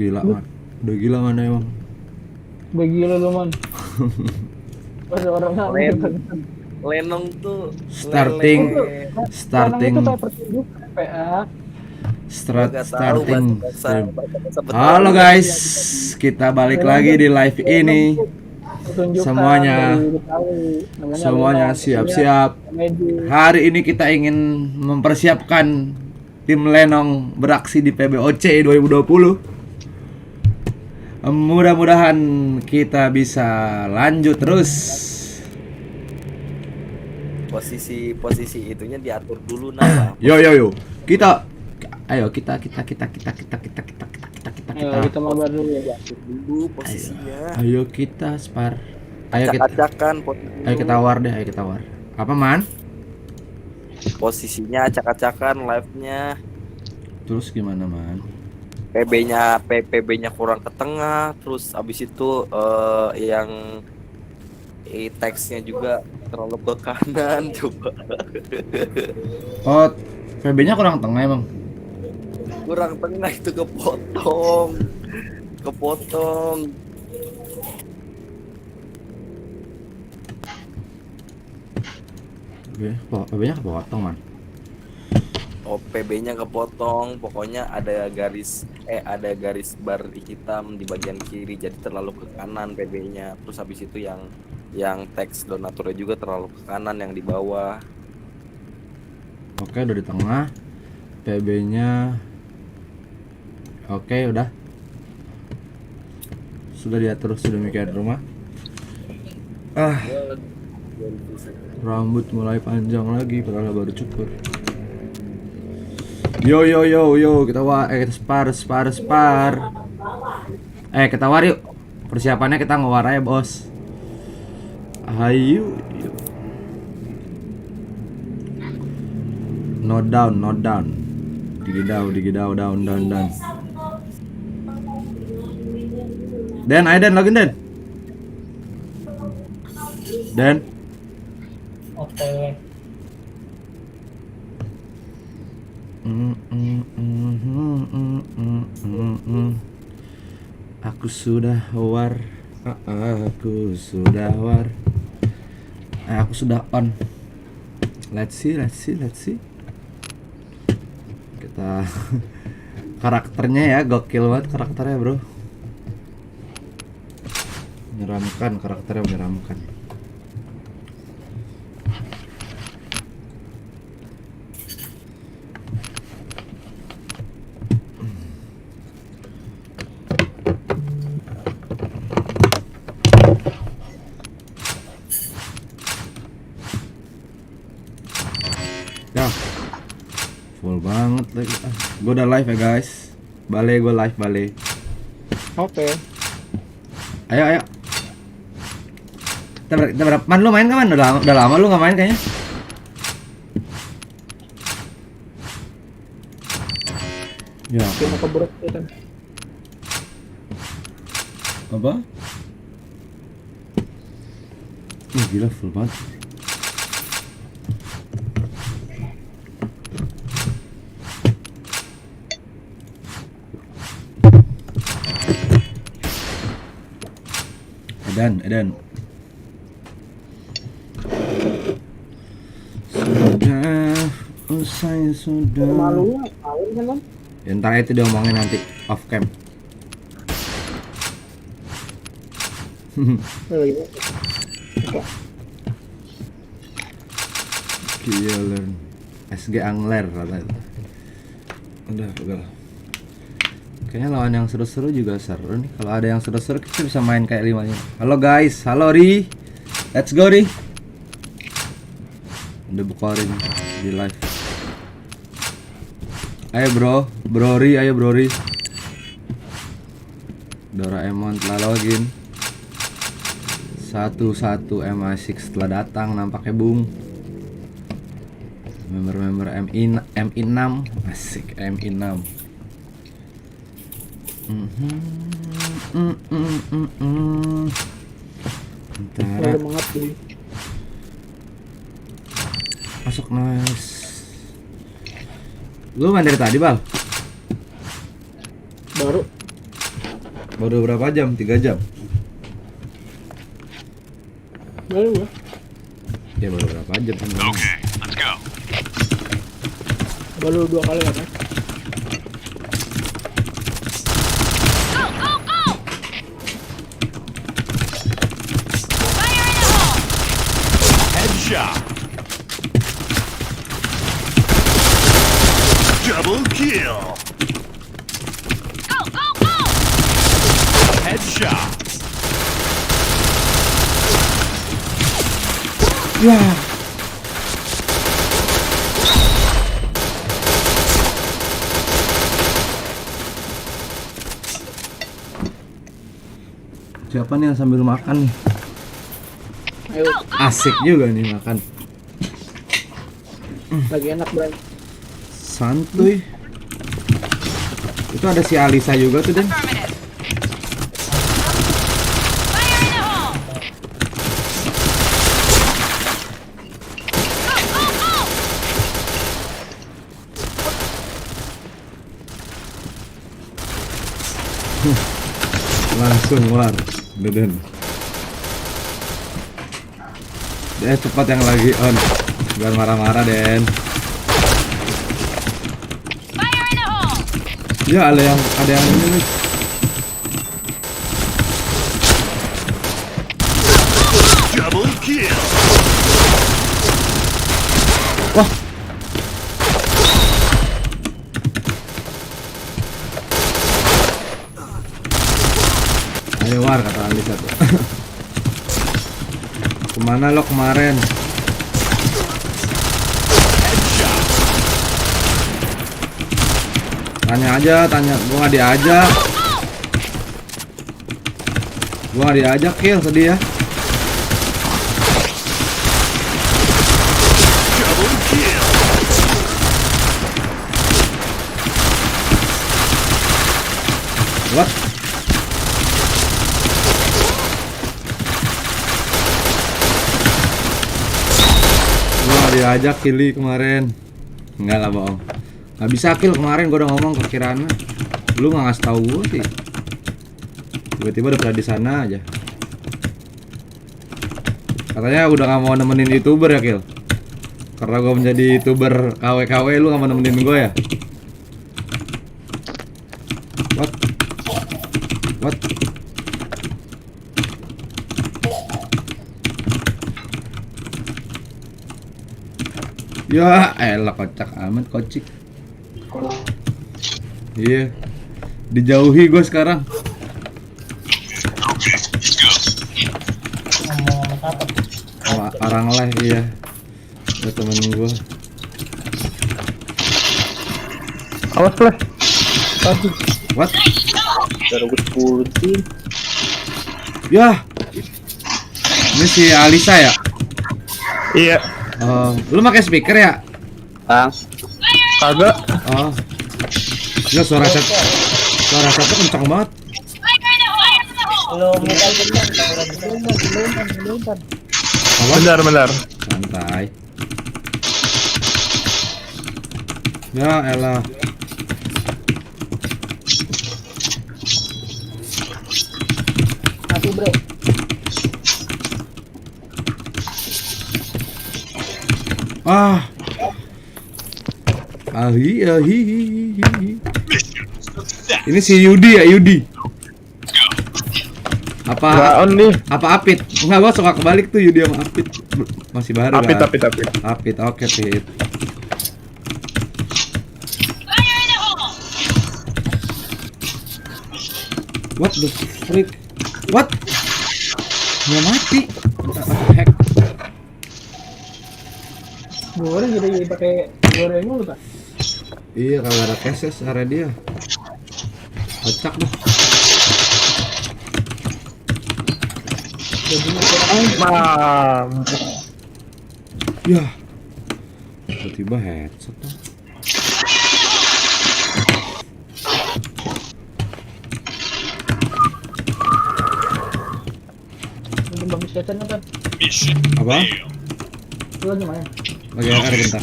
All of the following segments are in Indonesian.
Gila man. Udah gila mana emang. Udah gila lu man. Pas orang Len, aneh. Lenong tuh Starting. Starting itu kayak pertunjukan PA. Starting stream. Halo guys, kita balik lagi di live ini. Semuanya siap-siap. Hari ini kita ingin mempersiapkan tim Lenong beraksi di PBOC 2020. Mudah-mudahan kita bisa lanjut terus. Posisi itunya diatur dulu nah. Yo. Kita mabar dulu ya. Dulu posisinya. Ayo kita spar. Ayo kita war deh, ayo kita war. Apa man? Posisinya acak-acakan live-nya. Terus gimana man? PB-nya kurang ke tengah, terus abis itu yang teksnya juga terlalu ke kanan coba. Oh, PB-nya kurang tengah emang. Kurang tengah itu kepotong. PB-nya kepotong man. PB-nya kepotong, pokoknya ada garis bar hitam di bagian kiri, jadi terlalu ke kanan PB-nya. Terus habis itu yang teks donaturnya juga terlalu ke kanan yang di bawah. Oke, udah di tengah. PB-nya oke, udah. Sudah diatur sedemikian rumah. Rambut mulai panjang lagi padahal baru cukur. Yo, kita spar. Kita war yuk. Persiapannya kita ngewar aja, bos. Ayo. No down. Digidau, down. Dan, login Dan. Dan. Oke. Aku sudah war. Aku sudah on. Let's see. Kita karakternya ya gokil banget karakternya, bro. Karakternya menyeramkan. Ya, full banget lagi. Gue udah live ya guys. Gue live. Oke. Ayo. Kita berapa? Man, lu main kan man? Udah lama lu nggak main kayaknya. Ya. Kita kebrek kan. Apa? Gila full banget. Edan. Sudah. Malunya kan? Ya, ntar itu diomongin nanti off cam. Killer SG Angler katanya. Udah pegal. Kayaknya lawan yang seru-seru juga seru nih. Kalau ada yang seru-seru kita bisa main kayak 5-nya. Halo guys, halo Ri. Let's go Ri. Udah bukarin di live. Ayo bro Ri. Doraemon telah login. 1 MI6 telah datang nampaknya bung. Member MI6 asik MI6. Antara masuk nice. Lu main dari tadi Bal? Baru Baru berapa jam? 3 jam? Baru ya. Ya baru berapa jam? Okay, let's go. Baru 2 kali kan. Headshot. Double kill. Headshot. Ya. Siapa nih yang sambil makan nih? Ayo, Asik juga nih makan. lagi enak Bray. Santuy. Itu ada si Alisa juga tuh, Den. Langsung war, Den. Cepat yang lagi on. Jangan marah-marah, Den. Ya ada yang ini nih. Double kill. Wah. Ayo war, kata Alisa tuh. Kemana lo kemarin? Headshot. Tanya aja, gua nggak diajak. Gua nggak diajak, kill, sedih ya. Double kill. What? Gua nggak diajak Kili kemarin. Enggak lah, bohong. Nggak bisa kill kemarin, gua udah ngomong ke Kirana. Lu nggak ngasih tahu gua sih. Tiba-tiba udah pada di sana aja. Katanya udah nggak mau nemenin YouTuber ya, Kil? Karena gua menjadi YouTuber KW-KW, lu nggak mau nemenin gua ya? What? What? Ya, elah kocak amat, kocik. Iya. Dijauhi gue sekarang. Orang lah, iya. Ada temen gue. Awas lah. Tadi What? baru gue 10 sih. Ya. Ini si Alisa ya? Iya. Oh, lu pakai speaker ya? Bang. Kagak. Oh. Ya suara setnya kencang banget. Apa? Benar. Santai. Ya elah. Mati bro. Ah. Ahi. Ini si Yudi ya, Yudi. Apa on nih. apa Apit? Enggak, gua suka kebalik tuh Yudi sama Apit. Masih baru Apit. kan? Apit, oke, Pit. What the freak? What? Nggak mati. What the heck? Goreng jadi pakai goreng mulu kan? Iya, kalau ada cases area dia. Kocak dah. Mampus. Ya. Tiba-tiba headset tuh. Ini bagus station kan? Mission Apa? Lu lagi main? Lagi ada bentar.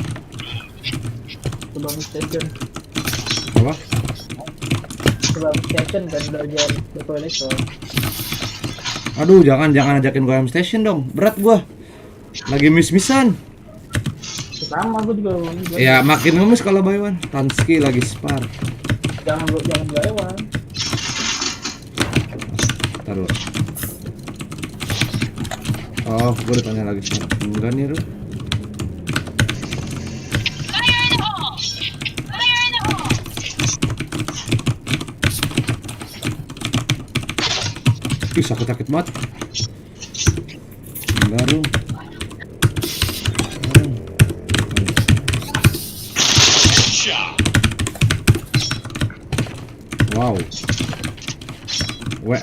Itu bagus station. Apa? Sebab station kan belajar betul itu. Aduh, jangan ajakin gua M Station dong. Berat gua. Lagi miss-missan. Sama gue juga ngomong. Ya makin ngemis kalau Baywan. Tansky lagi spar. Jangan lewat. Ntar lu. Oh, gua ditanya lagi spar. Enggak nih, Ru. Ih, sakit banget. Enggak, Ru. Wow. We.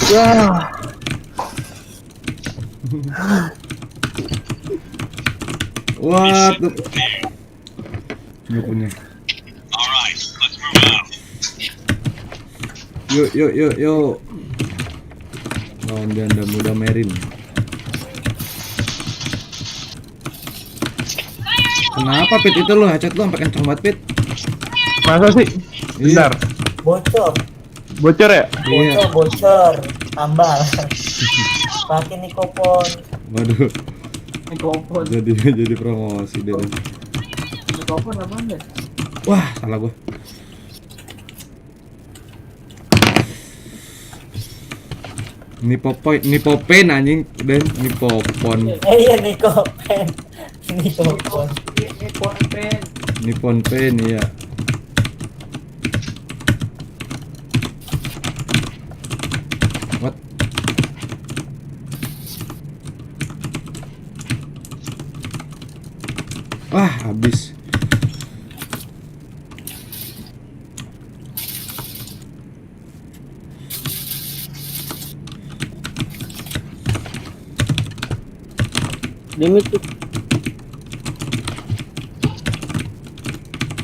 Wah. What? Nggak punya. Alright, let's move out. Yuk. Lawan janda muda Merin. Kenapa Pit itu lo headshot lo sampai kenceng banget Pit? Masa sih? Iya. Bentar. Bocor, Bocor ya? Iya. bocor, tambal. Pakai Nikopon. Waduh, Mikrofon. jadi promosi deh. Mikrofon apaan deh? Wah, salah gua. Nipopen anjing, dan Nipopon. Iya Nikopon. Nikopon. Mikrofon. Nippon Pen iya. What? Wah, habis. Limit tuh.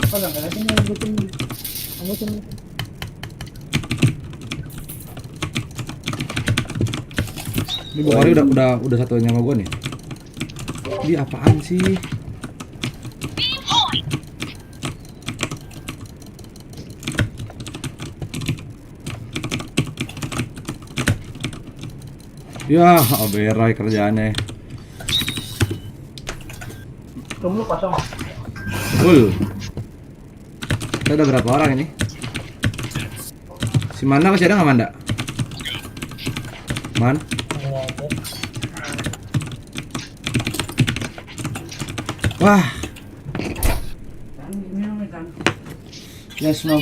Apa nggak sih nyebutin? Kamu sini. Ini Bukari udah satu sama gua nih. Ini apaan sih? Ya, berai kerjaannya. Kamu lu kosong. Full. Kita udah berapa orang ini? Si Manda masih ada nggak Manda? Man? Ini aja. Wah. Yes, Mom.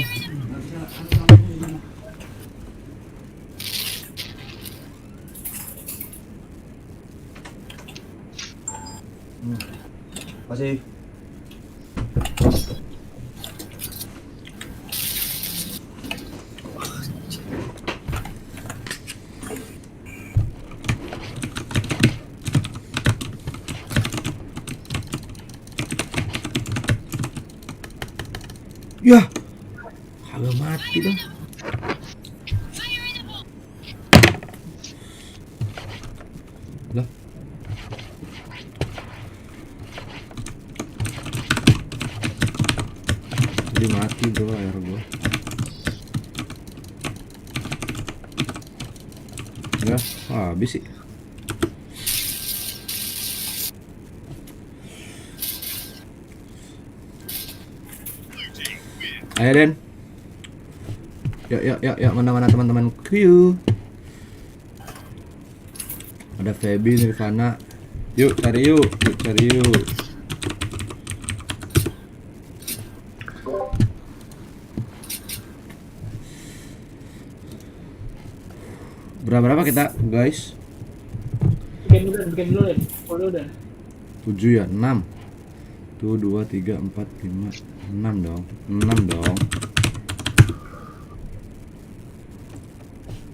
Masih. Ya, kagak mati dong. Lah. Jadi mati bro air gua. Ya, habis sih. Ayo Den. Yuk, mana teman-teman Q. Ada Feby, Nirvana. Yuk cari yuk. Berapa kita guys? Bikin dulu deh. Follow deh. 7 ya, 6. Tuh 2, 3, 4, 5, 6 dong. 6 dong.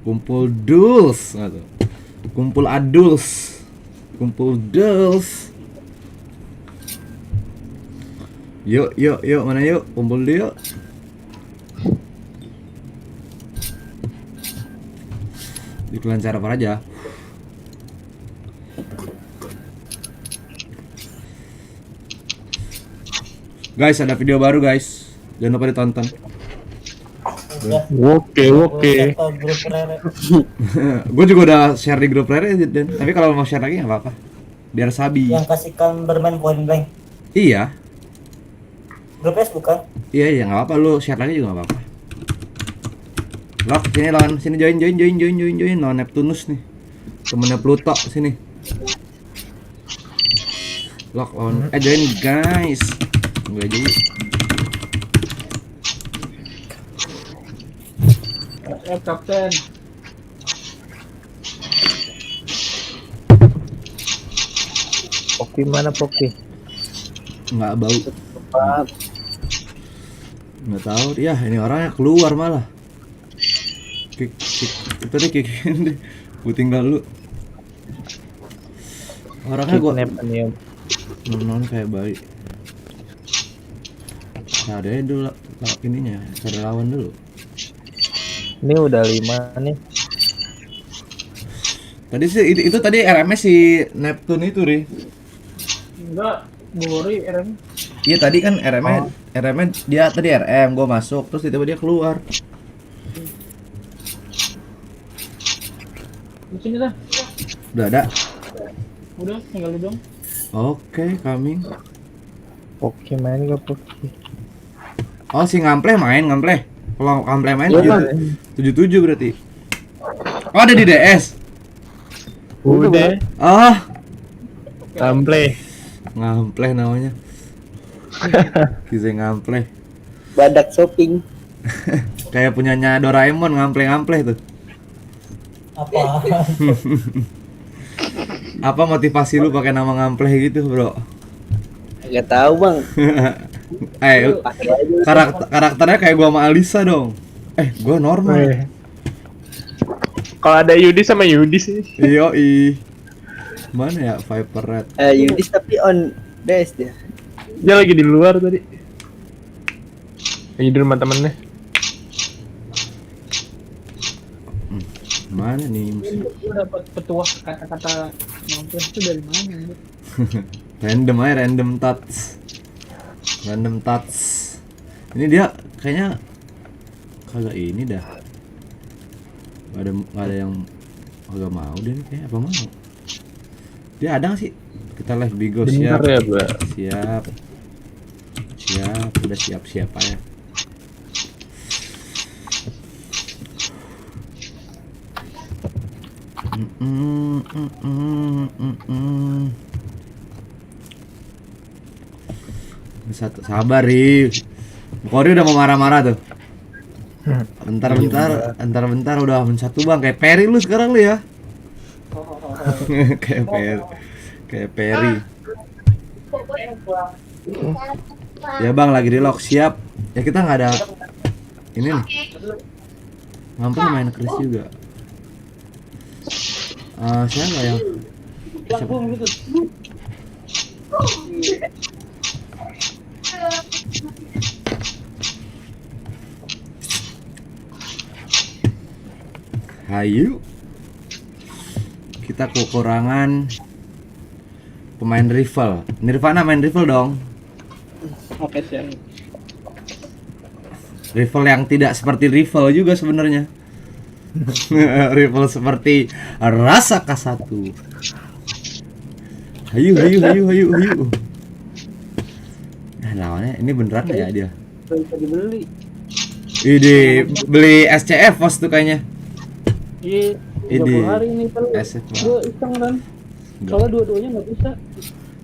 Kumpul duls. Kumpul aduls. Kumpul duls. Yuk, mana yuk? Kumpul dia yuk. Iklan server aja. Guys, ada video baru guys. Jangan lupa ditonton. Udah. Oke. Share ke grup Rere. Gue juga udah share di grup Rere dan tapi kalau mau share lagi nggak apa-apa. Biar sabi. Yang kasihkan bermain point blank. Iya. Grup S bukan? Iya, nggak apa-apa, lu share lagi juga nggak apa-apa. Lok, sini lawan, sini join lawan Neptunus nih. Temennya Pluto sini. Lok lawan, join guys. Gue aja yuk. Kapten. Poki mana Poki? Nggak bau. Nggak tahu, ya ini orangnya keluar malah. Kick. Itu deh kick. Gue tinggal lu. Orangnya gua Kidnap nih. non kayak bayi. Ada dulu ininya, cari lawan dulu. Ini udah 5 nih. Tadi sih itu tadi RMS si Neptune itu, Ri. Enggak, Bogori RM. Iya tadi kan RM dia tadi RM, gua masuk terus tiba-tiba dia keluar. Di sini dah. Udah ada. Udah, tinggal lu dong. Oke, coming. Poki main gak Poki? Oh, si Ngampleh main, Ngampleh. Kalau Ngampleh main Iya, 77 berarti. Oh, ada di DS. Udah. Ah, Sample. Ngampleh namanya. Kisah Ngampleh. Badak shopping. Kayak punyanya Doraemon, Ngampleh tuh. Apa? Apa motivasi lu pakai nama Ngampleh gitu, Bro? Gak tahu bang. Karakternya kayak gua sama Alisa dong. Gua normal. Kalau ada Yudi sama Yudi sih. Yoi. Mana ya Viper Red? Yudis tapi on base dia. Dia lagi di luar tadi. Lagi di rumah temennya. Mana nih? Gue dapat petuah kata-kata mampir itu dari mana? Random aja, random touch. Ini dia kayaknya kagak ini dah. Gak ada yang kagak mau dia nih, kayak apa mau? Dia ada nggak sih? Kita live Bigo siap. Bentar ya, Bro. Siap. Udah siap aja. Satu sabar Ri. Kori udah mau marah-marah tuh. Bentar udah mensatu bang kayak Perry lu sekarang lu ya. kayak Perry. Ya bang lagi di lock siap. Ya kita nggak ada ini nih. Mampu main Chris juga. Siapa yang siapa? Hayu. Kita kekurangan pemain rival. Nirvana main rival dong. Oke, siap. Rival yang tidak seperti rival juga sebenarnya. Rival seperti Rasa K1. Hayu. Nah, lawannya ini beneran nggak ya dia? Bisa dibeli. Ide beli SCF pos tuh kayaknya. Iya. Ini 30 hari ini kan. SF. Gue iseng kan. Soalnya dua-duanya nggak bisa.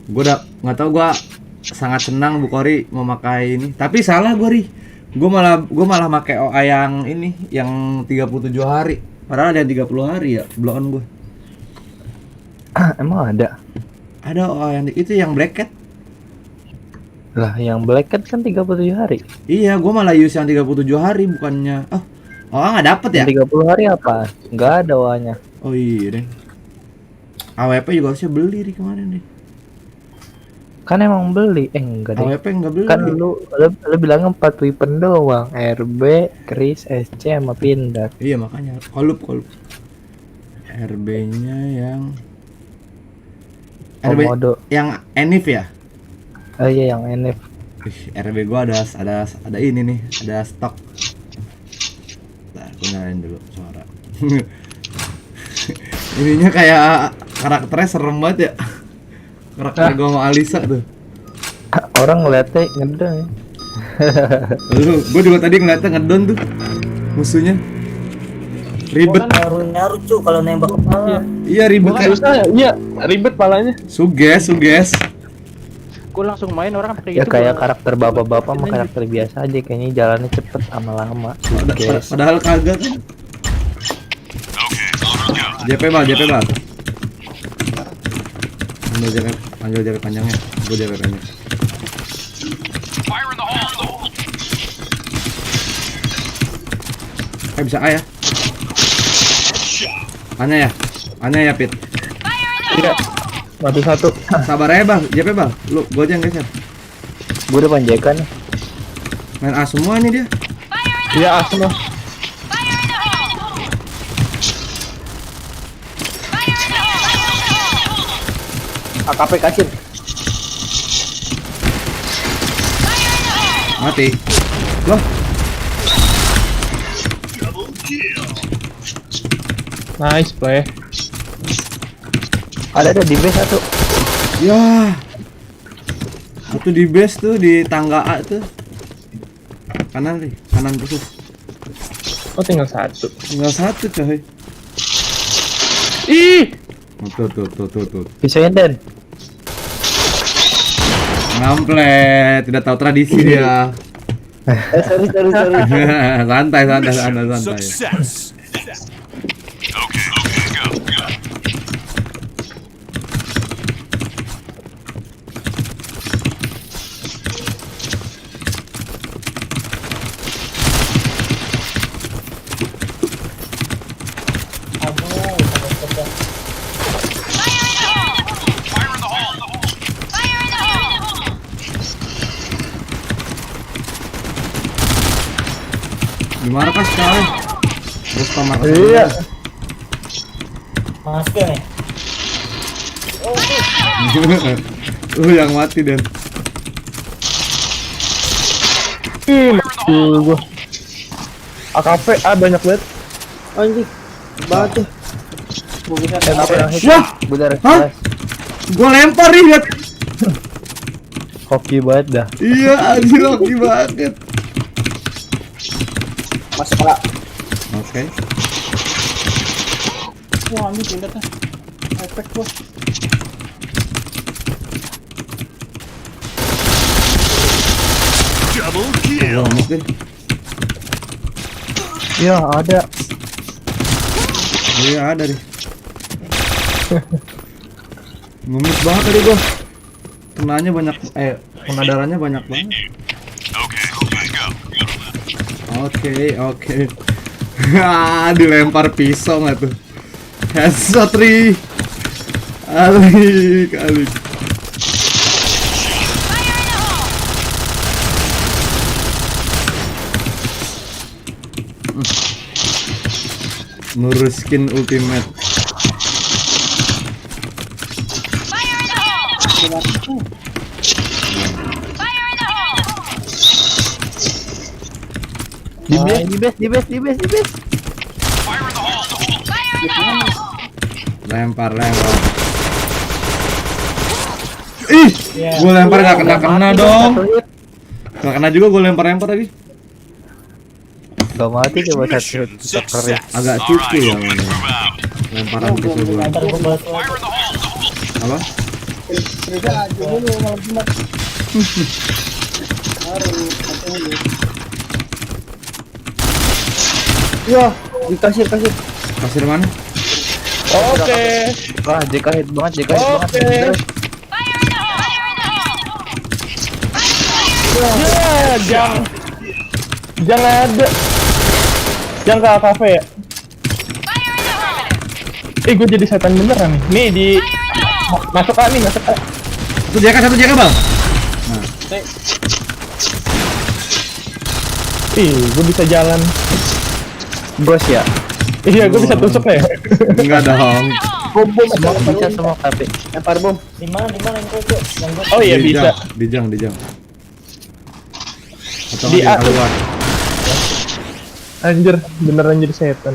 Gue udah nggak tahu, gue sangat senang Bu Kori memakai ini. Tapi salah gue Ri. Gue malah pakai OA yang ini yang 37 hari. Padahal ada yang 30 hari ya blokan gue. Emang ada? Ada OA yang itu yang Black Cat. Lah yang Black Cat kan 37 hari. Iya, gue malah use yang 37 hari bukannya. OA nggak dapet ya? Yang 30 hari apa? Nggak ada awalnya. Oh iya deh. AWP juga harusnya beli Ri kemarin deh. Kan emang beli. Enggak deh. AWP nggak beli. Kan lu bilang 4 weapon doang. RB, Chris, SC sama Pindad. Iya makanya. Kolup. RB-nya yang RB Komodo. yang Enif ya? Oh iya yang NF. Ih, RB gua ada ini nih, ada stok. Nah, aku nyalain dulu suara. Ininya kayak karakternya serem banget ya. Karakter gua sama Alisa tuh. Orang ngeliatnya ngedeng. Gua juga tadi ngeliatnya ngedon tuh musuhnya. Ribet. Nyaru cu kalau nembak kepala. Iya ribet Gua kan kayak susah ya, iya ribet palanya. suges. Gue langsung main orang pakai Ya gitu. kayak gua- karakter bapak-bapak sama karakter biasa aja kayaknya jalannya cepet sama lama. Guys. Padahal kagak kan. JP bal. Panjang JP panjangnya. Gua JP panjang. Fire in the hole! Bisa A ya? Anya ya Pit. Iya. Mati satu. Sabar aja bang, JP bang. Lu gua aja yang geser. Gue udah panjakan. Main A semua nih dia. Iya semua. AKP kasih. Mati. Loh, Nice play. Ada di base satu. ya. Itu di base tuh di tangga A tuh. Kanan nih, kanan khusus. Oh tinggal satu. Tinggal satu coy. Ih. Oh, tuh. Pisahin Dan. Ngamplet, tidak tahu tradisi dia. Sorry. santai. Success! Okay, go. Aduh, pedas. Fire in the hole! Di markas coy. Terus ke markas. Iya. Masker nih. Lu yang mati Dan. Ih, mati gua. AKP banyak banget. Anjing. Banget ya. Apa yang hit? Wah, Budar hah? kelas. Gua lempar nih lihat. Hoki banget dah. Iya, anjir hoki banget. Masuk Pak. Oke. Wah, ini tindatnya. Efek gua. Double Gua kill! ngemis deh. Ya ada. Iya ada deh. Ngemis banget tadi gua. Kenanya banyak, kena darahnya banyak banget. Okay, go. Oke. Dilempar pisau nggak tuh? Headshot Ri. Alik. Nuruskin ultimate. Di base. Fire in the hole! Lempar. Ih, gua lempar nggak kena dong. Nggak kena juga gua lempar tadi. Gak mati coba satu Mission teker. success! Agak cupu ya Let's mainnya. move out! Lemparan pisau gua. Ntar gua balas Fire in the hole! Apa? Ya, dikasih. Kasir mana? Oke. Wah, JK hit banget. Oke. Ya, jangan ada. Jangan ke AKV ya. Gue jadi setan beneran nih. Nih di masuk A nih, masuk A. Satu JK bang. Ih, gue bisa jalan. Bos ya. Iya, gue bisa tusuk nih. Enggak dong. Bom bom Semua ada bisa semua tapi. lempar bom. Di mana yang kau cuk? Yang gua Oh iya bisa. Dijang. Atau Di nggak A. keluar. Anjir, beneran jadi setan.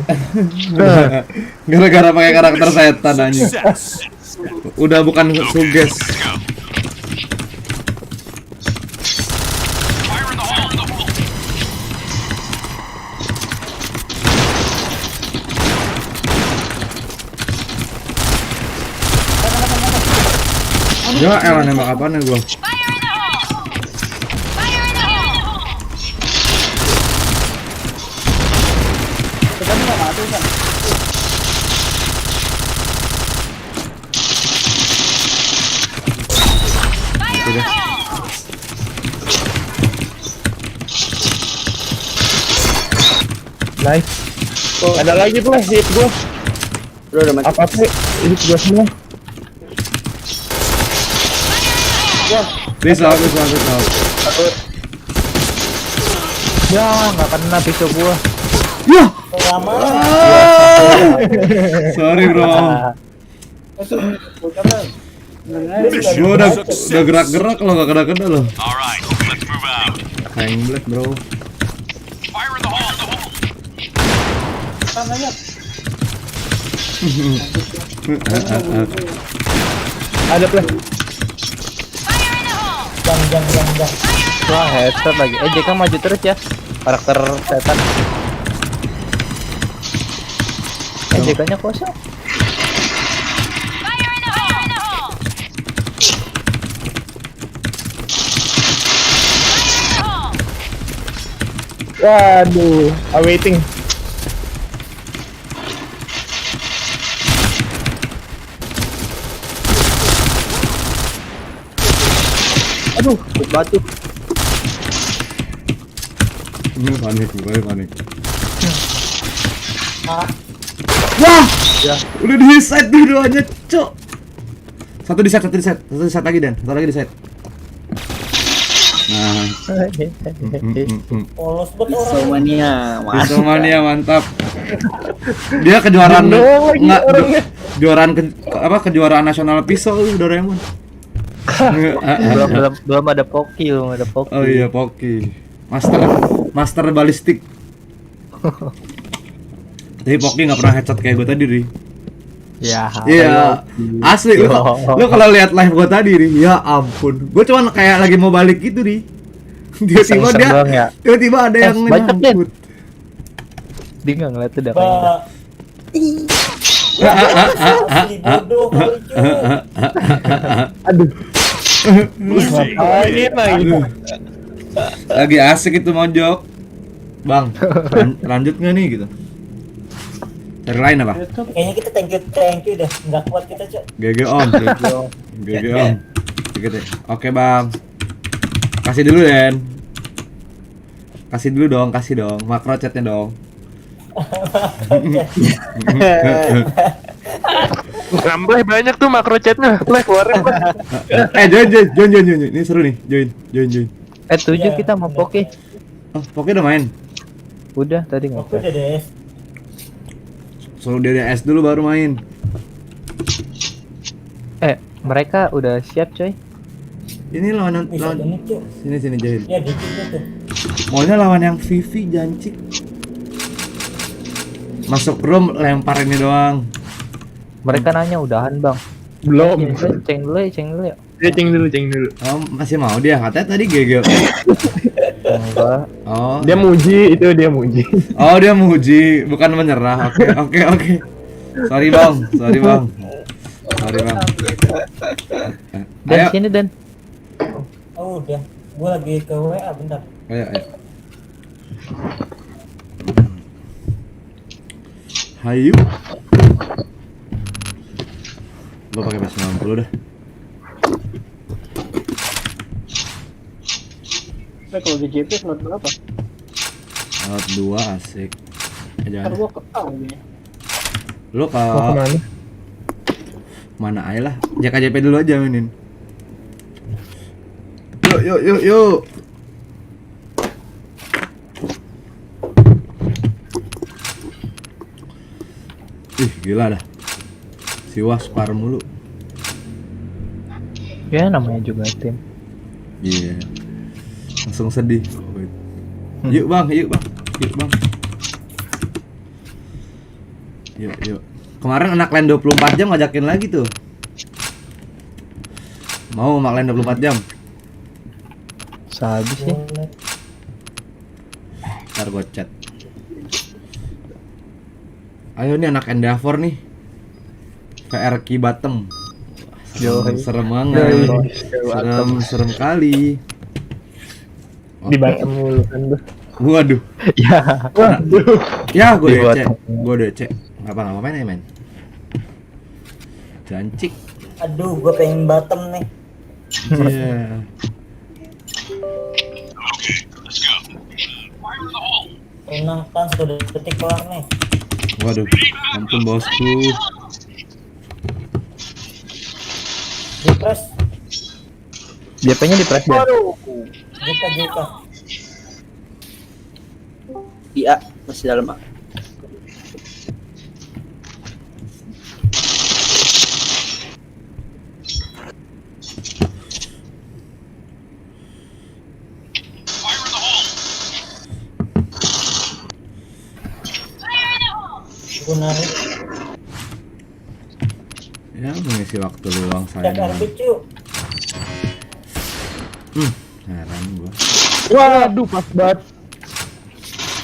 Gara-gara pakai karakter setan anjing. Success. Udah bukan suges. Fire in the hole. Ya elah nembak apaan ya gua? Mati deh. Nice. Ada lagi tuh hit gue. Bro, udah mati. Apa sih? Hit gue semua. Please out. Ya nggak kena pisau gua. Ya. lama. Sorry bro. Gua udah gerak-gerak lo gak kena lo. All right, let's move out. Hang black bro. Fire in the hole. Ada play. Jang. Wah headshot lagi. JK maju terus ya. Karakter setan. JK-nya kosong. Waduh, awaiting. Aduh, batu. Ini panik. Ah, Wah, Ya. udah di set dua-duanya, cok. Satu di set lagi Dan, satu lagi di set. Nah, polos banget orang. Pisomania mantap. Dia kejuaraan Doang lagi nggak orangnya. kejuaraan nasional pisau Doraemon. belum ada Poki. Oh iya Poki. Master balistik. Tapi Poki nggak pernah headshot kayak gue tadi, Ri. Ya. Iya, asli lu kalau lihat live gua tadi nih, ya ampun. Gua cuman kayak lagi mau balik gitu nih. Tiba-tiba Iseng-iseng dia, doang ya? tiba-tiba ada yang banyak, Den. menyambut. Dia nggak ngeliat udah Ba. kayaknya. Asli bodoh kali cuy. Aduh. Ngapain lagi? Lagi asik itu mojok. Bang, lanjut nggak nih gitu? Cari lain apa? Kayaknya kita thank you dah. Nggak kuat kita cok. GG om. GG om. Gitu. Oke bang. Kasih dulu Den. Kasih dong. Makro chatnya dong. Nambah banyak tuh makro chatnya. Play keluarin. Join. Ini seru nih. Join. 7 Iya, kita mau Poki. Oh, Poki udah main. Udah tadi Oke nggak. udah deh. Suruh dia S dulu baru main. Mereka udah siap coy. Ini lawan Bisa ini cok. sini join. Ya dikit tuh. Maunya lawan yang Vivi jancik. Masuk room lempar ini doang. Mereka nanya udahan bang. Belum. Ceng dulu ya. Dia ceng dulu. Oh, masih mau dia. Katanya tadi GG. Enggak. Oh. Dia muji, itu dia muji. Oh, dia muji, bukan menyerah. Oke. Sorry, Bang. Dan Ayo. sini Dan. Oh udah. Gua lagi ke WA bentar. Ayo. Hayu. Gua pakai PS90 dah. Kalau di JP slot berapa? Slot 2 asik. Jangan. Gua ke A ini. Lu ke Mau kemana? mana aja lah. JKJP dulu aja mainin. Yuk. Ih, gila dah. Si Waspar mulu. Ya namanya juga tim. Iya. Langsung sedih. Yuk bang, yuk bang, yuk bang. Yuk, yuk. Kemarin anak lain 24 jam ngajakin lagi tuh. Mau anak lain 24 jam? Sehabis sih. Ntar gua chat. Ayo nih anak Endeavor nih. VR Key Bottom. Serem banget. Serem kali. Di Batam mulu kan tuh. Waduh. Ya. Ya, gue Di DC. Batam. Gue DC. Ngapa main ya, men? Jancik. Aduh, gue pengen Batam nih. Iya. Let's go. Fire in the hole. Tenang kan, sudah detik kelar nih. Waduh. Ampun bosku. Di-press. DP-nya di press ya. Jika. Iya, masih dalam. Fire in the hole. Gue narik. Ya, mengisi waktu luang Cek saya. RB cu. Heran gua. Waduh, pas banget.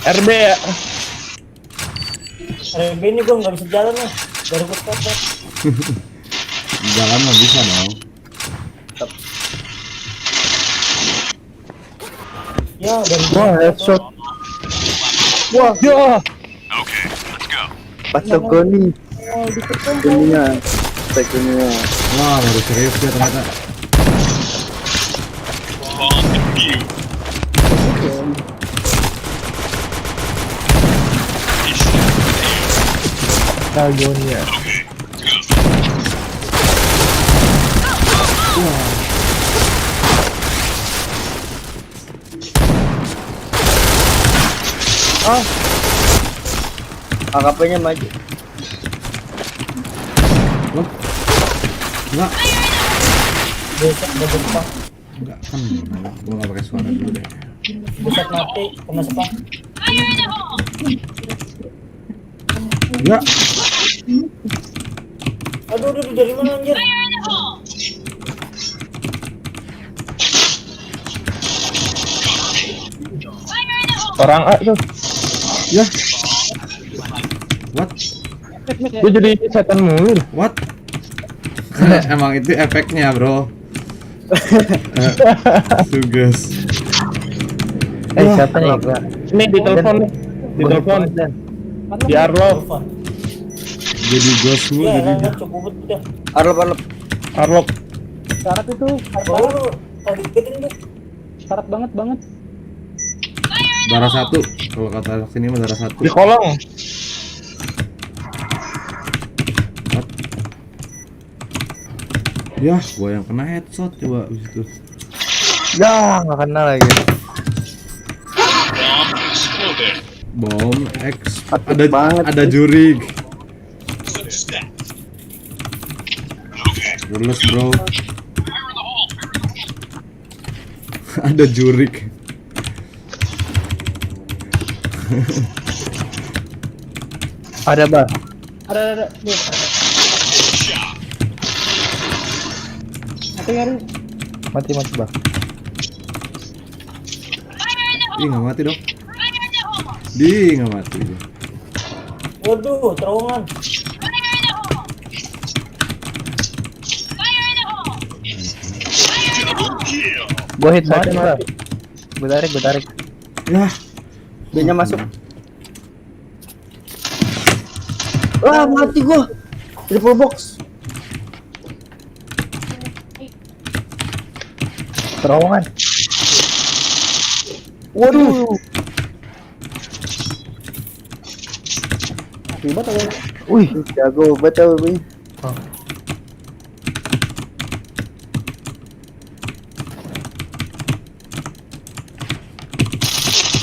RB ya. RB ini gue nggak bisa jalan nih. Baru gue stop. Jalan mah bisa dong. Ya, dari Wah, headshot. Wah, ya. Okay, let's go. Pasogoni. Dunia. Dunia. Wah, baru serius dia ternyata. Bomb defused. Kalgonia. AKP-nya maju. Wah. Enggak, besok udah Jepang. enggak kan. Gua enggak pakai suara dulu deh. Besok mati, kena Jepang. Enggak. Aduh, dari mana anjir? Orang A tuh. Ya. What? Gue jadi setan mulu. What? Emang itu efeknya, bro. Tugas. Siapa nih gua? Ini di telepon nih. Di telepon. Di Arlov. Telepon. Jadi ghost lu Ya, jadi. cukup udah. Arlop. Arlov. Syarat itu Baru targetin tuh. syarat banget. Darah satu. Kalau kata anak sini mah darah satu. Di kolong. Ya, gua yang kena headshot coba abis itu. Ya, nggak kenal lagi. Bomb exploded. Bom X Aktif banget. ada jurig. Footstep. Lulus, bro. Fire in the hole. Ada jurig. Ada bah. Ada. Nih. Mati kan? Mati bah. Ih, nggak mati dong. Di nggak mati. Waduh, terowongan. Gua hit satu bah. Gua tarik. Ya, Dia masuk. Wah, mati gua. Triple box. Terowongan. Waduh. Ribet atau? Wih, jago betul, Bing.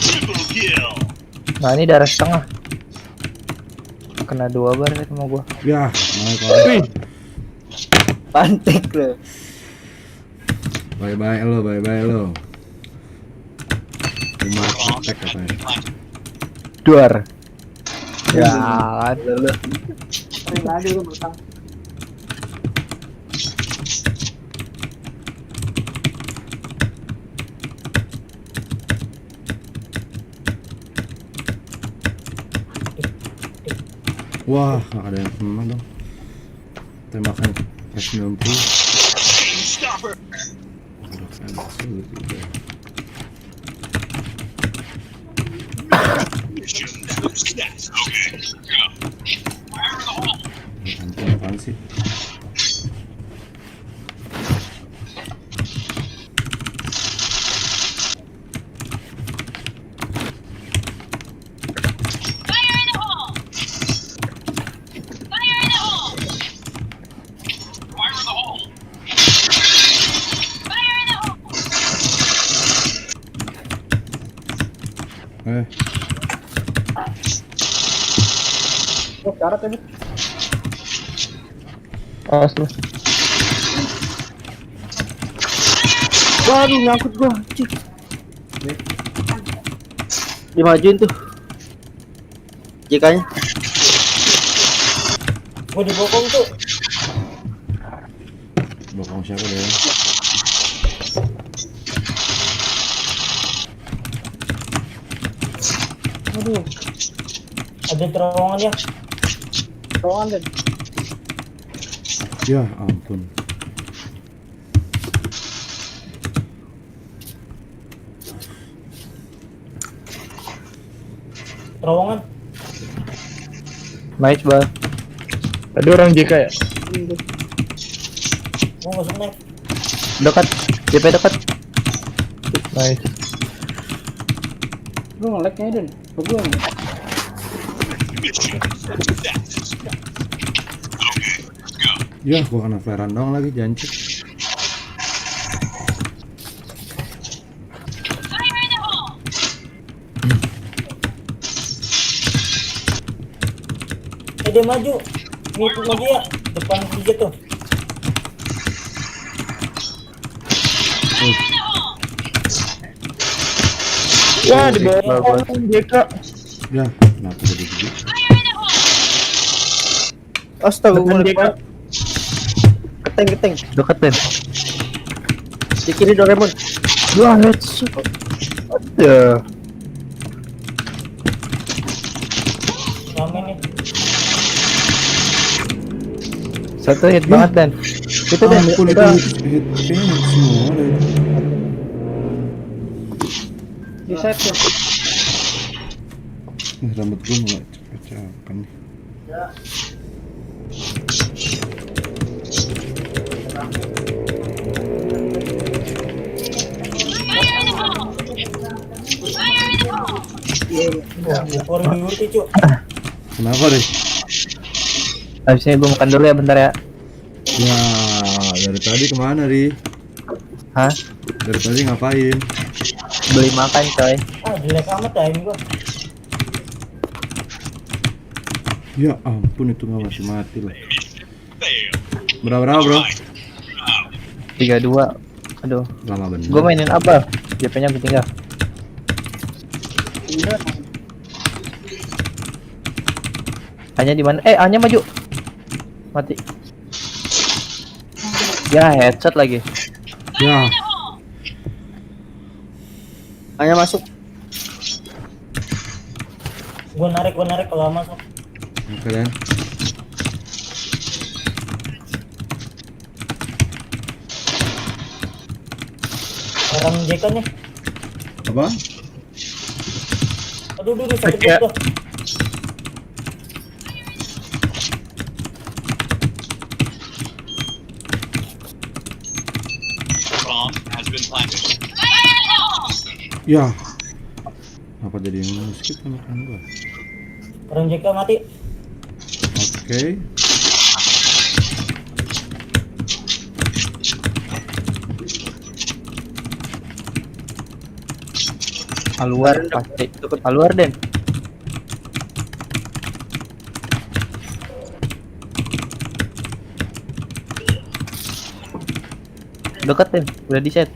Triple kill. Nah, ini darah setengah. kena 2 bar sama gua. Ya, naik orang. Wih, Pantek lo. Bye-bye lo. Cuma attack katanya. Duar. Ya, Sering aja lu mentang. Wah, nggak ada yang kena dong. Tembakan S90. Stopper. Aduh, enak sulit juga. Mission success. Okay, go. Fire in the hole. Ya ampun, apaan sih? Fire in the hole. Oh, karat ini. awas lu. Waduh, nyangkut gua. Cik. Dimajuin tuh. JK-nya. Gue dibokong tuh. Bokong siapa deh? Aduh. Ada terowongan ya. Terowongan deh. Ya ampun. Terowongan. nice bal. Tadi orang JK ya? Gue masuk naik. Dekat. JP dekat. Nice. Lu nge-lag kayaknya Den. Ke gua nih. Mission success. Ya, gua kena flarean dong lagi, jancuk. Dia maju. Ngikut lagi ya. Depan tiga tuh. Wah, di bawah JK. Ya, kenapa jadi begitu? Astaga, Depan gua JK. lepas. Keteng. Dekat Den. Di kiri Doraemon. Wah, headshot. Aduh. Rame nih. Satu hit banget Dan. Itu Dan. Ampun, itu Udah. hit panic semua deh. Di set tuh. Rambut gua mulai cepet-cepetan nih. Baru diurti cu. Kenapa deh? Habis ini gua makan dulu ya bentar ya. Ya, dari tadi kemana, Ri? Hah? Dari tadi ngapain? Beli makan coy. Ah jelek amat ya ini gua. Ya ampun, itu nggak mati loh. Fail. Berapa bro? 32. Aduh. Lama bener. Gua mainin apa? JP-nya gue tinggal. Hanya di mana? Hanya maju. Mati. Ya, headshot lagi. Ya, Hanya masuk. Gua narik kalau masuk. oke Dan. Orang JK nih. Apa? Aduh sakit Ya. banget. Bomb has been planted. Ya. Apa jadi yang skip tembakan gua? Orang JK mati. Oke. Keluar pasti. Keluar Den. Deket Din, udah di set.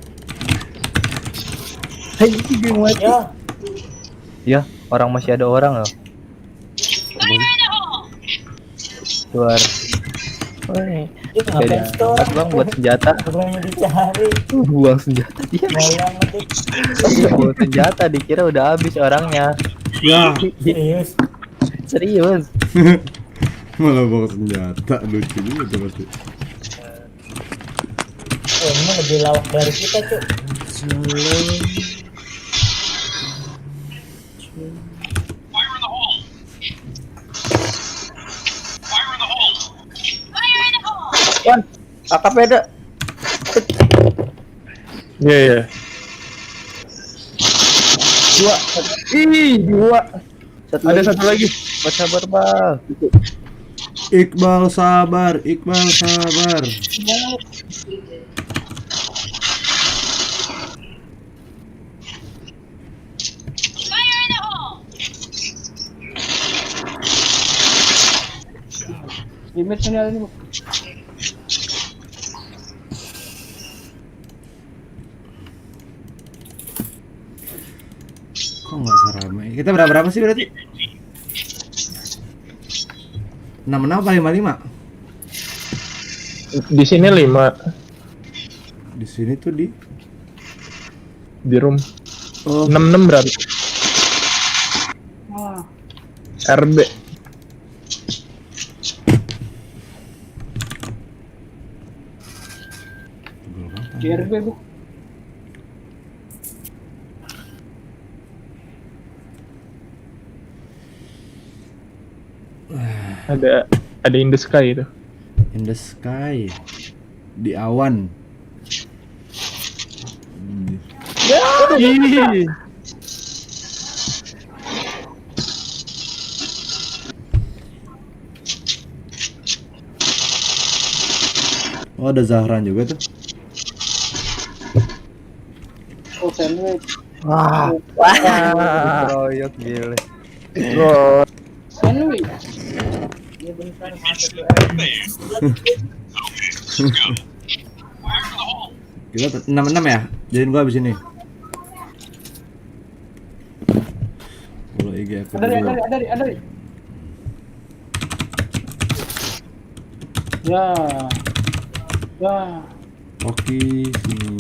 Hai, gue mati. Ya, Ya, orang masih ada orang loh. Keluar. Woi, itu ngapain beda sih tuh amat bang buat senjata. bukannya dicari Buang senjata dia. malah mati Buang senjata dikira udah habis orangnya. Ya, serius. Serius. malah bawa senjata, lucu juga tuh pasti. Ini lebih lawak dari kita cuy. Fire in the hole! Fire in the hole! Wan, AKP ada. Iya, iya. Dua. Ih, dua. Ada satu lagi. Sabar bal. Iqbal sabar, Iqbal sabar. Limit sini ada nih, Bu. Kok nggak seramai? Kita berapa sih berarti? 66 apa 55? Di sini 5 Di sini tuh di room. oh 66 berarti. Ah, RB. GRB, Bu. Ada in the sky itu. in the sky, di awan. Ih. Oh ada Zahran juga tuh. Oh, sandwich. Wah, keroyok gile. Sandwich. Ini bentar masuk Kita 66 ya? Jadiin gua abis ini. Kalau IG aku Ada nih, dulu. ada nih. Ya. Ya. Oke, sini.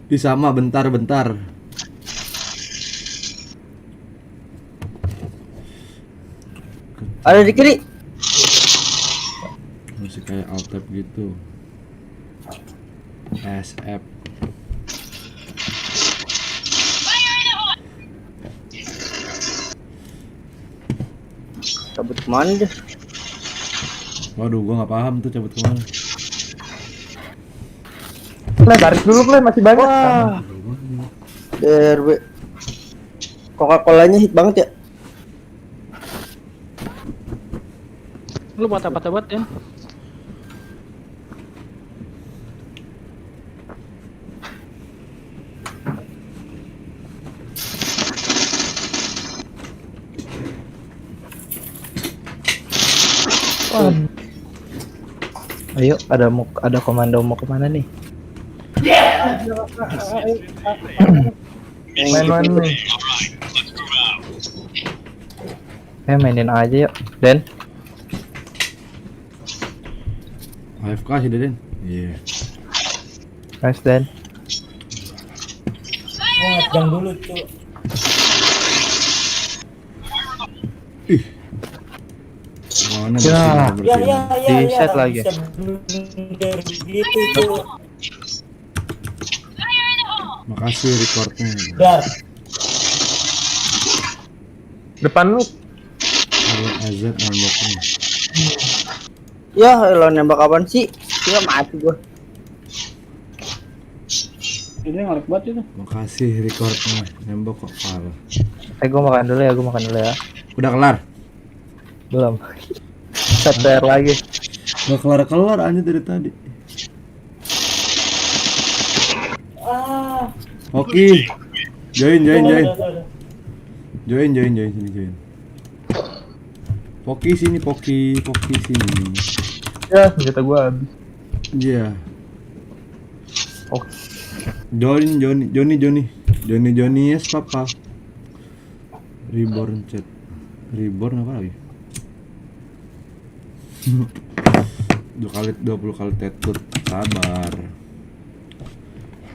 Di sama bentar. Ada di kiri. Masih kayak alt tab gitu. SF. Cabut kemana deh? Waduh, gua nggak paham tuh cabut kemana. Play, tarik dulu play, masih banyak. DRW. Coca-Colanya hit banget ya. Lu buat apa buat ya? Ayo, ada komando mau kemana nih? Main-main nih. Mainin aja yuk, Den. AFK sih Den. Iya. Nice Den. Jangan dulu cuy. Ih. Mana Ya. Ya. Di set lagi. Bisa blunder gitu cuy. Makasih recordnya. Dar. Depan lu. Kalau AZ nembaknya. Ya, lo nembak apaan sih? Gua mati gua. Ini ngarep banget itu. Makasih recordnya. Nembak kok parah. Gua makan dulu ya. Udah kelar. Belum. Set lagi. Gak kelar aja dari tadi. Ah. Oke. Join. Udah. Join sini join. Poki sini. Ya, senjata gua habis. Iya. Oh. Johnny yes papa. Reborn chat. Reborn apa lagi? 20 kali tetut. Sabar.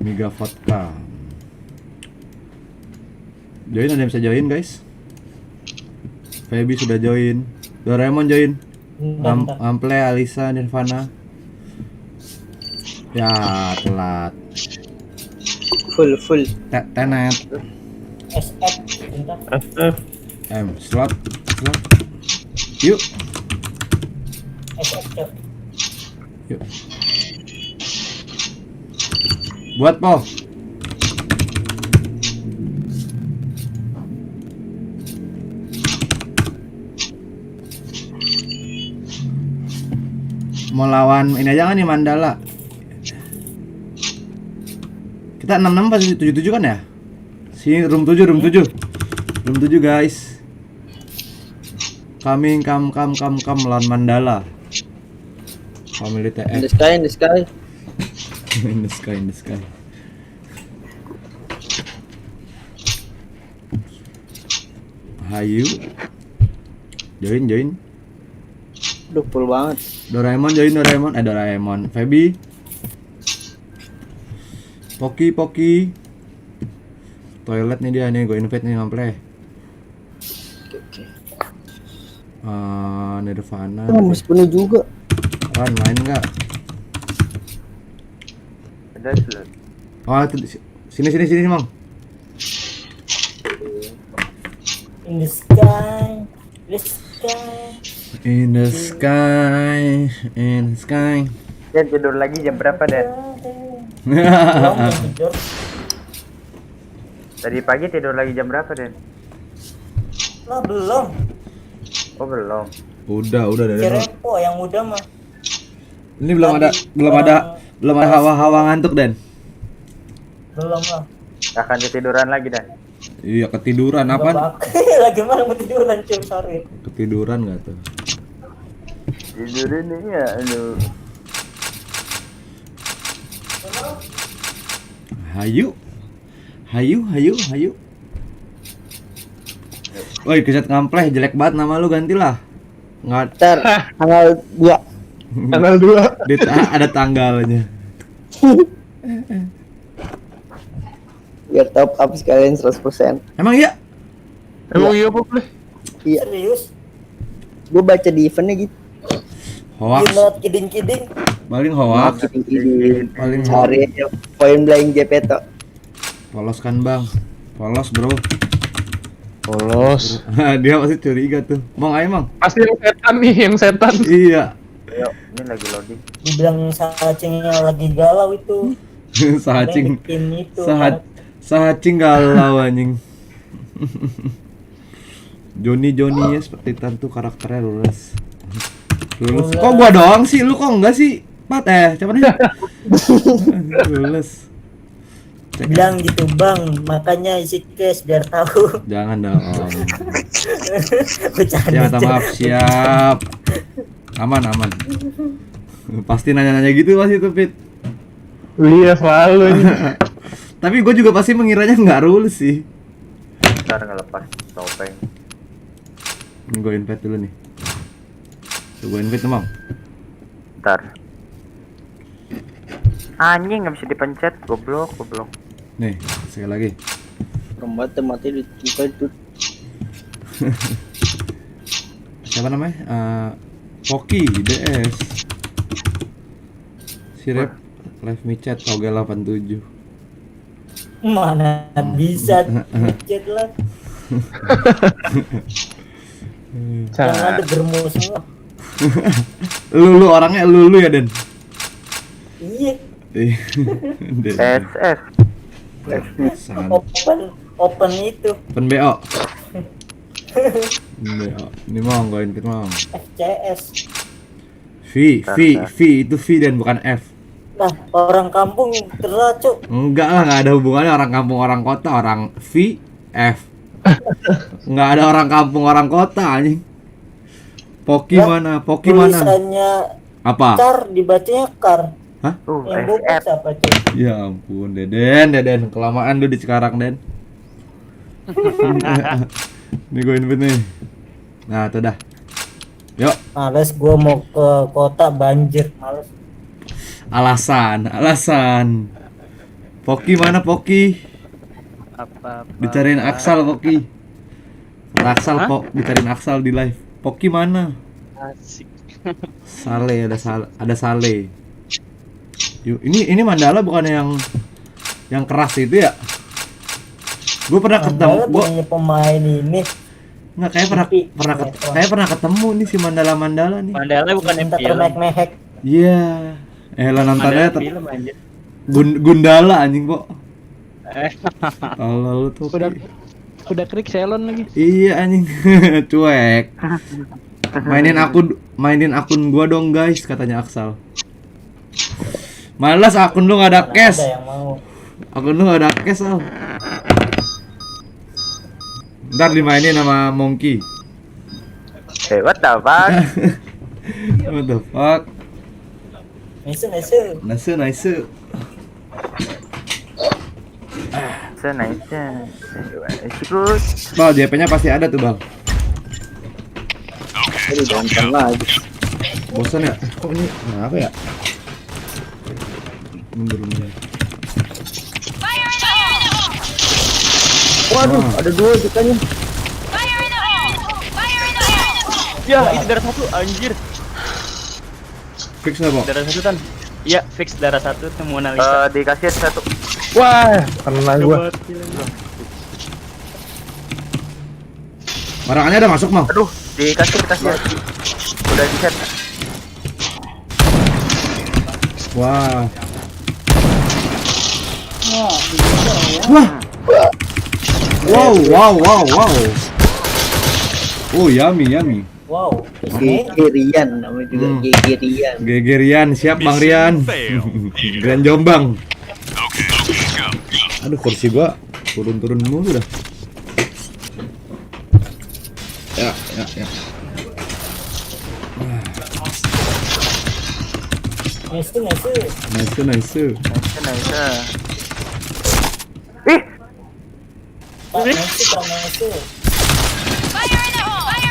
Mega vodka. Join, ada yang bisa join guys? Feby sudah join. Doraemon join. Bentar. Ample, Alisa, Nirvana. Ya, telat. Full. Tenet. SF. Bentar. Slot. Yuk. SF Cok. Yuk. Buat po. Mau lawan ini aja kan nih Mandala. Kita 66 pas 77 kan ya? Sini room 7 guys. Coming come lawan Mandala. Family In the TF. sky, in the sky. in the sky. Hayu. Join. Duh, full banget. Doraemon join Doraemon. Feby. Poki. Toilet nih dia nih, gue invite nih ngample. Oke. Nirvana. Oh, masih penuh juga. Ran main enggak? Ada slot. Oh, sini, Mang. In the sky. In the sky. Dan tidur lagi jam berapa, Dan? Belum mau tidur. Tadi pagi tidur lagi jam berapa, Den? Lah belum. Oh, belum. Udah dari Cirepo yang muda mah. Ini belum ada hawa-hawa ngantuk, Dan. Belum lah. Akan ketiduran lagi, Dan. Iya, ketiduran Belum apaan? bak- Lagi malam mau tiduran cuy, sorry. Ketiduran enggak tuh? Tidur ini ya, aduh. Hayu. Woi, keset ngampleh jelek banget nama lu, gantilah. Nggak Ntar, tanggal 2. Tanggal 2. ada tanggalnya. Biar top up sekalian 100%. Emang iya? Emang iya apa boleh? Iya, Serius? gue baca di eventnya gitu. Hoax. Gimana kiding-kiding? Paling hoax. Paling hoax. Cari aja poin blank Jepeto. Polos kan, Bang. Polos, Bro. Polos. Dia pasti curiga tuh. Mang, ayo, Mang. Pasti yang setan. Iya. Ayo, ini lagi loading. Dibilang sacingnya lagi galau itu. Sahacing. Bikin itu. Sahacing galau anjing. Johnny ya seperti tentu karakternya lulus. Kok gua doang sih? Lu kok enggak sih? Coba nih. Lulus. Bilang gitu bang, makanya isi cash biar tahu. Jangan dong. Bercanda. Ya, minta maaf, siap. Aman. Pasti nanya-nanya gitu pasti tuh, Pit. Iya, selalu ini. Tapi gue juga pasti mengiranya nggak lulus sih. Ntar ngelepas topeng. Gue invite dulu nih. Gue invite emang. Ntar. Anjing nggak bisa dipencet, goblok. Nih, sekali lagi. Rembat mati di itu. Siapa namanya? Poki DS. Sirep live michat Toge 87. Mana bisa chat lah. Yang ada germo semua. Lu orangnya lu ya, Den. Iya. Den. SS. Open itu Open BO. BO. Ini mau gue invite mau. FCS. V itu V dan bukan F. Nah, orang kampung terlacu. Enggak lah, nggak ada hubungannya orang kampung orang kota, orang V F. Nggak ada orang kampung orang kota anjing. Poki mana? Tulisannya Apa? Kar dibacanya kar. Yang bokep SF. siapa cuy? Ya ampun, Deden, kelamaan lu di Cikarang, Den. Nih gue invite nih. Nah, tuh dah. Yuk, Males gua mau ke kota banjir, males. alasan. Poki mana Poki? Apa? Dicariin Aksal Poki. Aksal dicariin Aksal di live. Poki mana? Asik. Sale, ada Sale. Yuk, ini Mandala bukan yang keras itu ya? Gue pernah ketemu, Mandala punya pemain ini. nggak kayak pernah ketemu nih si Mandala nih. Mandala bukan yang Minta film. termehek-mehek. Iya. Lah nontonnya Mandala film anjir. Gundala anjing kok. Kalau lu tuh Udah krik selon lagi. iya anjing cuek. Mainin akun gua dong guys katanya Aksal. Malas akun lu nggak ada cash. Ada yang mau. Akun lu nggak ada cash Al. Ntar dimainin sama Monkey. What the fuck? What the fuck? Nice. Ikut. Bang, JP-nya pasti ada tuh bang. Aduh, nonton lagi. Bosan ya? Kok ini kenapa ya? Mundur. Waduh, ada 2 jutanya. Ya, itu darah 1 anjir. Fix nggak bang? Darah 1 kan? Iya, fix darah 1 tuh Mona Lisa. Dikasih 1. Wah, kena gua. Barangannya udah masuk mau? Aduh, dikasih. Udah di-set. Wah. Wah, Wow. Oh, yummy. Wow. Gegerian namanya juga Gegerian. Gegerian, siap Bang Rian. Grand Jombang. Aduh, kursi gua turun mulu dah. Ya. Nice.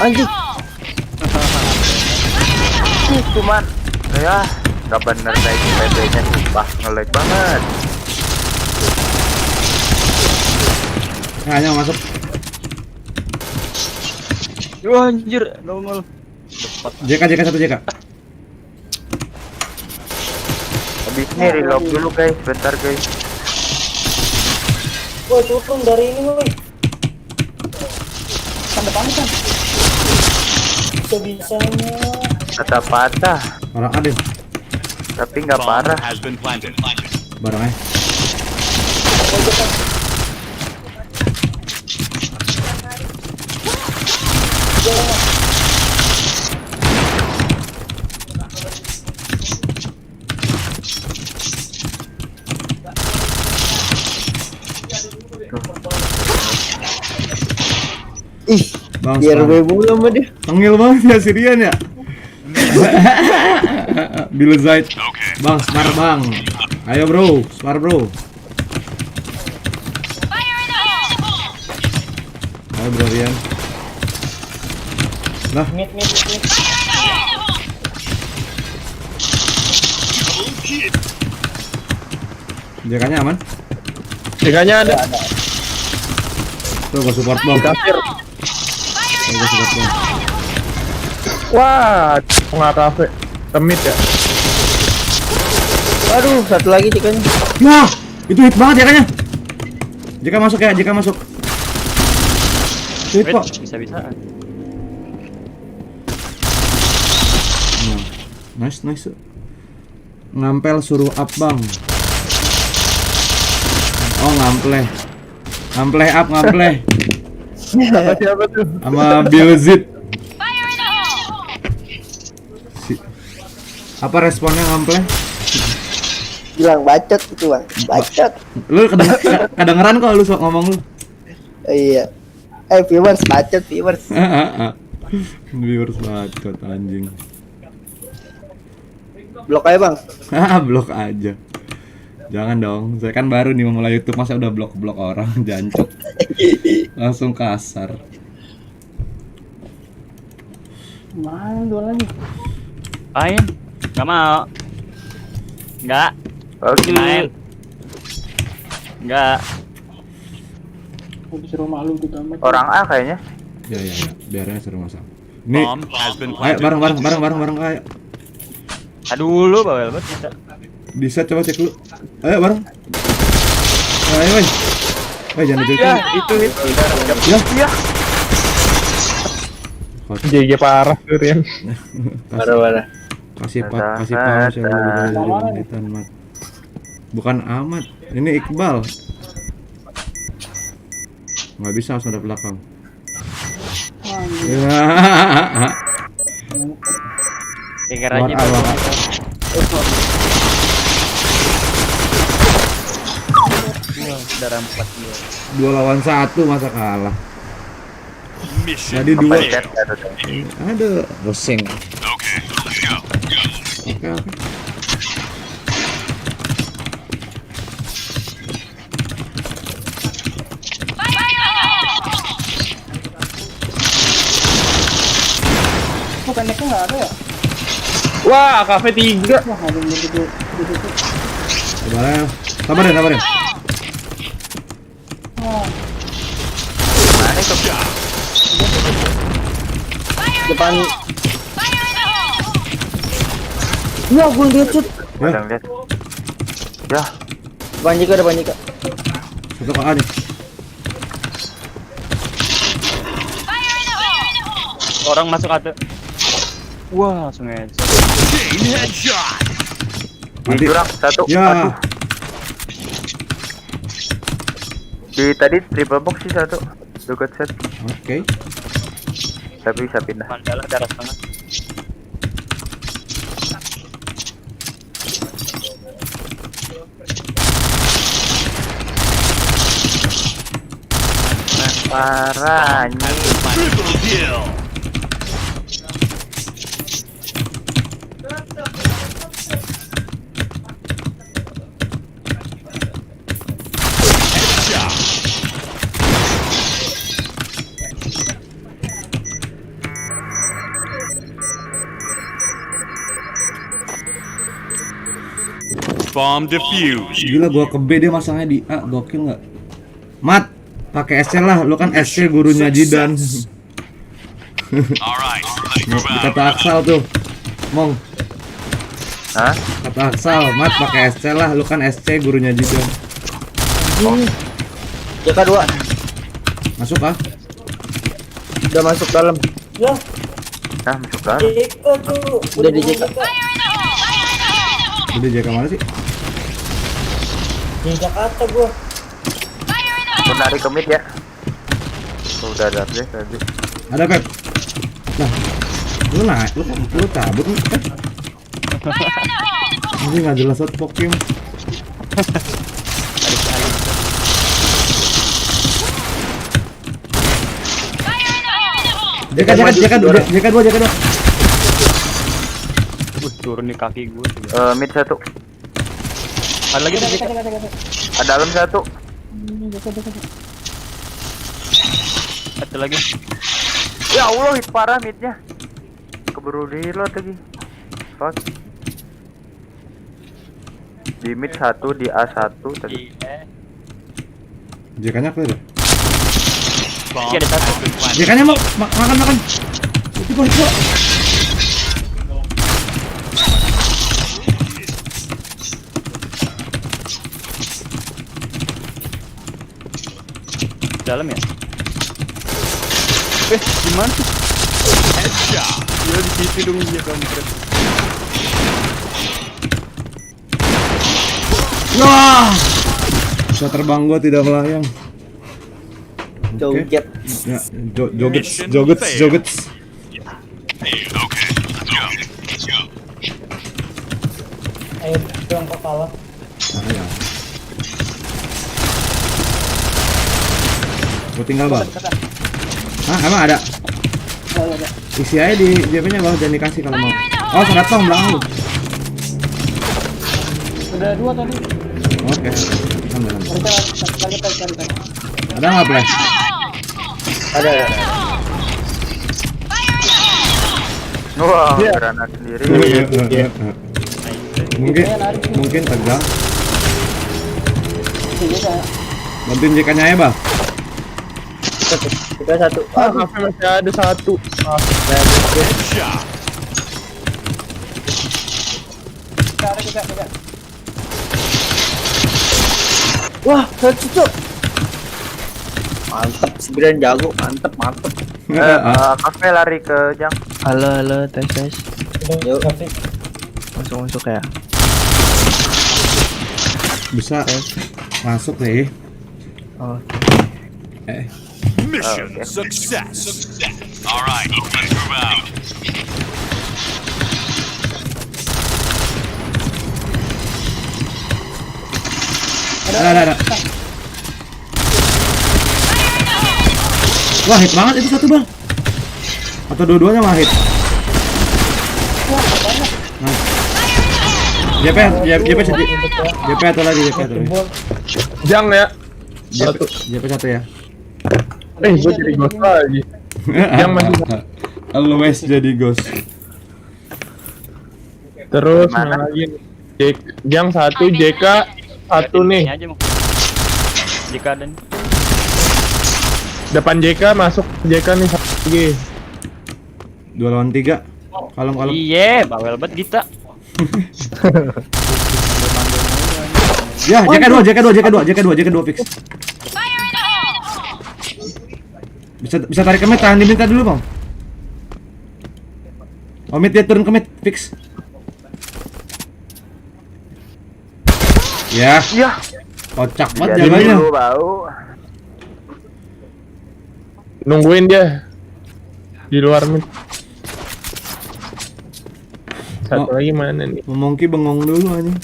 Anjing. Cuman ya nggak bener kayak PB-nya sumpah nge-lag banget. Hanya masuk. Wah, anjir, nongol. JK 1 JK. Habis ini reload dulu guys, bentar guys. Woi, turun dari ini woi. Sampai kan. Bisa-bisanya. Kata patah, Orang ada tapi nggak parah. Has been planted. barangnya. Ih, Bang, biar gue mulu sama dia. tengil banget ya Sirian ya. Bill Zaid. Bang, smart bang. Ayo bro, smart bro. Ayo bro Rian. Lah, Mid. JK-nya aman? Jekanya ada. Tuh gua support bang. Kafir. Tuh gua support bang. Wah, nggak kafe. Temit ya. Waduh, satu lagi cikanya. Nah, itu hit banget JK-nya. JK masuk ya, JK masuk. Hit kok. Bisa-bisaan. Nah, nice. Ngampel suruh up bang. Oh ngampleh. Ngampleh up ngampleh. Siapa tuh? Sama Bill Zid. Apa responnya ngampleh? Bilang bacot itu, Bang. Bacot. Lu kedengeran kok lu ngomong lu. Iya. Viewers bacot, viewers. Viewers bacot anjing. Blok aja bang. Ah, blok aja. Jangan dong, saya kan baru nih memulai YouTube, masa udah blok-blok orang, jancok. Langsung kasar. Main dua lagi. Main? Gak mau. Enggak. Oke. Main. Enggak. Aku disuruh malu tuh tamat. Orang A kayaknya. Ya, biarnya seru masang. Nih, Bomb has been ayo planted. bareng, ayo. Aduh lu bawel banget bisa. Bisa coba cek dulu. Ayo bareng. Ayo, woi. Jangan dijauhin. Ya, itu. Ya. GG parah tuh Rian. Parah. Kasih paham saya lebih dari Mat. Bukan Ahmad, ini Iqbal. Nggak bisa harus ada belakang. Ya. Pikir Luar aja. Allah. 2 lawan 1 masa kalah. Mission Jadi 2. failed. Aduh, pusing. Okay, let's go. Oke. Kok pendeknya nggak ada ya? Wah, kafe 3. Wah, ada yang duduk. Sabar ya. Depan. Ya gue headshot. Ada lihat. Ya, Depan Jika. Satu KA nih. Orang masuk ate. Wah, langsung aja. Chain headshot. di jurang satu. Ya. Aduh. Di tadi triple box sih satu. Dekat set. Oke. Tapi bisa pindah. Mandala darah setengah. Parah anjing. Triple kill. Bomb defused. Gila gua ke B dia masangnya di A, gokil nggak? Mat, pakai SC lah, lu kan SC gurunya Jidan. Alright, let's move out. Kata Aksal tuh. Mong, Hah? kata Aksal, Mat pakai SC lah, lu kan SC gurunya Jidan. Jika 2 Masuk ah? udah masuk dalam. Ya, Nah, masuk kan? Jeko tuh. Udah di Jika. Udah jaga mana sih? Di Jakarta gua. Menarik ke mid ya. Oh, udah ada deh tadi. Ada Pep. Nah, lu naik, lu cabut nih Pep. Ini nggak jelas banget poking. Jaka dua. Turun di kaki gue. Mid satu. Ada lagi tuh. Ada dalam satu. Ada lagi. Ya Allah, hit parah midnya. Keburu reload lagi. Fuck. Di mid satu, di A satu tadi. Jekanya clear ya? Bomb Iya, ada satu. has been planted. Jekanya mau makan. Itu. Dalam ya? Gimana? Headshot. Ya di situ dong dia kampret. Wah! Bisa terbang gua tidak melayang. Joget. Ya, joget. Hey, okay, let's go. Ayo, Tiongkok kalah. Ah, ya. Gua tinggal bang. Hah, emang ada? Ada. Isi aja di JP-nya bang, jangan dikasih kalau mau. Oh, 100 belakang lu. Udah 2 tadi. Oke. Ambil. Cari. Ada nggak play? Ada. Wah, granat sendiri. Mungkin tegang. Iya, Bantuin JK-nya ya, Bang. Kita satu. Ah, kafe masih ada satu. Headshot. kita. Wah, satu. Mantep, si Brian jago, mantep. Kafe lari ke Jang. Halo, tes. Yuk. Masuk ya. Bisa masuk deh. Mission success. All right, let's move out. Ada. Wah, hit banget itu satu, Bang. Atau dua-duanya mah hit. Nah. JP atau lagi. Jang ya. JP satu ya. Gue jadi ghost lagi. Yang masih- Always jadi ghost. Terus mana lagi? Jang 1, JK 1 nih. Ini aja mau. Jika dan Depan JK masuk JK nih satu lagi. 2 lawan 3. Kalem. iya, bawel banget kita. Ya, JK2 fix. Bisa tarik ke mid, tahan di mid dulu, Bang. Oh, mid dia turun ke mid, fix. Ya, Iya. kocak banget Jadi jalannya. lu bau. Nungguin dia di luar mid. Satu lagi mana nih? Monkey bengong dulu anjing.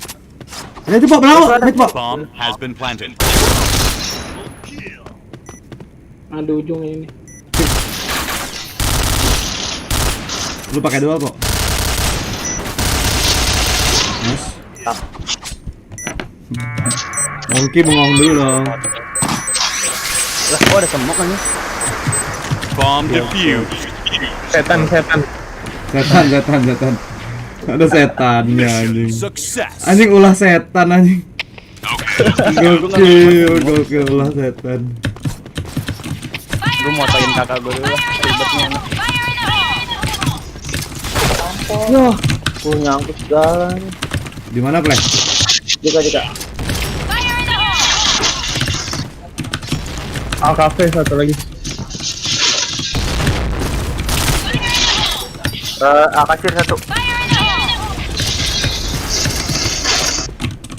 Ada itu, Pak, belakang, mid, Pak. Bomb has been planted. Ada ujungnya ini. Lu pakai dual, Pak. Nice. Monkey bengong dulu dong. Lah, kok ada semok kan nih? Bomb defused. Setan. Setan. Ada setannya anjing. Success. Anjing ulah setan anjing. Gokil ulah setan. Gue motoin kakak gue dulu lah, ribetnya. Nyangkut segala nih. Di mana, Play? Jika. Cafe satu lagi. Kasir 1.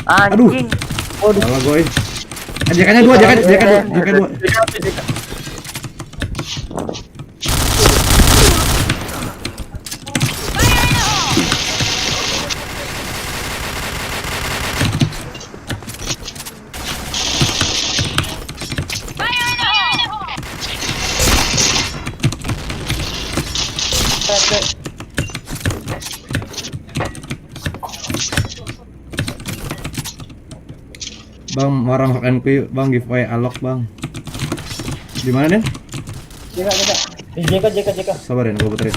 Aduh. Anjing. Salah gue. JK-nya 2, JK 2. Bang, marah makan kuy, Bang, giveaway alok, Bang. Di mana, Den? JK. Sabarin, gua puterin.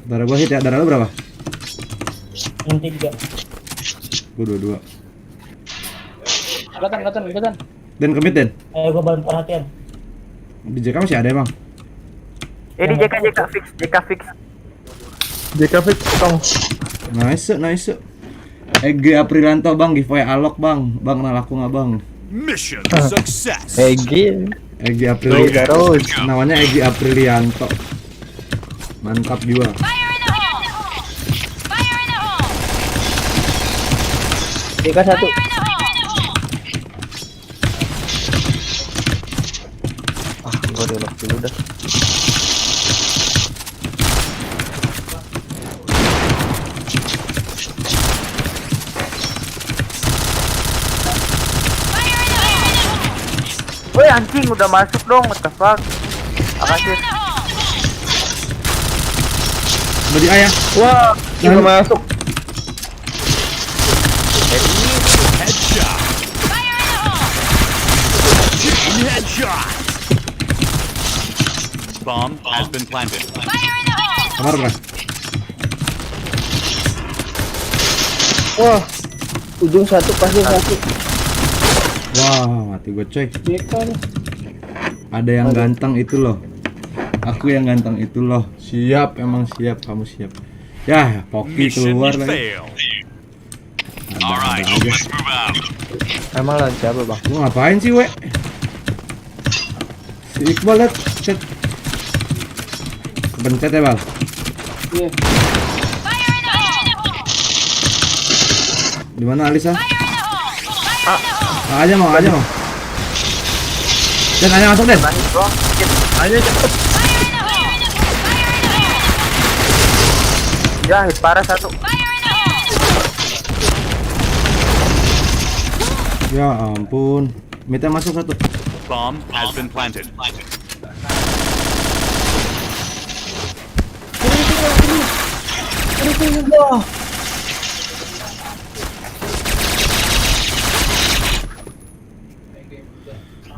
Darah gua hit ya, darah lu berapa? Yang 3. Gua 22. Kelihatan. Den ke mid, Den. Gua baru perhatian. Di JK masih ada, Bang. Ini JK fix. JK fix tong. Nice. EG Aprilanto, Bang, giveaway alok, Bang. Bang, kenal aku nggak, Bang? Mission success. Egi. EG Aprilanto. Namanya EG Aprilianto. Mantap juga. Jika 1. Gue delok dulu dah. Woi anjing udah masuk dong, what the fuck. Kasir. Bagi ayah. Wah, udah masuk. Headshot. Chain headshot. Bomb has been planted. Kamar berapa? Wah, ujung satu pasti satu. Wah, mati gue coy. JK nih. Ada yang ganteng itu loh. Aku yang ganteng itu loh. Siap, emang siap, kamu siap. Ya, Poki Mission keluar lagi. failed. Ada Alright, aja. let's move out. Emang lah siapa bang? Lu ngapain sih, we? Si Iqbal liat, chat. Kepencet ya, Bal? Iya. Di mana Alisa? Aja mau. Dan aja masuk Den. Ayo cepet. Ya, hit parah satu. Ya ampun. Mita masuk satu. Bomb has been planted.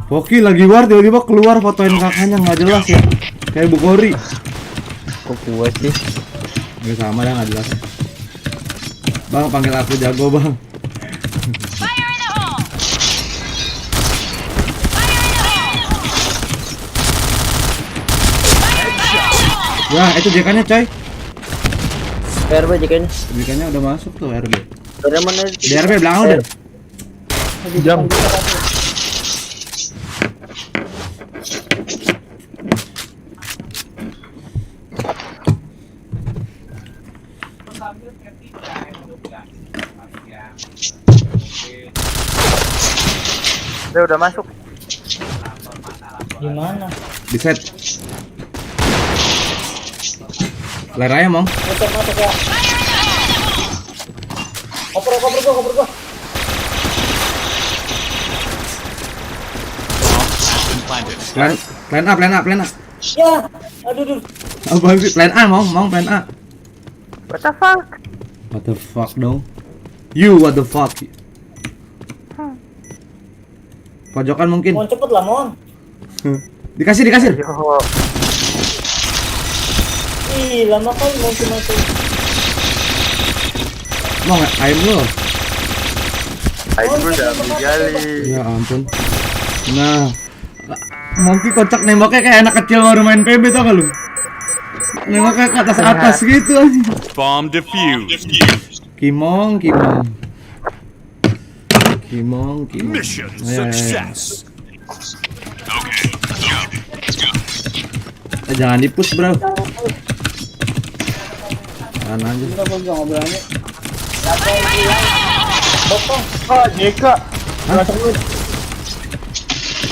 Poki lagi war tiba-tiba keluar fotoin kakaknya nggak jelas ya. Kayak Bukori. Kok gua sih? Nggak sama ya nggak jelas. Bang panggil aku jago bang. Wah itu JK-nya coy. RB JK-nya. JK-nya udah masuk tuh RB. Dari mana? Di RB belakang udah. Jam. Dia udah masuk. Gimana? Di set. Leraya mong. Masuk ya. Koper gua. Been planted. Plan A. Ya, aduh. Apa sih? Plan A mong plan A. What the fuck? What the fuck dong? You what the fuck? Pojokan mungkin. Mon cepet lah, Mon. Dikasih. Yo, Ih, lama kali mau cuma tuh. Mau nggak? Ayam lu. ayo gue udah ambil gali. Ya ampun. Nah, Monkey kocak nembaknya kayak anak kecil baru main PB tau gak lu? Nembaknya ke atas gitu aja. Bomb defused. Kimong. Mission Ya. success. Jangan di-push bro. Tahan aja. Kita gua nggak berani. Ah, JK.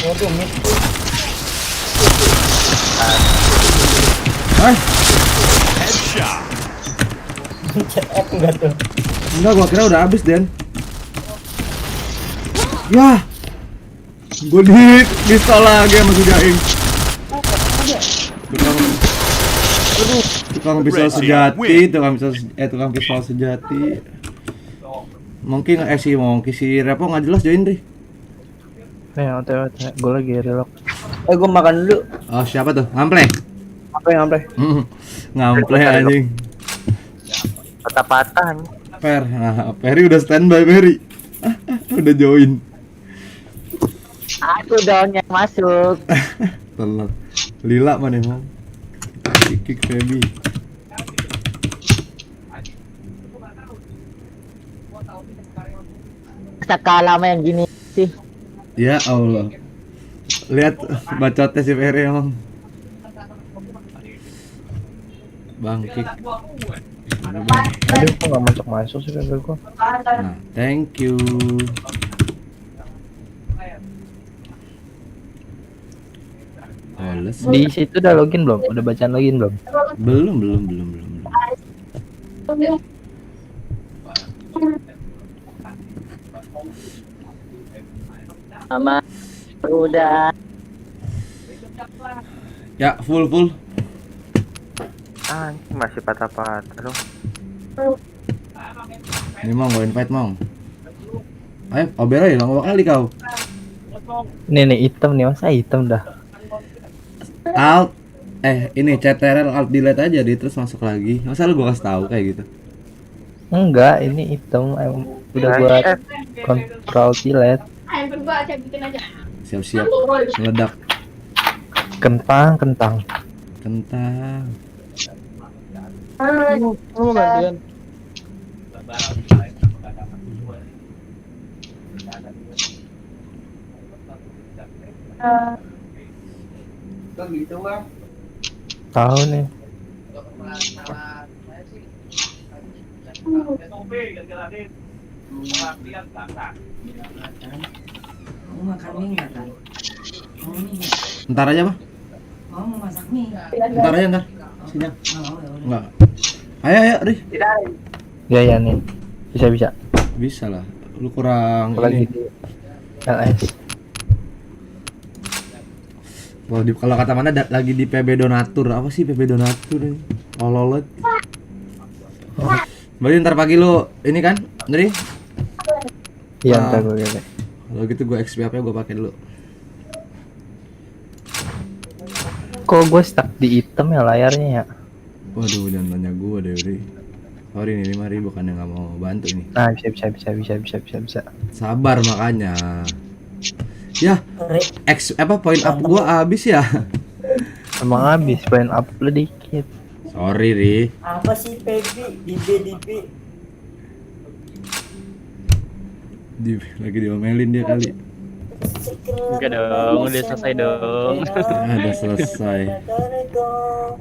Waduh, mid. Headshot. Chat F enggak tuh. Enggak, gua kira udah habis Den. Ya. Gua pistol lagi sama si Jaing. Tukang pistol sejati, tukang pistol sejati. Mungkin si Repo nggak jelas join deh. Nih, OTW, gue lagi relok. Gua makan dulu. Oh siapa tuh? Ngample? Ngample. Ngample anjing. Patah-patah nih. Nah, Perry udah standby Perry. Udah join. Aku dong yang masuk. Telat. Lila mana emang? Kick Feby. Sekala lama yang gini sih. Ya Allah. Lihat bacotnya si Perry emang. Bang kick. Aduh, kok nggak masuk sih kan gue. Nah, thank you. Oles. Di situ udah login belum? Udah bacaan login belum? Belum. Sama udah. Ya, full. Anjing masih patah-patah dong. Ini mau gue invite mau. Ayo, obel aja lama kali kau. Nih hitam nih, masa hitam dah. Alt ini CTRL Alt delete aja dia terus masuk lagi. Masa lu gua kasih tahu kayak gitu? Enggak, ini hitam udah buat kontrol delete. Siap-siap meledak. Kentang. Kentang. Lu mau gantian? Tahu nih. Ntar aja, Pak. Ntar aja ntar. Sini. Enggak. Ayo, Ri. Ya nih. Bisa. Bisa lah. Lu kurang Lagi ini. di LS. Wah, kalau kata mana lagi di PB donatur. Apa sih PB donatur ini? Ololot. Berarti ntar pagi lu ini kan, Ri? Iya, Ah. ntar gue liat. Kalau gitu gue XP apa ya gue pakai dulu. Kok gue stuck di hitam ya layarnya ya? Waduh, jangan tanya gue deh, Ri. Sorry nih, 5.000 bukannya nggak mau bantu ini. Nah, bisa. Sabar makanya. Ya, poin up gua habis ya. Emang habis poin up lu dikit. Sorry, Ri. Apa sih PB? DB. Lagi diomelin dia kali. Enggak dong, udah selesai dong. Udah selesai.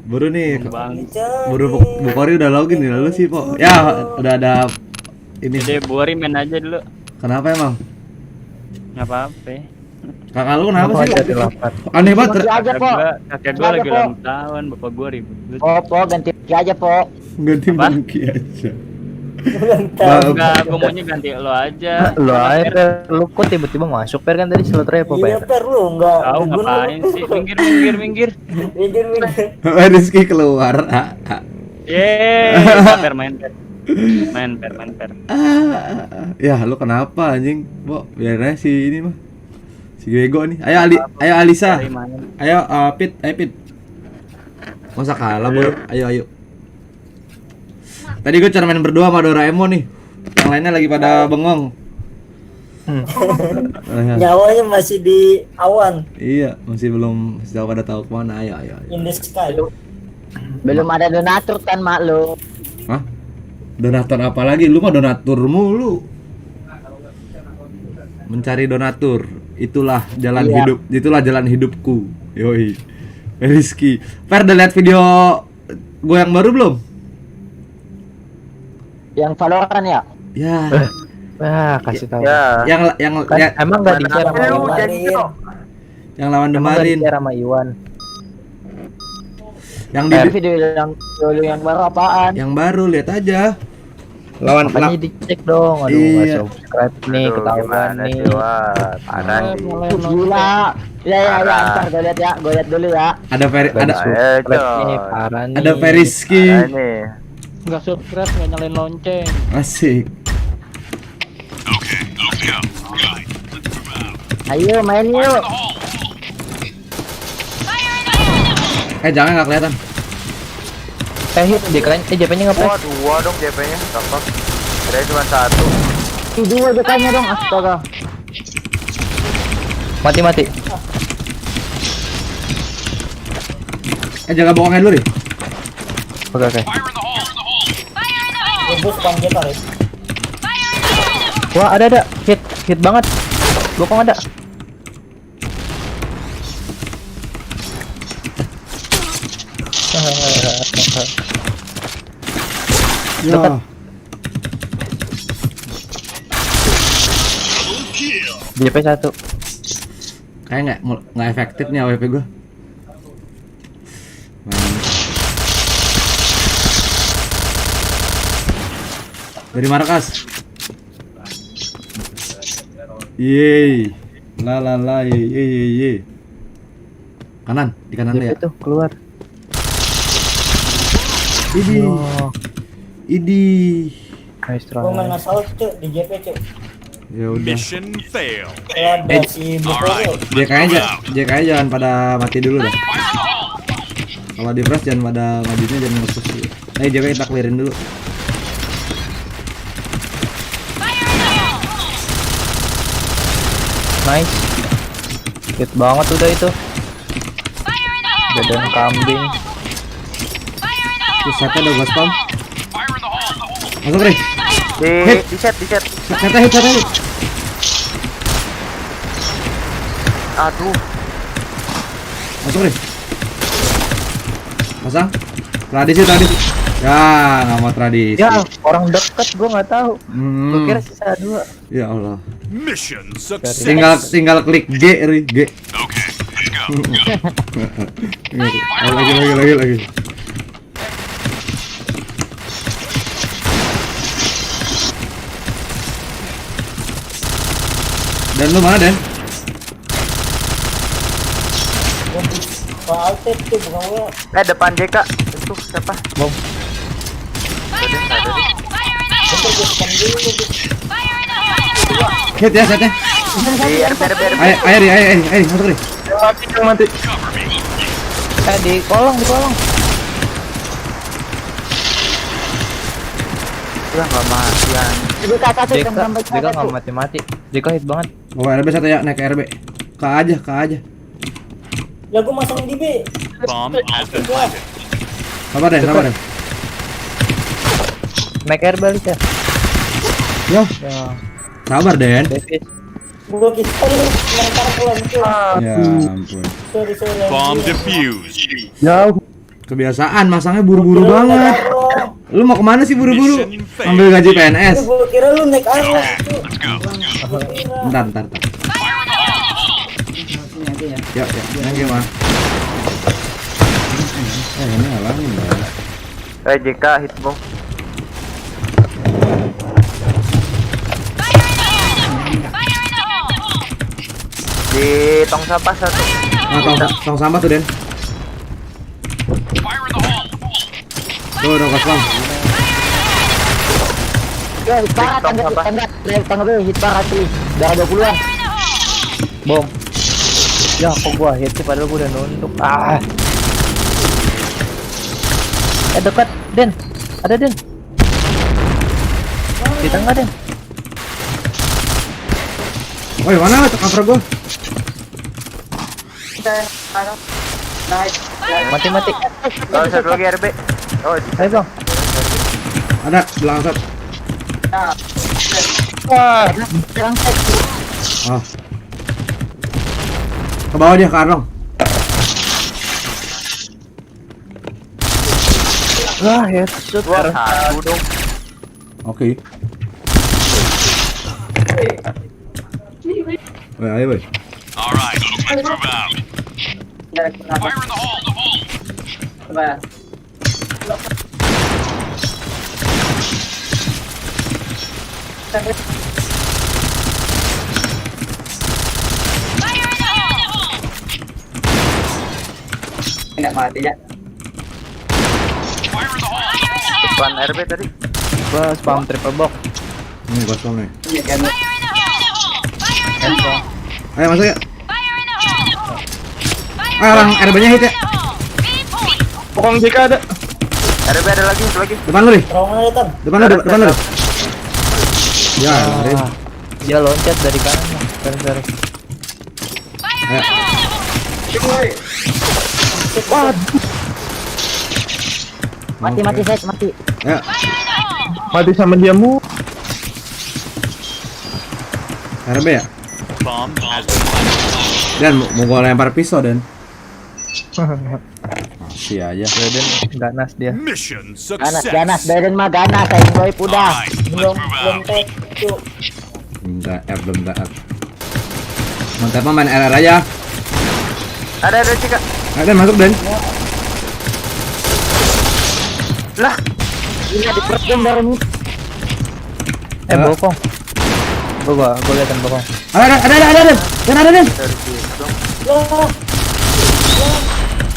Baru nih, Bang. baru Bukori udah login nih lalu sih, Po. Ya, udah ada ini. Jadi Buari main aja dulu. Kenapa emang? Enggak apa-apa. Kakak lu kenapa sih? Jadi lapar. Aneh banget. Kakek gua lagi ulang tahun, bapak gua ribut. Po, ganti aja, Po. Ganti Apa? bangki aja. Enggak, gua maunya ganti lo aja. Lo aja Per, lu kok tiba-tiba masuk Per kan tadi slot repo Iya Per. Per lu enggak. Tahu ngapain sih? Minggir. Minggir. Rizky keluar. Yeay, main per. Ya, lu kenapa anjing? Bo, biarin aja si ini mah. Si Bego nih. Ayo Alisa. Ayo Pit. Masa kalah, Bro? Ayo. Tadi gue cuma main berdua sama Doraemon nih. Yang lainnya lagi pada bengong. Nyawanya masih di awan. Iya, masih pada tahu kemana. Ayo. In the sky. Belum ada donatur kan, Mak lu. Hah? Donatur apa lagi? Lu mah donatur mulu. Mencari donatur. Itulah jalan hidup. Itulah jalan hidupku. Yoi. Rizky. Fer, udah lihat video gue yang baru belum? Yang Valorant ya? Ya. Wah, kasih tahu. Ya. Yang Kan, emang nggak di-share sama Lu Iwan? jadi gitu. yang lawan Emang nggak Demarin. di-share sama Iwan? Yang di Video yang baru apaan? yang baru lihat aja. Lawan Makanya dicek dong. Aduh, Iya. nggak subscribe nih, Aduh, ketahuan gimana nih. sih, Wah, parah sih. Gila. Ya, ntar gue lihat dulu ya. ada Subscribe nih, parah nih. ada Rizky. Parah nih. Nggak subscribe, nggak nyalain lonceng. Asik. Ayo main yuk. Jangan nggak kelihatan. Hit dia keren. JP-nya nggak Wah, 2 dong JP-nya. Apa? Ada cuma 1. Dua dekanya dong, astaga. Mati. Jangan bohongin dulu deh. Oke. Bos panggil tarik. Wah, ada. Hit banget. Bokong ada. Ya. JP 1. Kayak nggak efektif nih AWP gue. Dari markas. Yeay. La ye. Kanan, di kanan lu ya. JP tuh keluar. Idi. Oh, Idi. nice Gua main try. assault cuy di JP cuy. Ya udah. Mission fail. Ada si Bukoro. JKnya jangan pada mati dulu dah. Kalau di press jangan pada majunya, jangan nge-push dulu. JK kita clearin dulu. Nice. Hit banget udah itu. Badan kambing. Terus satu udah gua spam. Masuk Ri. Di set. Satu hit. Aduh. Masuk Ri. Pasang. Tradisi. Ya, nggak mau tradisi. Ya, orang deket gua nggak tahu. Gua kira sisa 2. Ya Allah. Mission success. Tinggal klik G, Ri. G. Okay, let's go. Lagi. Dan lu mana, Den? Pak Altet tuh bukan gua. Depan JK. Itu siapa? Bom. Hit ya setnya. Di RP. Ayo, masuk Ri. Mati. Di kolong. Udah nggak matian. JK nggak mati. JK hit banget. Bawa RB satu ya, naik ke RB. K aja. Lah gua masang di B. Bomb has been planted. Sabar Den. Make air balik ya. Yo, Ya. sabar Den. Davis. Gua kita lempar pulang itu. Ya ampun. Sorry. Bomb defused. Jauh. Kebiasaan masangnya buru-buru banget. Lu mau kemana sih buru-buru? Ambil gaji PNS. Gua kira lu naik arrow itu. Let's go. Bentar. Ya, yang gimana? Ini alangin lah. JK hit bom. Di tong sampah satu. Tong sampah tuh Den. Fire in the hole. Tuh udah kosong. Ya, hit parah tangga hit parah sih. Darah 20-an. Bom. Ya kok gua hit sih padahal gua udah nunduk. Dekat Den. Ada Den. Di tengah Den. Woi, mana cover gua? Mati. Oh, satu lagi RB. Oh, ayo bang. Ada belakang set. Oh. Ke bawah dia, ke Arlong. Wah, headshot. Wah, satu dong. Oke. Woi, ayo woi. All right, let's move out. Fire in the hole. Enggak mati ya. Fire in the hole. Depan RB tadi. Gua spam triple box. Ini kosong nih. Iya kan. Ayo masuk ya. Orang RB-nya hit ya. Pokoknya JK ada. RB ada lagi, satu lagi. Depan lu nih. Terowongan datang. Depan lu. Ya, Rin. Dia loncat dari kanan. Sorry. Ayo. Mati set mati. Ya. Mati sama diamu. RB ya. Bomb has been planted. Dan mau gua lempar pisau Dan. Masih aja. Den ganas dia. Mission success. Ganas Biden mah ganas saya boy udah. Alright, let's Belum move out. tek itu. Belum taat. Mantap main RR aja. Ada JK. Ayo Dan masuk Dan. Lah, Ini di perut dari ini. bokong. Gua liatan bokong. Ada Dan. Dan ada Dan. Dari situ. Wah,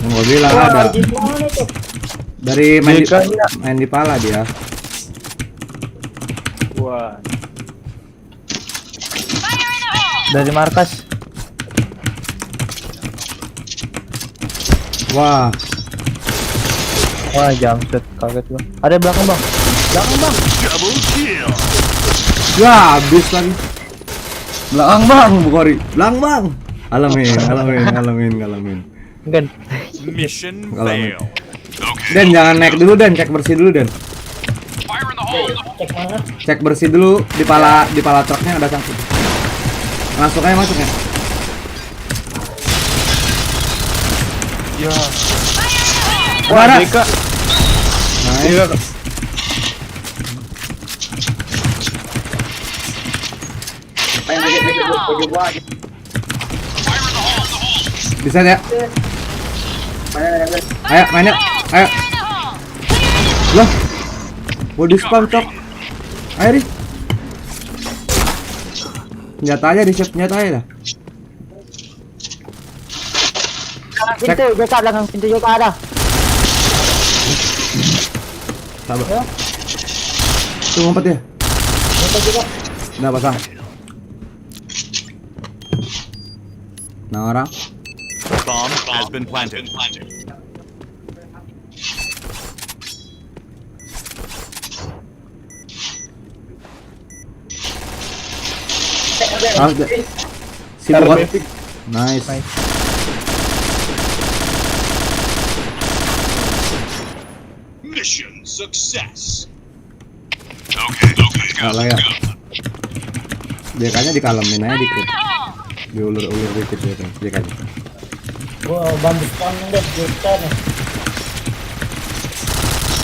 Gua bilang ada. di mana itu? Dari main di pala dia. Wah. Dari markas. Wah, Wah, jumpset kaget gua. Ada belakang, Bang. Belakang, Bang. Double kill. ya habis lagi. Belakang bang, Bukori. Belakang bang. Alamin. Enggak. Mission Alamin. fail. Okay. Dan jangan naik dulu Dan, cek bersih dulu Dan. Fire in the hole. Cek mana? Cek bersih dulu di pala truknya ada sangkut. Masuk ya. Ya. Wah, ada. Deka. Nice. Bisa ya? Ayo main yuk. Ayo. Loh. Body spam cok. Ayo di. Senjata aja di set senjata aja dah. Pintu JK, belakang pintu JK ada. Sabar. Tuh ngumpet ya. Udah pasang. Nah orang. Bomb has been planted. Si Bukori. Nice. Mission success. Okay, let's go. Lah ya. DK-nya dikalemin aja dikit. Diulur-ulur dikit ya kan. DK-nya. Gua bantu spam deh, kita nih.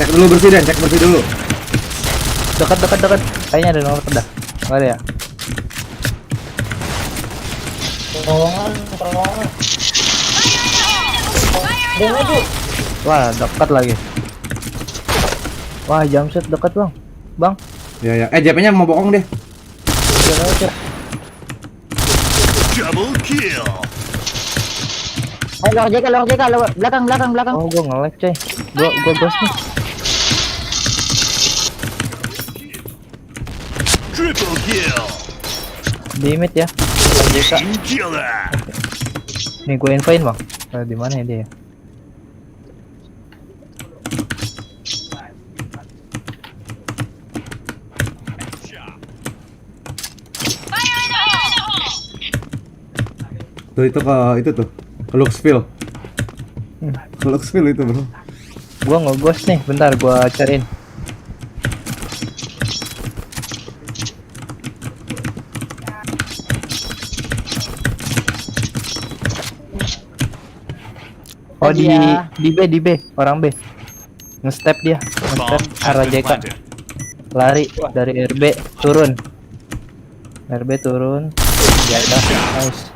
Cek dulu bersih Dan, cek bersih dulu. Dekat. Kayaknya ada nomor dah. Enggak ada ya? Terowongan. Dan lagi. Wah, dekat lagi. Wah, jumpset dekat, Bang. Bang. Ya. JP-nya mau bokong deh. Double kill. Ayo, lor JK, belakang. Oh, gua nge-lag, coy. Gua ghost nih. Triple kill. Di mid ya. JK. Team killer. Nih gua invite, Bang. Di mana ya dia ya? Tuh itu ke Luxville. Ke Luxville itu bro. Gua nge-ghost nih, bentar gua cariin. Oh di B, orang B. Nge-step dia, Bomb nge-step has arah been JK. planted. Lari dari RB turun. RB turun. JK. Nice.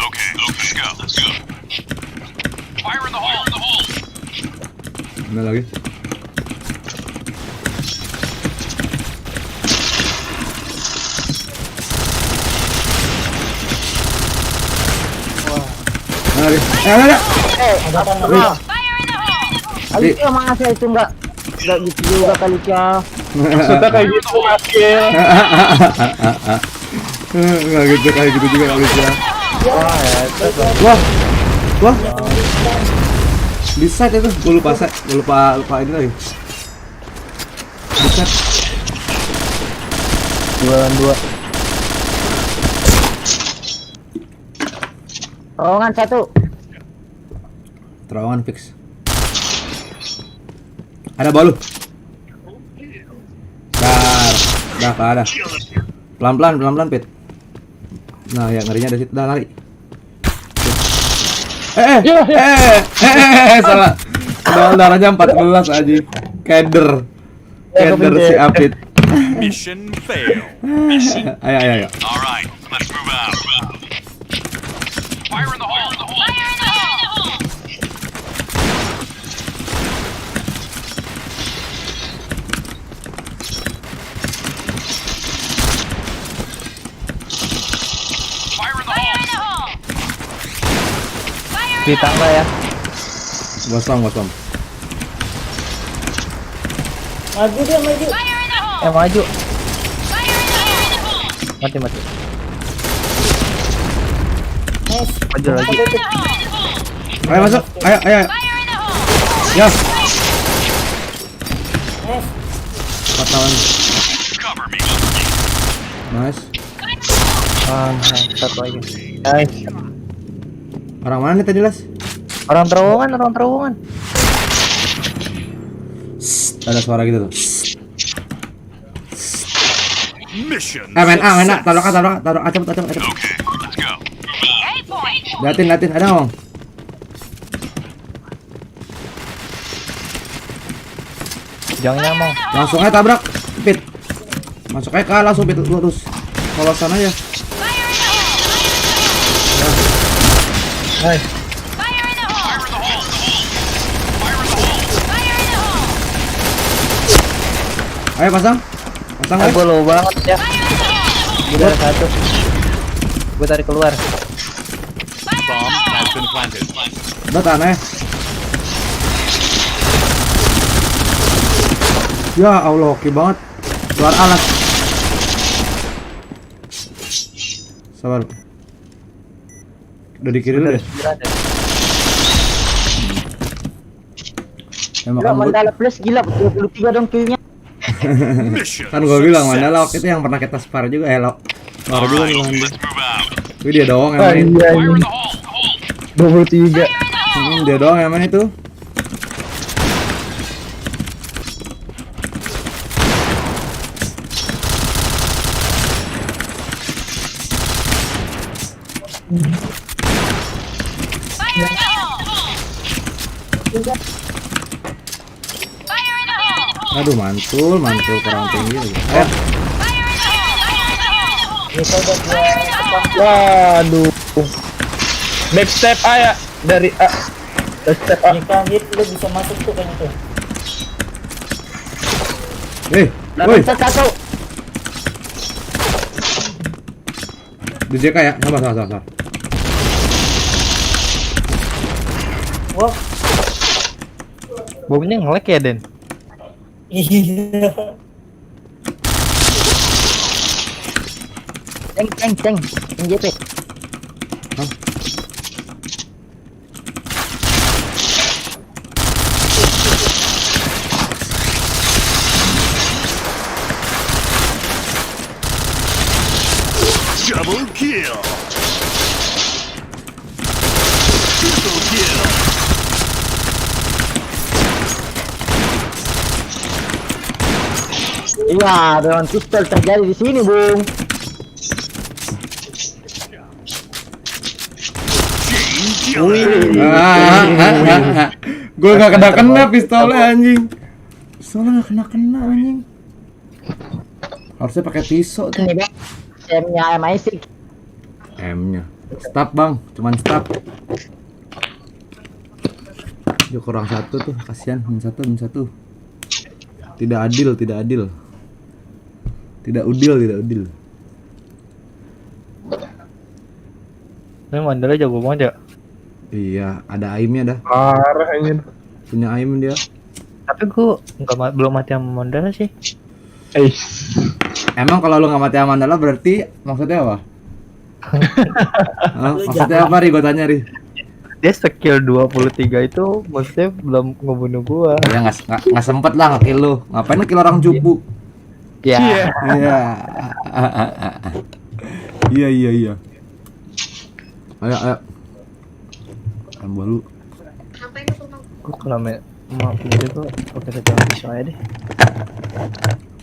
Okay, let's go. Fire in the hole. Mana lagi? Mana lagi? Ada. Ada tanda. Di. Mana saya itu enggak gitu juga kali ya. Maksudnya kayak gitu Akil. Enggak gitu kayak gitu juga nggak bisa. Wah, ya. Wah. Di side itu, gue lupa ini lagi. Di side. 2 Terowongan 1. Terowongan fix. Ada bolu. Dah ada. Pelan-pelan Pit. Nah, yang ngerinya dari situ dah lari. Salah. Darahnya 14 aja. Keder si Apit. Mission fail. Ayo. All right, let's move out. Fire in the hole. Di tangga ya. Gosong. Maju dia, maju. Maju. Mati. Nice. Maju lagi. Ayo masuk. Ayo. Ya. Nice. 4 lawan. Cover me. Nice. Satu lagi. Nice. Orang mana nih tadi, Las? Orang terowongan. Ada suara gitu tuh. Mission. Main A. Taruh A, cepet. Okay, let's go. Liatin, ada ngomong. Jangan nyamong. Langsung aja tabrak, Pit. Masuk aja ke A, langsung Pit, lurus. Polosan aja. Nice. Ayo pasang aja. Gue low banget ya. Gue ada satu. Gue tarik keluar. Bomb has been planted. Udah tahan aja. Ya Allah, oke banget. Keluar alas. Sabar. Udah di kiri lu deh. Ya makan but. Mandala plus gila 23 dong killnya. Mission. Kan gua bilang Mandala waktu itu yang pernah kita spar juga ya, Lo. Spar juga nih Mandi. Let's move out. Itu dia doang yang main. Fire in the hole. 23. Dia doang yang main itu. Aduh, mantul kurang tinggi lagi. Ayo. Waduh. Backstep A ya dari A. Backstep A. Jika hit lu bisa masuk tuh kayaknya tuh. Woi. Satu. Di JK ya, sabar. Wah. Bomnya nge-lag ya, Den? Iya. Ceng. JP. Double kill. Triple kill. Iya, dengan pistol terjadi di sini, Bung. Chain killer. Gue gak kena pistolnya anjing. Pistolnya gak kena anjing. Harusnya pakai pisau tuh. Ini, Bang. M-nya MI6. M-nya. Stop bang, cuman stop. Dia kurang satu tuh, kasihan. Min satu. Tidak adil. Tidak udil. Ini Mandala jago banget ya. Iya, ada aimnya dah. Parah anjir. Punya aim dia. Tapi gua belum mati sama Mandala sih. Emang kalau lu nggak mati sama Mandala berarti maksudnya apa? Hah? Maksudnya apa Ri? Gua tanya Ri. Dia skill 23 itu maksudnya belum ngebunuh gua. Ya nggak sempet lah nge-kill lu. Ngapain nge-kill orang cupu? Ya. Iya. Ayo. Tambah lu. Gua kalau maaf gitu gua pakai satu pisau aja deh.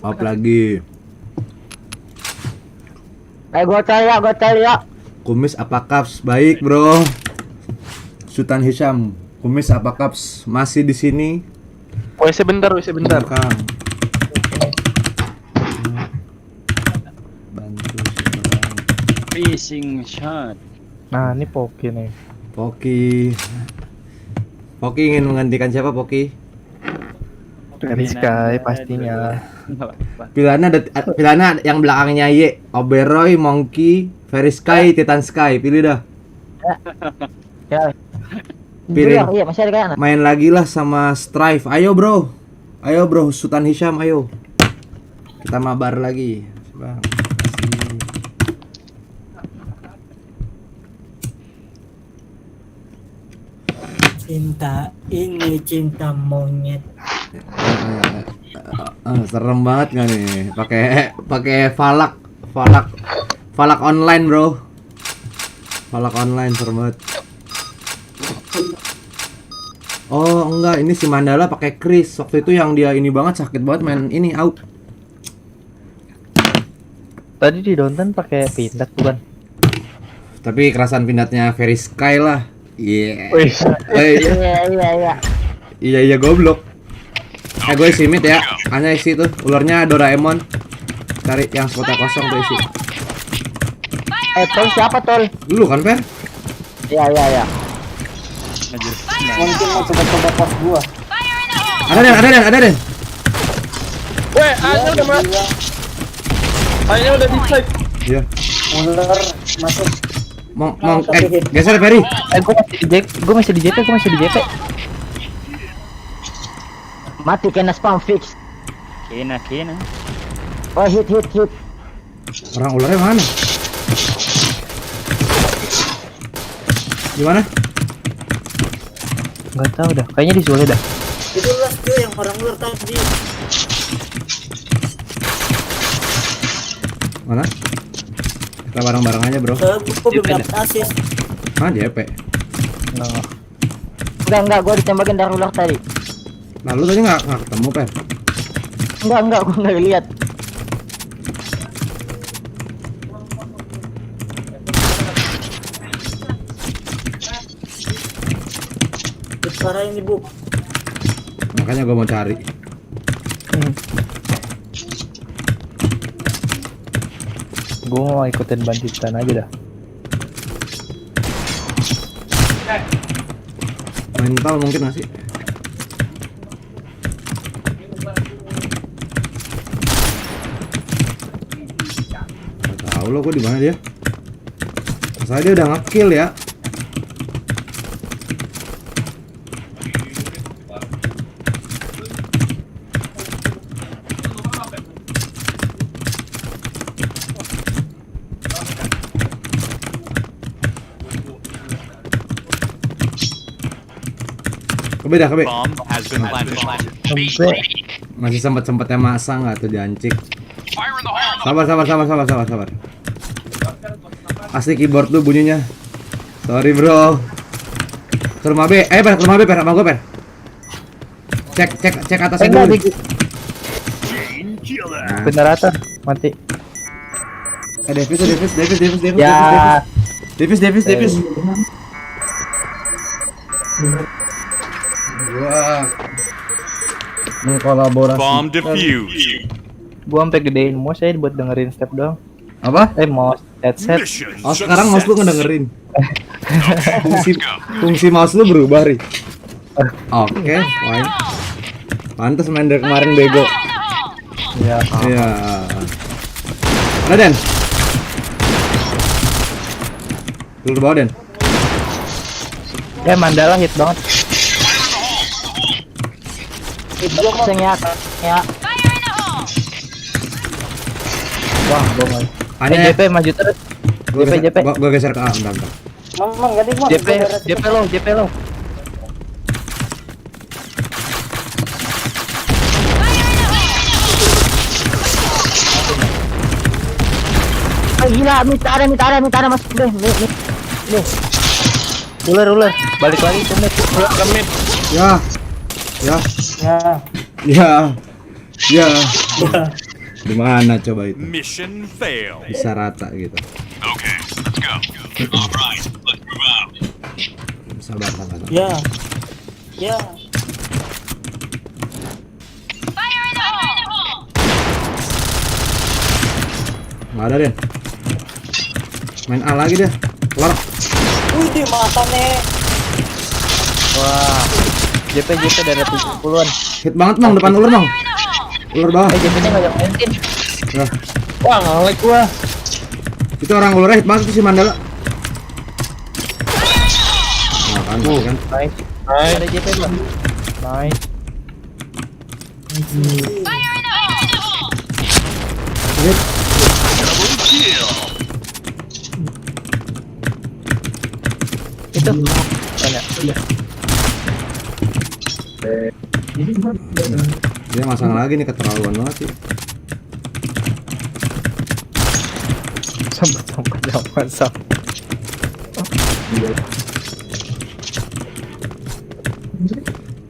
Maaf lagi. Gua cari ya. Kumis apa kaps? Baik, Bro. Sultan Hisham, Kumis apa kaps? Masih di sini? WC bentar. Kang. Bantu seberang. Finishing shot. Nah, ini Poki nih. Poki ingin menggantikan siapa Poki? Dari Sky pastinya. Pilihannya yang belakangnya Y, Oberoi, Monkey, Very Sky, Titan Sky. Pilih dah. Ya. Pilih. Iya, masih ada kan? Main lagi lah sama Strive. Ayo bro. Ayo bro, Sultan Hisham, ayo. Kita mabar lagi, Bang. Kasih. Cinta ini cinta monyet. Serem banget nggak nih? Pakai falak online bro. Falak online serem banget. Oh enggak, ini si Mandala pakai Chris. Waktu itu yang dia ini banget sakit banget main ini out. Tadi di Downtown pakai pindat bukan? Tapi kerasan pindatnya Very Sky lah. Iya. Iya goblok. Gue isi mid ya. Hanya isi tuh ularnya Doraemon. Cari yang spotnya kosong tuh isi. Tol siapa Tol? Dulu kan Per? Iya. Mungkin mau coba-coba pas gua. Ada Den. Weh, aja udah masuk. Akhirnya udah di side. Iya. Ular masuk. Mau geser Ferry. Gue masih di JP. Mati kena spam fix. Kena. Oh hit. Orang ularnya mana? Gimana? Gak tahu dah. Kayaknya di Zule dah. Itu last tuh yang orang ular tadi. Mana? Kita bareng-bareng aja bro. Gua belum dapat asis. Ah JP. Enggak, gua ditembakin dari ular tadi. Nah lu tadi nggak ketemu Per? Enggak, gua enggak lihat. Parah ini bu. Makanya gua mau cari. Gue mau ikutin banditan aja dah. Mental mungkin nggak sih? Gak tahu lo, gue di mana dia? Masalah dia udah nge-kill ya. Kebe. Bomb has been planted. Masih sempet-sempetnya masang nggak tuh diancik. Fire in the hole. Sabar. Asli keyboard tuh bunyinya. Sorry bro. Ke rumah B, Per, ke rumah B, Per, sama gue Per. Cek atasnya dulu. Bener rata. Mati. Davis. Ya. Davis. Wah. Mengkolaborasi. Bomb defused. Gua sampai gedein mouse aja buat dengerin step doang. Apa? Mouse headset. Mission Oh sekarang mouse lu ngedengerin. Let's go. Fungsi mouse lu berubah Ri. Oke, fine. Pantes main dari kemarin bego. Ya. Iya. Ada Den. Lu bawa Den. Mandala hit banget. Seng ya. Wah, bohong. Hanya JP maju terus. JP. Gua geser ke A, bentar. Memang gak ada JP lo. Oh, gila, mitara masuk deh. Nih. Ular. Balik lagi ke mid. Ya. Gimana coba itu? Mission failed. Bisa rata gitu. Okay, let's go. All right, let's move out. Sabar. Ya. Nggak ada Den. Main A lagi dia. Keluar. Wih di matanya. Wah. JP dari 70-an. Hit banget Mang, depan ular Mang. Ular bawah. JP-nya enggak yang maintain. Nah, Wah, nge-lag gua. itu orang ular hit banget itu si Mandala. Nah, kan. Nice. Ada JP belum? Nice. Itu. Dia masang lagi nih, keterlaluan banget sih. Sampai.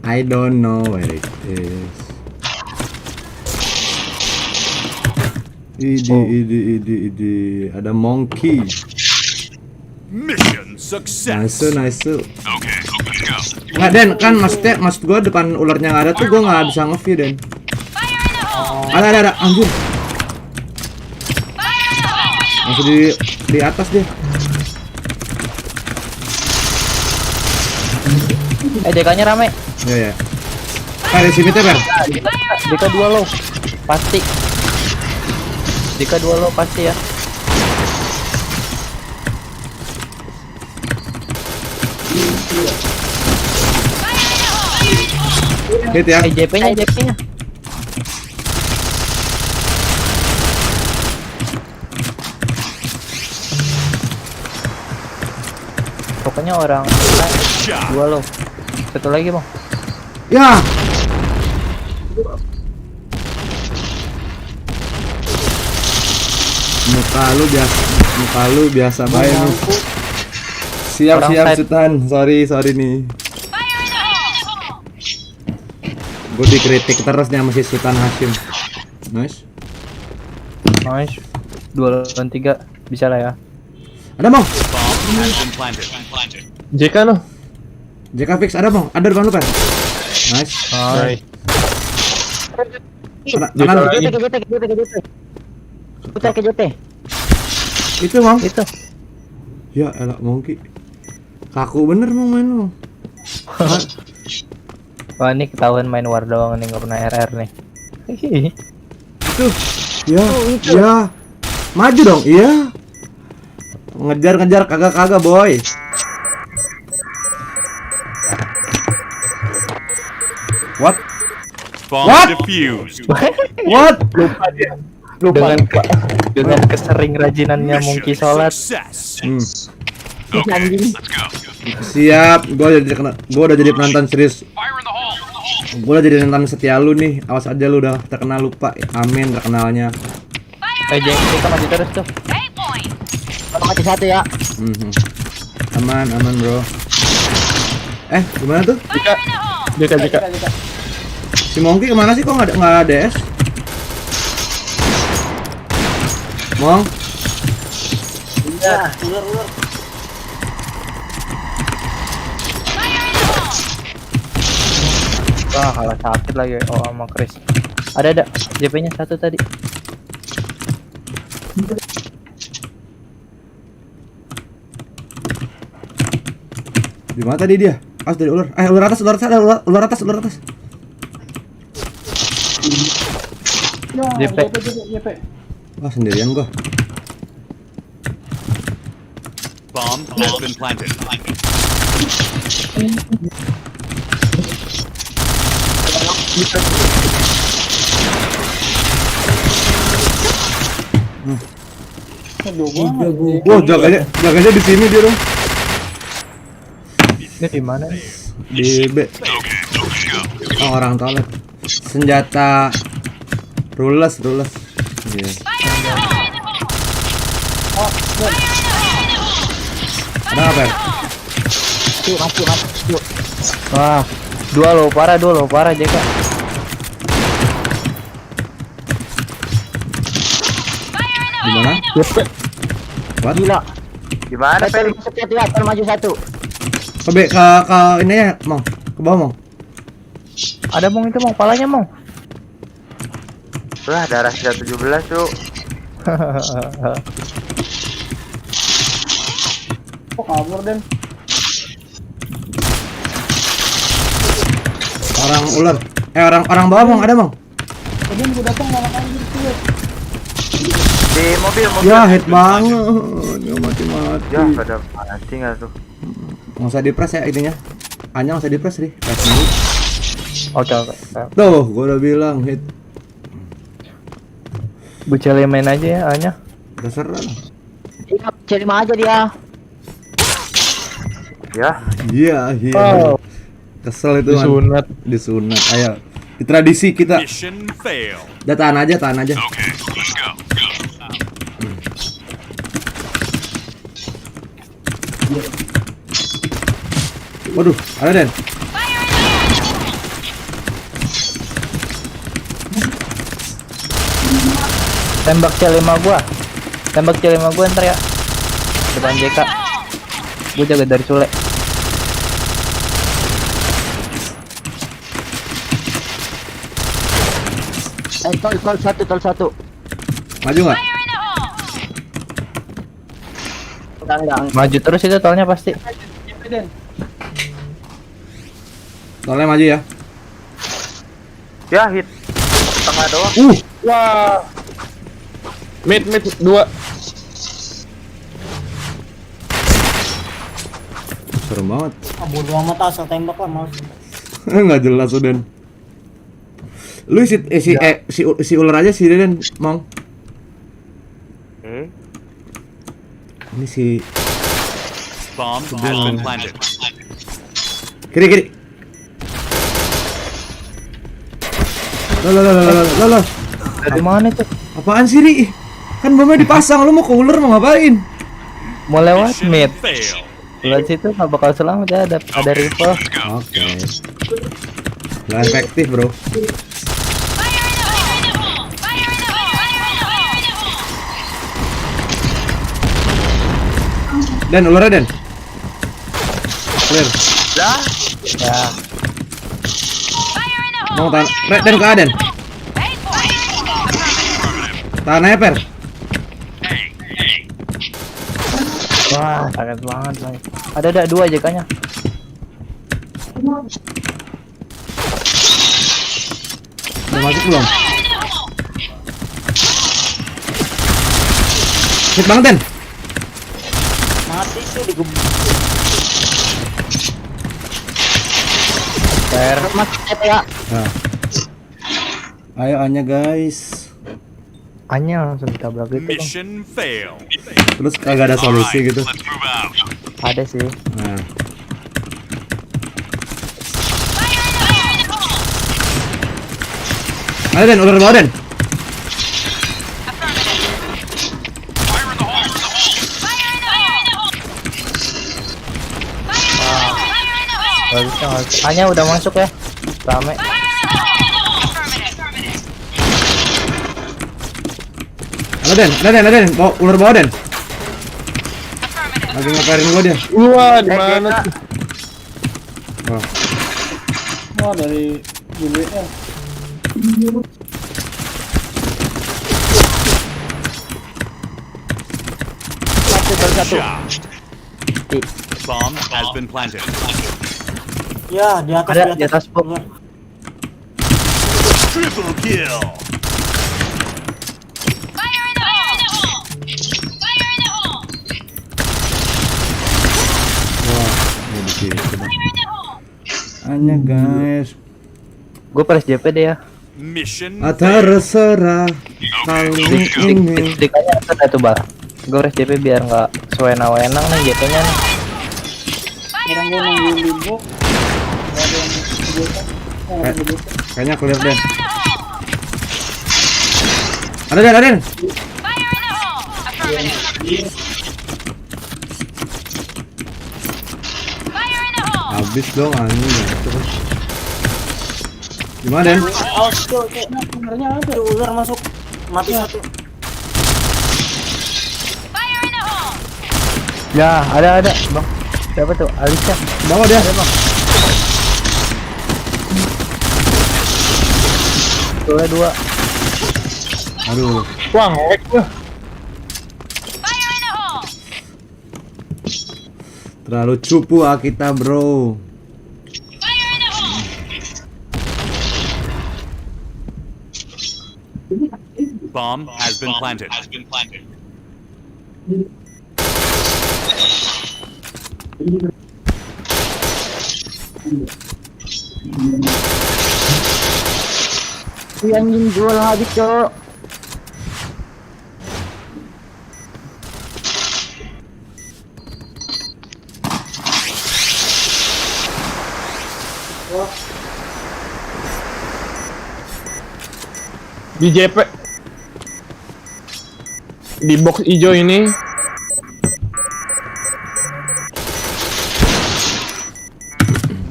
I don't know where it is. Idi. Ada monkey. Mission success. Nice. Okay, let's go. Nggak, Den, kan maksud gua depan ularnya nggak ada tuh, gua nggak bisa nge-view, Den. Ada, anjir. Masih di atas dia. JK-nya rame. Ya. Di sini tuh, Ber. JK 2 low. Pasti. JK 2 low pasti ya. Hit ya. JP-nya. Pokoknya orang dua loh. Satu lagi bang. Ya. Muka lu biasa baik lu. Siap Sultan. Sorry nih. Gue dikritik terus nih sama si Sultan Hashim. Nice. 2 lawan 3 bisa lah ya. Ada bang. Bomb has been planted. JK no. JK fix ada bang. Ada depan lu Pak. Nice. Kanan. Putar ke JT. Itu bang. Itu. Ya elah monkey. Kaku bener bang main lu. Wah ini ketahuan main war doang nih, nggak pernah RR nih. Itu. Ya. Maju dong. Iya. Ngejar kagak boy. What? Bomb What? defused. What? Dengan kesering rajinannya Mungki sholat. Success. Okay, let's go. Siap. Gua udah jadi penonton serius. Fire in the hole. Gua udah jadi penonton setia lu nih. Awas aja lu udah terkenal lupa. Amin terkenalnya. JK masih terus tuh. mati satu ya. Aman bro. Gimana tuh? JK. Si Monkey kemana sih? Kok nggak ada DS? Mong? Iya, ular. Wah kalah sakit lagi. Oh sama Chris. Ada JP-nya satu tadi. Di mana tadi dia? Dari ular. Ular atas. JP. Wah, sendirian gua. Bomb has been planted. Wah, jaganya di sini dia dong. Ini di mana? Di B. Oh, orang toilet. Senjata rules. Iya. Ada apa ya? Masuk. Wah, dua lo parah JK. Di mana? What? Gila. Gimana Pel? Satu ya, maju satu. Ke B, ke ini ya, Mong. Ke bawah, Mong. Ada Mong itu Mong, palanya Mong. Wah, darah 17 tuh. Kok kabur Den? Orang ular. Orang bawah, Mong. Ada, Mong. Tadi gue datang malah kabur tuh. Di mobil. Ya, hit banget. Dia mati. Ya, pada mati nggak tuh? Nggak usah di-press ya ininya. Hanya nggak usah di-press nih. Press dulu. Oke. Tuh, gua udah bilang hit. Bucele main aja ya, A-nya. Terserah. Iya, C5 aja dia. Ya, Iya, iya. Oh. Kesel itu man. Disunat. Disunat. Ayo. Di tradisi kita. Mission fail. Udah tahan aja, tahan aja. Okay, let's go. Waduh, ada Den. Tembak C5 gua. Tembak C5 gua ntar ya. Depan JK. Gua jaga dari Sule. Tol satu. Maju nggak? Enggak. Maju terus itu tolnya pasti. Tolnya maju ya. ya hit tengah doang. Wah. Mid 2. Serem banget. Bodo amat asal tembak lah males. Nggak jelas tuh Den. Lu si ular aja si Den, Mang. Ini si Bomb has been planted. kiri. Lah. Dari mana itu? Apaan sih, Ri? Kan bomnya dipasang, lu mau ke ular mau ngapain? Mau lewat Mission mid. fail. Lewat situ nggak bakal selamat ya, ada rifle. Oke. Nggak efektif, bro. Den, ularnya Den. Clear. Ya. Mau tahan. Den ke A, Den. Tahan aja, Per. Wah, sakit banget lagi. Ada 2 JK-nya. Udah masuk belum? Hit banget, Den. Mati tuh digebuk. Per. Mas ya. Nah. Ayo A-nya, guys. A-nya langsung ditabrak gitu bang. Mission fail. Terus kagak ada solusi gitu. Let's move out. Ada sih. Nah. Ayo Den, ular bawah Den. Nggak bisa. A-nya udah masuk ya. Rame. Ada Den, ular bawah Den. Lagi ngapain gua dia. Wah, di mana tuh? Oh. Wah, dari WWF. Satu. Bomb has been planted. Ya, di atas Ada di atas pop. Triple kill. Ini di sini. Hanya guys. Gue press JP deh ya. Mission Terserah kali ini. Dikanya ada tuh bar. Gue press JP biar nggak sewena-wenang nih JP-nya nih. Orang gua nungguin di box. Nggak ada yang kegiatan. Ada kegiatan. Kayaknya clear Den. Ada Den. Habis dong anjing. Gimana Den? Awas tuh, sebenarnya ada ular masuk. Mati satu. Ya, ada bang. Siapa tuh? Alisa. Bawa dia. Dua 2. Aduh. Wah, hack gua. Terlalu cupu kita, bro. bomb has been planted. anjing jual habis, Cok. Di JP. Di box hijau ini.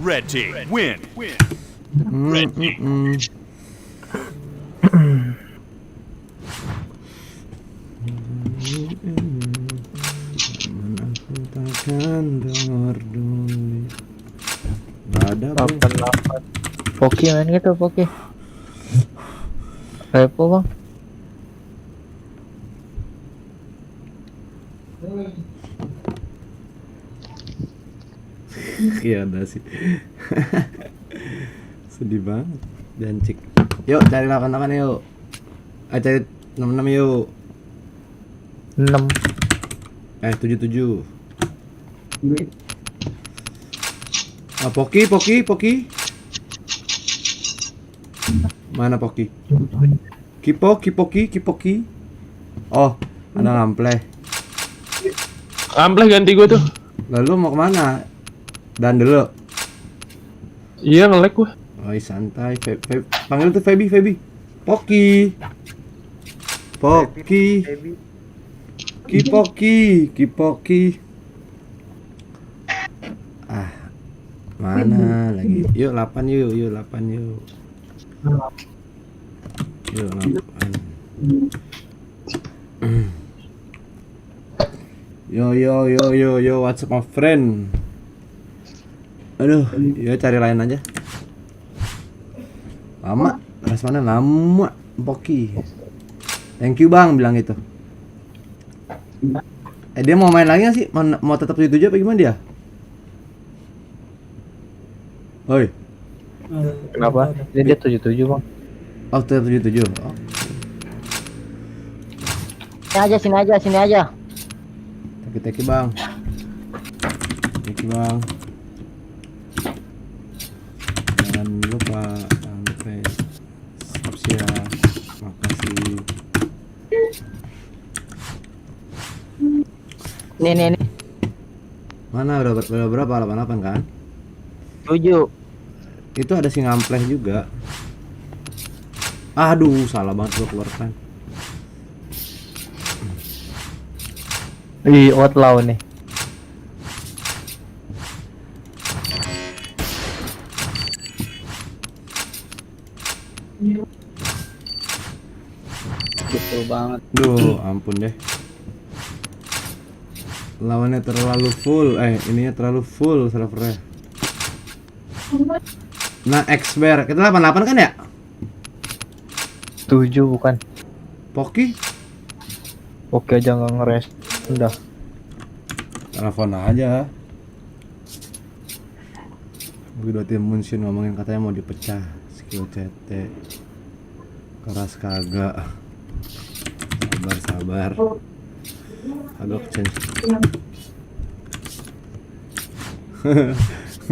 Red team win. Red team. Aku takkan berduli. Nggak ada boy. 88. Poki main gitu, Poki. Repo, Bang. Iya ada sih. Sedih banget. Jancik. Yuk cari 88 yuk. Cari 66 yuk. 6. 77. Poki. Mana Poki? Kipoki. Oh, ada ngampleh. Ampleh ganti gue tuh. Lalu mau kemana? Dan dulu. Iya nge-lag gue. Oh, santai. Panggil tuh Feby. Poki. Kipoki. Ah, mana lagi? Yuk 8 yuk. Yuk 8. Yo, what's up my friend? Aduh, ya cari lain aja. Lama, responnya lama, Poki. Thank you bang, bilang gitu. Dia mau main lagi nggak sih? Mau tetap 77 apa gimana dia? Oi. Kenapa? Dia 77, Bang. Oh, tetap 77. Oh. Sini aja. Teki bang. Jangan lupa subscribe. Makasih. Nih. Mana udah berapa? 88 kan? 7. Itu ada si ngampleh juga. Aduh, salah banget gua keluarkan. Ih, outlaw nih. Betul banget. Duh, ampun deh. Lawannya terlalu full, ininya terlalu full servernya. Nah, Xbear, kita 88 kan ya? 7 bukan. Poki? Oke aja nggak ngeres. Udah. Telepon aja. Udah tim Munsin ngomongin katanya mau dipecah. Skill CT. Keras kagak. Sabar. Agak change.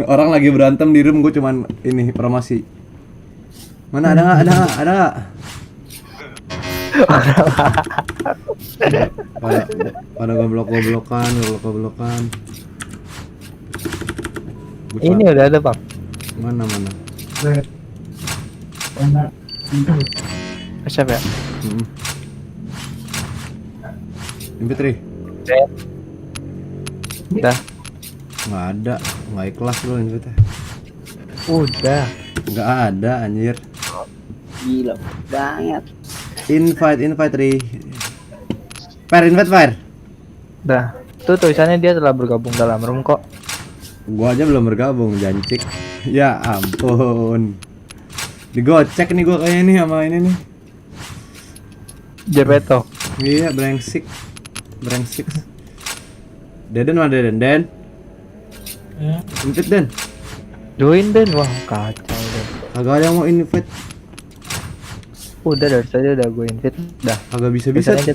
Orang lagi berantem di room, gue cuman ini promosi. Mana ada nggak? Pada goblok-goblokan. Ini udah ada, Bang. Mana? Siapa ya? MP3 Udah. nggak ada, nggak ikhlas lo MP3. Udah. Nggak ada anjir. Gila banget. Invite Ri. Fire. Udah. Tuh tulisannya dia telah bergabung dalam room kok. Gua aja belum bergabung, jancik. Ya ampun. Digocek nih gua kayaknya nih sama ini nih. Jepeto. Iya, brengsek. Deden mana Den? Invite Den. Join Den. Wah, kacau Den. Kagak ada yang mau invite. Udah dari saja udah gue invite. Udah. Kagak bisa. Tulisannya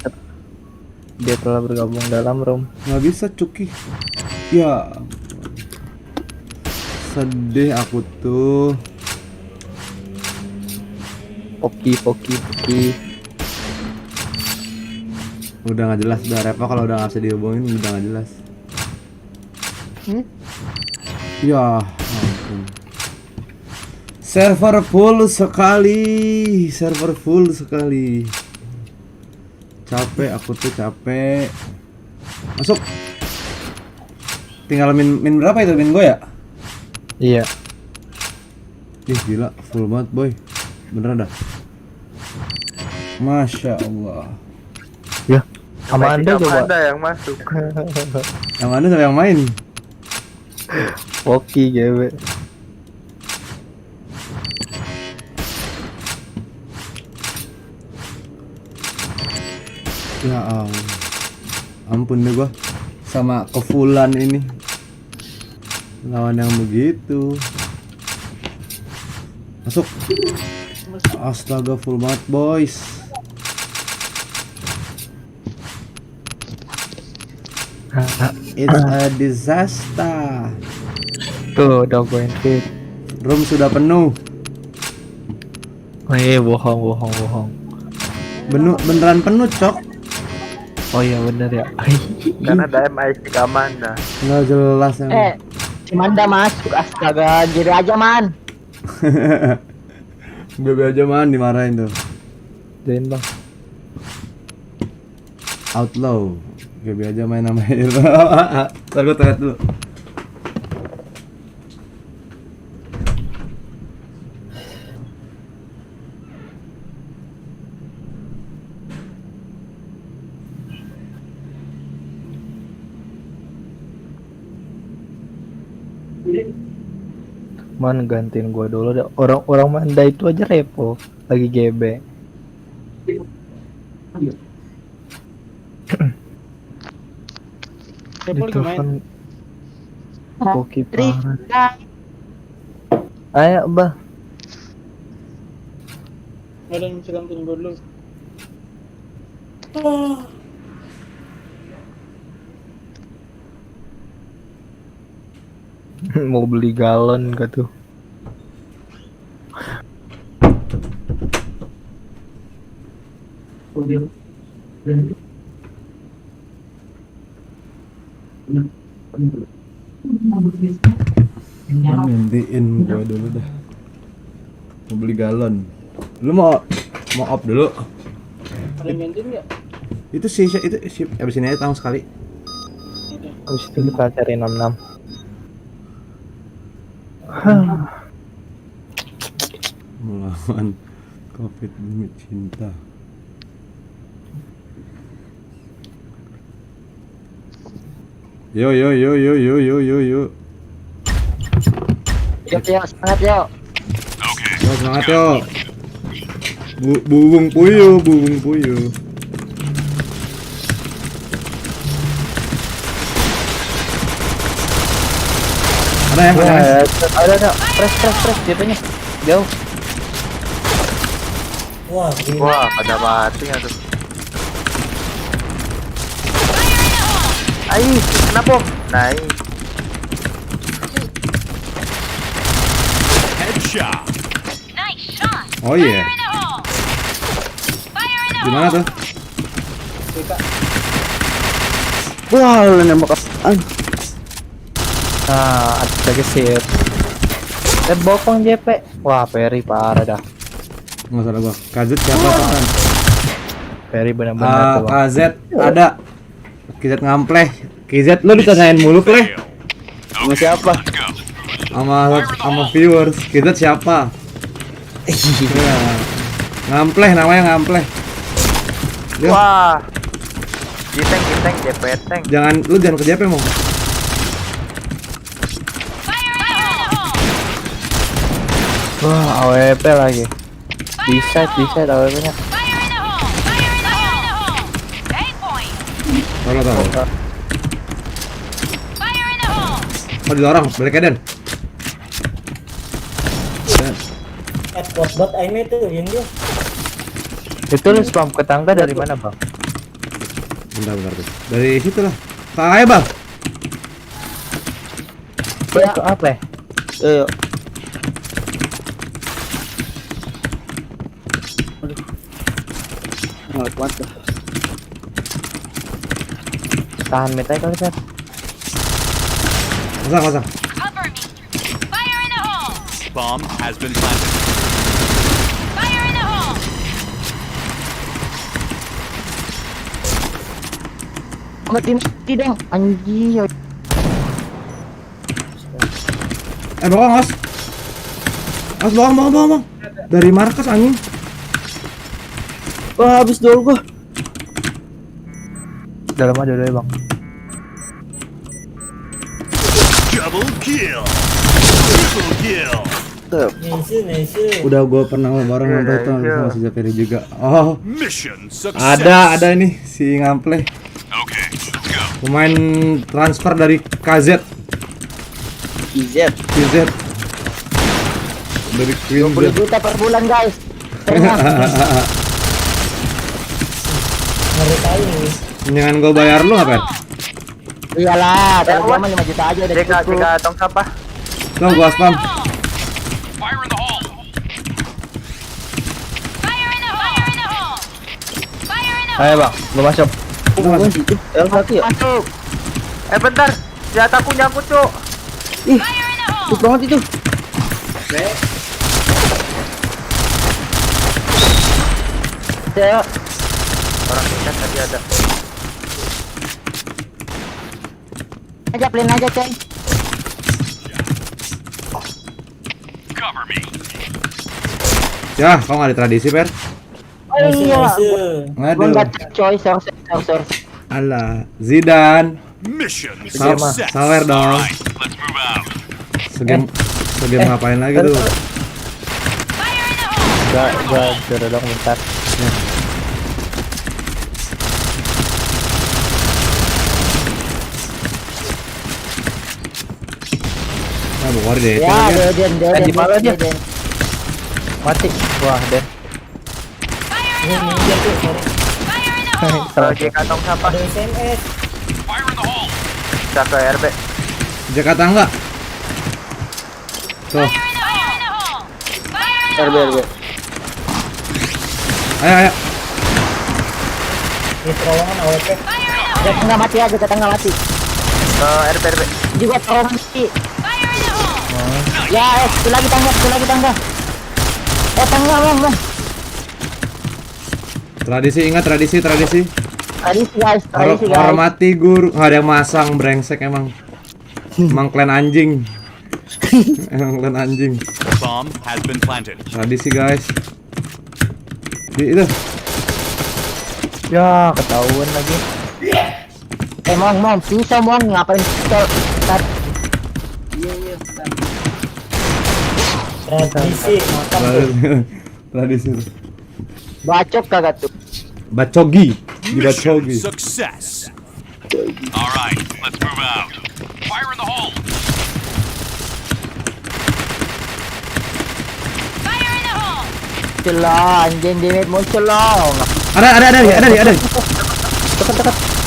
dia telah bergabung dalam room. Nggak bisa Cuki. Ya ampun. Sedih aku tuh. Poki. Udah nggak jelas, udah Revo kalau udah nggak bisa dihubungin udah nggak jelas. Ya ampun. Server full sekali. Capek aku tuh, capek. Masuk. Tinggal min berapa itu, min gue ya? Iya. Ih gila, full banget boy. Beneran dah. Masya Allah. Ya. Sama Anda coba. Anda yang masuk. Yang mana sama yang main? Poki GW. Ya Allah. Ampun deh gua sama kefulan ini. Lawan yang begitu. Masuk. Astaga, full banget boys. It's a disaster. Tuh udah gue invite. Room sudah penuh. Bohong. Beneran penuh, Cok. Oh iya bener ya. Kan ada MIC Kamanda. Nggak jelas emang. Si Manda masuk, astaga, jadi aja man. Bebe aja man dimarahin tuh. Jain bang. Outlaw. Bebe aja main namanya. Ntar gue tanya dulu. Man gantiin gua dulu deh. Orang Manda itu aja repo lagi GB. Repo lagi main. Ditelepon Poki parah. Ayo bah. Ada yang bisa gantiin gue dulu. Mau beli galon gak tuh? Gantiin gua dulu dah. Mau beli galon. Lu mau off dulu? Ada yang gantiin nggak? Itu si abis ini aja tang sekali. Habis itu kita cari 66. Melawan Covid demi cinta. Yo. Yuk, semangat yuk. Yo, semangat yo. Bubung puyuh. Ada yang Ada. Press JP-nya. Jauh. Wah, gila. Wah, pada mati nggak tuh. Aih, kenapa om? Naik. Headshot. Oh iya. Gimana tuh? Wah, lu nembak apaan? Nah, ada gesit. Bokong JP. Wah, Perry parah dah. Nggak salah gua. KZ siapa kan? Perry benar-benar tuh. Bang. KZ ada. KZ ngampleh. KZ lu ditanyain mulu pleh. Sama siapa? Sama viewers. KZ siapa? Iya. Ngampleh namanya ngampleh. Yo, Wah. Giteng, JP-teng. jangan ke JP mau. Wah, AWP lagi. Bisa AWP-nya. Taruh. Oh didorong, balik Eden. Bot ini tuh yang dia. Itu lu spam ke tangga dari mana, Bang? Bentar tuh. Dari situ lah. Kayak bang. Itu apa ya? Ayo. Nggak kuat dah. Tahan mid aja kali Fer. Pasang. Cover me. Fire in the hole. Bomb has been planted. Fire in the hole. Mati dong anjing. Bawang Mas. Mas bawang. Dari markas anjing. Wah, habis dulu gua. Dalam aja deh bang. Double kill. Triple kill. Nice. Udah gua pernah bareng Iya, nonton iya. sama si Zaperi juga. Oh, Mission success. ada ini si Ngample. Okay, let's go. Pemain transfer dari KZ. IZ. KZ. Dari Queen Z. 20 juta per bulan guys. Ngeri kali nih. Jangan gua bayar lu apa? Iyalah, kalau gua mah 5 juta aja udah Jika cukup. tong sampah. Tuh gua spam. Fire in the hole. Fire in the hole. Fire in the hole. Fire in the hole. Ayo bang, gua masuk. L1 ya? Masuk. Bentar. Senjataku nyangkut, Cuk. Ih, Fire in the hole. cepet banget itu. Ya, Orang kita tadi ada. aja plan aja coy. Cover me. Ya, kau nggak ada tradisi, Per? Nice. Gua Aduh. enggak cek coy, source. Alah, Zidane. Mission Sama, success. sawer dong. Alright, let's move out. Segem ngapain lagi tuh? Fire in the hole. Gua dong bentar. Nah, bukan deh. Ya, Deden. di mana dia? Deden. Mati. Wah, Den. Ini ninja tuh, sorry. Fire in the hole. Kalau jika tong sampah. Ada SMS. Fire in the hole. Bisa ke RB. Jakarta enggak? Tuh, Fire in the hole. Fire in the RB. hole. ayo. Di terowongan AWP. Jakarta enggak mati aja, Jakarta enggak mati. Ke RB. Juga terowongan mati. Fire in the hole. Ya, itu lagi tangga. Tangga, Bang. Tradisi, ingat tradisi. Tradisi guys. Hormati guru. Nggak ada yang masang, brengsek emang. Emang klan anjing. Emang klan anjing. Bomb has been planted. Tradisi, guys. Itu. Ya, ketahuan lagi. Mom, susah Mom, ngapain pistol? Tradisi, makan tuh. Tradisi. Bacok kagak tuh? Bacogi. Di Mission Bacogi. success. Alright, let's move out. Fire in the hole. Fire in the hole. Celah, anjing dimit muncul loh. Ada.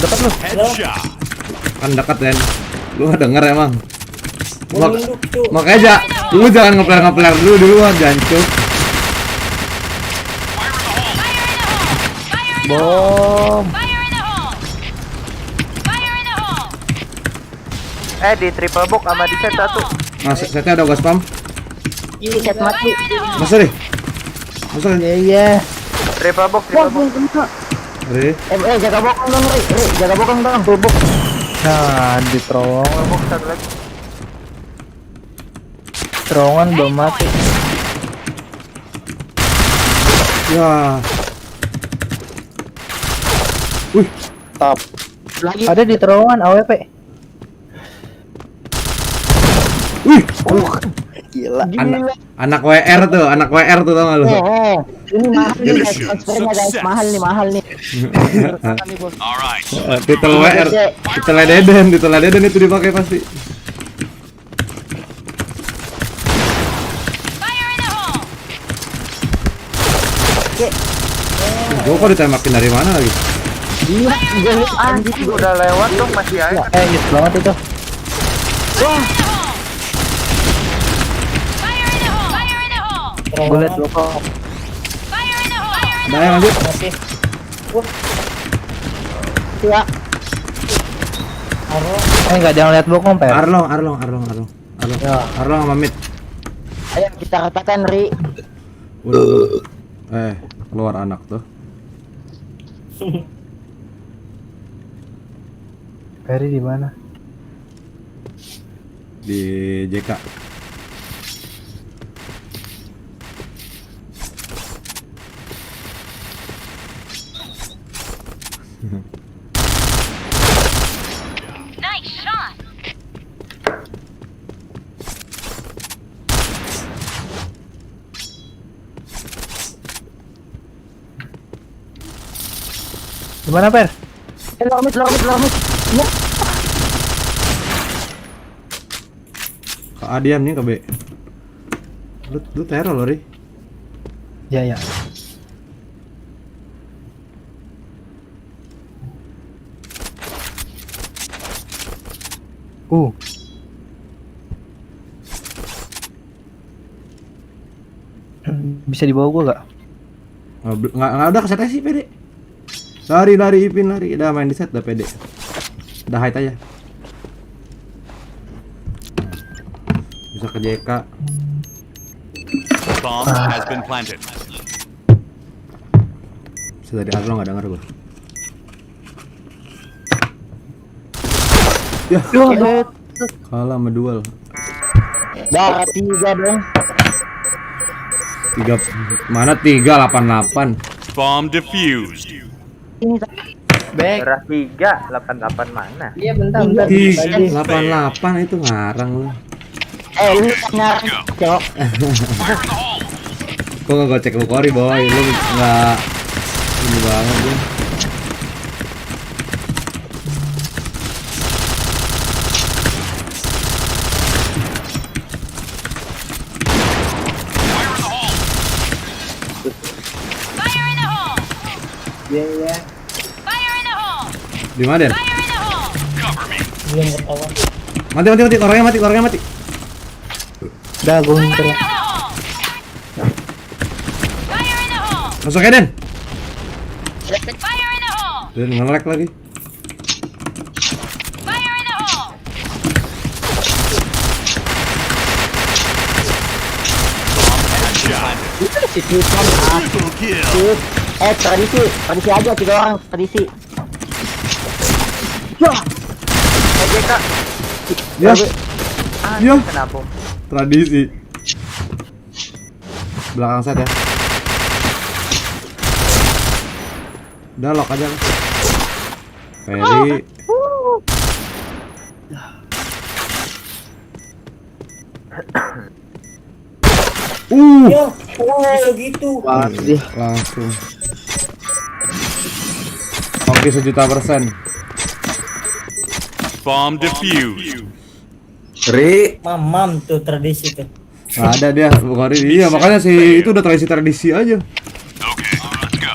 Dekat lu. Headshot. Kan dekat kan. Lu nggak denger emang. Menunduk tuh. Makanya lu jangan ngepler dulu duluan, jancuk. Fire in the hole. Fire in the hole. Fire in the hole. Bom. Fire in the hole. Fire in the hole. Di triple box sama di set satu. Nah, setnya udah gua spam. Set mati. Fire in the hole. Masa deh. Iya. Triple box. Re. Jaga bokong dong, Ri. Jaga bokong dong, bubuk. Nah, di terowongan. Box satu lagi. Terowongan belum mati. Ya. Wih, Top. Lagi. Ada di terowongan AWP. wih. Gila. Anak WR tuh tau gak lu? Ini mahal nih, Mission transfernya guys, success. mahal nih. Alright. Titel WR, titel Deden itu dipakai pasti. Fire in the hole. Gua kok ditembakin dari mana lagi? Iya, gue liat Anjing udah lewat dong masih aja. yes banget itu. Fire in the hole. Fire in the hole. Gue liat Terowongan bokong. Fire in the hole. Ada yang lanjut? masih. Ya. Nggak ada yang lihat bokong, Per. Arlong Ya. Arlong sama mid. Ayo kita katakan Ri. Udah. Keluar anak tuh. Peri di mana? Di JK. Di mana, Per? Lormit. Ya. Ke A diam nih ke B. Lu teror loh, Ri. Ya. Bisa dibawa gua gak? Nggak udah keset aja sih pede. Lari Ipin lari. Udah main di set udah pede. Udah hide aja. Bisa ke JK. Bomb has been planted. Bisa dari Arlo nggak denger gua. Ya. Kalah sama duel. Dah 3 dong. 3 mana 388. Bomb defused. Merah 388 mana? Iya bentar. 88 itu ngarang lu. Lu ngarang, Cok. Kok nggak gocek lu Kori boy, lu nggak ini banget ya. Iya. Di mana Den? Belum ketahuan. Mati, orangnya mati. Udah, gua ngincer ya. Masuk ya Den. Den nge-lag lagi. Triple kill. Tradisi aja 3 orang, tradisi. JK. Ya, Ya. Kenapa? tradisi. Belakang set ya. Udah lock aja. Ferry. Ya, gitu. Langsung. Oke 1.000.000%. Bomb defused. Mamam tuh tradisi tuh. Nggak ada dia, bukan iya makanya sih itu udah tradisi aja.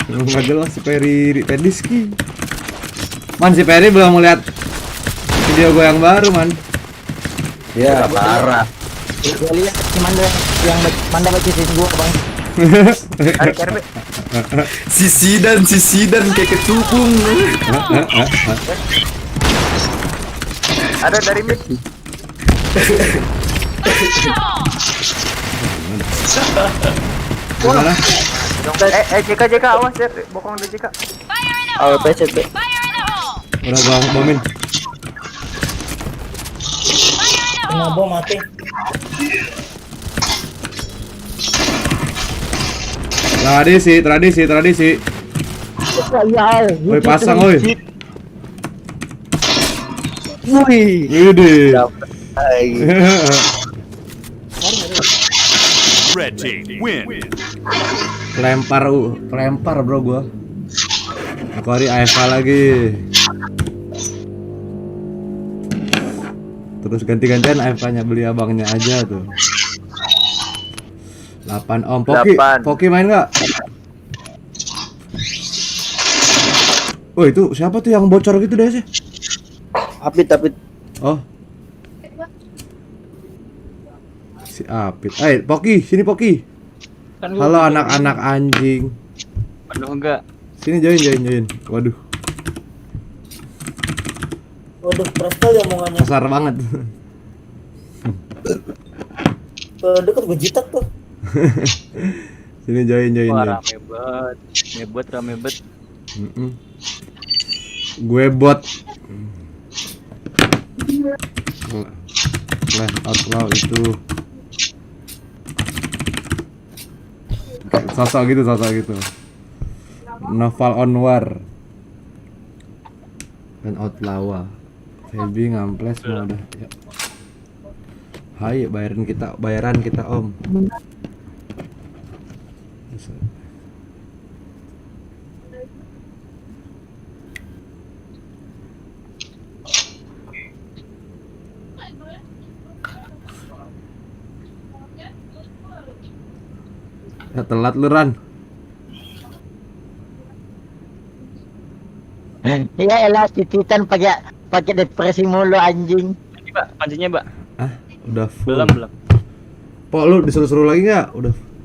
Nggak jelas si Ferry Pediski. Man si Ferry belum melihat video gue yang baru man. Ya parah. Gua lihat si Manda baca sisi gua, Bang. Tarik RB. Sisi dan kayak kecubung. Ada dari mid. Gimana? JK awas ya, bokong ada JK. AWP CP. Udah gua bomin. Kena bom mati. Tradisi. Woi pasang woi. Wih. Red team win. Kelempar bro gua. Aku hari AFK lagi. Terus ganti-gantian AFK-nya beli abangnya aja tuh. 8 Om Poki main nggak? Oh itu siapa tuh yang bocor gitu deh sih? Apit. Oh. Si Apit. Poki, sini Poki. Halo anak-anak anjing. Aduh enggak. Sini join. Waduh, Waduh, keras kali omongannya. kasar banget. Kalau deket gue jitak tuh. Sini join. Wah, rame banget. Mm-mm. Gue bot. Clash Outlaw itu. Sosok gitu. Novel on War dan Outlaw. Feby ngamples semua udah. Ya. Hai, bayaran kita Om. Ya, telat lu Ran. Ya elah tititan pakai depresi mulu anjing. Ini, Pak, pancinya, Pak. Udah full. Belum. Pok, lu disuruh-suruh lagi nggak?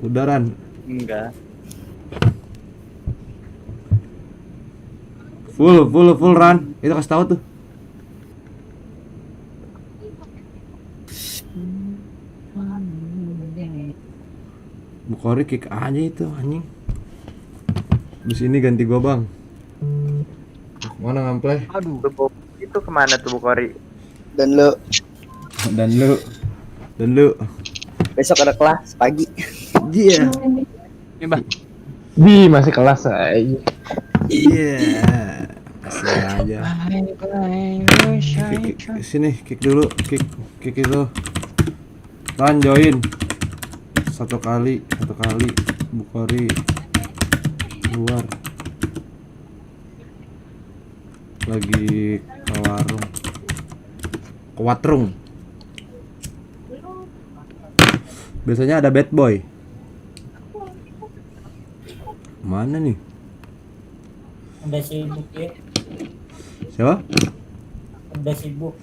Udah Ran. Enggak. Full Ran. Itu kasih tahu tuh. Bukori kick aja itu anjing. Abis ini ganti gua bang. Mana ngampleh? Aduh, itu kemana tuh Bukori? Dan lu Dan lu. besok ada kelas pagi. Iya. Ini, Pak. Di masih kelas aja. Iya. Kasih aja. Sini kick dulu, kick itu. Ran join. Satu kali Bukori keluar lagi ke warung biasanya ada bad boy. Mana nih? Udah sibuk ya. Siapa? Udah sibuk.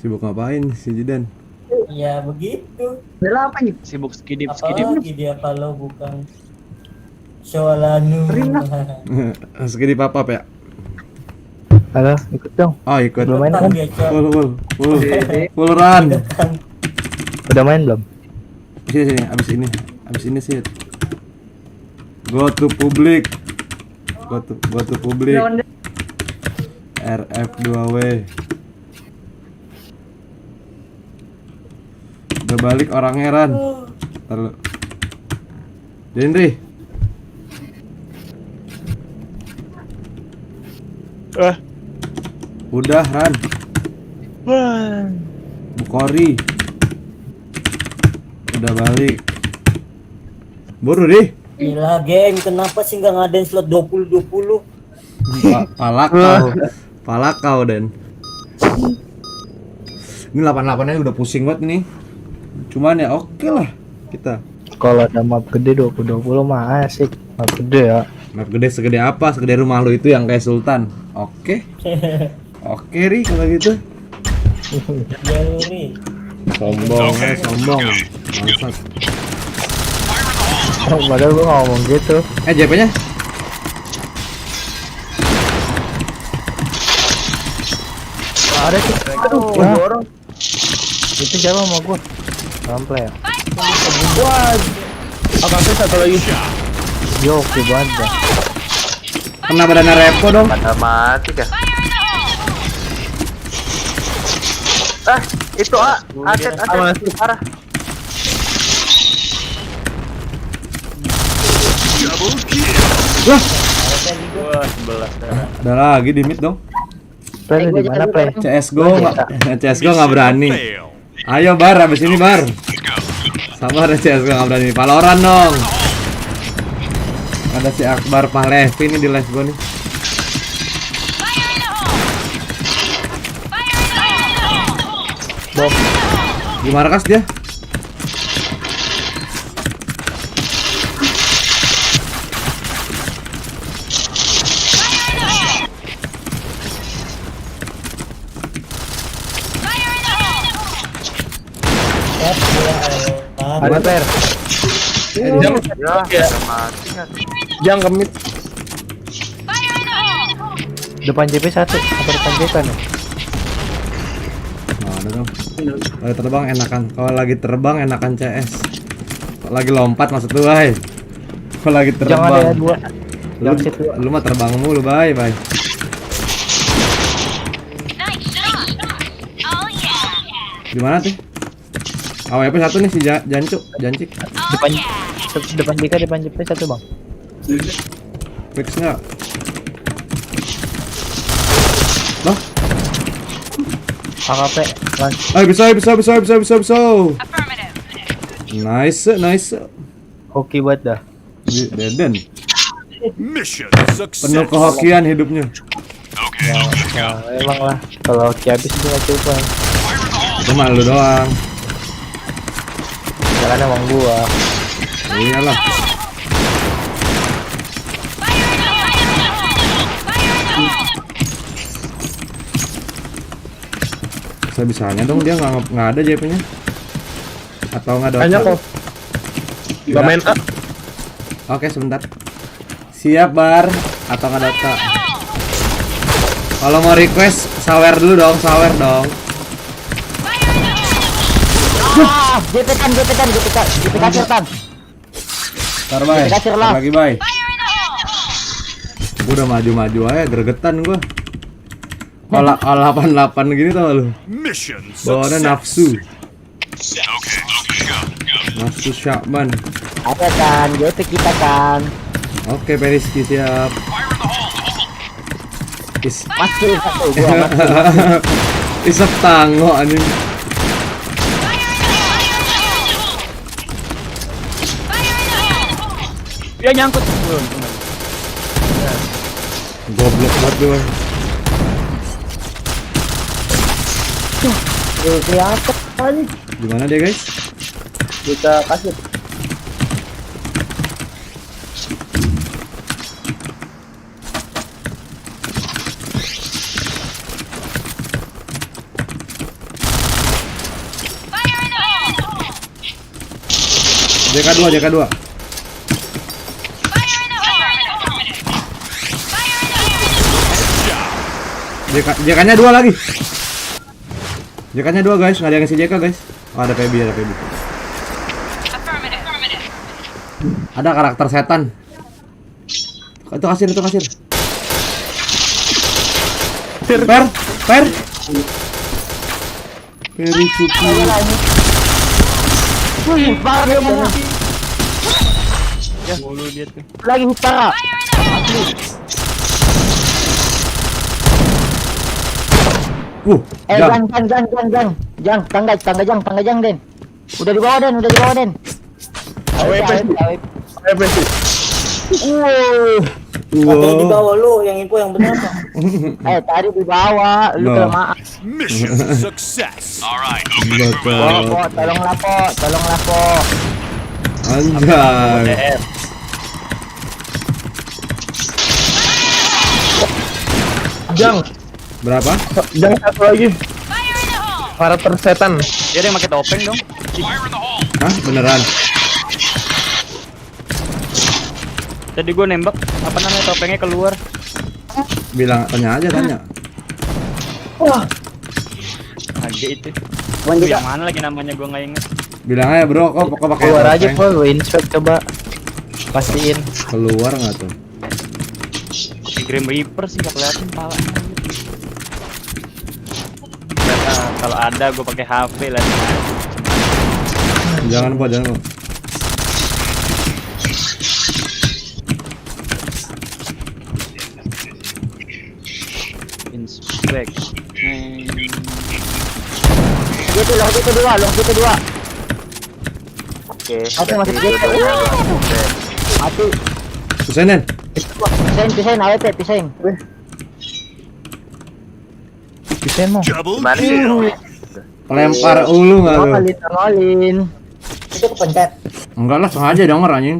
Sibuk ngapain si Jidan? Ya begitu. Udah apa nih? Sibuk skidip. Apalagi dia kalau bukan Soalanu. Segini papa ya? Halo, ikut dong. Oh ikut. Belum main kan? Dia Cok. Full run. Udah main belum? Sini abis ini sih. Go to public. RF2W. Udah balik orangnya Ran. Terlalu. Dendri. Udah Ran. Bukori. Udah balik. Buru deh. Gila geng, kenapa sih nggak ngadain slot 20-20? Palak kau Den. Ini 88-nya udah pusing banget nih. Cuman ya oke lah kita. Kalau ada map gede 20-20 mah asik. Map gede ya. Map gede segede apa? Segede rumah lu itu yang kayak Sultan. Oke. Oke Ri kalau gitu. Jaluri. Sombong. Bangsat. Padahal gua ngomong gitu. JP-nya? Ada sih. Aduh, itu siapa sama gua? Sampai ya. Apa sih satu lagi? Yo, oke banget dah. Kena badannya Repo dong. Pada mati kah? Itu aset parah. Wah, Wah, 11 darah. ada lagi di mid dong. Play lu di mana play? CSGO nggak berani. Ayo Bar, abis ini Bar. Sabar CSGO nggak berani. Valorant dong. Ada si Akbar Pahlevi ini di live gue nih. Bom. Di markas dia. Ada player. Ya, pada mati kan. Jangan kemit. Depan JP satu. Apa depan JP nih? Nah, ada dong. Lagi terbang enakan. Kalau lagi terbang enakan CS. Kalau lagi lompat maksud lu, Bay. Kalau lagi Jangan ada terbang. ya, dua. Lu, Jangan situ. lu mah terbang mulu, Bay. Gimana sih? AWP satu nih si Jancik. Depan JP satu, Bang. Fix nggak? Loh? AKP. Bisa. Nice. Hoki buat dah. Deden. Mission Penuh success. kehokian hidupnya. Ya, emang lah. Kalau hoki habis itu nggak coba. Cuma lu doang. Jangan emang gua. Iyalah. Bisa-bisanya dong dia nggak ada JP-nya. Atau nggak ada? Banyak kok. Gak main A. Oke, sebentar. Siap, Bar. Atau nggak data? Kalau mau request, sawer dulu dong, sawer dong. JP kan. Ntar, Bay. Dikasih Ntar lah. lagi, Bay. Gua udah maju-maju aja, gregetan gua. Kalau 88 gini tau lu. Mission Bawaannya success. nafsu. Okay, go. Nafsu Syakban. Ada kan, JP kita kan. Oke, Periski siap. Masih satu gua masih. Isep tango anjing. Dia nyangkut. Goblok banget gue. Kelihatan. Gimana dia, guys? Kita kasih. JK2. JK-nya 2 lagi. JK-nya 2, guys. Nggak ada yang ngisi JK, guys. Oh, ada PB. Ada karakter setan. Itu kasir. Per. Peri cukup. Parah dia mau. Ya, mulu dia tuh. Lagi parah. Jam. Jang, tangga jang, Den. Udah di bawah, Den. AWP sih. Katanya di bawah lu, yang info yang benar Pak. Tadi di bawah, lu Nah. kelamaan. Mission success. All right. Po, tolonglah po. Anjay. Jang, Berapa? Jang satu lagi. Karakter setan. Dia ada yang pakai topeng dong. Hah? Beneran? Tadi gua nembak apa namanya topengnya keluar. Tanya aja. Aja itu. Lanjut, Yang mana lagi namanya gua nggak inget. Bilang aja, Bro, kok pakai Keluar aja, topeng? Po. Lu inspect coba. Pastiin. Keluar nggak tuh? Si Grim Reaper sih nggak kelihatan pala. Ternyata kalau ada gua pakai HP lah. Jangan, Po. Inspect. Gitu dua. Oke. Aku masih gitu. Mati. Kusenin. Pisahin, AWP, pisahin. Pisahin mau. Double Gimana sih? kill. Pelempar ulu nggak lu? Nongolin. Itu kepencet. Enggak lah, sengaja denger anjing.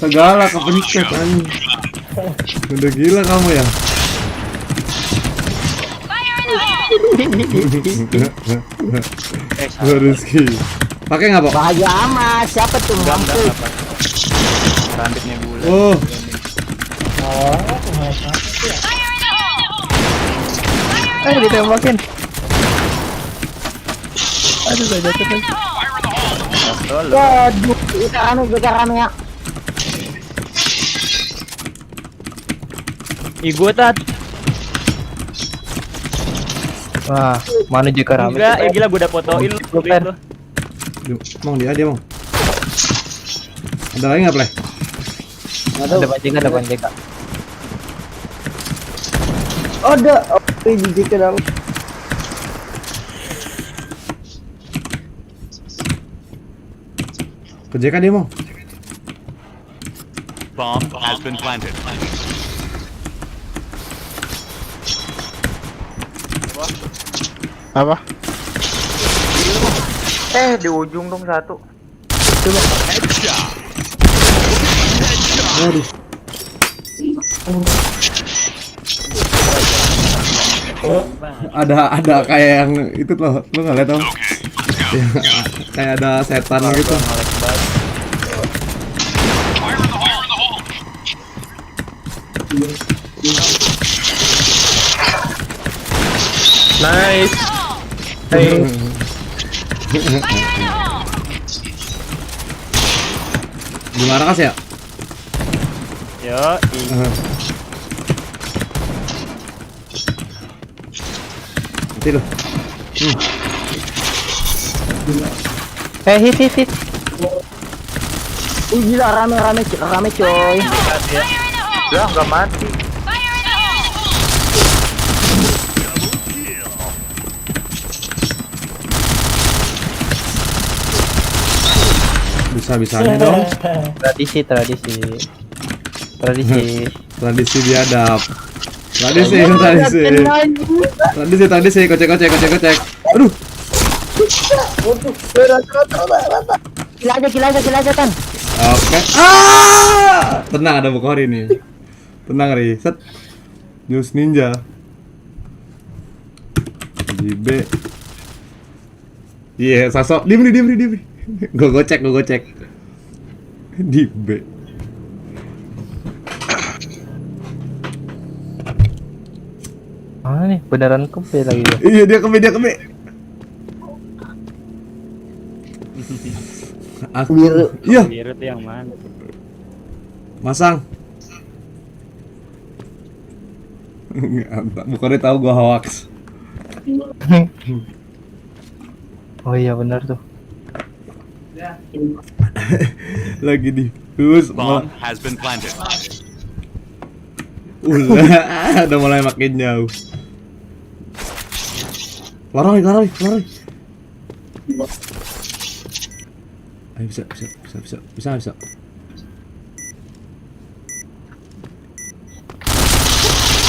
Segala kepencet anjing. Udah gila kamu ya? Rizky. Pakai nggak, Pak? Bahaya amat. Siapa tuh? Enggak Mampu. apa. Rambutnya bulat. Oh, Oh, mereka sih ya. Ditembakin. Aduh, gak jatuh lagi. Waduh, kita rame ya. Ih, gua tat. Wah, mana jika rame? Enggak, gila gua udah fotoin lu. Lu, Pen. Mong dia mau. Ada lagi nggak play? Ada panjang, ada panjang. Ada. Oh, jijik ke dalam. Ke JK dia mau. Bomb has been planted. Apa? Di ujung dong satu. Headshot. Waduh. Ada kayak yang itu loh, lu nggak lihat tau? Kayak ada setan gitu. Nice. Hey. Gimana kas ya? Yo, Nanti lu. Hit. Gila rame coy. Udah nggak mati. Bisa-bisanya dong. Tradisi. Tradisi biadab. Tradisi, kocek. Aduh. Gila aja kan. Oke. Tenang, ada Bukhari nih. Tenang, Ri. Set. News Ninja. JB. Iya, Saso. Diem nih. Gue gocek. Di B. Mana nih? Beneran kebe lagi ya? Iya, dia kebe. Aku Biru. Iya, biru tuh yang mana? masang. Bukannya tahu gua hoax. Oh iya bener tuh. Lagi di terus Bomb has been planted. udah mulai makin jauh. Lari. Ayo bisa.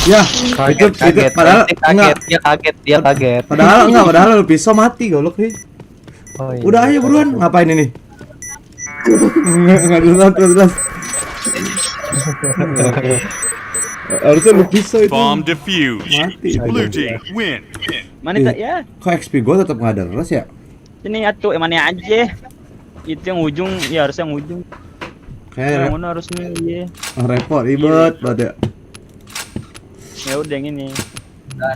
Ya, itu padahal enggak. Dia kaget. Padahal lu pisau mati goblok nih. Oh, iya. Udah ayo buruan, ngapain ini? Enggak jelas. Harusnya lu pisau itu. Bomb defused. Mati. Blue team win. Mana tak ya? Kok XP gua tetap nggak ada res ya? Sini atuh, mana aja. Itu yang ujung, ya harus yang ujung. Kayak Yang mana harusnya iya. repot ribet banget ya. Ya udah yang ini.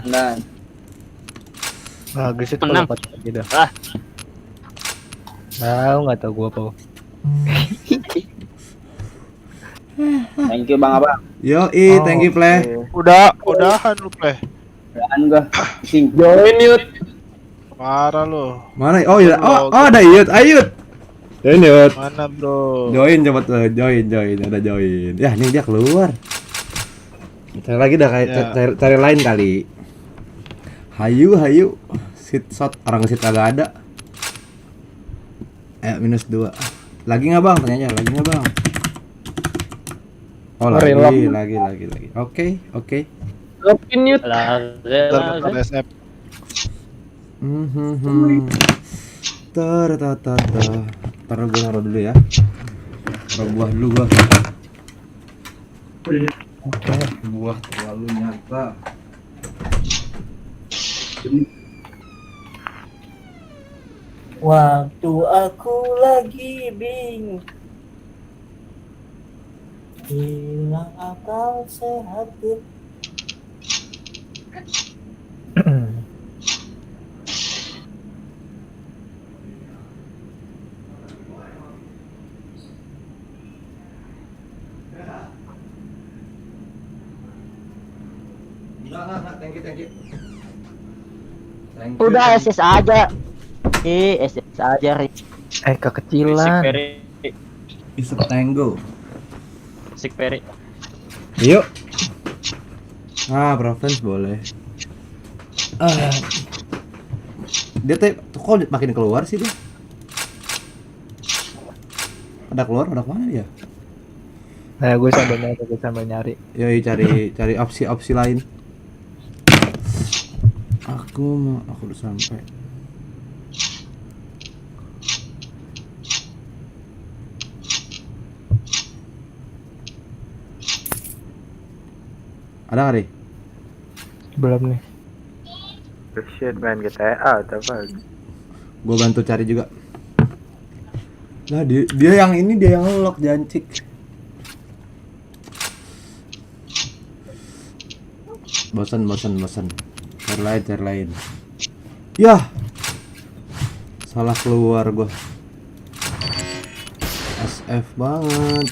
Dan. Bagus itu Menang. dapat gitu. Ah. Nggak tahu gua apa. Thank you Bang Abang. Yo, thank you play. Udahan lu play. Dan gua sing. Join yut. Parah lu. Mana? Oh iya. Oh ada Yud. Ayut. Join Yud. Mana bro? Join coba tuh. Join. Ada join. Ya, ini dia keluar. Cari lagi dah kayak Ya. cari lain kali. Hayu. Sit shot orang sit agak ada. -2. Lagi nggak Bang? Tanya aja, lagi nggak Bang? Oh, lagi. Oke. Lopin yut. Lah, SF. Taruh gue naruh dulu ya. Taruh buah dulu gua. Buah terlalu nyata. Waktu aku lagi hilang akal sehat. Enggak, thank you. Thank you, Udah thank you. SS aja. SS aja, Rik. Sick Kekecilan. Peri. Is a tango. Sick Peri. Yuk. Province boleh. Dia kok makin keluar sih dia? Ada keluar, ada kemana dia? Nah, gue sambil nyari. Yoi, cari opsi lain. Aku udah sampai. Ada nggak, Ri? Belum nih. Shit main GTA atau apa? Gua bantu cari juga. Nah, dia yang ini, dia yang lock jancik. Bosan. Cari lain. Yah. Salah keluar gua. SF banget.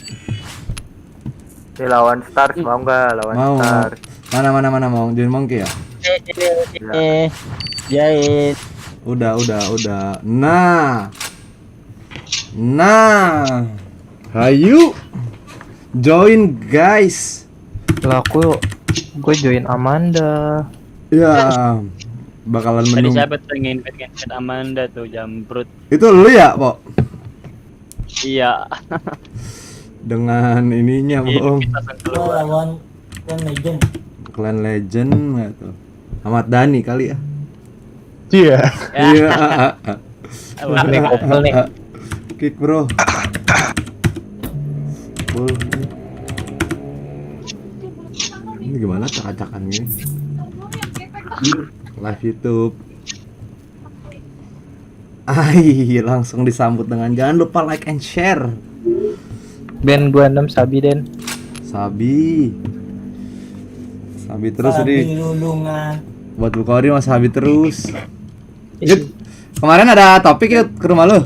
Ini lawan Stars mau nggak? Lawan Mau. Stars. Mana mau join monkey ya? Jahit. Udah. Nah. Hayu. Join guys. Lah gue join Amanda. Ya. Bakalan Tadi menunggu. siapa tuh yang invite Amanda tuh jambrut. Itu lu ya, Pok? Iya. Dengan ininya, Bang. Kita langsung Gua keluar. lawan Clan Legend. Clan Legend nggak tuh? Ahmad Dhani kali ya? Iya. Iya. Nih, kopel nih. Kick, bro. Full. Ini gimana cak-cakan gini? Live YouTube. Langsung disambut dengan jangan lupa like and share. Ben gua 6 Sabi Den. Sabi terus Sabi di lulungan. buat Bukori mas Sabi terus. Yud, kemarin ada topik yuk ke rumah lu.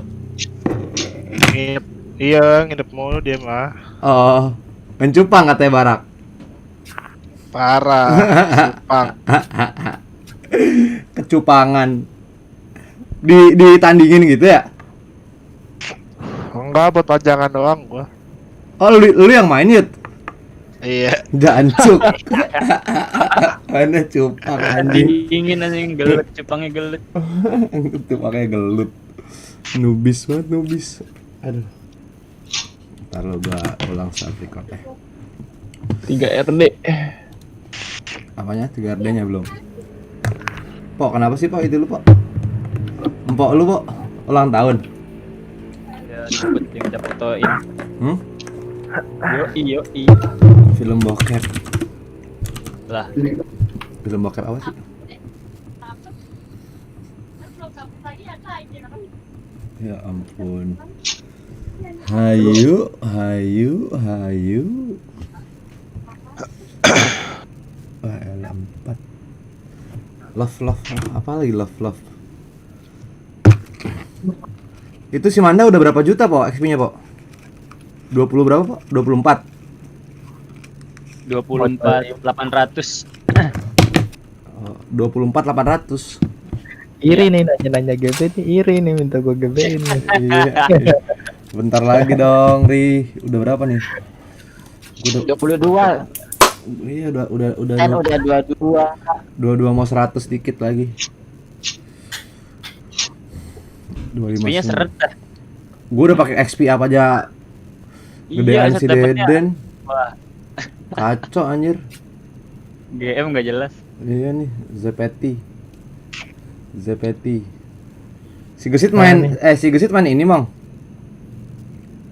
Iya, nginep mulu dia mah. Oh, mencupang katanya Barak. Parah. Supang. Kecupangan. Ditandingin gitu ya? Enggak, buat pajangan doang gua. Oh, lu yang main Yud? Iya. Jancuk. Mana cupang anjing. Dingin anjing gelut, cupangnya gelut. Itu pakai gelut. Nubis banget, nubis. Aduh. Ntar lo gua ulang start record 3 RD. Apanya? 3 RD-nya belum. Pok, kenapa sih Pok itu lu Pok? Empok lu Pok, ulang tahun. Ya sebut yang kita fotoin. Yoi. Film bokep. Lah, Film bokep apa sih? Ya ampun. Hayu. Wah, L4. Love. Apa lagi love? Itu si Manda udah berapa juta, Pok? XP-nya, Pok? 20 berapa, Pok? 24. 24.800. 24.800. Iri nih nanya GB nih, iri nih minta gua GB-in nih. Iya. Bentar lagi dong, Ri. Udah berapa nih? Gua 22. Iya, udah Kan udah 22. 22 mau 100 dikit lagi. 25. XP-nya seret dah. Gua udah pakai XP apa aja gedean si dapetnya. Deden. Wah, Kacau anjir. GM nggak jelas. Iya nih, Zepeti. Si Gesit main ini, Mong.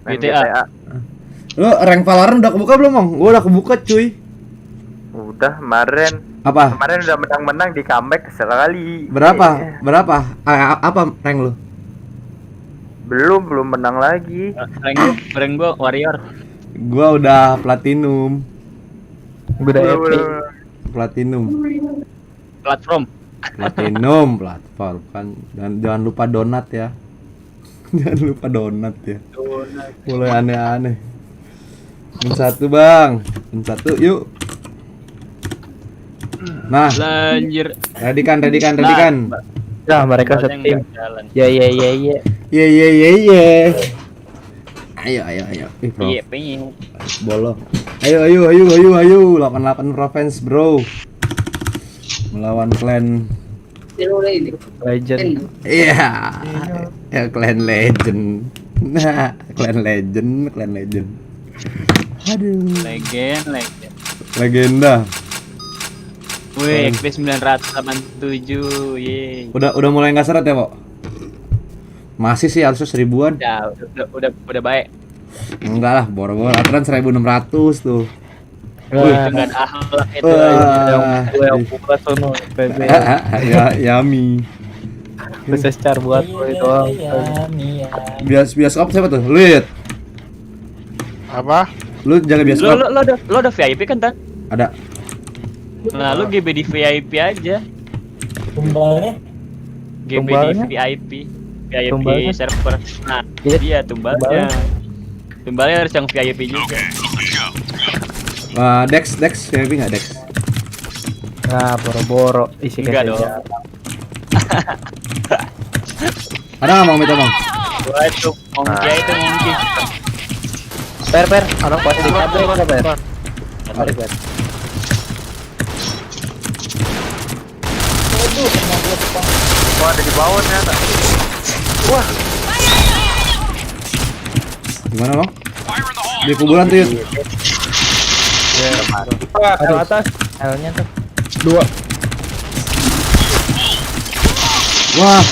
Main GTA. Lo rank Valorant udah kebuka belum, Mong? Gua udah kebuka, cuy. Udah kemarin Apa? udah menang di comeback sekali. Berapa? Apa rank lu? Belum menang lagi. Rank gua warrior. Gua udah platinum. Gue udah epic. Platinum. Platform. Platinum platform kan. Dan jangan lupa donat ya. Jangan lupa donat ya. Mulai aneh-aneh. Min 1 bang. Min 1 yuk. Nah, Lanjir. ready kan. Nah, mereka Ada yang setim. nggak jalan. Ya. Ye. Ayo. Ih, bro. Iya, pengen. Bolong. Ayo. 88 province, bro. Melawan clan. Legend. Iya. Ya clan legend. Nah, clan legend. Aduh. Legend. Legenda. Wih, XP 987. Ye. Udah mulai nggak seret ya, Pok? Masih sih harusnya 1000-an. Udah baik. Enggak lah, boro-boro aturan 1600 tuh. Itu enggak ada akhlak itu. Wah. Gue yang buka sono PB. Ya, yummy. Bisa secar buat gue doang. Bioskop siapa tuh? Lu ya? Apa? Lu jaga bioskop? Lo ada VIP kan, Tan? Ada. Nah, lu GB di VIP aja. Tumbalnya GB Tumbalnya? di VIP. VIP Tumbalnya? server. Nah, Iya. dia tumbalnya. Tumbalnya harus yang VIP juga. Dex VIP nggak Dex? Nah, boro-boro isi Enggak cash dong. aja. Ada nggak Bang Mito Bang? Wah, itu mungkin itu mungkin. Per, orang pasti di kabel mana, Per? Mari, Per. Wah, ada di bawah ternyata. Gimana Bang? Di kuburan tuh Yud. Aduh, atas. L-nya tuh. 2. Wah,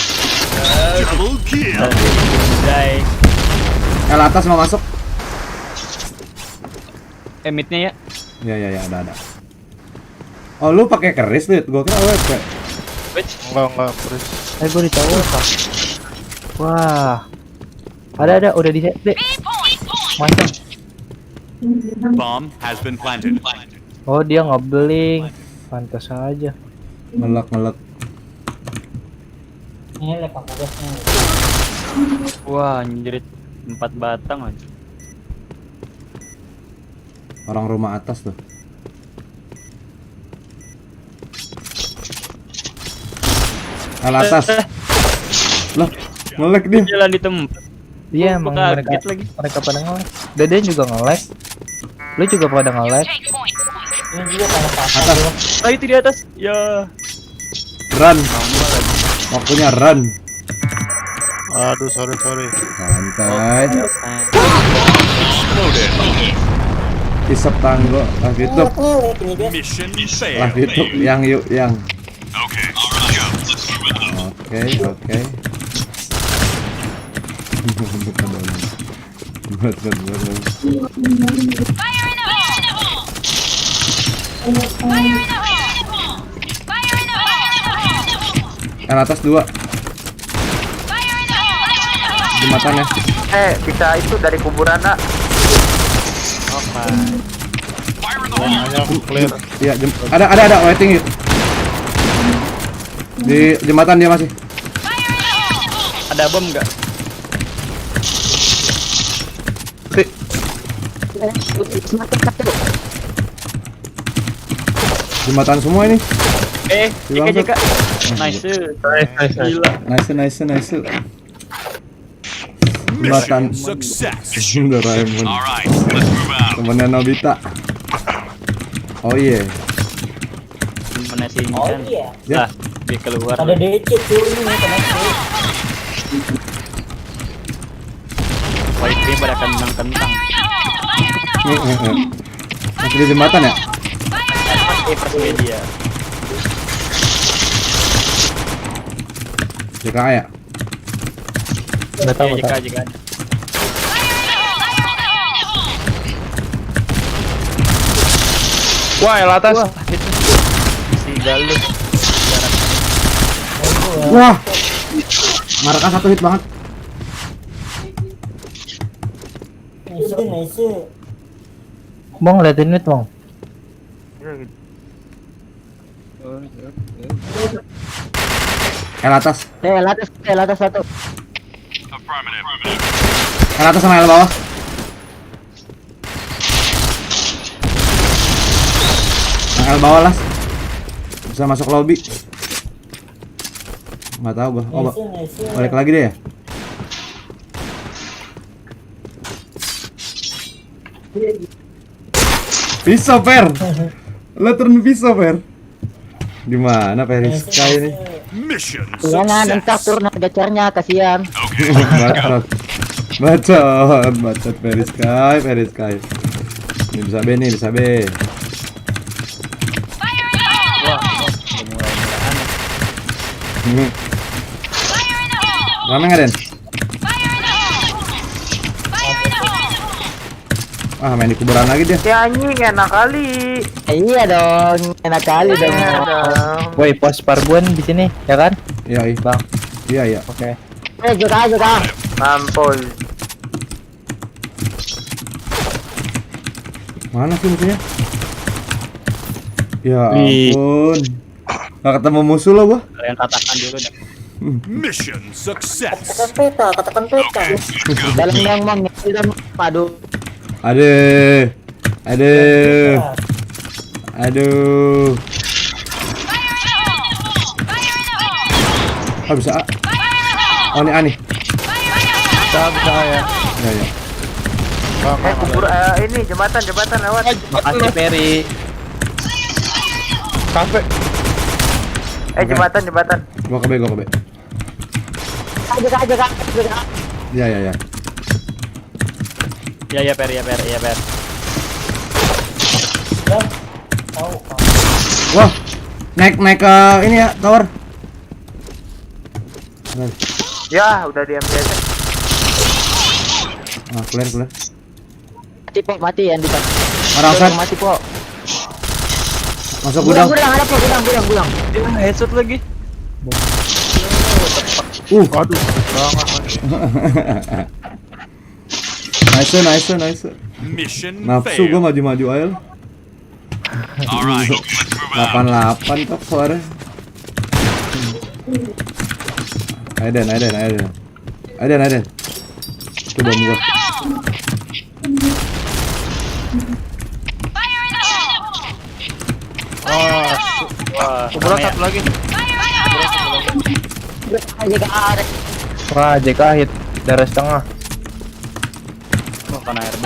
Double kill. Dai. L atas mau masuk. Midnya ya. Ya, ada. Oh, lu pakai keris Yud? Gua kira WP. Enggak, Chris. Gue ditahu apa? Wah. Ada, udah di set, Dek. Macam. Bomb has been planted. Oh, dia ngebling. Pantas aja. Ngelek. ngelek aku gasnya. Wah, anjir 4 batang aja. Orang rumah atas tuh. L atas. Loh, ngelek dia. Jalan di tempat. Iya, Gua emang kaget lagi. mereka pada nge-lag. Deden juga nge-lag. Lu juga pada nge-lag. Ini juga kalau patah. Atas. Ah, itu di atas. Ya. Run. Waktunya run. Aduh, sorry. Santai. Ah, Isep tanggo. Lah tutup. Ngelek ini dia. Mission Lah failed. tutup. Yang. Okay, let's go. Let's move it out. Oke. Buat. Yang atas 2. Jembatan ya. Bisa itu dari kuburan, Nak. Hanya clear. Iya, ada waiting yuk. Di jembatan dia masih. ada bom enggak? Jembatan semua ini. JK. Nice. Gila. Nice. Jembatan Success. Doraemon. All right, let's move out. Temennya Nobita. Oh iya. Mana sih Oh kan? iya. Ya. Lah, dia keluar. Ada DC cuy ini kenapa? White pada kentang-kentang. Masih di jembatan ya? Pas media. JK ya? Enggak tahu. JK. Wah, el atas. Si galus. Wah. Marka 1 hit banget. Nice. Bang, liatin mid bang. Ya, gitu. L atas. L atas satu. Affirmative. L atas sama L bawah. Nah, L bawah lah. Bisa masuk lobby. Nggak tahu gua. Oh, balik lagi deh ya. Pisau Per. Lo turun pisau Per. Gimana Periska ini? Mission Iya nah, ntar success. turun harga charnya, kasihan. Bacot Periska. Ini bisa B nih, bisa B. Rame nggak Den? Ah, main di kuburan lagi dia. Ya anjing enak kali. Iya dong, enak kali dong. Iya dong. Woi, pos parbuan di sini, ya kan? Iya, iya. Bang. Iya. Oke. Juga. Mampus. Mana sih musuhnya? Ya ampun. Gak ketemu musuh lo gua. Kalian katakan dulu dah. Mission success. Katakan peta. Dalam yang mang, dalam padu. Aduh. Oh bisa A. Oh ini A nih. Bisa ya. Ya. Kubur ini jembatan lewat. Makasih Peri. Kafe. Jembatan. Gua ke B. Jaga. Ya. Ya Per. Wah. Naik ke ini ya, tower. Ya, udah diambil aja. Ah, clear. Mati po, mati yang di sana. Orang set Mati po. masuk gudang. Ada po, gudang. Dia headshot lagi. Aduh. Nice. Mission Nafsu failed. gua maju aja. Alright, let's move out. 88 kok suara. Aiden. Itu bom gua. Kuburan satu lagi. Wah, JK hit darah setengah. Oh, kena RB.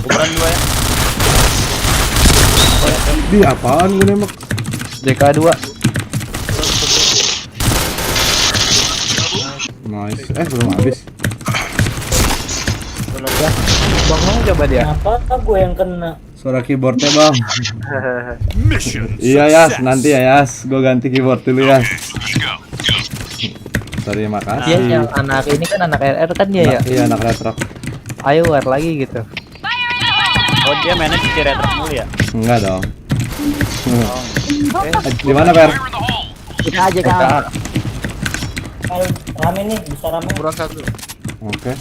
Kuburan 2 ya. Di apaan gue nembak? JK 2. Nice. Belum habis. Bang mau coba dia. Kenapa gue yang kena? Suara keyboardnya bang. Mission Iya ya, success. nanti ya gue ganti keyboard dulu ya. Let's go. Terima Dia kasih. yang anak ini kan anak RR kan dia ya. Iya anak retro. Ayo war lagi gitu. Oh, dia mainnya di retro mulu ya. Enggak dong. Di mana Per? Kita aja JK. kan. Rame nih, bisa rame. Kurang satu. Oke.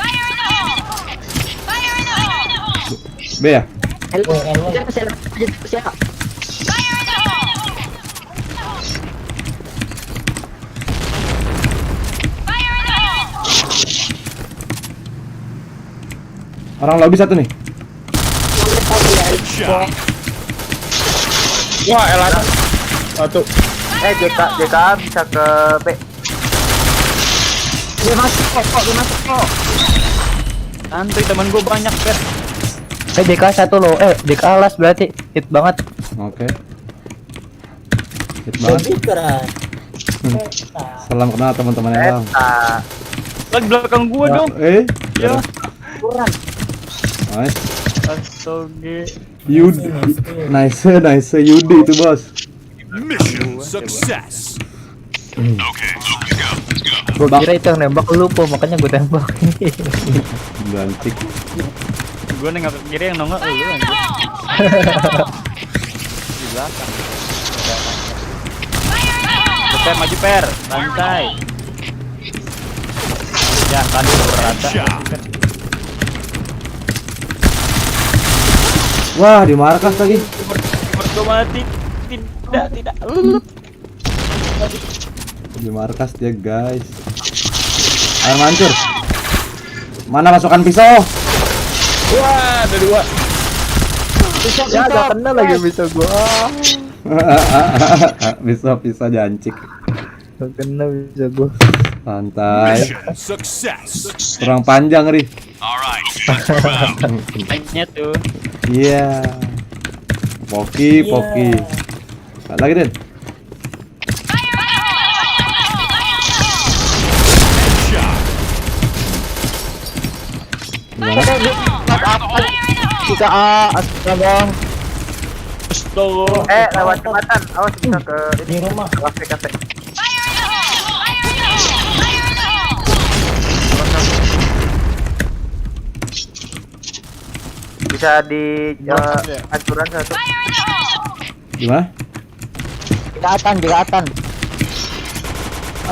B ya? Orang lobby satu nih. Shot. Wah, L atas. Satu. JK bisa ke B. Dia masuk kok. Santuy teman gue banyak Per. JK satu loh. JK alas berarti hit banget. Oke. Hit banget. Lebih keren. Salam kenal teman-temannya bang. Lagi belakang gue dong. Ya. Kurang. Nice. Astaga. Yudi. Nice Yudi itu bos. Mission success. Okay, let's go. Gue kira itu yang nembak lu po, makanya gue tembak. Gantik. Gue nengok ke kiri yang nongol lu anjir. Di belakang. Per maju Per, santai. Ya kan rata. Wah, di markas lagi. Teamwork gua mati. Tidak. Di markas dia, guys. Air mancur. Mana pasukan pisau? Wah, ada 2. Ya gak kena lagi bisa gua. Bisa jancik. Gak kena bisa gua. Santai. Mission success. Kurang panjang, Ri. Alright, let's move out. Tanknya tuh. Iya. Poki. Lagi, Den. Shot. Bisa astaga. Astaga. Lewat jembatan. Awas bisa ke Di rumah. kafe. Bisa di ancuran satu. Gimana? Jekatan.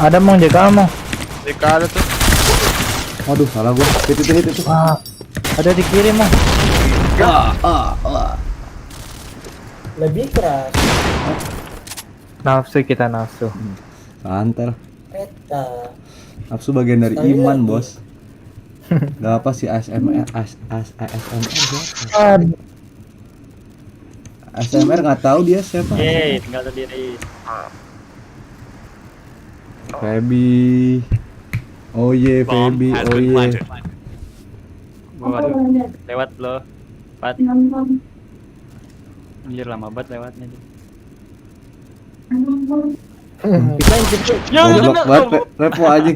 Ada mau jaga mau. Jika ada tuh. Waduh, salah gua. Itu. Wah, ada di kiri mah. Lebih keras. Nafsu kita nafsu. Santai lah. Peta. Nafsu bagian dari Sekali iman, lagi. Bos. Gak apa sih ASMR ASMR nggak tahu dia siapa. Yeay, tinggal sendiri. Feby. Oh ye, Bomb Feby. has Oh been ye. planted. Waduh, lewat lo. Pat. Anjir lama banget lewatnya dia. Goblok banget, repo aja.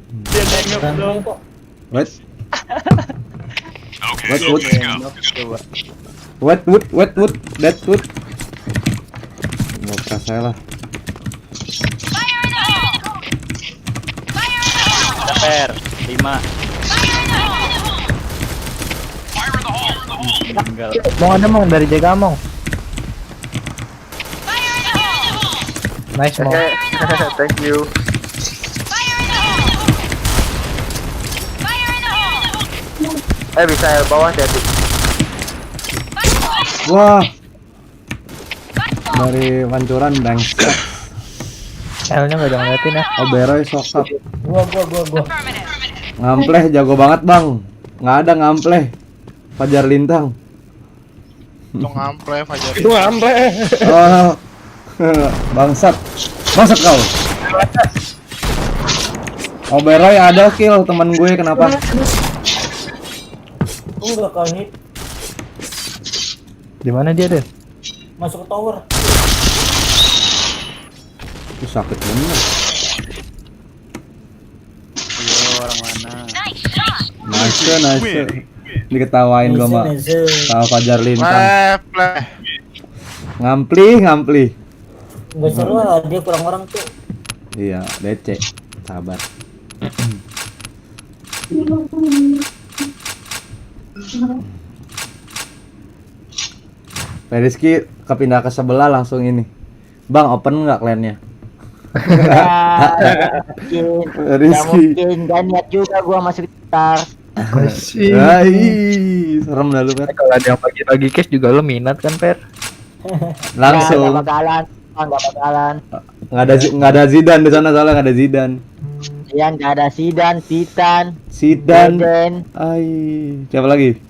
Dia nengok Berantem dong. kok. Wait, Okay, What? let's go. Coba. wood, dead wood. Mau keras saya lah. Daper 5. Tinggal. Mau ada mau dari jaga mau. Nice mau. Thank you. Bisa bawah jadi. Wah. Dari pancuran brengsek. L-nya nggak jangan liatin ya. Oberoi sokap. Gua. Ngampleh jago banget, Bang. Nggak ada ngampleh. Fajar Lintang. Itu ngample Fajar. Oh. Bangsat kau. Oberoi ada kill teman gue, kenapa? Enggak kau hit. Di mana dia deh? Masuk ke tower. Itu sakit bener. Yo, orang mana? Nice. Diketawain gua mah. Nice. Sama Fajar Lintang. Pleh. Ngampli. Enggak seru lah, dia kurang orang tuh. Iya, DC. Sabar. Pak Rizky kepindah ke sebelah langsung ini. Bang, open nggak klannya? Rizky. Gak niat juga gua masuk tar. Ai, serem dah lu, Per. Kalau ada yang bagi-bagi cash juga lo minat kan, Per? Langsung. Gak bakalan. Nggak ada Zidane di sana, soalnya nggak ada Zidane. Yang gak ada Sidan, Titan, Zidane. Den. Ai, siapa lagi?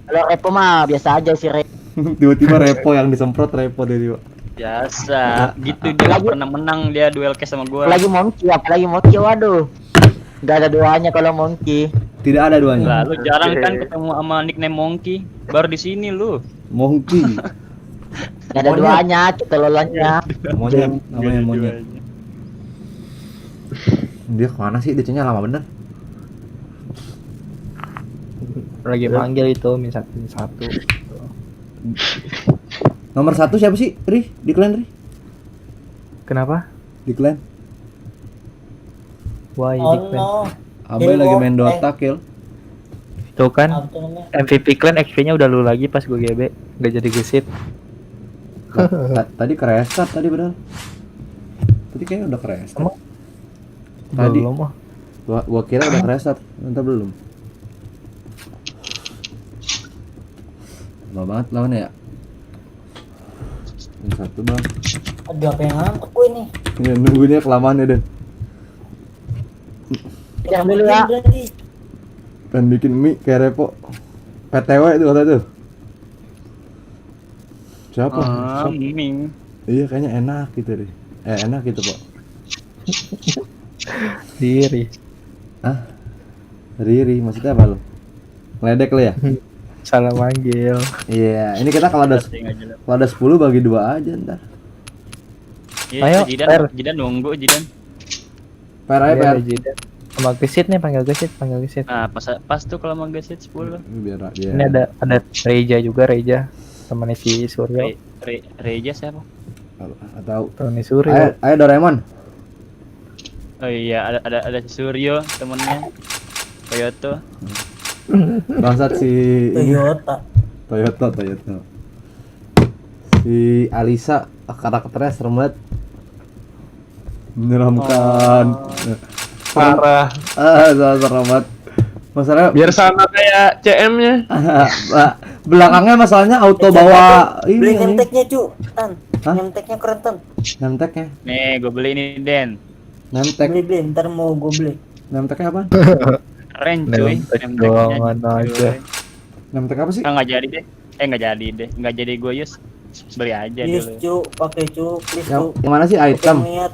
Kalau Repo mah biasa aja sih Repo. Tiba-tiba Repo yang disemprot Repo dari tiba. Biasa. Gitu dia nggak pernah menang dia duel case sama gua. Apalagi Monkey, waduh. Gak ada doanya kalau Monkey. Tidak ada duanya. Lah, lu jarang kan ketemu sama nickname Monkey. Baru di sini lu. Monkey. Gak ada doanya, kita lolosnya. Monyet, namanya monyet. Dia kemana sih? DC-nya lama bener. Lagi manggil itu min satu. Nomor 1 siapa sih? Ri, di klan Ri. Kenapa? Di klan. Wah, Oh ini no. Abai lagi main Dota kill. itu kan Apa tuh namanya? MVP clan XP-nya udah lu lagi pas gue GB, nggak jadi gesit. Tadi kereset tadi benar. Tadi kayaknya udah kereset. Emang? Tadi Belum mah. gua kira udah kereset, entah belum. Lama banget lawannya ya. Yang satu bang. Aduh, apa yang ngambek gue nih? Ini nunggunya kelamaan ya Dan. Yang dulu ya. Dan bikin mie kayak repo. PTW itu kata tuh. Siapa? Siapa? Ming. Iya kayaknya enak gitu deh. Enak gitu Pak. Diri. Ah, Riri maksudnya apa lo? Ngeledek lo ya? Salah manggil. Iya, ini kita kalau ada 10 bagi 2 aja ntar. Iya, Ayo, Jidan, Per. Jidan nunggu Jidan. Per aja per. Sama gesit nih, panggil gesit. Nah, pas tuh kalau mau gesit 10. Biar Ini ada Reja juga, Reja. Temannya si Suryo. Reja siapa? atau Temannya Suryo. ayo Doraemon. Oh iya, ada si Suryo temennya. Toyoto. Bangsat si ini. Toyota. Toyota. Si Alisa karakternya serem banget. Menyeramkan. Parah. Serem banget. Masalahnya Biar sama kayak CM-nya. belakangnya masalahnya auto bawa Beli ini. nemteknya cu, Tan. Hah? Nemteknya keren Tan. Nemteknya. Nih, gue beli ini Den. Nemtek. Beli, ntar mau gue beli. Nemteknya apa? Keren cuy. Nemtek Nemteknya, doangan cuy. aja. Nemtek apa sih? Nggak jadi deh. Nggak jadi gue Yus. Beli aja Yes dulu. cu, pakai cu, please Yang, cu. yang mana sih item? Niat.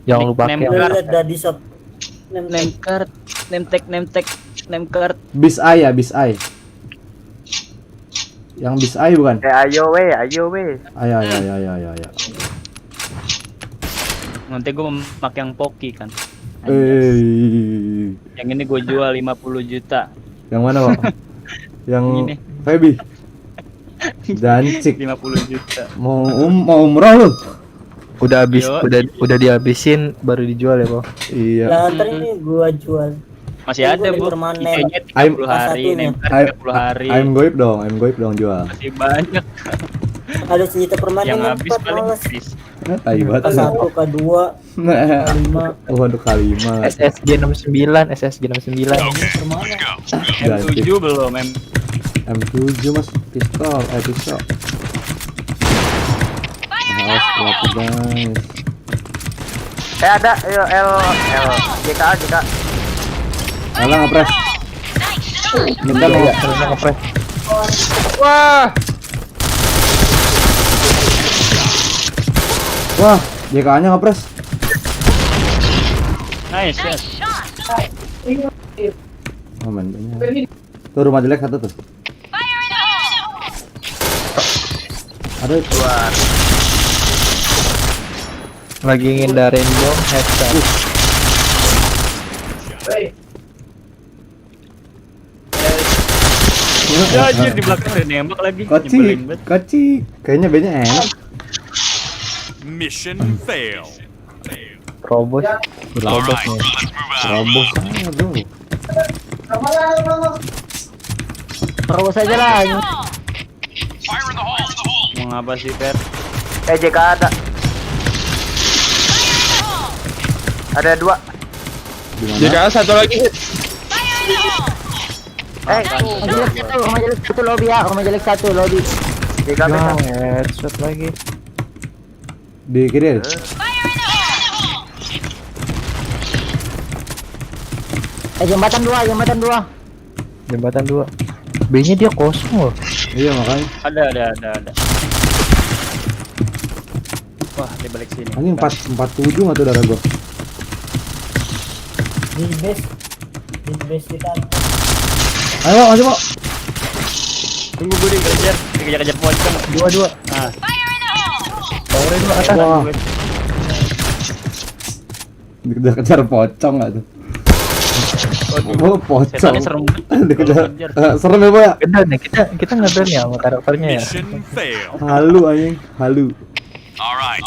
Jangan lupa Nem- pakai. nem- Lihat dah di shop. Nemcard, nemtek. Bis eye ya, bis eye. Yang bis eye bukan? Ayo weh. Ayo. Nanti gue memakai yang Poki kan. Yang ini gue jual 50 juta. Yang mana, Pak? Yang Ini. Feby. Dancik. 50 juta. Mau umroh lu? Udah habis, Yo. udah dihabisin baru dijual ya, Bang. Iya. Lah ntar ini gua jual. Masih ada Ini bu. permanen. Itunya I'm- 30 hari, satunya. Nemcard 30 hari. I'm goib dong jual. Masih banyak. Ada senjata permanen Yang habis 4 paling malas. habis. Tai banget. K1, K2, K5. Waduh K5. SSG 69, SSG 69. Okay, let's go. Dancik. M7 belum, M7 Mas, pistol. Awas hati guys. Ada, L, JK. Alah ngepres. Bentar mau nggak? Terusnya ngepres. Wah, JK-nya ngepres. Nice, yes. Oh, main banyak. Tuh rumah jelek satu tuh. Ada Lagi ngindarin bom, headshot. Ya anjir di belakang ada nembak lagi. kocik, Nyebelin banget. kocik. Kayaknya B-nya enak. Mission failed. Robos. Robos Alright, nih. let's move out. Robos aja bro. Terus aja lah. Fire in the hole. Mau ngapa sih, Per? JK ada. Ada 2. Gimana? JK satu lagi. Rumah jelek satu lobby ya, rumah jelek satu lobby. JK Ya, bisa. headshot lagi. Di kiri. Jembatan 2. Jembatan 2. B-nya dia kosong loh. Iya makanya. Ada. Wah, di balik sini. Ini 447 nggak tuh darah gua. Di base kita. Ayo masuk Pak. Tunggu gue dikejar pocong. 2. Nah, Powernya 2 atas. Wah. Dikejar pocong nggak tuh? Oh pocong. setannya serem banget. Dikejar. Kalau kejar. Serem ya Pak ya? Gedan nih, kita ngedan ya sama karakternya ya. Mission failed. Halu anjing, halu. Alright,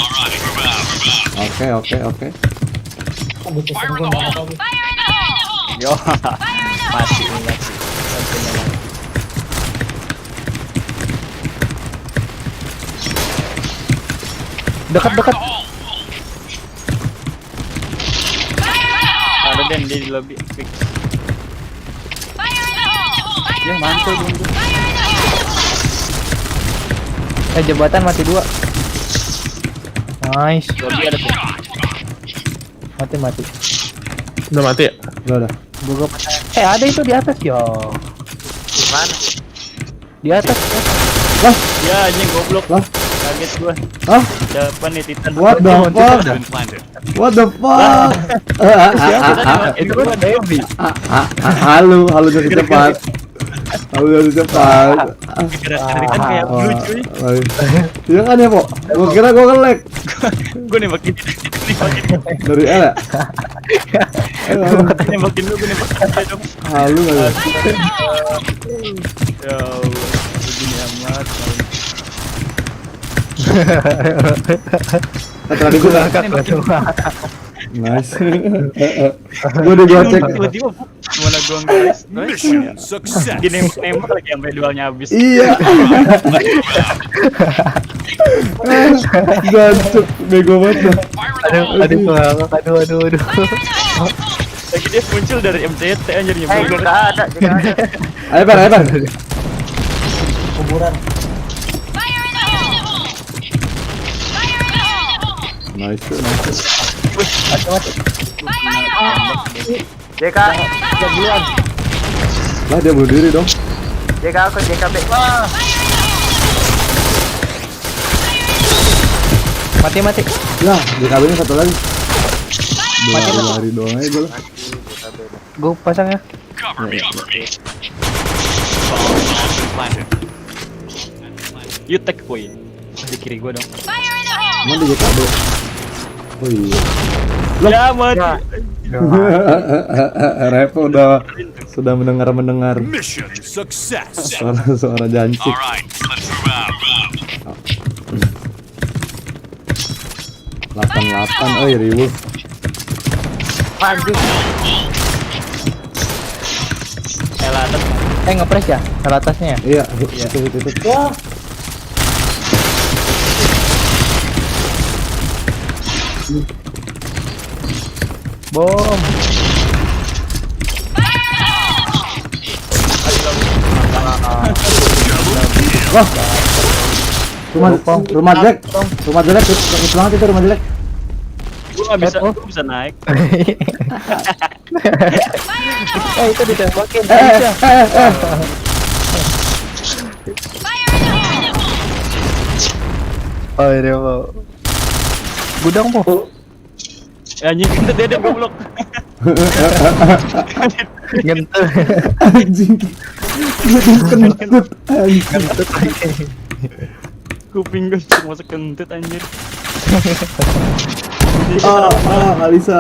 move out. Oke. Fire in the hole. Yo. Masih. Dekat. Ada Den di lobby fix. Ya mantul dong. Jembatan mati 2. Nice. Lagi ada tuh. Mati. Udah mati ya? Udah. Gua ada itu di atas ya. Mana? Di atas. Ya anjing goblok. Lah. Kaget gua. Hah? Siapa nih Titan? What the fuck? What the fuck? Itu kan ada Evi. Halo dari cepat. Halo dari cepat. Titan kayak blue cuy. Iya kan ya, Po? Gua kira gua nge-lag. Gua nembakin Dari L ya? nembakin lu, gua nembakin dia dong. Halo aja. Ya Allah, begini amat. Tadi gua nice. Gua udah gua cek. Tiba-tiba gimana gua guys? Mission success. Gini nembak lagi sampai dualnya habis. Iya. Gancuk, bego banget dah. Aduh. Lagi dia muncul dari MCT anjir nyebur. Juga ada. Ayo, Bar. Kuburan. Nice. JK. Lah dia bunuh diri dong. JK aku JKB. Mati. Lah, di kabelnya satu lagi. Lari doang aja gua. Gua pasang ya. Cover me. You take point. Di kiri gua dong. Mana di kabel? Oh iya. Ya mati. Repo sudah mendengar Mission success. suara jancik. All right, let's move out. 88 ribu. Anjing. Atas. Ngepres ya? Ke atasnya ya? Iya, itu. Wah, Bom. Wah. Rumah jelek. Rumah jelek bagus banget itu rumah jelek. Gua bisa naik. Itu ditembakin. Oh, ini mau. Gudang po. Ya anjing kentut dia goblok. Ngentel. Anjing. Kentut. Kuping gue cuma masuk kentut anjir. Alisa.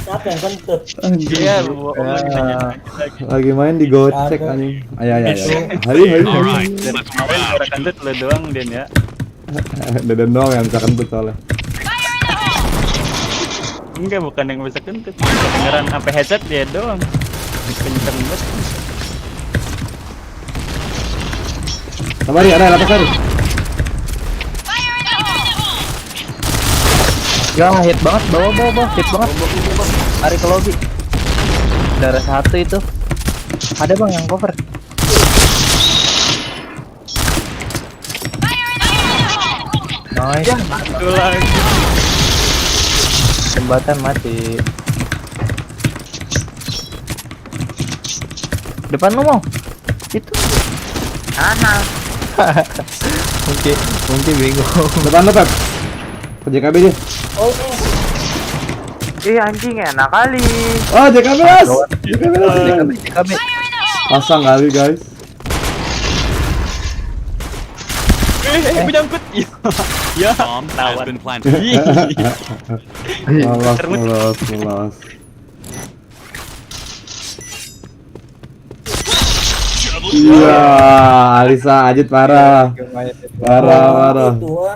siapa yang kentut? Anjing. Iya, lagi nanya Lagi main di gocek anjing. Ayo. Hari. Alright, dari let's move kemarin out. suara kentut lo doang Den ya. Deden doang yang bisa kentut soalnya. Enggak, bukan yang bisa kentut. Kedengeran sampai headset dia doang. Kenceng banget. Sabari, ada lapas hari. Ya, hit banget, bawa, hit banget. Lari ke lobby. Darah satu itu. Ada bang yang cover. Nice. Itu lagi. Jembatan mati. Depan lu mau? Itu. Sana. Mungkin bingung. Depan lo, Pep. Ke JKB dia. Oh ini Anjing enak kali. Oh, JKB las. JKB las. JKB. Pasang kali, guys. Menyangkut. Ya, lawan. Melas. Iya, Alisa Ajit parah. Parah. itu ah.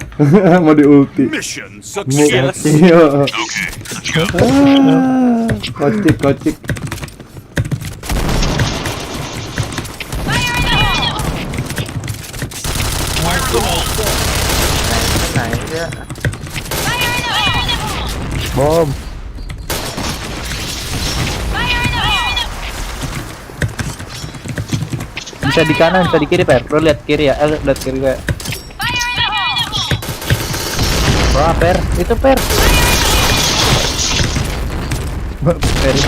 Mau di ulti. Mission Mau success. iya. Okay, let's go. Kocik. Nice ya. Bom. Bisa di kanan, bisa di kiri, Per. Lo lihat kiri ya. Lihat kiri gue. Wah, Per. Itu Per. Per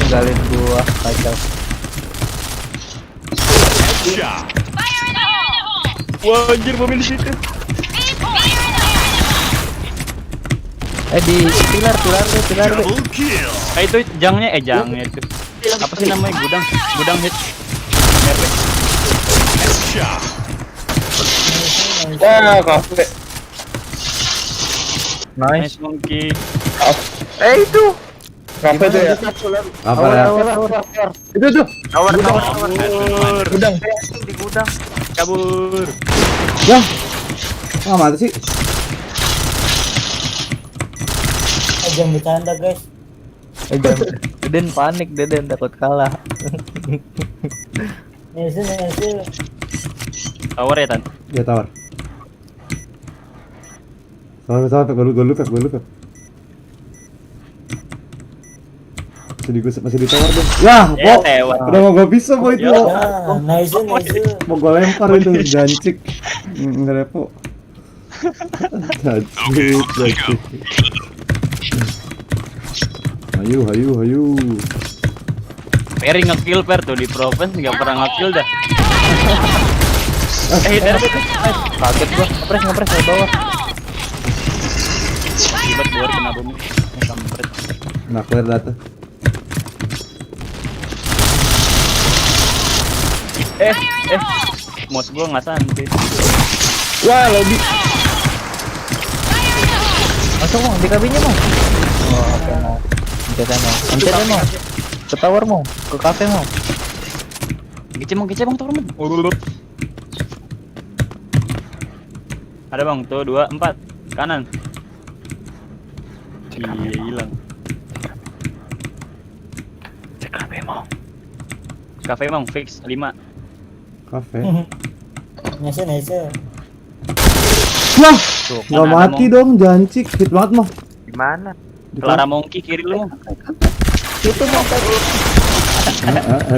tinggalin gua. Kacau. Shot. Wah, anjir mobil di situ. Di pilar deh. Double kill. Itu jangnya itu. Apa sih namanya? Gudang hit. RP. Shot. Wah, kafe. Nice. Nice monkey. Itu. Kafe tuh ya. Apa ya? Itu tuh. Tower. Gudang. Di gudang. Kabur. Ya. Nggak mati sih. Jangan bercanda guys. Deden panik, Deden takut kalah. Nice. Tower ya, Tan. Ya tawar. Tawar, gue lupa. Masih di tower dong. Ya, kok lewat. udah mau gue bisa boy itu. Ya, nice. Mau gue lempar itu jancik. Ngerepo. Jancik. Hayu. Perry nge-kill Per tuh di Province nggak pernah nge-kill dah. Hit RP tuh. Kaget gua. Ngepres dari bawah. Akibat keluar kena bumi. Kampret. Nah, clear data. Mouse gua nggak santai. Wah, lobby. Masuk mau di kabinnya mau. Oh, oke mau. Pencet mau. Ke tower mau. Ke kafe mau. Gice bang tower bang. Ada bang tuh 2, 4 kanan. Iya hilang. Cek kafe mau fix 5. Kafe. Nice. Wah, Tuh, nggak kan ada mati dong, jancik. Hit banget mah. Di mana? Clara Monkey kiri lu. Itu mau tadi.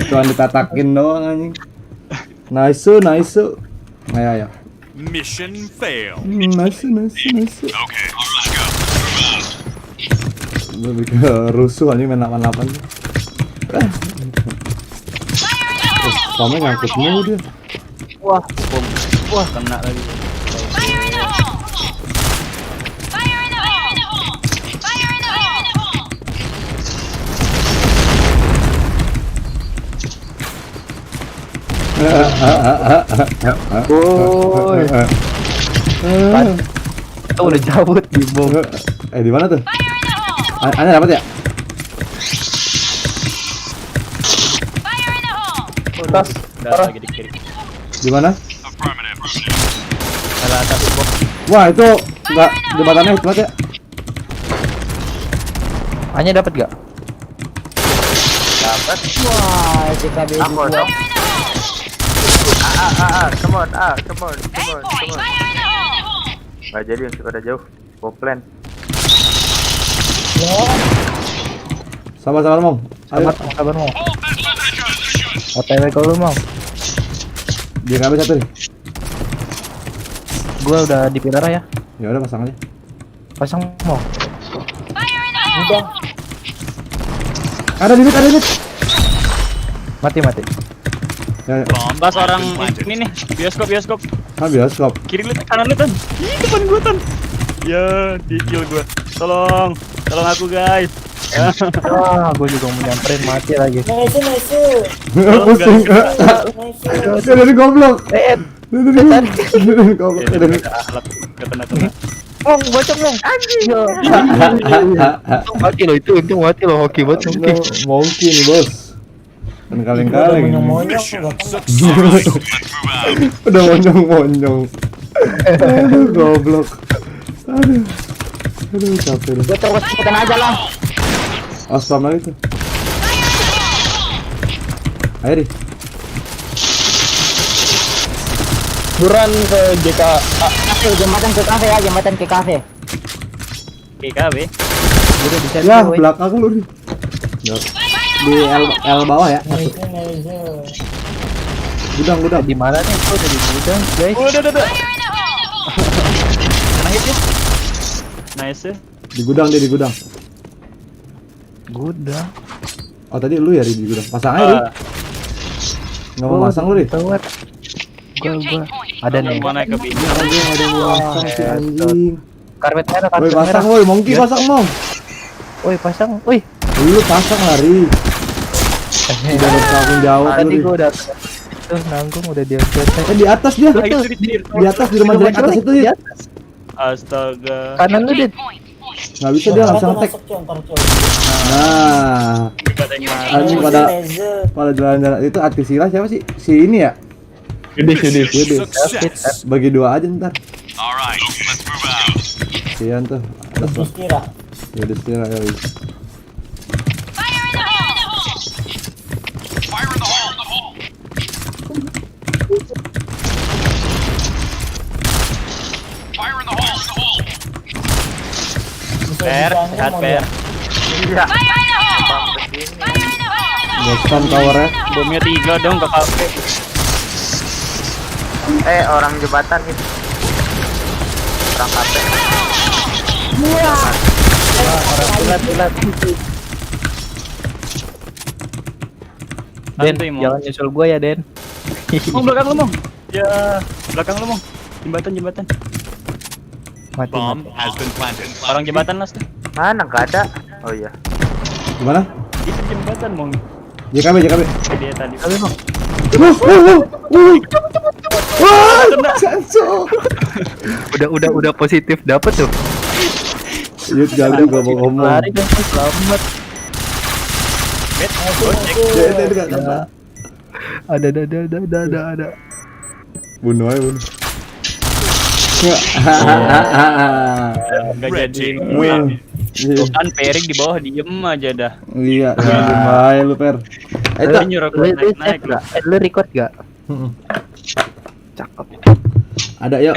Tuan ditatakin doang anjing. Nice. Ayo. Mission failed. Nice. Okay, let's go. Lebih ke rusuh anjing main 88 sih. Spamnya ngangkut mulu dia. Wah, bom. Wah, kena lagi. Woi. Itu udah cabut di bom. Di mana tuh? Anda dapat ya? Tas. Udah lagi di kiri. Di mana? Salah atas bom. Wah, itu enggak jembatannya hit banget ya. Hanya dapat gak? Dapat. Wah, CKB Aku gua. dong. Come on. Nggak jadi yang sudah jauh. Go plan. Sabar Mong. Ayo. Sabar mau. OTW kalau lu mau. Dia ngambil satu nih. Gua udah di pilar ya. Ya udah pasang aja. Pasang mau. Udah. Ada di mid. Mati. Ya. Bombas orang ini nih, bioskop. Ah, bioskop. Kiri lu, kanan lu Tan. Ih, depan gua Tan. Ya, di kill gua. Tolong aku guys. Wah, gua juga mau nyamperin mati lagi. Nice. Pusing. Nice. Dia dari goblok. Dia dari goblok. Ya, Dia dari alat kena. Bong, bocok dong. Anjing. Untung mati loh itu, mati loh hoki banget hoki. Mungkin nih, Bos. Kan kaleng-kaleng. Monyong-monyong Mission enggak kan. success. Let's move out. Udah monyong. Aduh, goblok. Aduh, capek deh. Gua terus cepetan aja lah. Oh, spam lagi tuh. Ayo deh. Buruan ke JK. Jembatan ke kafe ya, jembatan ke kafe. KKB. Udah bisa Ya, woi. belakang lu nih. Di L bawah ya. Nice. Gudang. Di mana nih? Gua udah di gudang, guys. Udah. Kena hit ya. Nice ya. Di gudang dia di gudang. Gudang. Oh tadi lu ya di gudang. Pasang aja Ri. Nggak mau masang lu Ri. Gua ada nih. Mau naik ke bini. Aduh ada yang mau masang si anjing. Karpet merah, Woi karpet pasang merah. woi, Monkey Iya. pasang Mong. Woi, pasang. Woi. Lu pasang lari. Udah bertanggung jawab lu Tadi Ri. gua udah tuh nanggung udah diangkat. Di atas dia. Lagi sedikit. Di atas di rumah jelek atas itu ya. Astaga. Kanan lu, Dit. Nggak bisa dia langsung attack. Masuk Cong, ntar, Cong. Nah, Katanya anjing pada jalan-jalan itu Artisila siapa sih? Si ini ya? Yudis. Success. Bagi 2 aja ntar. All right, let's move out. Sian tuh. Terus kira. Yudis kira kali. Fire in the hole. Fire in the hole. Per, sehat per. Iya. Boston towernya. Bomnya 3 dong ke kafe. Orang jembatan itu. Orang kafe. Ulat. Den, Santuy, Mong. jangan nyusul gua ya, Den. Mong, belakang lu, Mong. Ya, belakang lu, Mong. Jembatan. Mati. Has been planted. Orang jembatan las tuh. Mana nggak ada? Oh iya. Gimana? Itu jembatan, Mong. JKB. Dia tadi. Wah, Sanso. Udah positif dapet tuh. Yud gak gua mau ngomong. Lari kan selamat. Bet, gocek. Ada. Bunuh aja bunuh. Gak jadi. Win. Tuh kan Perik di bawah diem aja dah. Iya, lumayan lu Per. Itu nyuruh gue naik-naik lah. Lu record gak? Cakep. Ada yuk.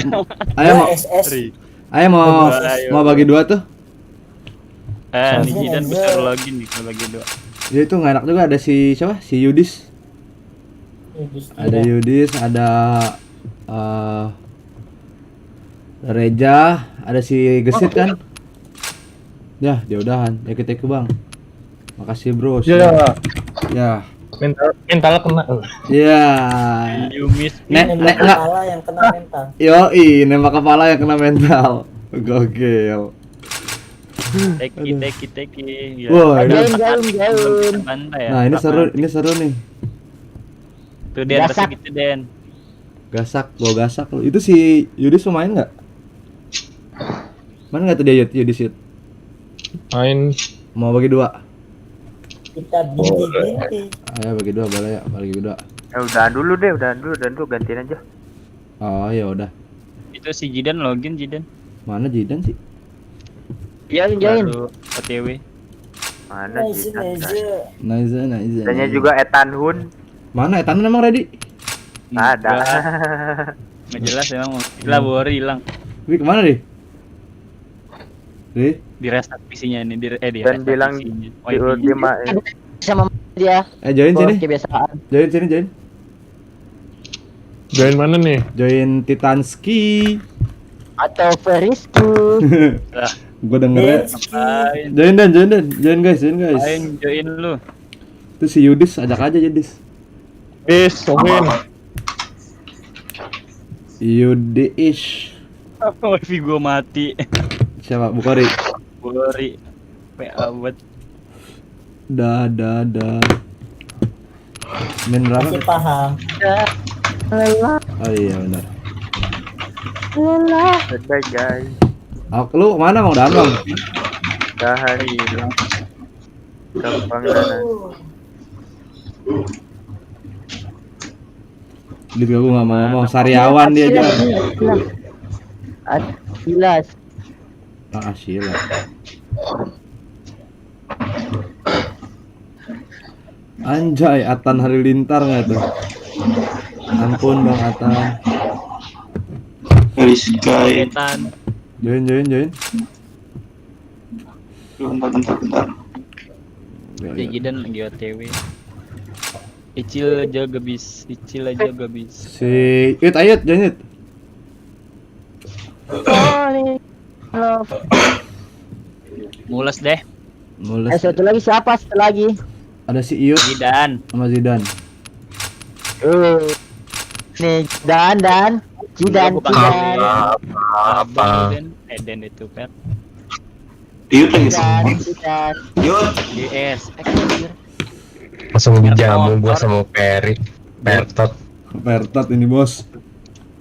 Ayo mau. SS. Ayo mau bagi 2 tuh. Nih Jidan besar lagi nih kalau bagi 2. Ya itu nggak enak juga ada si siapa? Si Yudis. Ada Yudis, ada Reja, ada si Gesit kan? Ya, dia udahan. Ya kita ke Bang. Makasih bro. Ya. Mental kena. Ya. You miss me. Nembak kepala yang kena mental. Yoi, nembak kepala yang kena mental. Gokil. Teki. Ya. Wah, Gaun. Pantai ya. Nah, ini seru nih. Tuh Den, pasti gitu Den. Gua gasak lu. Itu si Yudis mau main nggak? Mana nggak tuh dia Yudis? Main. Mau bagi 2? Kita binti. Ayo bagi 2 boleh ya, bagi 2. Udahan dulu gantiin aja. Oh ya udah. Itu si Jidan login Jidan. Mana Jidan sih? Jain. Baru OTW. Mana Nice. Nice. Tanya juga Ethan Hun. Mana Etan emang ready? Ada. Nggak jelas emang. Gila Bori hilang. Wih kemana deh? Di restart PC-nya ini di Dan restart bilang PC-nya. di Ultima Sama dia. Join sini. Kebiasaan. Join. Join mana nih? Join Titanski. Atau Ferisku. Gua dengernya. Ngapain? Join guys. Join lu. Itu si Yudis ajak aja Yudis. Tungguin. Yudis. Wifi gua mati. Siapa? Bukori. PA buat Dah. Main berapa? Masih paham. Oh iya benar. Bye guys. Lu mana mau Bang? Dahan hilang. gampang sana. Gitu gue nggak mau Sariawan dia aja. Jelas. Sila. Anjay, Atan Halilintar nggak tuh? Ampun Bang Atan. Ketan. Join. Jidan lagi OTW. Icil aja gak bisa, Icil aja gak bisa. Si Yud, ayo jangan Yud. Mules deh. Mules. Satu lagi siapa? Satu lagi. Ada si Iyut Zidan. sama Zidan. Nih dan Jidan. Apa? Eden itu per. Yuk lagi Jidan. Yuk. GS. Langsung dijamu gua sama Peri. Pertot. Pertot ini bos.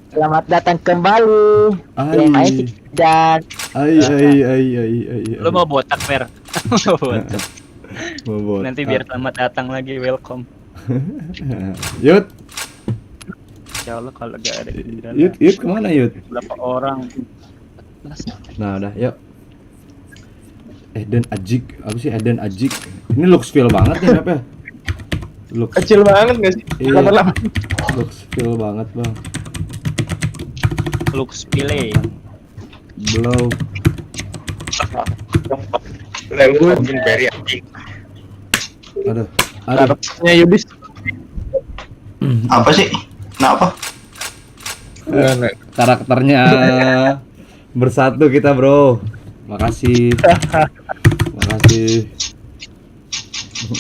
Selamat datang kembali. Yang main si Jidan. Ai. Lu mau botak per? Mau botak. Mau botak. Nanti biar selamat datang lagi, welcome. Yud, Insya Allah kalau gak ada Zidan. Yud kemana Yud? Berapa orang? Nah udah, yuk. Eden Ajik, apa sih Eden Ajik? Ini looks feel banget nih apa? Looks Kecil banget gak sih? iya, looks feel banget bang. Lux pilih. Blow. Gue mungkin Peri anjing. Aduh. Karakternya Yudis. Apa sih? Kenapa? Karakternya bersatu kita bro. Makasih. Makasih.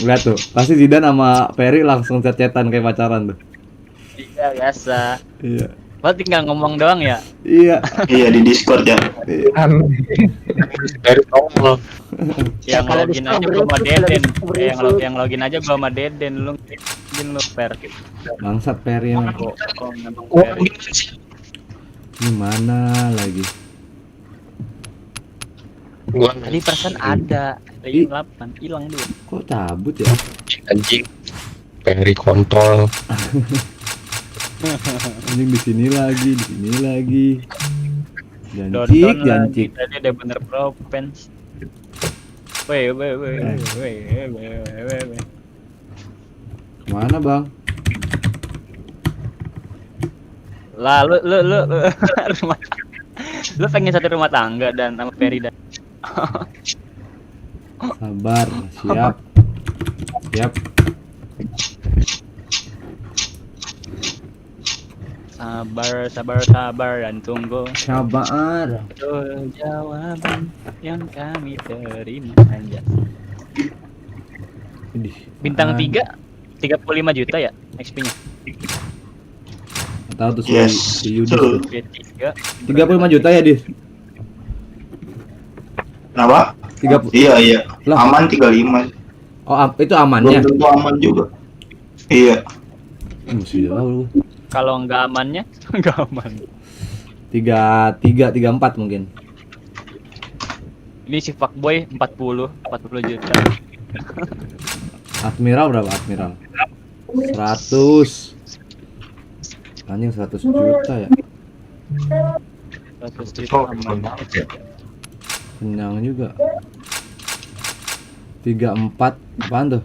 Lihat tuh, pasti Zidan sama Peri langsung chat-chatan kayak pacaran tuh. Iya biasa. Iya. Lo tinggal ngomong doang ya? Iya. Iya di Discord ya. Peri tolong. Yang kalau login di aja store gua sama berikut, Deden. kalau di store Yang login aja gua sama Deden. Lu login lu per. Bangsat Peri emang. Oh, memang per. Gimana lagi? Gua Tadi persen ada. Tadi 8 hilang dia. Kok cabut ya? anjing. Peri kontol. Anjing di sini lagi, di sini lagi. Downtown Jancik. lagi. Tadi ada bener propens. Weh. Mana bang? Lah lu rumah lu pengen satu rumah tangga dan sama Ferry dan Sabar, siap. Siap. sabar dan tunggu Sabar. jawaban yang kami terima aja. Idih, Bintang apaan? 3 35 juta ya XP-nya. Tahu tuh si Yes. si Yudis Betul. tuh. 3 35 juta ya, Dis? Kenapa? 30. Iya. Lah. Aman 35. Oh, itu Belum amannya. tentu aman juga. Iya. Sudah tahu lu. kalau nggak amannya nggak aman. 34 mungkin. Ini si fuckboy 40 juta. Admiral berapa Admiral? 100. Anjing 100 juta ya. 100 juta aman. Kenyang juga. 34 apaan tuh?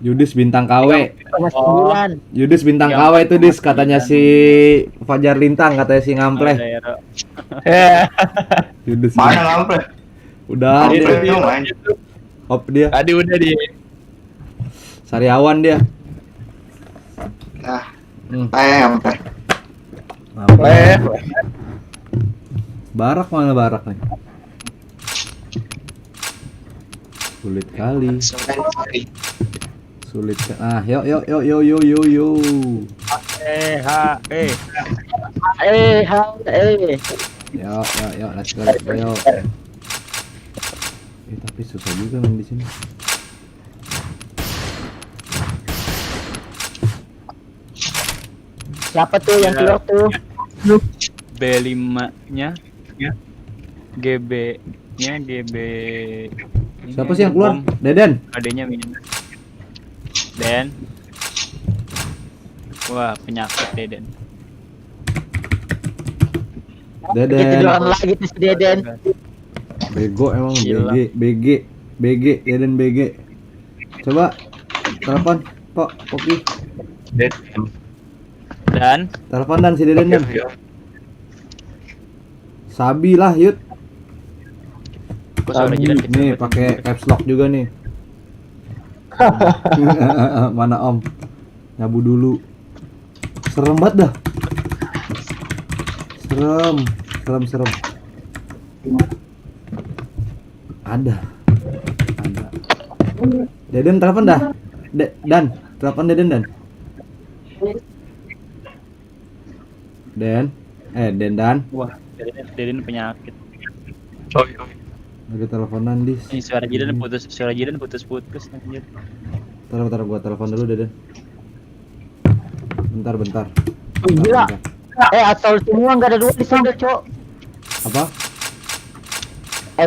Yudis bintang KW. Sama 9. Yudis bintang KW itu Dis katanya si Fajar Lintang katanya si Ngampleh. Daerah. Yudis. Mana ngampe? Udah Ngampe dia. itu main. Hop dia. Tadi udah di Sariawan dia. Nah, Hmm. sampai. Ngampleh. Barak mana barak nih? Sulit kali. Sulit. Yuk. Yuk, let's go. Yuk. Tapi susah juga main di sini. Siapa tuh yang keluar tuh? B5-nya GB-nya GB. Siapa sih yang keluar? Deden. Adanya minus. Den. Wah, penyakit Deden. Kita Deden. tiduran lagi tuh si Deden. Bego emang Gila. BG. Deden BG. Coba telepon, Poki. Dan Telepon dan si Deden dan. Sabi lah, Yud. kok suara jiran kecil Nih banget? pakai caps lock juga nih. Mana Om? Nyabu dulu. Serem banget dah. Serem. Ada. Deden telepon dah. Dan telepon Deden dan. Dan. Wah, Deden penyakit. Lagi teleponan dis. Ini suara Jidan putus-putus anjir. Bentar gua telepon dulu Deden. Bentar. Gila. Asal semua nggak ada dua di sana, Cok. Apa?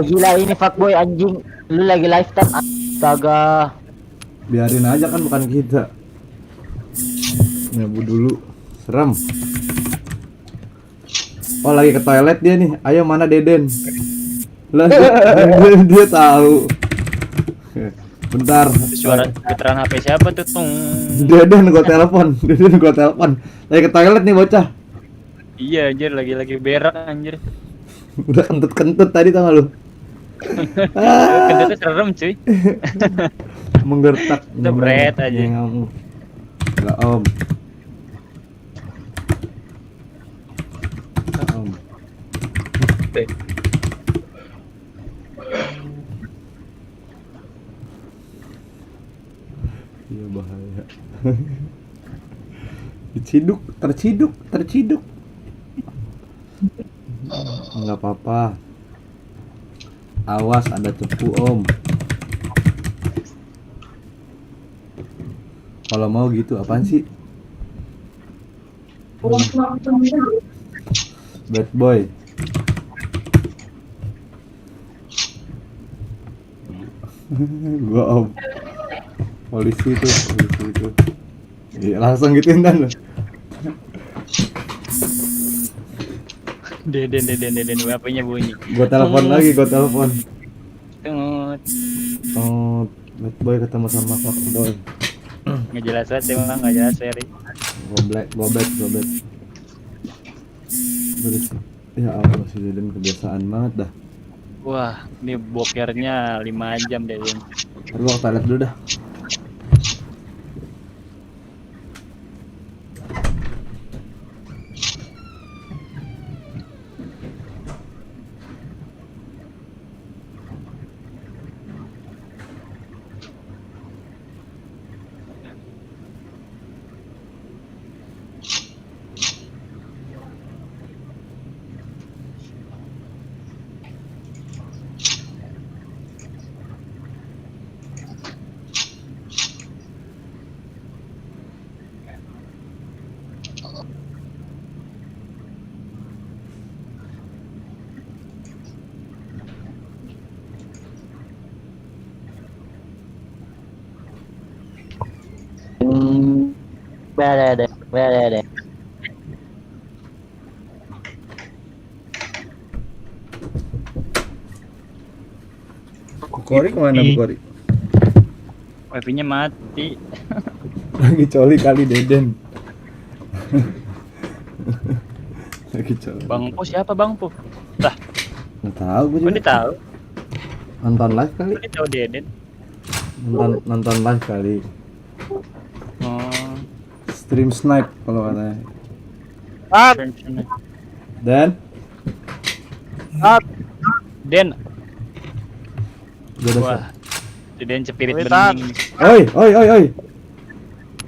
Gila ini fuckboy anjing. Lu lagi lifetime. Astaga. Biarin aja kan bukan kita. Nyabu dulu. Serem. Oh lagi ke toilet dia nih. Ayo mana Deden? Lah dia tahu. Bentar. Suara getaran HP siapa tuh? Tung. Deden gua telepon. Lagi ke toilet nih bocah. Iya anjir, lagi berak anjir. Udah kentut tadi tau gak lu? Kentutnya serem cuy. Menggertak. Udah berat aja. Enggak om. Iya bahaya. Terciduk. Enggak apa-apa. Awas ada cepu om. Kalau mau gitu apaan sih? Bad boy. Gua om. Polisi itu. Iya, langsung gituin dan. Deden HP-nya bunyi. Gua telepon lagi. Tut. Oh, bad boy ketemu sama fuck boy. Nggak jelas banget emang, nggak jelas seri. Goblet. Terus, ya Allah si Deden kebiasaan banget dah. Wah, ini bokernya 5 jam Deden. Ntar gua ke toilet dulu dah. Beda. Bukori kemana Bukori? Wifi-nya mati. Lagi coli kali Deden. Lagi coli. Bang Po siapa Bang Po? Lah, Nggak tahu gue kok juga. dia tahu? Nonton live kali. Dia tahu Deden. Nonton live kali. Oh, Stream snipe kalau katanya. Dan udah wah, selesai. Deden cepirit Witan. bening. Oi.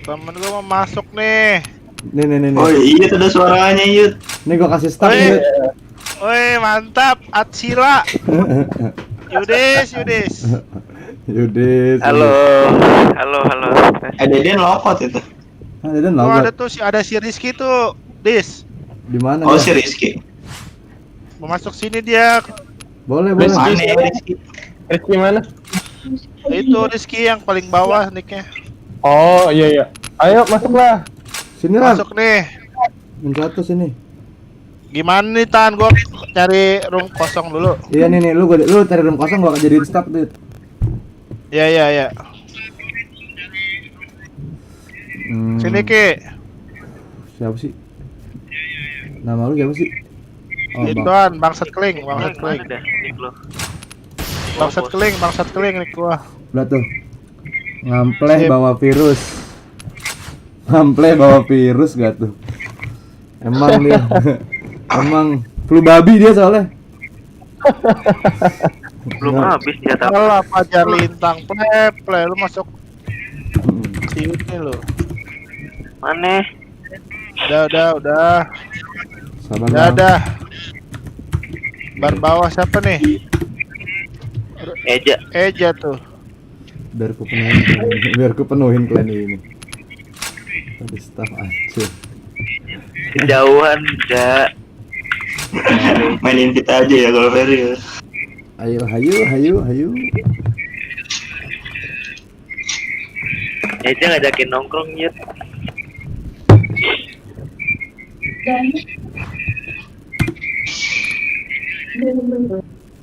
Temen gua mau masuk nih. Nih. Oh iya tuh ada suaranya Yud. Nih gua kasih start Oi. nih. Woi, mantap. Atsila. Yudis. Yudis. Halo. Deden lokot itu. Ah, Deden Oh, ada logot. tuh ada si Rizky tuh. Dis. Di mana Oh dia? si Rizky. Mau masuk sini dia. Boleh. Mana ya Rizky? Rizky mana? Itu Rizky yang paling bawah nicknya. Oh iya. Ayo masuklah. Sini lah. Masuk nih. Satu sini. Gimana nih Tan? Gua cari room kosong dulu. Iya nih lu cari room kosong gua jadiin staff tuh. Ya. Sini Ki. Siapa sih? Nama lu siapa sih? Oh, Bang. Ituan bangsat keling nih gua. Udah tuh. Ngampleh Sip. bawa virus. Mample bawa virus gak tuh? Emang dia emang flu babi dia soalnya. Belum habis dia tapi. Alah Fajar Lintang pleple lu masuk sini lu. Mana? Udah. Sabar bang. Dah. Bar bawah siapa nih? Eja tuh. Biar ku penuhin plan ini. Tadi staff aja. Kejauhan enggak. Mainin kita aja ya kalau Ferry. Ayo. Eja ngajakin nongkrong ya.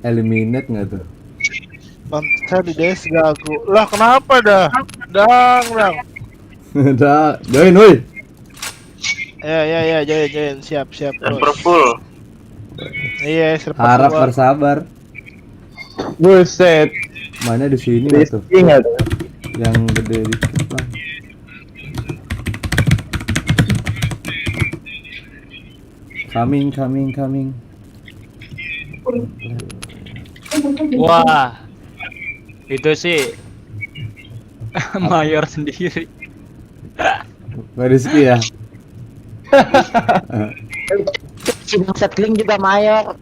Eliminate nggak tuh? Pantesan di DS gagu. Lah kenapa dah? Dang. Udah, join woi. Ya, join. Siap. Server full. Iya, server Harap gua. bersabar. Buset. Mana di sini nggak tuh? Ingat tuh. Yang gede dikit lah. Coming. Wah, itu sih mayor sendiri. Gak Rizky ya? Settling juga mayor.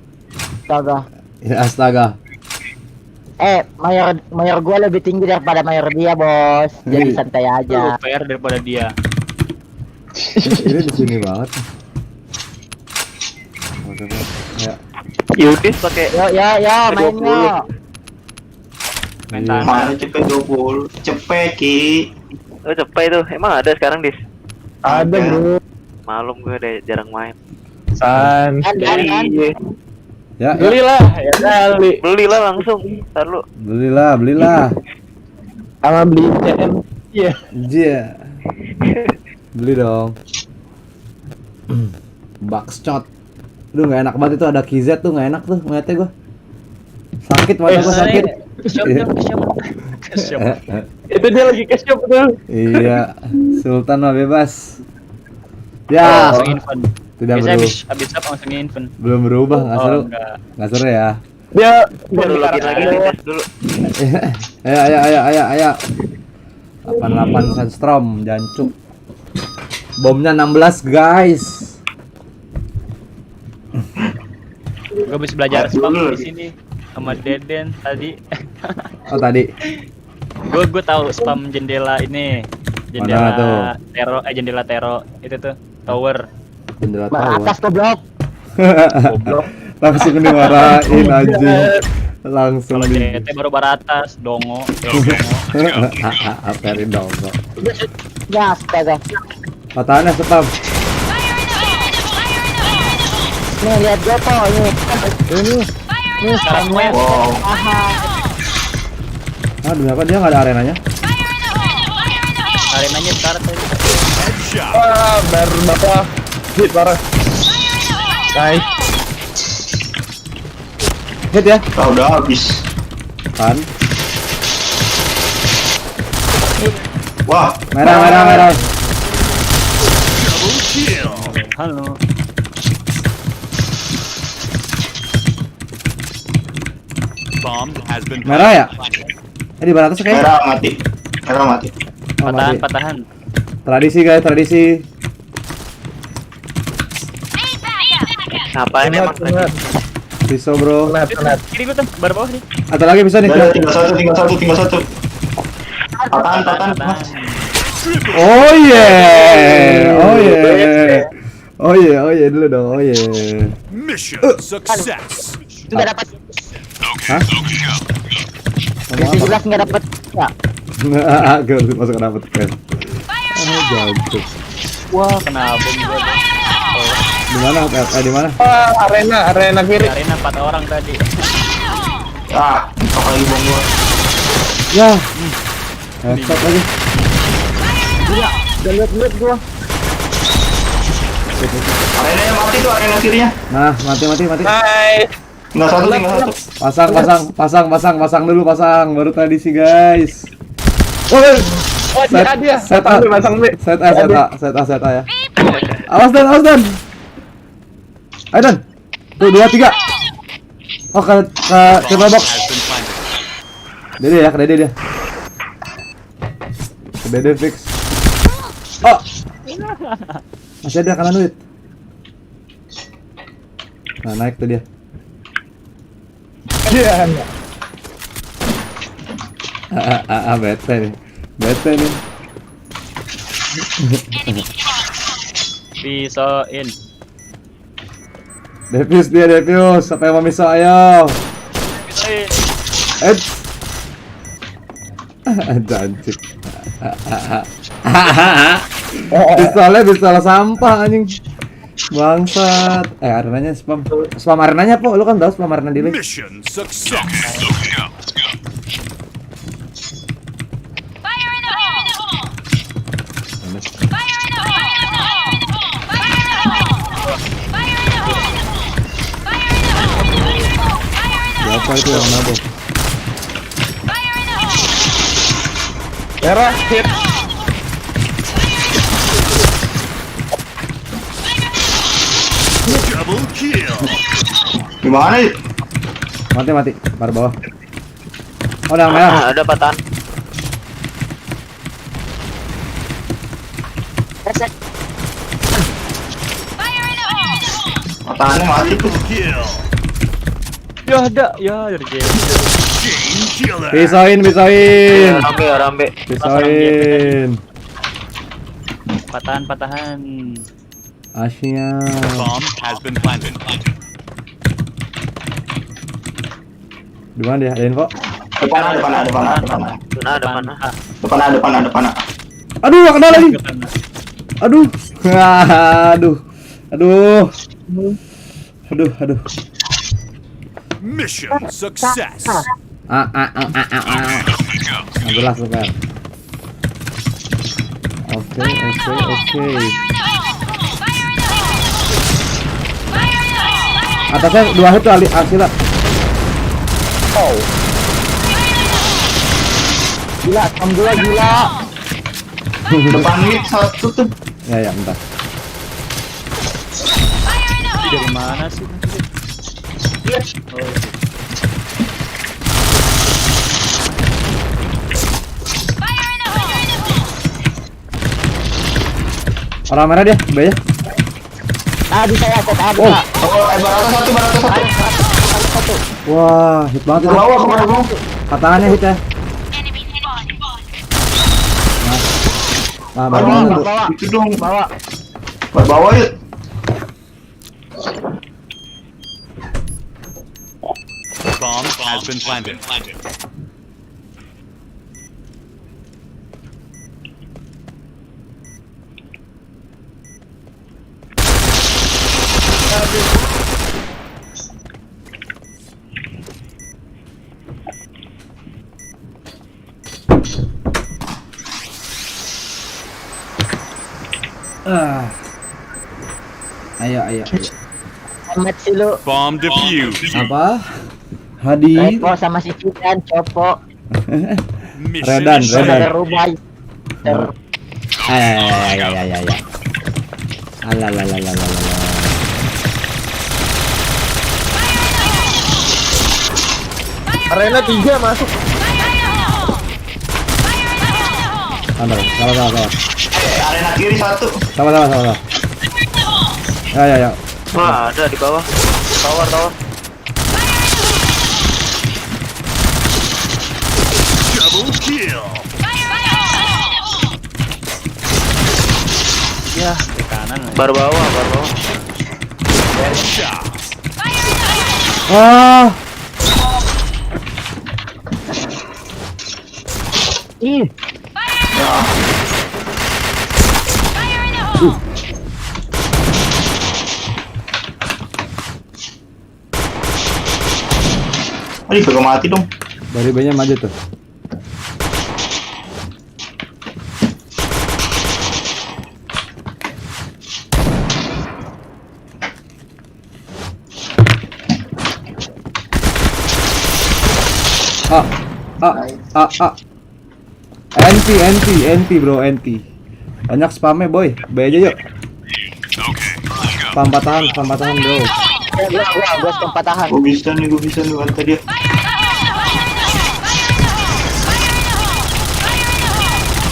Astaga. Ya astaga. Mayor gua lebih tinggi daripada mayor dia, Bos. Jadi santai Lu aja. PR daripada dia. Ini di sini banget. Oke, ya. Yudis pakai Ya, main yo. Main Iya. tanah. cepet 20. Cepet, Ki. Oh cepet itu. Emang ada sekarang dis? Ada bro. Malum gue udah jarang main. San. Kan. Ya. Belilah ya kali. Belilah langsung. Ntar lu. Belilah. Sama beli CM. Iya. Iya. Beli dong. Bakshot. Aduh nggak enak banget itu ada KZ tuh, nggak enak tuh ngeliatnya gua. Sakit mata gua sakit. Kesiap. Itu dia lagi ke shop betul. Iya, Sultan mah bebas. Ya, Langsung invent. tidak Biasanya berubah. habis up langsung invent. Belum berubah, nggak seru. Enggak. Nggak seru ya. Dia Baru login lagi di tes dulu. Ayo. 88 Sandstrom, jancuk. Bomnya 16, guys. Gue bisa belajar spam di sini sama Deden tadi. Oh, tadi. Gue tahu spam jendela ini. Mana tuh? Jendela tero itu tuh tower. Jendela Atas tower. goblok. Langsung dimarahin anjing. Langsung Kalau di JT baru baratas, dongo, aperin dong. Ya, astaga. Patahannya spam. Nih lihat gua kok ini. Nih Sekarang spamnya. gue Ah, demi apa dia nggak ada arenanya? arenanya sekarang tadi. wah, baru bapak. Hit parah. Nice. Hit ya? Udah habis. Kan? Wah, Merah. Halo. Bomb has been Merah ya? Di baratas kayaknya. merah mati. Oh, mati. Patahan. Tradisi guys, tradisi. Ngapain emang tadi? Pisau bro. Kiri gue tuh, baru bawah nih. Atau lagi bisa nih. Tinggal satu. Tahan. Oh yeah. Oh yeah dulu dong. Oh yeah. mission success. Enggak dapat. Hah? Di 17 enggak dapat. Ya. Gue masuk dapet kan. Jantung. Wah, kena bom gue. Di mana? Di mana? Arena kiri. Arena 4 orang tadi. Ah, kok lagi bom gua. Ya. Stop lagi. Udah lihat gua. Arenanya mati tuh, arena kirinya. Nah, mati. Nice. Tinggal satu. Pasang dulu, baru tradisi guys. Woi. Set A. Set A ya. Awas Dan. Ayo Dan. Tuh 2 3. Oh ke triple box. Dede ya, ke Dede dia. Ke Dede fix. Oh. Masih ada kanan duit. Nah, naik tuh dia. Bete nih. Pisoin. Devius, siapa yang mau miso ayo. Pisoin. Anjing. Pistol sampah anjing. Bangsat. Arenanya spam arenanya po. Lu kan tahu spam arena di link. Mission success. Apa itu yang nabok? Merah hit. Double kill. Gimana nih? Mati. Bar bawah. Oh, yang merah. Ada patahan. Matahannya mati tuh. Kill. Ya ada, ya Jurgen. Chain killer. Pisoin. Rambe. Pisoin. Patahan. Asia. Bomb has been planted. Di mana dia? Ada info? Depan ada. Aduh, gak kena lagi. Aduh. Aduh. Mission success. Jelas kan. Oke. Atasnya 2 hit tuh Arsila. Gila. Depan mid satu tuh. Ya, bentar. Dari mana sih? Orang merah dia, B ya. Di saya kok ada. Barat satu. Wah, hit banget itu. Bawah kemana bang? Patahannya hit ya. Nah, baru Itu dong bawa. Bawa yuk. Bomb has been planted. Ayo. Amat sih lu. Bomb defused. Apa? Hadi. Repo sama si Cidan copo. Mission Redan. Rumah. Ya. Alalalalalala. Arena 3 masuk. Sabar. Arena kiri satu. Sabar. Ya. Wah, ada di bawah. Tower. double kill. Ya, ke kanan lagi. Bar bawah. Headshot. Ah. Aduh, kagak mati dong. Dari B-nya maju tuh. NT bro, NT. Banyak spamnya boy. B aja yuk. Spam patahan bro. Gua spam patahan. Gue bisa nih kata dia.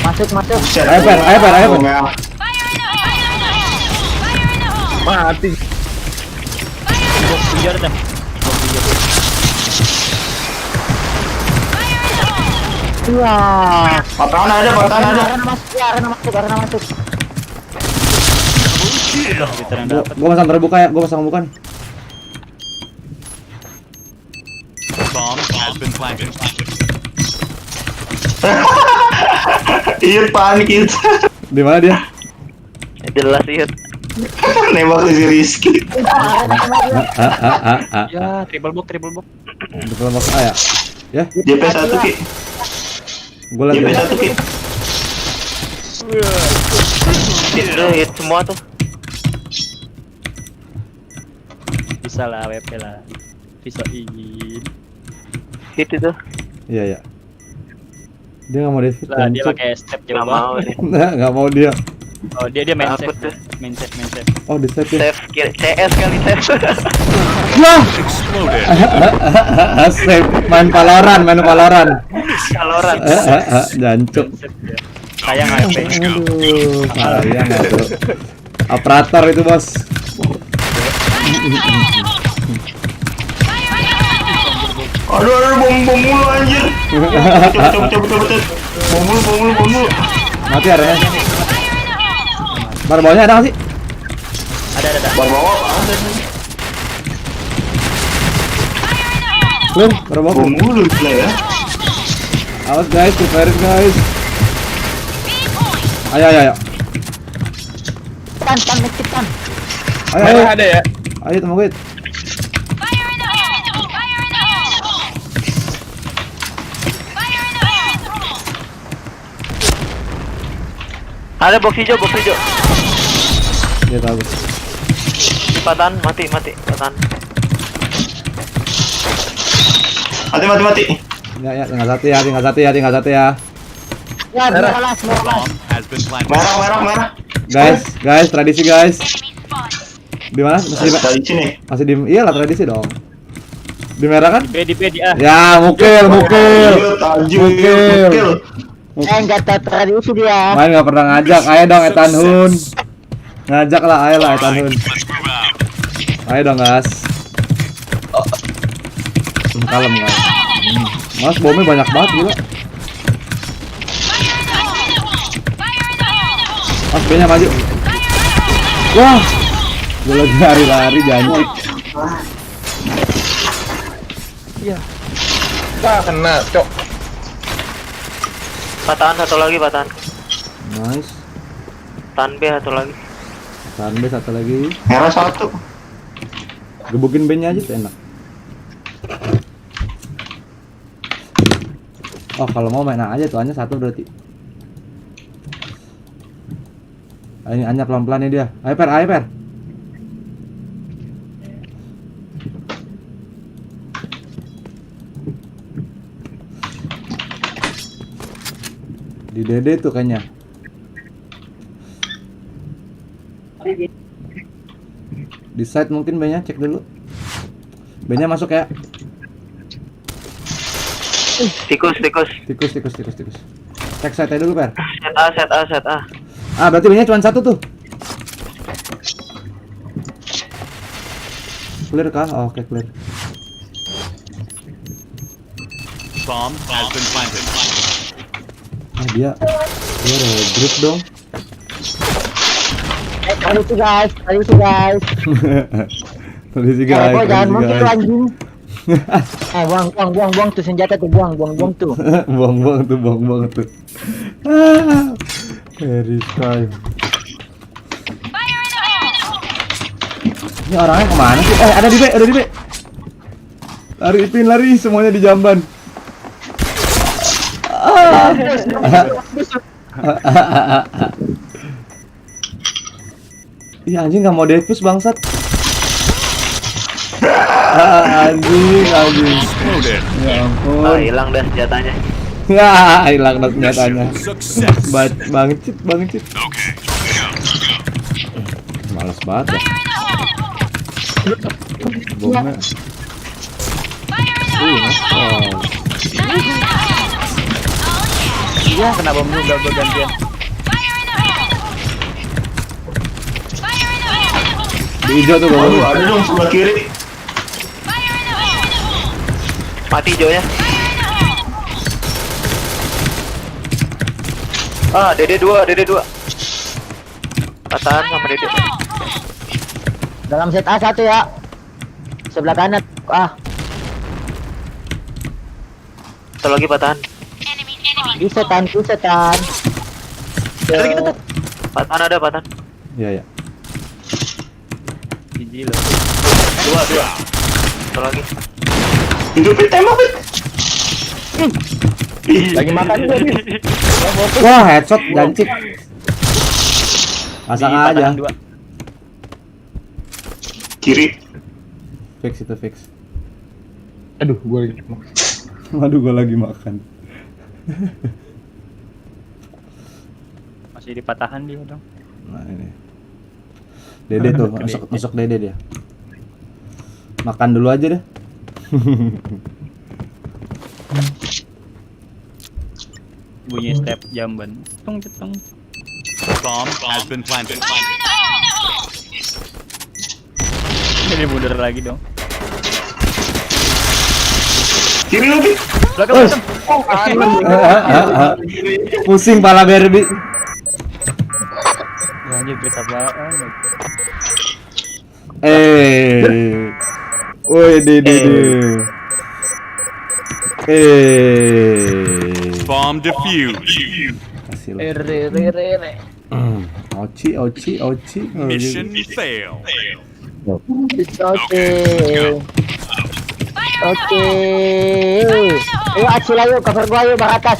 Masuk. Ayo Per. Mati. Kejar dah. Wah. Patahan ada. Arena masuk. Kita yang dapat. Gua pasang terbuka ya, gua pasang bukan. Iya panik itu. Di mana dia? Jelas iya. Nembak si Rizky. Ya, triple box. Di kelompok A ya. Ya, JP 1 Ki. gua lagi. JP 1 Ki. Hit semua tuh. Bisa lah WP lah. Bisa in. Hit itu. Iya. Dia nggak mau defeat. Lah dia pakai step jauh Nggak mau banget. nih. Nah, nggak mau dia. Oh, dia main Takut save. tuh. Main save. Oh, di save ya. Save CS kali save. Wah, save. Main Valorant. Kaloran. Jancuk. Save dia. Sayang WP. Aduh, sayang tuh. Operator itu bos. Aduh, bom mulu anjir. Cabut. Bom mulu. Mati ada. Bar bawahnya ada nggak sih? Ada. Bawa ada. Belum, bar bawah. Bom mulu play ya. Awas guys, preparing guys. Ayo. Tan. Ayo. Ada ya. Ayo teman gue. Ada box hijau. Dia tahu. Patahan mati. Patahan. Mati. Ya, tinggal satu ya. Ya, merah. Merah. Guys, tradisi guys. Di mana? Dari sini. Masih di iyalah tradisi dong. Di merah kan? Di PD ah. Ya, mukil. Enggak tahu tradisi dia. Main nggak pernah ngajak. Ayo dong Ethan Hun. Ngajak lah, ayo lah Ethan Hun. Ayo dong guys. Kalem guys. Mas bomnya banyak banget gila. Mas B-nya maju. Wah. Gue lagi lari-lari janji. Kena, cok. Patahan satu lagi. Nice. Tahan B satu lagi. Tahan B satu lagi. Merah 1. Gebukin B-nya aja tuh enak. Oh, kalau mau main aja tuh hanya satu berarti. Ini hanya pelan-pelan nih dia. Ayo Per. Di Dede tuh kayaknya. Di side mungkin B-nya, cek dulu. B-nya masuk ya. Tikus. Tikus. Cek side dulu, Per. Set A. Ah, berarti B-nya cuma satu tuh. Clear kah? Oh, oke, clear. Ah, dia ada grip dong. Tradisi guys. Tradisi guys. Kok jangan mungkin tuh anjing. Buang tuh senjata tuh, buang tuh. buang tuh. Very time. Ini orangnya kemana sih? Ada di B. Lari semuanya di jamban. Iya anjing nggak mau defuse bangsat. Anjing. Ya ampun. Hilang dah senjatanya. Wah, hilang senjatanya. Success. Bangcit. Okay. Males banget ya. Bomnya. Iya, kenapa menunggu gue gantian? Di hijau tuh bang. Ada dong sebelah kiri. Mati hijaunya. Dede 2. Patahan sama Dede. Dalam set A1 ya. Sebelah kanan. Satu lagi patahan. Setan. Patahan ada patahan. Iya. Gigi loh. 2. Satu lagi. Hidupin tembak. Lagi makan juga nih. Wah, headshot gancik. Pasang Di aja. patahan 2. Kiri. Fix itu fix. Aduh, gua lagi makan. Masih di patahan dia dong. Nah ini. Dede tuh, masuk Dede dia. Makan dulu aja deh. Bunyi step jamban. Cetung. Bomb has been planted. Jadi mundur lagi dong. Kiri lagi. Belakang. Pusing pala Barbie. Lanjut berita apaan? Woi Dede. Bomb defused. Kasih lah. Re. Oci. Mission fail. Oke. Ayo Acil ayo cover gua ayo baratas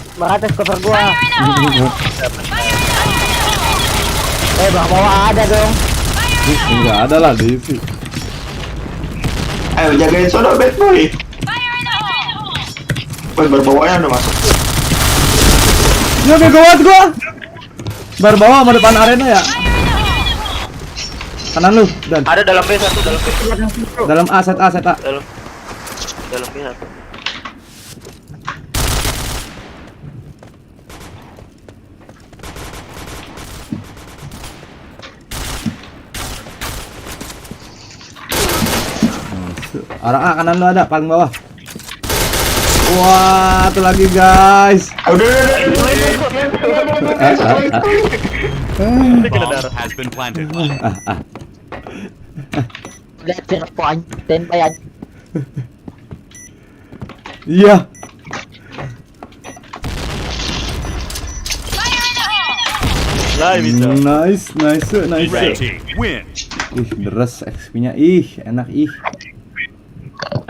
cover gua. Bang bawah ada dong. Enggak ada lah di sini. Ayo jagain sono bad boy. Berbawanya udah masuk. Ya bego banget gua. Berbawa sama depan arena ya. Kanan lu dan Ada dalam B1, dalam B. dalam A set A. Dalam B1. Arah A kanan lu ada paling bawah. Wah, tuh lagi guys. Bomb has been planted. Lihat checkpoint standby aja. Iya. Lah bisa. Nice. Red team win. Ih, deres XP-nya. Ih, enak ih.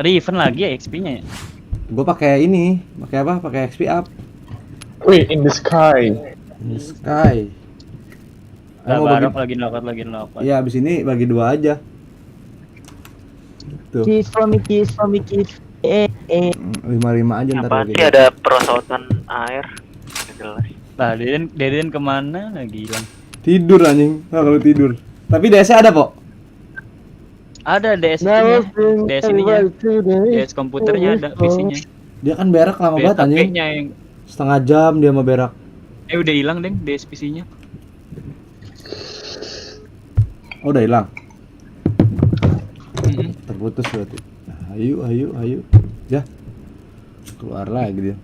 Riven lagi ya XP-nya ya. Gua pakai ini, pakai apa? Pakai XP up. Wait, in the sky. In the sky. Lah Mau barok bagi. lagi nolak. Iya, abis ini bagi 2 aja. Tuh. Kiss for me. 5 aja ntar Apaan bagi. sih ada perosotan air? Nggak jelas. Lah Deden kemana lagi hilang? Tidur anjing. Nah, kalau tidur. Tapi DS ada, Pok. Ada DS-nya. DS ininya. DS komputernya ada PC-nya. Dia kan berak lama banget anjing. HP-nya yang Setengah jam dia mau berak. udah hilang deng DS PC-nya. Oh, udah hilang. Terputus berarti. Nah, ayo. Ya. Keluar lagi dia.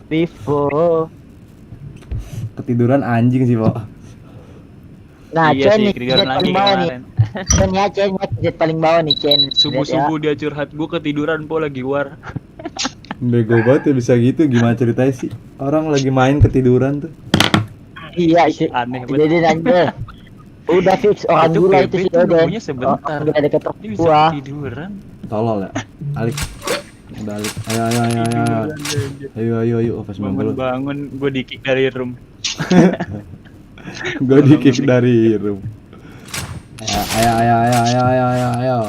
Before. Ketiduran anjing sih, Pok. Nah, Iya Chen sih, nih, ketiduran jet lagi paling bawah nih. kemarin. Chen ya, jet paling bawah nih, Chen. Subuh-subuh dia curhat, gua ketiduran po lagi war. Bego banget ya bisa gitu. Gimana ceritanya sih? Orang lagi main ketiduran tuh. Iya, sih. Aneh banget. Jadi anjir. Udah fix orang Itu gila PB itu si tuh Deden. nunggunya sebentar. Udah ada ketok Dia bisa gua. ketiduran. Tolol ya. Alik. Udah Alik. Ayo. Oh, pas bangun. Bangun, gua di-kick dari room. Gue di kick dari room. Ayo.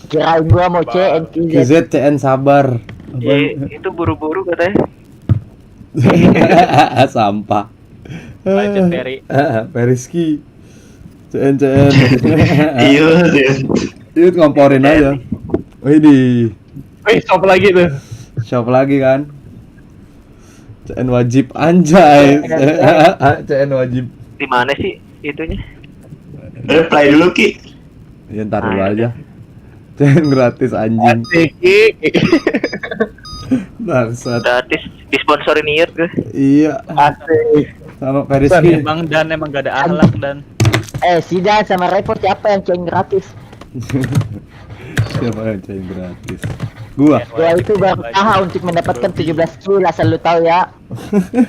Kirain gua mau CN KZ CN sabar. Itu buru-buru katanya. Sampah. Budget Ferry. Periski. CN. Iya. Itu ngomporin aja. Widih. Shop lagi tuh. Shop lagi kan. CN wajib anjay. CN wajib. Di mana sih itunya? Play dulu Ki. Ya ntar dulu aja. CN gratis anjing. Bangsat. Gratis disponsorin Iet gue. Iya. Asik. Sama Periski. Emang Dan emang gak ada akhlak Dan. Si Dan sama Repot siapa yang join gratis? Siapa yang cair gratis? Gua. Gua itu berusaha untuk mendapatkan 17 kill, asal lu tahu ya.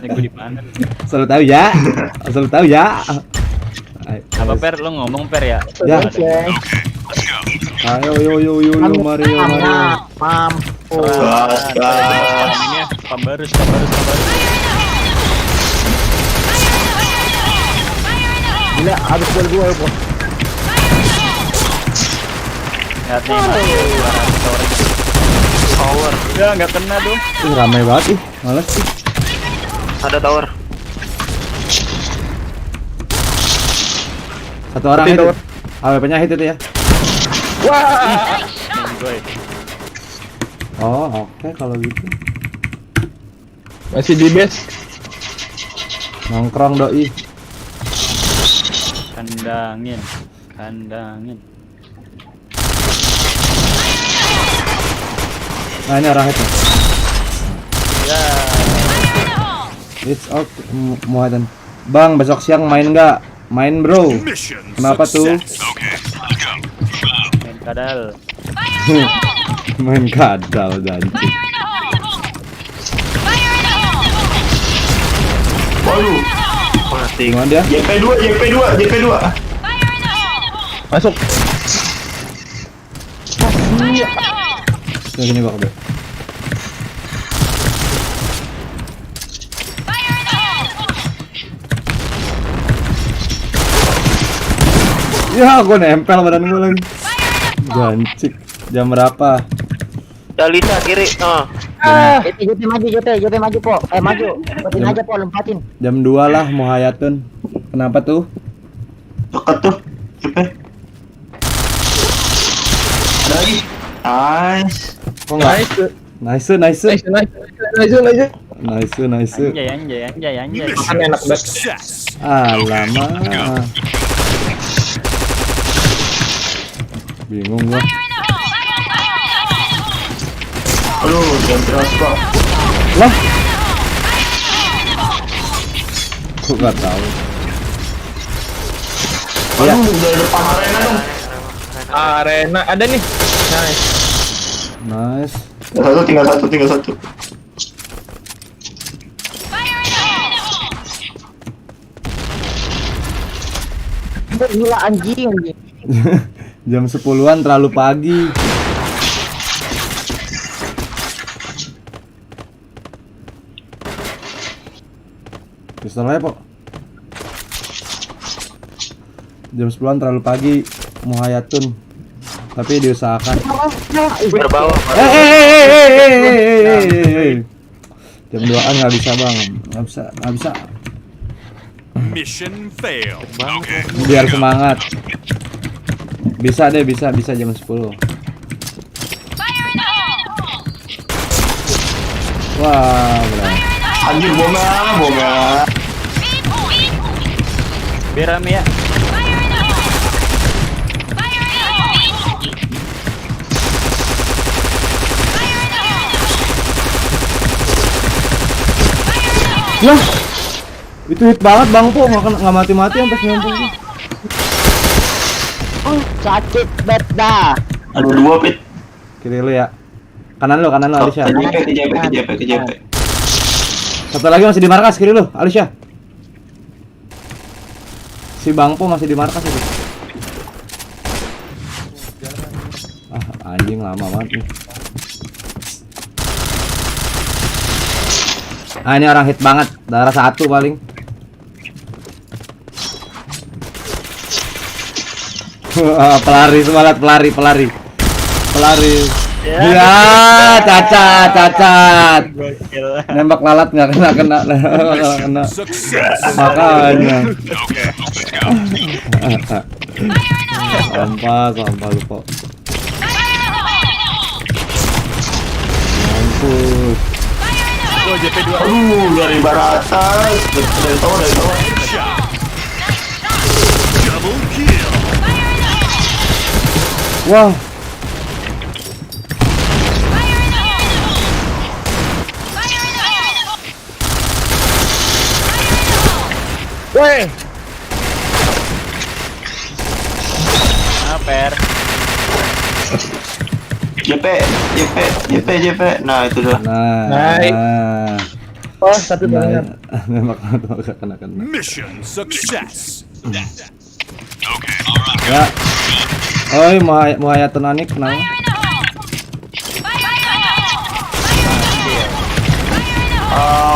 Gue di mana? Selalu tahu ya. Selalu tahu ya. Apa Per? Lo ngomong Per ya? Ya. Ceng. Ayo yo lu mari. Mampu. Ini ya, pambarus. Gila, habis gol gua, bro. Lihat nih, tower. Ya nggak kena dong. Ih, ramai banget ih. Males sih. Ada tower. Satu orang hit. AWP-nya hit itu ya. Oh, oke kalau gitu. Masih di base. Nongkrong doi. Kandangin. Nah, ini orang hit. Ya. It's okay. Muhadan. Bang, besok siang main nggak? Main bro. Mission Kenapa tuh? success. Okay, let's go. Main kadal. Main kadal janji. Waduh. Gimana dia? JP2. Masuk. Sini gua ke. Ya, gua nempel badan gua lagi. Gancik. Jam berapa? Dalisa kiri. JP maju, Po. Maju. Lempatin aja, Po, lempatin. Jam 2 lah mau hayatun. Kenapa tuh? Dekat tuh. JP. Ada lagi. Nice. Kok enggak? Nice. Anjay. Mission enak banget. success. Alamak. Bingung gua. Aduh, jam transfer. Lah. Gua enggak tahu. Ya, Aduh, udah depan arena dong. Arena ada nih. Nice. nice. Tinggal satu. Gila anjing. Jam 10-an terlalu pagi. Pistolnya, Pok. Jam 10-an terlalu pagi mau hayatun. Tapi diusahakan. Berbawa. Jam 2-an nggak bisa, Bang. Nggak bisa. Mission failed. Okay. Biar semangat. Bisa jam 10. Wah, berani. Anjir, boga. Beram ya. Lah, itu hit banget Bang Po, nggak mati-mati sampai 90. Sakit bet dah. Ada 2 pit. Kiri lu ya. Kanan lu Alisya. Ke JP. Satu lagi masih di markas kiri lu, Alisya. Si Bang Po masih di markas itu. Anjing lama banget nih. Ini orang hit banget, darah 1 paling. Pelari semangat, pelari. Ya, cacat. Gokil. Nembak lalat nggak kena. Nggak kena. Makanya. Sampah lu kok. Mampus. Oh, JP2. Dari baratas. Dari bawah. Double kill. Wah. Weh, Per. JP. Nah, itu dah. Nah. oh satu dengar. Nembak lalat nggak kena. Mission success. Okay, Ya. Oi, mau hayatun anik kenapa?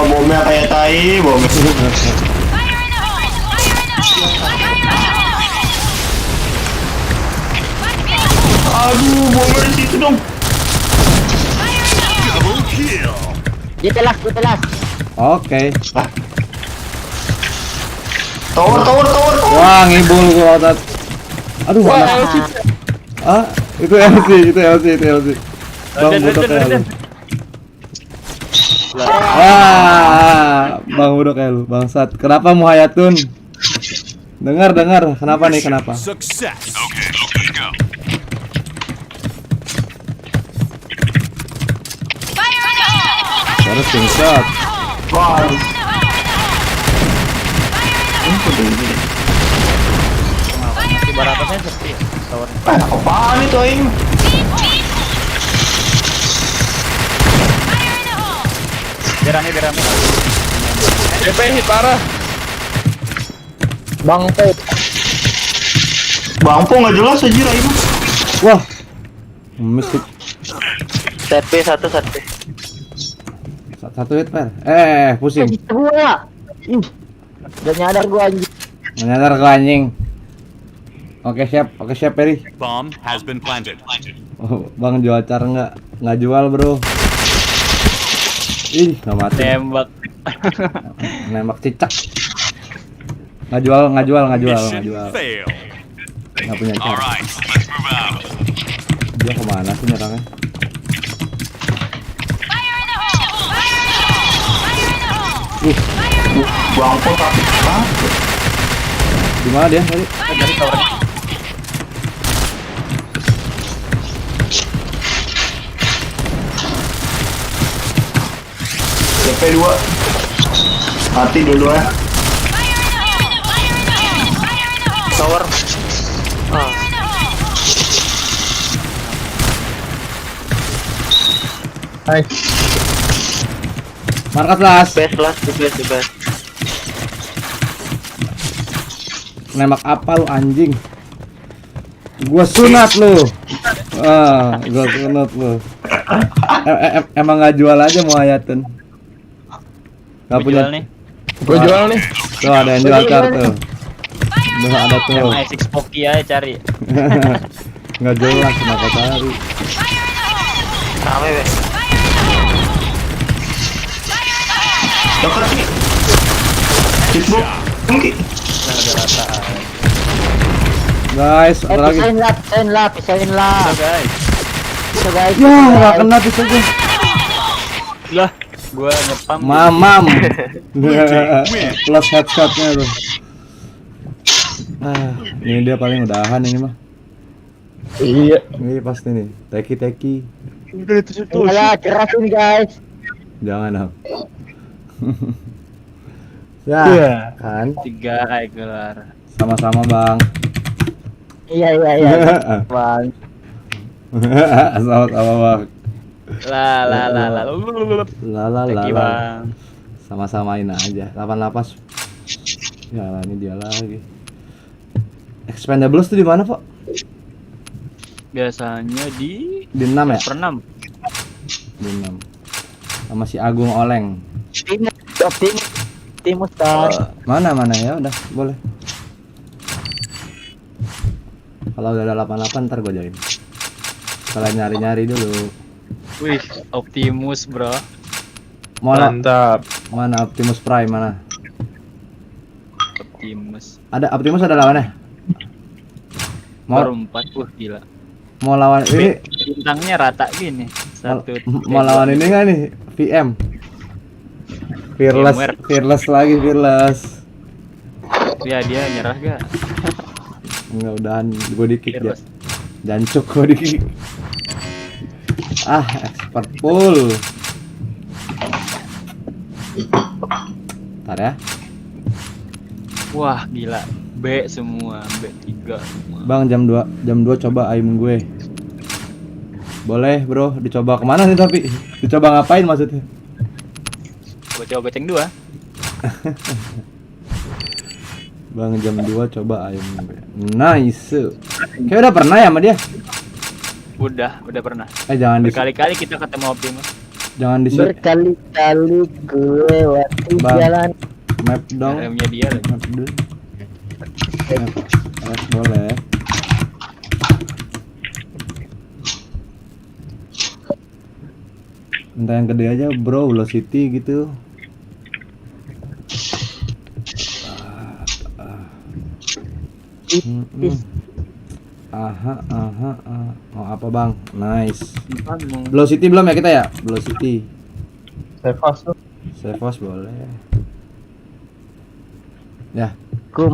Bomnya kayak tai, bomnya. Aduh, bomnya di situ dong. double kill. Dia telas. Oke. Tower. Wah, ngibul gua otot. Aduh, mana? Ah, itu LC. Bang budok ya lu. Bang budok ya lu, bangsat. Kenapa mau hayatun? Dengar. Kenapa nih? Kenapa? Success. Okay, let's go. Harus screenshot. Wah, Di baratasnya sepi. Tower. apaan itu aing? Dirame. DP hit parah. Bang P. Bangpo nggak jelas aja aing. Wah. Mistik. Set B. Satu hit per. Pusing. Gua. Udah nyadar gua anjing. Menyadar ke anjing. Oke siap Peri. Bomb has been planted. Oh, Bang jual car nggak jual bro. Ih, nggak mati. Nembak cicak. Nggak jual. Mission fail. Nggak punya car. Alright, let's move out. Dia kemana sih nyerangnya? Bangpo tapi Di mana dia tadi? Dari tower. DP 2. Mati dulu ya. Tower. Hai. Markas las. The best. Nembak apa lu anjing? Gua sunat lu. Gua sunat lu. Emang nggak jual aja mau hayatun. Nggak punya. Nih. Gue jual nih. Tuh ada yang jual car tuh. Tuh ada tuh. M6 Poki aja cari. Nggak jelas kenapa cari. Rame be. Dekat sini. Hitbox. Mungkin. Guys, ada lagi. Pisahin lah. Guys. Bisa guys. Ya, nggak kena pisau gue. Lah, gua ngepam. Mamam. Plus headshotnya tuh. Ini dia paling udahan ini mah. Iya. Ini pasti nih. Teki. Udah itu situ. Alah, keras ini guys. Jangan dong. Ya, Iya. kan. 3 kayak gelar. Sama-sama, Bang. Iya. Bang. Sama-sama, Bang. La. Thank you, Lala. Bang. Sama-samain aja. 8 lapas. Ya, ini dia lagi. Expendables tuh di mana, Pak? Biasanya di 6 ya? per 6. Di 6. Sama si Agung Oleng. Tim Ustaz. Mana ya udah boleh. Kalau udah ada 88 ntar gue join. Kalian nyari-nyari dulu. Wih, Optimus bro. Mantap. Mana Optimus Prime mana? Optimus. Optimus ada lawannya? Baru Mau 4, gila. mau lawan ini Bintangnya rata gini. mau lawan ini nggak nih? VM. Fearless, VMware. fearless lagi fearless. Ya dia nyerah gak? Enggak udahan gue di-kick ya. Fearless. Jancuk gue di-kick. Expert full. Ntar ya. Wah gila. B semua, B3 semua. Bang jam 2 coba aim gue. Boleh bro, dicoba kemana nih tapi? Dicoba ngapain maksudnya? Gua coba goceng 2. Bang jam 2 coba aim gue. Nice. Kayak udah pernah ya sama dia? Udah pernah. Jangan di Berkali-kali kita ketemu Optimus. jangan di Berkali-kali gue waktu Bang. jalan. map dong. Remnya dia lagi. Map dulu. Boleh. Entah yang gede aja bro, velocity gitu. Mau apa bang? Nice. Velocity belum ya kita ya? Velocity. Sevos boleh. Ya, Ku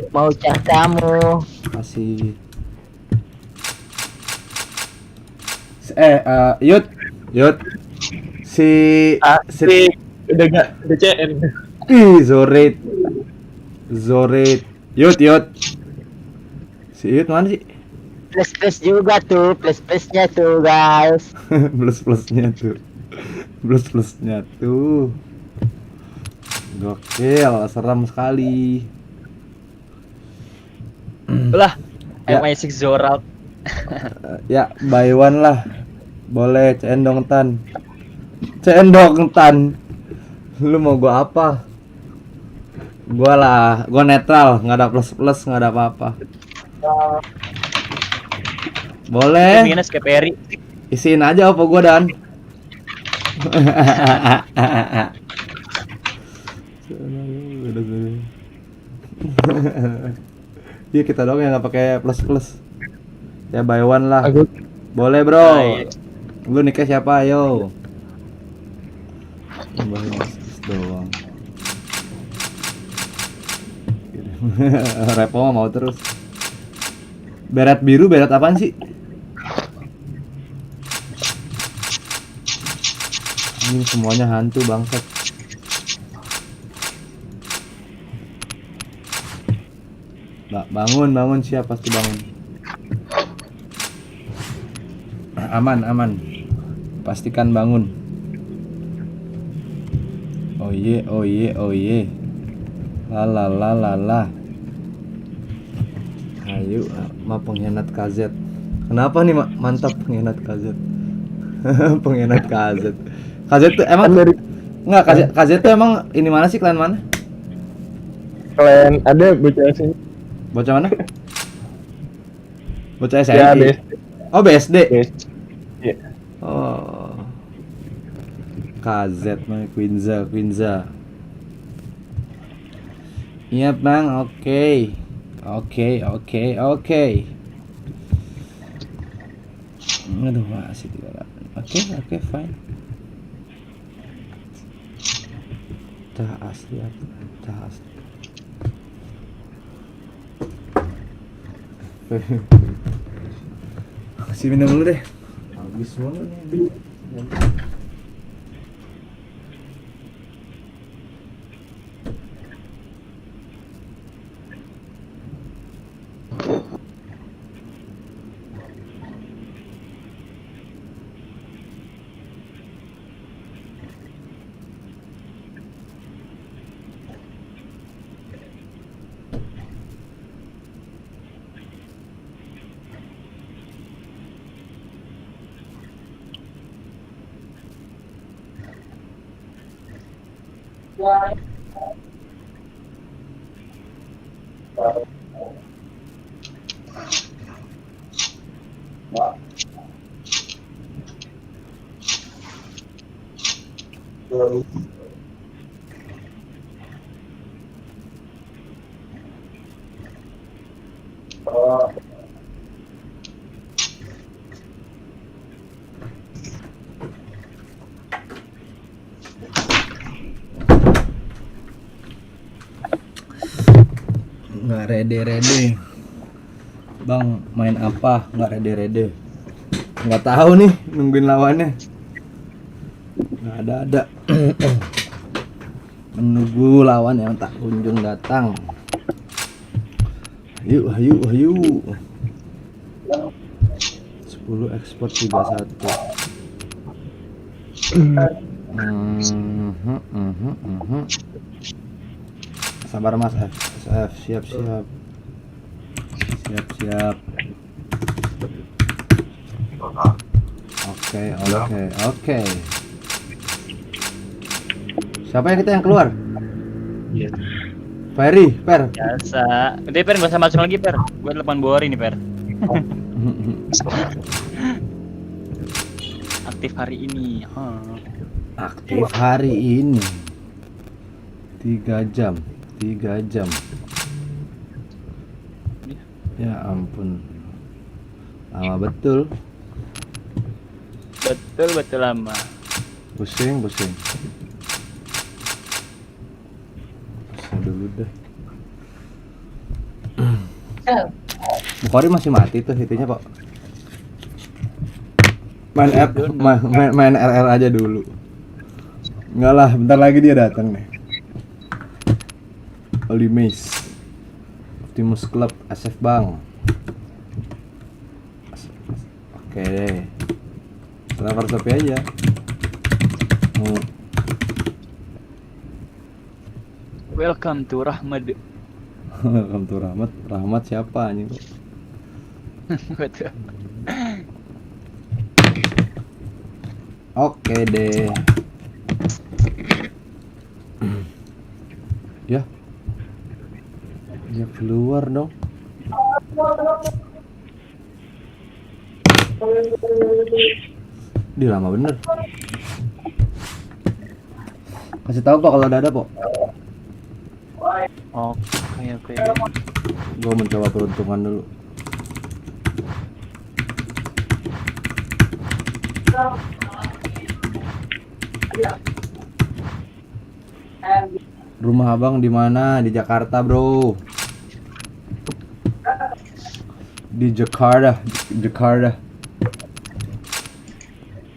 mau chat kamu. kasih. Yud. Si Udah gak udah CN. Zorit. Yud. Si Yud mana sih? Plus juga tuh, plus-plusnya tuh guys. Plus-plusnya tuh. Gokil, seram sekali. Lah, Ya. MI6 Zoral. Ya, buy one lah. Boleh, cendong tan. Lu mau gua apa? Gua netral, nggak ada plus, nggak ada apa-apa. Boleh, Minus ke Perry. isiin aja apa gua dan. Iya kita dong yang nggak pakai plus. Ya buy one lah. Boleh bro. Baik. Lu nikah siapa ayo? Bahas doang. Repo mah mau terus. Beret biru, beret apaan sih? Ini semuanya hantu bangsat. Bangun siap pasti bangun. Aman. Pastikan bangun. Oh ye. La. Ayo, pengkhianat KZ. Kenapa nih, Mak? Mantap pengkhianat KZ. Pengkhianat KZ. KZ tuh emang enggak KZ tuh emang ini mana sih, klan mana? Kalian ada bocah sini. Bocah mana? Bocah SNI. Ya, BSD. Oh, BSD. Iya. Oh. KZ mah Quinza. Iya, Bang. Oke. Aduh, masih 3. Oke, fine. Cah asli. Kasih minum dulu deh. Habis mulu nih. Nggak rede-rede. Bang, main apa? Nggak rede-rede. Nggak tahu nih, nungguin lawannya. Nggak ada. Menunggu lawan yang tak kunjung datang. Ayo. 10 ekspor 31. Sabar Mas F. Siap. Oke. Siapa yang kita yang keluar? Ferry, Per. Biasa. Udah Per, gak usah masuk lagi Per. Gue telepon Bori nih Per. Aktif hari ini. Aktif hari ini 3 jam. Ya ampun, lama betul. Betul lama. Pusing dulu deh. Bukhari masih mati tuh itunya Pak. Main RR aja dulu. Enggak lah, bentar lagi dia datang nih. Oli Mace, Optimus Club, SF Bang. Oke deh. Server sepi aja. Welcome to Rahmat. Welcome to Rahmat. Rahmat siapa anjing? Betul. Oke deh. Ya keluar dong. Dia lama bener. Kasih tahu Pak kalau ada Pak. Oke. Gua mencoba peruntungan dulu. Rumah Abang di mana? Di Jakarta, Bro. Di Jakarta.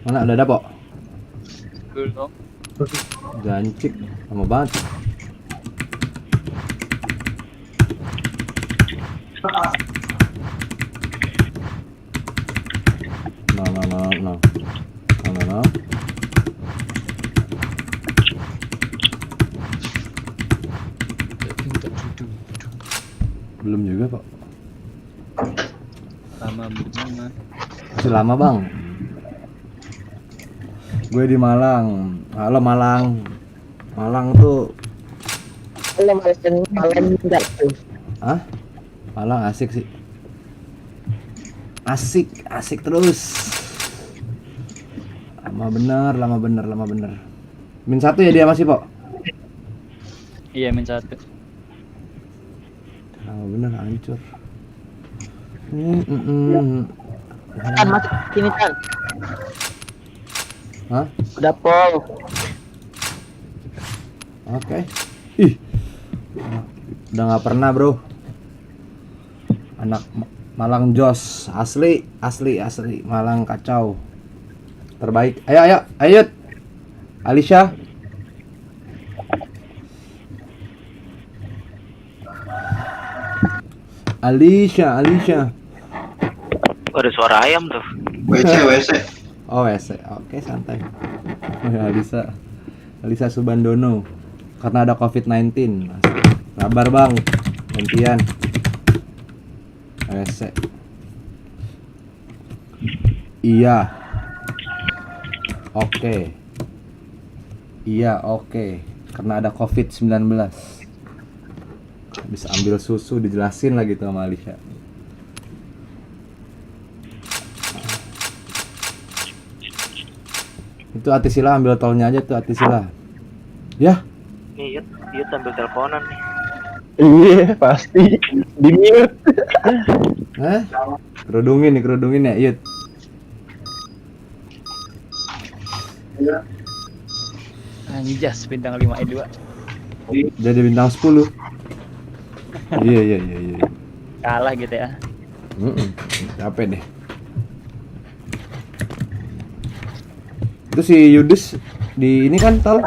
Mana ada Pak? Belum. Gancik, lama banget. No. Belum juga Pak. Lama begini. Masih lama Bang. Gue di Malang. Halo Malang. Malang tuh. Malang tuh. Hah? Malang asik sih. Asik terus. Lama bener. Min 1 ya dia masih Pak? Iya, min 1. Lama bener hancur. Tan masuk sini Tan. Hah? Udah pol. Oke. Ih. Udah nggak pernah, Bro. Anak Malang jos, asli Malang kacau. Terbaik. Ayo. Alisha. Ada suara ayam tuh. WC. Oh, WC. Oke, santai. Alisa Subandono. Karena ada COVID-19. Sabar, Bang. Gantian. WC. Iya. Oke. Karena ada COVID-19. Bisa ambil susu, dijelasin lagi tuh sama Alisha. Itu Atisila ambil tolnya aja tuh Atisila. Ya, Nih, Yud ambil teleponan nih. Iya, pasti. Di mute. kerudungin ya, Yud. Anjas bintang 5E2. Jadi bintang 10. Iya. Kalah gitu ya. Capek deh. Itu si Yudis di ini kan tol.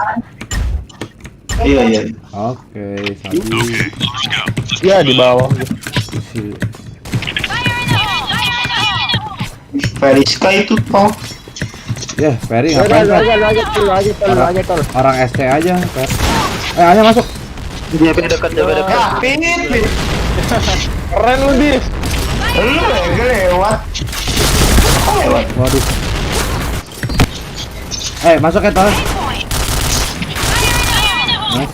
Iya. Oke, Sabi. Iya, di bawah. Si Veriska itu toh. ya, Ferry Udah, ngapain? lu Fer? aja tol. Orang ST aja, Fer. Hanya masuk. JP dekat. Pit. Keren lu, Dis. Lu lewat. Waduh. Masuk ya, tol. Nice.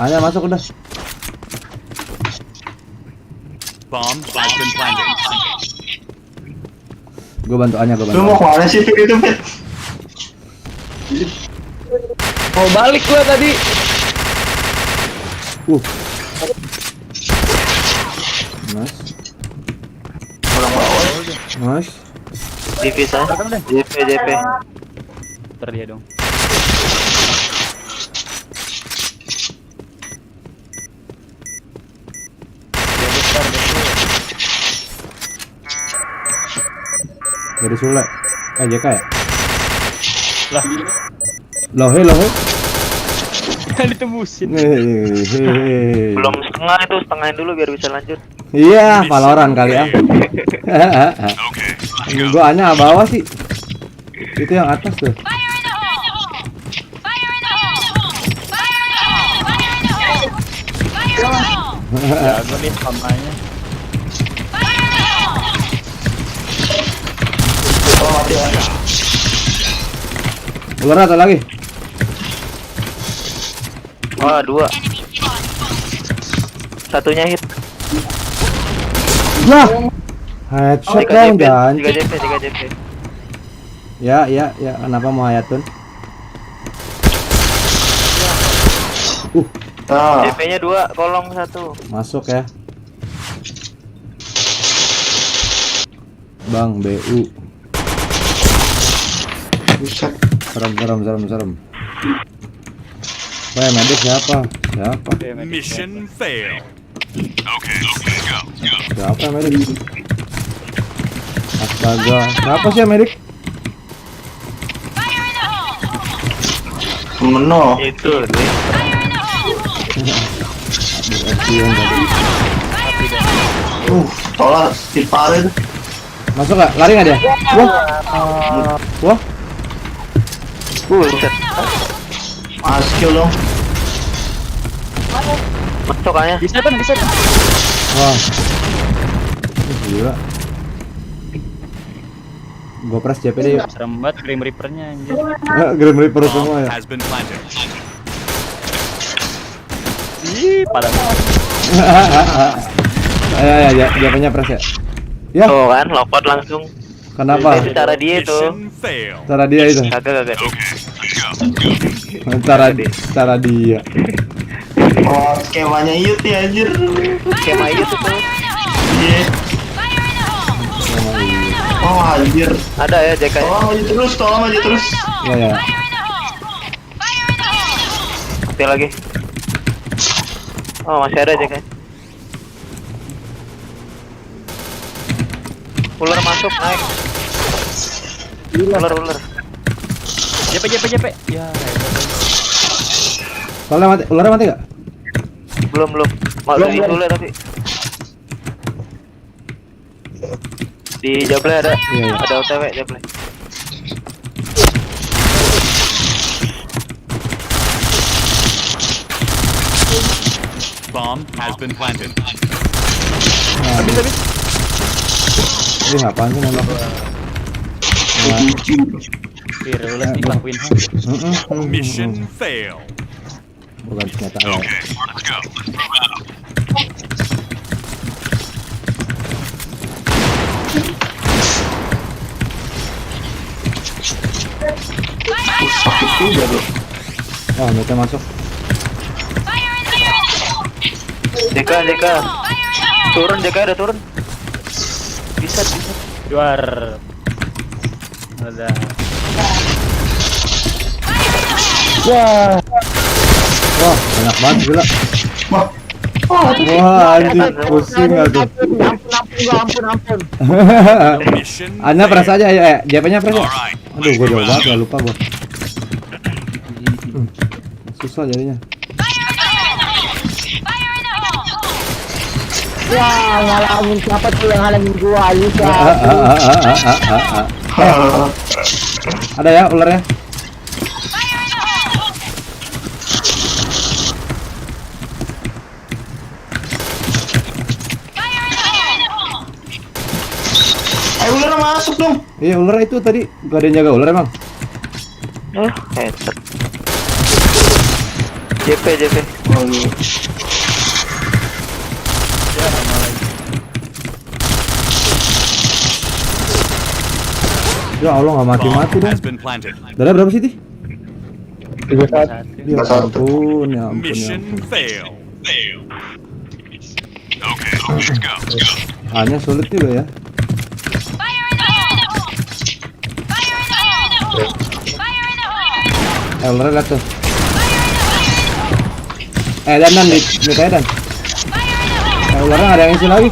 Hanya masuk udah. Bomb has been planted. Gue bantu Anya, Lu mau kemana sih Pit itu Pit? Mau balik gua tadi. Nice. Pulang Nice. Divisa. JP. Ntar dia dong. Dari Sule. JK ya? Lah. Lohe. Ditembusin. Belum setengah itu, setengahin dulu biar bisa lanjut. Iya, Valorant kali ya. Okay, Gua Anya bawah sih. Itu yang atas tuh. Jago nih samanya. Ular atau lagi? Wah, 2. Satunya hit. Lah. Headshot dong, jangan. 3 JP. Ya, kenapa mau hayatun? JP-nya 2, kolong 1. Masuk ya. Bang, BU. Buset. Serem. Medik siapa? mission failed. Okay, go. Siapa yang medik? Astaga, siapa sih yang medik? Meno. Itu deh. Action tadi. Tolak tipare. Masuk gak? Lari gak dia? Wah, Buset. Askil dong. Masuk aja. Bisa. wah. Gila. Gua press JP deh yuk. Serem banget Grim Reaper-nya anjir. Grim Reaper semua Bomb ya. has been planted. Ih, padahal. Ayo, JP-nya press ya. Ya, Tuh kan, lopot langsung. kenapa? Itu cara dia tuh. Mission failed. Cara dia itu. Kagak. Cara dia. Oh, skemanya Yut ya anjir. Skema itu tuh. Iya. Oh anjir. Ada ya JK. Tolong aja terus. Ya. Mati lagi. Oh, masih ada JK. Ular masuk, naik. Ular. JP. Ya, Ularnya mati gak? Belum. Masih dulu tapi. Di Jable ada. Iya. Ada OTW Jable. Bomb has been planted. Habis. Ini ngapain sih nembak? Virulence nih ngelakuin hal. Mission failed. Bukan senjata ya. Okay, let's go. Move out. Udah bro. Oh, mereka masuk. JK. Turun JK, ada turun. Bisa. Luar. Ada. Wah, banyak banget gila. Wah, anjing pusing aduh. Ampun. Mission Anda press aja ya, JP-nya press ya. Alright, Aduh, gue jauh banget, lupa gue. Susah jadinya. Wah, ngalangin siapa tuh yang ngalangin gua, Alisa. Ada ya ularnya? Ayo ular masuk dong. Iya ular itu tadi gak ada yang jaga ular emang. Headset. JP. Oh, lu. Ya Allah nggak mati-mati dong. has been planted. Darah berapa sih? Ya Satu. ampun, ya ampun. Mission fail. Okay, let's go. Hanya sulit juga ya. Ular lihat tuh. Dan di kayak dan. Ularnya nggak ada yang isi lagi.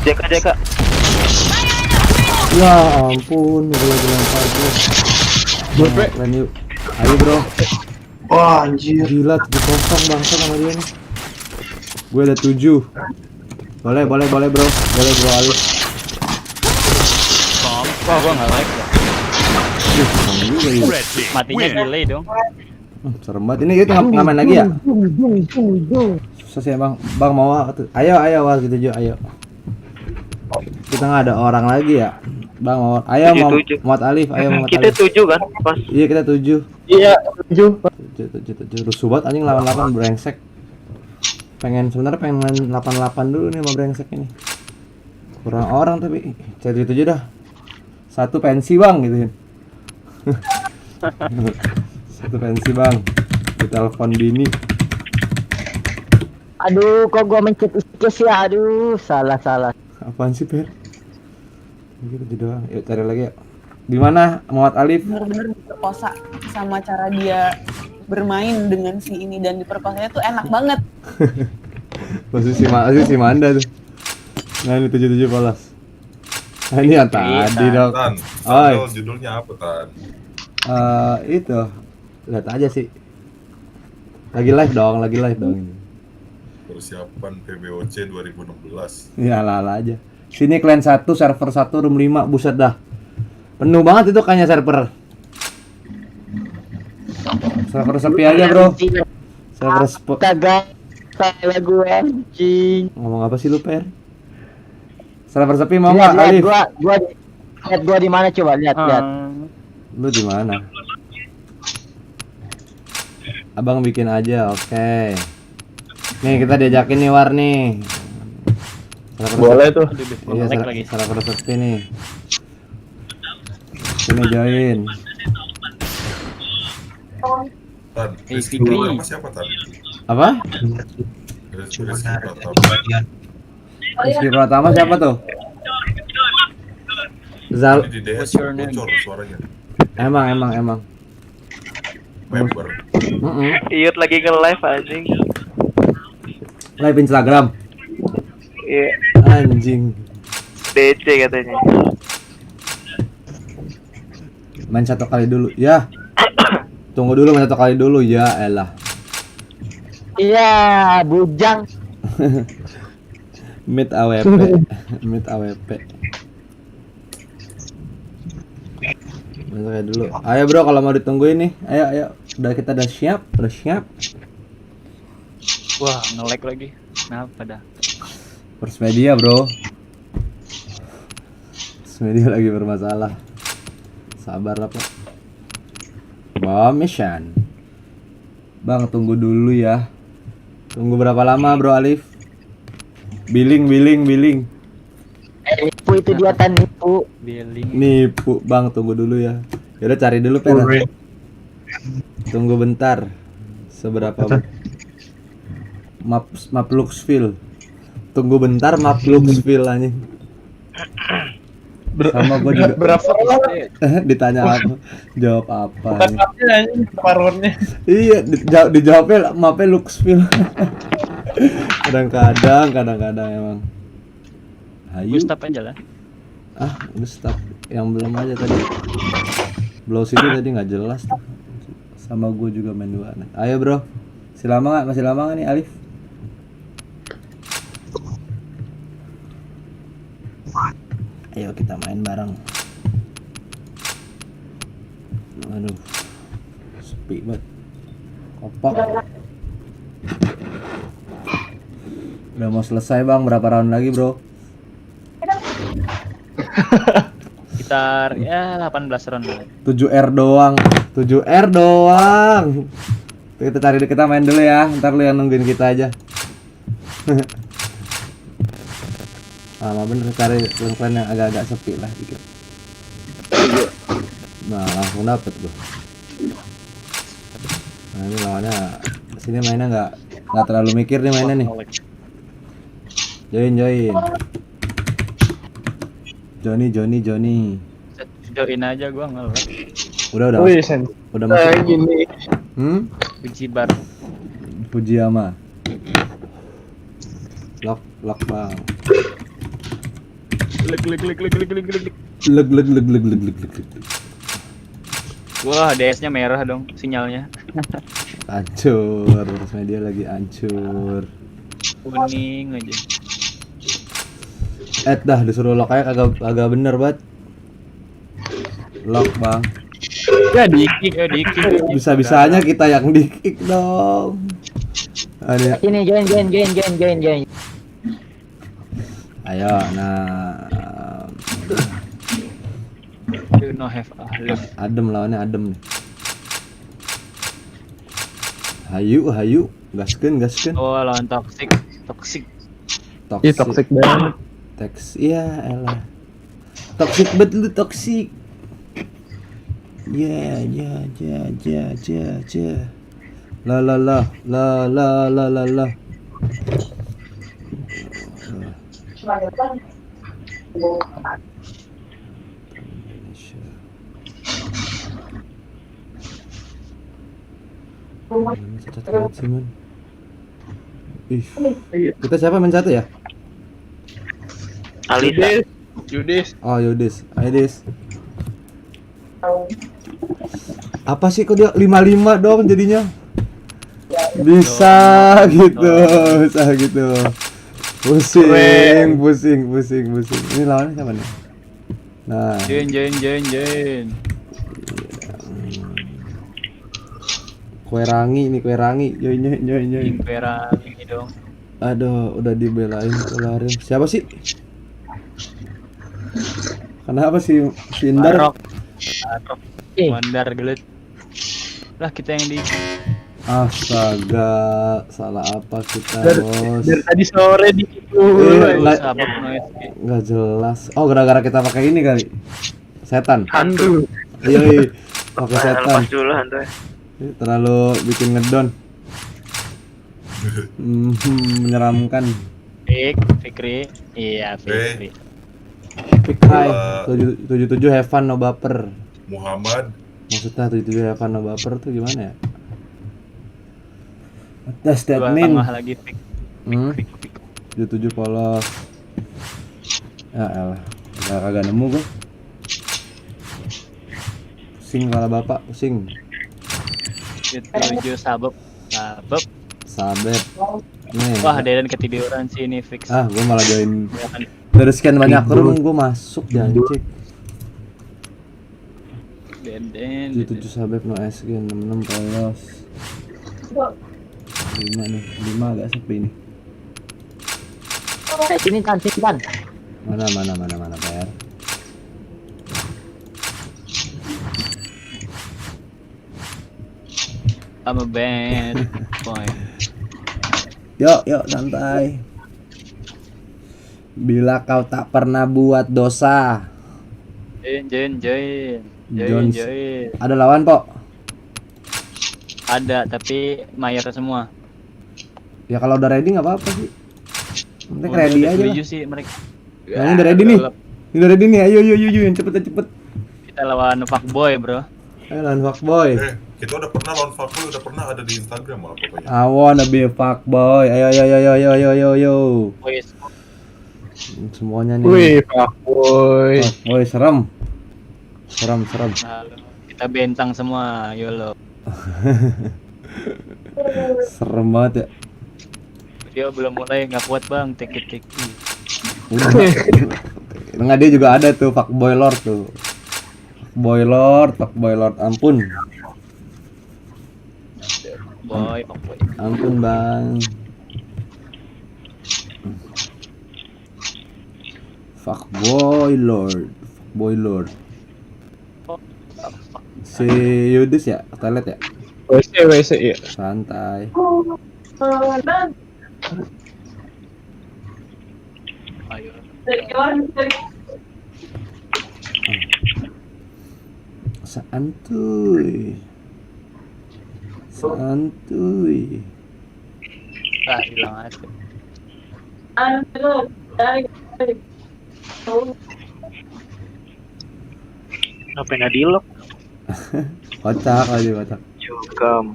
JK. Ya ampun, gue lagi lempar bro. Keren yuk. Ayo bro. Wah, anjir. Gila, dipotong bangsa sama dia nih. Gue ada 7. Boleh bro. Boleh bro Alif. Wah, gua nggak like. Serem juga ya. Red team Matinya win. delay dong. Serem banget. Ini kita ngamen lagi ya? Susah sih emang. Bang mau tuh. Ayo wah gitu aja, ayo. Kita nggak ada orang lagi ya. Bang mau. Ayo mau Muhammad Alif, ayo Muhammad Kita Alif. 7 kan pas. Iya kita 7. Iya, 7. 7. Rusuh banget anjing lawan 8 brengsek. Sebenarnya pengen main 88 dulu nih sama brengsek ini. Kurang orang tapi. Jadi 7 dah. Satu pensi bang gitu. Satu pensi bang. Ditelepon bini. Aduh, kok gua mencet escape ya? Aduh, salah. Apaan sih Per? Gitu doang. Yuk cari lagi ya. Di mana Muhammad Alif? Bener-bener diperkosa sama cara dia bermain dengan si ini, dan diperkosanya tuh enak banget. Posisi Manda tuh. Nah ini 77 polos. Nah, ini yang tadi dong. Tan, Oi. judulnya apa Tan? Itu. Lihat aja sih. Lagi live dong ini. Persiapan PBOC 2016. Ya ala aja. Sini clan 1, server 1, room 5, buset dah. Penuh banget itu kayaknya server. Server sepi aja, bro. Server Kagak salah gue anjing. Ngomong apa sih lu, Per? Server sepi mau enggak, Alif? Gua di mana coba lihat. Lu di mana? Abang bikin aja, oke. Nih kita diajakin nih War nih. Boleh tuh. Iya, server sepi nih. Sini join. Tan, Rizky Fikri. Pratama siapa Tan? Apa? Rizky Pratama. Rizky Pratama siapa tuh? Zal. Ini di DS bocor suaranya. Emang. Member. Iyut lagi nge-live anjing. Live Instagram. Iya, Anjing. DC katanya. Main 1 kali dulu. Ya. Tunggu dulu main 1 kali dulu ya elah. Iya, bujang. Mid AWP. Mid AWP. Main kayak dulu. Ayo bro kalau mau ditungguin nih. Ayo. Kita udah siap. Wah, nge-lag lagi. Kenapa dah? First media bro. First media lagi bermasalah. Sabar lah pak. Bom mission. Bang tunggu dulu ya. Tunggu berapa lama bro Alif? Billing. Nipu itu dia Tan, nipu. Nipu bang, tunggu dulu ya. Yaudah cari dulu Pera. Tunggu bentar. Seberapa? Map Luxville. Tunggu bentar map Luxville anjing. Sama gua juga. Berapa? Ditanya apa? Jawab apa? Bukan mapnya anjing, paruannya. Iya, dijawabnya mapnya Luxville. Kadang-kadang emang. Hayu. Gustaf aja lah. Gustaf. Yang belum aja tadi. Blow City tadi nggak jelas tuh. Sama gue juga main 2. Ayo bro. Masih lama nggak nih Alif? Ayo kita main bareng. Aduh, sepi banget. Kopak. Udah mau selesai bang, berapa round lagi bro? Sekitar ya 18 round lah. 7R doang. Kita main dulu ya. Ntar lu yang nungguin kita aja. Lama bener cari klan yang agak-agak sepi lah dikit. Nah langsung dapet gua. Nah ini lawannya sini mainnya nggak terlalu mikir nih mainnya nih. Join. Johnny. Join aja gua ngelag. Udah. Udah masuk. Gini. Puji bar. Fujiyama. Lock bang. Leg. Wah, DS-nya merah dong sinyalnya. Hancur, media lagi hancur. Kuning aja. Dah disuruh lock aja kagak bener banget. Lock bang. Ya di-kick. Bisa-bisanya kita yang di-kick dong. Ada. Sini join. Ayo, nah. No have Adem lawannya adem nih. Hayu, gaskeun. Oh, lawan toxic. Ih, toxic banget. Iya, elah. Toxic betul toxic. Ya. La. Kita siapa main 1 ya? Yudis. Oh Yudis. Aidis. Apa sih kok dia 55 dong jadinya? Bisa gitu. Pusing. Ini lawannya siapa nih? Nah. Join. Kue rangi. Join. Kue rangi dong. Aduh, udah dibelain kelarin. Siapa sih? Kenapa sih Indar? Mandar gelut. Lah kita yang di Astaga, salah apa kita, bos? Dari tadi sore di situ. Nggak jelas. Oh, gara-gara kita pakai ini kali. Setan. Hantu. Iya, pakai setan. Lepas dulu hantu. Terlalu bikin ngedon. Menyeramkan. Fikri. Iya, Fikri. Fikri. 77 have fun no baper. Muhammad. Maksudnya 77 have fun no baper tuh gimana ya? Atas that Dua mean. tambah lagi Fik. 77 polos. Ya elah, kagak nemu gua. Pusing kepala bapak, pusing. 77 sabep. Sabep. Nih. Wah, Deden ketiduran sih ini fix. Gua malah join. Dari sekian banyak room gua masuk janji. Deden. 77 sabep no SG 66 polos. 5 nih, 5 agak sepi nih. Sini Tan. Mana PR. I'm a bad boy. Yuk santai. Bila kau tak pernah buat dosa. Join. Jones. Ada lawan, Pok? Ada, tapi mayor semua. Ya kalau udah ready nggak apa-apa sih. Nanti Udah ready aja setuju lah. sih mereka. Yang ini udah ready nih. Ini udah ready nih. Ayo yang cepet. Kita lawan fuckboy, bro. Ayo lawan fuckboy. Kita udah pernah lawan fuckboy, udah pernah ada di Instagram malah pokoknya. I wanna be a fuckboy. Ayo. Boys. Semuanya nih. Wih, fuckboy. Fuckboy serem. Serem. Halo. Kita bentang semua, YOLO. Serem banget ya. Dia belum mulai nggak kuat bang, take it. Enggak, dia juga ada tuh fuckboy lord tuh. Fuckboy lord, ampun. Boy. Ampun bang. Fuckboy lord. Si Yudis ya, toilet ya? WC iya. Santai. Ayo. Santuy. Hilang aja. Ngapain nggak di lock? Kocak. Jokam.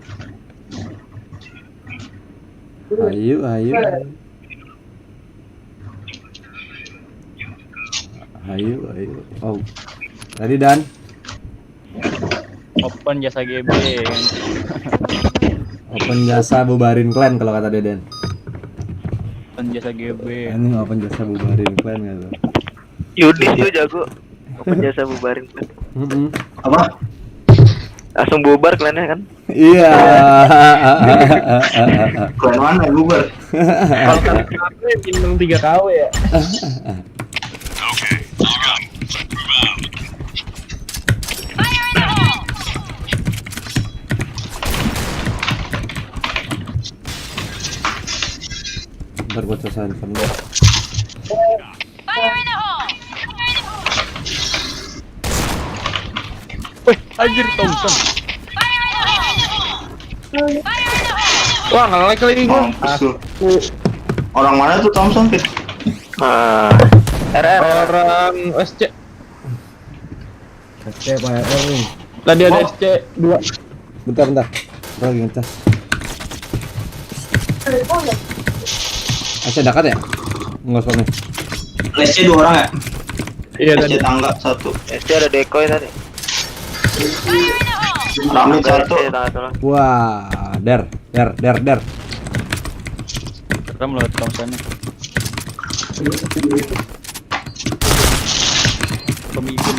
Ayo. Oh. Tadi Dan. Open jasa GB. Open jasa bubarin klan kalau kata Deden. Open jasa GB. Ini open jasa bubarin klan nggak tuh? Yudis tuh jago. Open jasa bubarin. Apa? Langsung bubar kalian kan? Iya. Klan mana bubar? Bintang 3 KW ya. Okay, let's go. Move out. Ntar gua selesai handphone. Wih, anjir Thompson. Wah, nge-lag lagi gua. Mampus lu. Orang mana tuh Thompson, Fit? Orang SC. Oke, Pak RR nih. Tadi ada SC 2. Bentar. Lagi ngecas. Asya dekat ya? Enggak soalnya. SC 2 orang ya? Iya SC tadi. tangga 1. SD ada decoy tadi. Rame 1. Wah, der. Serem loh Thompsonnya. Pemimpin.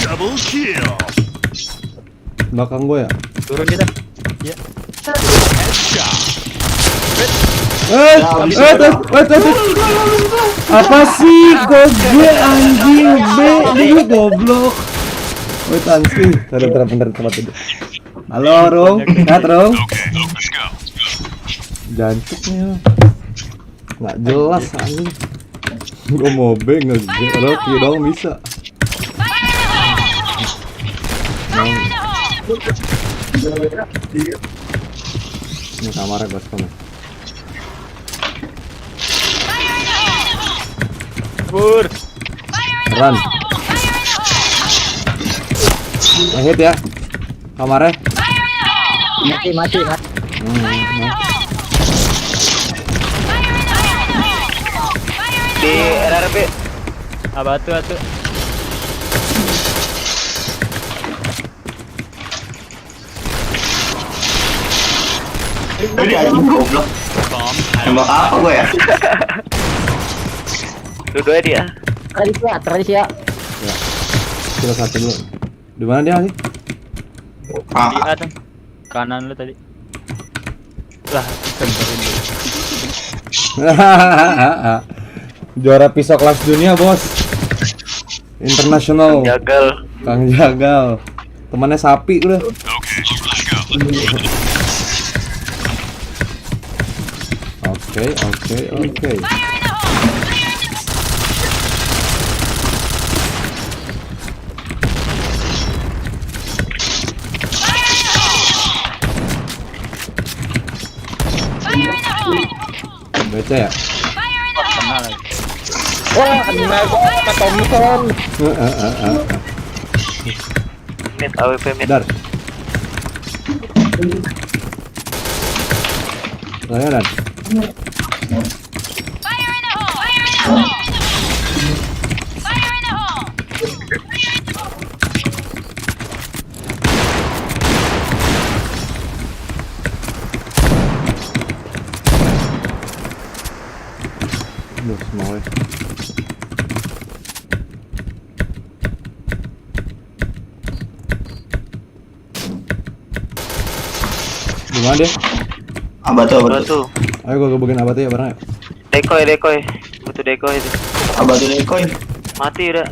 Double kill. Belakang gue ya. Turun kita. Ya. Headshot. Apa sih gue anjing dia goblok. Woi Tanski, bentar tempat duduk. Halo Rung, lihat Rung. Okay, let's go. Jancuknya nggak jelas anjing. Gue mau nge-Rocky dong bisa. Ini kamarnya bos kamu. Bur. Run. Hit ya. Kamarnya. Mati. Di RRB. Batu. Jadi anjing goblok. Bomb Nembak apa gue ya? Dua-duanya dia. Tradisi ya. Kilo satu dulu. Di mana dia sih? Di atas. Kanan lu tadi. Lah, senterin dulu. Juara pisau kelas dunia bos. Internasional. Jagal. Kang Jagal. Temannya sapi udah. Oke. Baca ya? Wah, kena gua sama Thompson. Mid AWP mid. Dar. Saya dan. Duh, semua. Gimana dia? Abatu. Ayo gua gebukin abatu ya bareng ya. Decoy. Butuh decoy itu. Abatu decoy. Mati udah.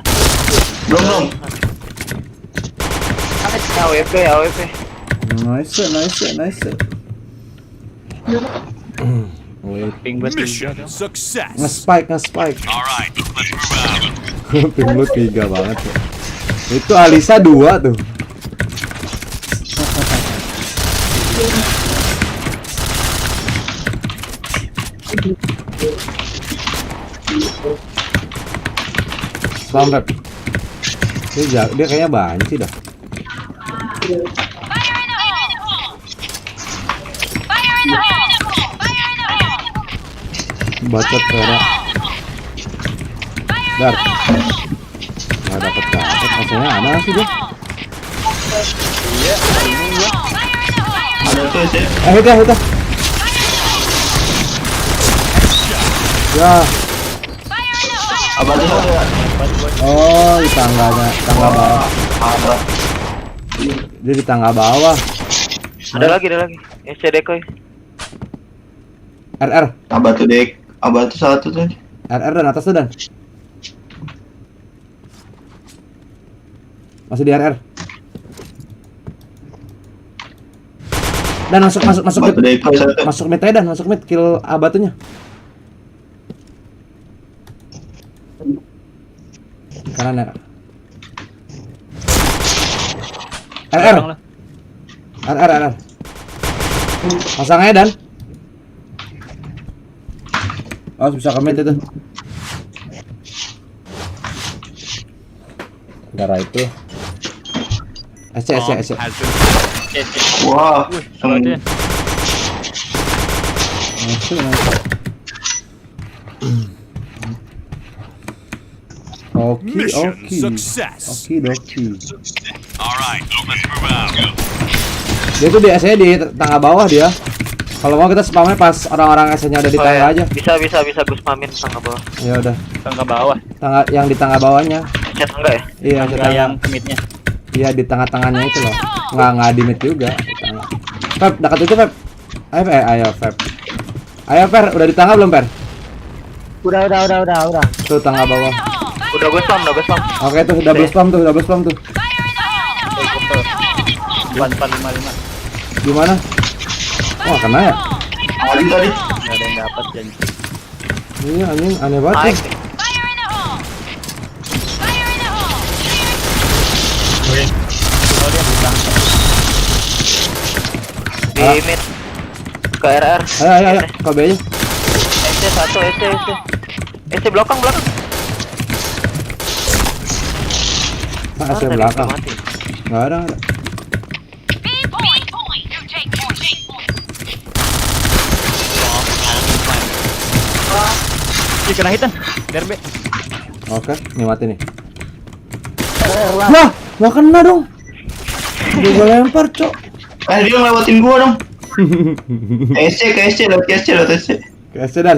Belum. AWP. Nice. Ping buat Mission success. Nge-spike. Alright, let's move out. Ping lu 3 banget ya. Itu Alisa 2 tuh. Selamat. Dia kayaknya banyak sih dah. Bacot Vera. Dar. Nggak dapet maksudnya ada sih dia. Ada tuh sih. Hita. Ya. Abatu satu. Oh, di tangga bawah. Dia di tangga bawah. Ada lagi. SC decoy. RR. Abatu satu tuh. RR dan atas tuh dan. Masih di RR. Dan masuk Abatu mid. decoy satu. Masuk mid aja dan masuk mid kill abatunya. Kanan ya. RR. Pasang aja dan. Oh, bisa ke mid itu. Darah itu. SC. Wah. Mission success. Oki. Alright, let's move out. Dia tuh di SC di tangga bawah dia. Kalau mau kita spamnya pas orang-orang SC-nya ada di tangga aja. Bisa gue spamin tangga bawah. Ya udah. Tangga bawah. Tangga yang di tangga bawahnya. Chat enggak ya? Iya, Tangga yang midnya. Iya di tengah-tengahnya itu loh. Nggak di mid juga. Di tengah. Feb, dekat itu Feb. Ayo Feb. Ayo Per, udah di tangga belum Per? Udah. Tuh tangga bawah. Udah gue spam. Oke tuh double spam tuh. Depan 455. Gimana? Wah kena ya? Tadi. Enggak ada yang dapat janji. Ini anjing aneh banget. Naik. Nih. Di mid ke RR. Ayo, KB aja. SC satu. SC belakang. SC belakang. Nggak ada. Kena hitan. DRB. Oke, nih mati nih. Wah, nggak kena dong. Gue lempar, Cok. Dia ngelewatin gua dong. SC lewat SC. Ke SC dan.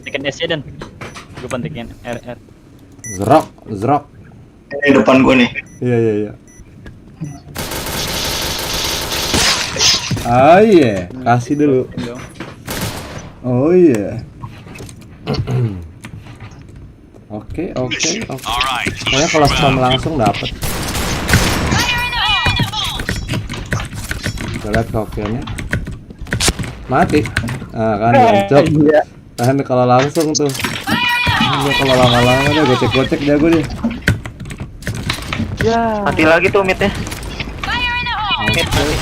Tekan SC dan. Gue pantekin RR. Zrok. Ini depan gua nih. Iya. Ah iya, kasih dulu. Oh iya. Oke. Kayaknya kalau spam langsung dapat. Kita lihat koknya. Mati. Nah kan jancok. Kan kalau langsung tuh. Kalau lama-lama dia gocek-gocek jago dia. Mati lagi tuh midnya. Mid mati.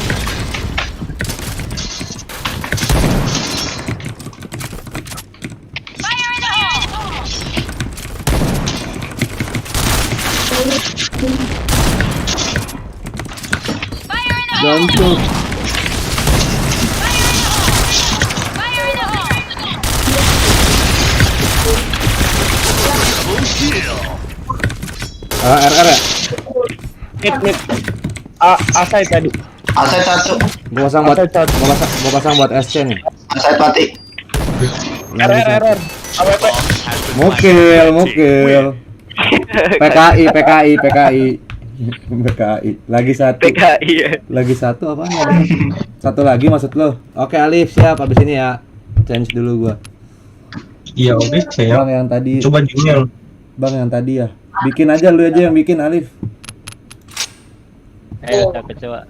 Jancok. RR ya? Mid. Asai tadi. Asai satu. Gua pasang buat SC nih. Asai mati. RR. AWP. Mukil. PKI. Lagi satu. Lagi satu apa? Satu lagi maksud lo? Oke Alif siap. Abis ini ya. Change dulu gua. Iya oke saya. Bang yang tadi. Coba junior. Bang yang tadi ya. Bikin aja lu aja yang bikin Alif. Ayo kita coba.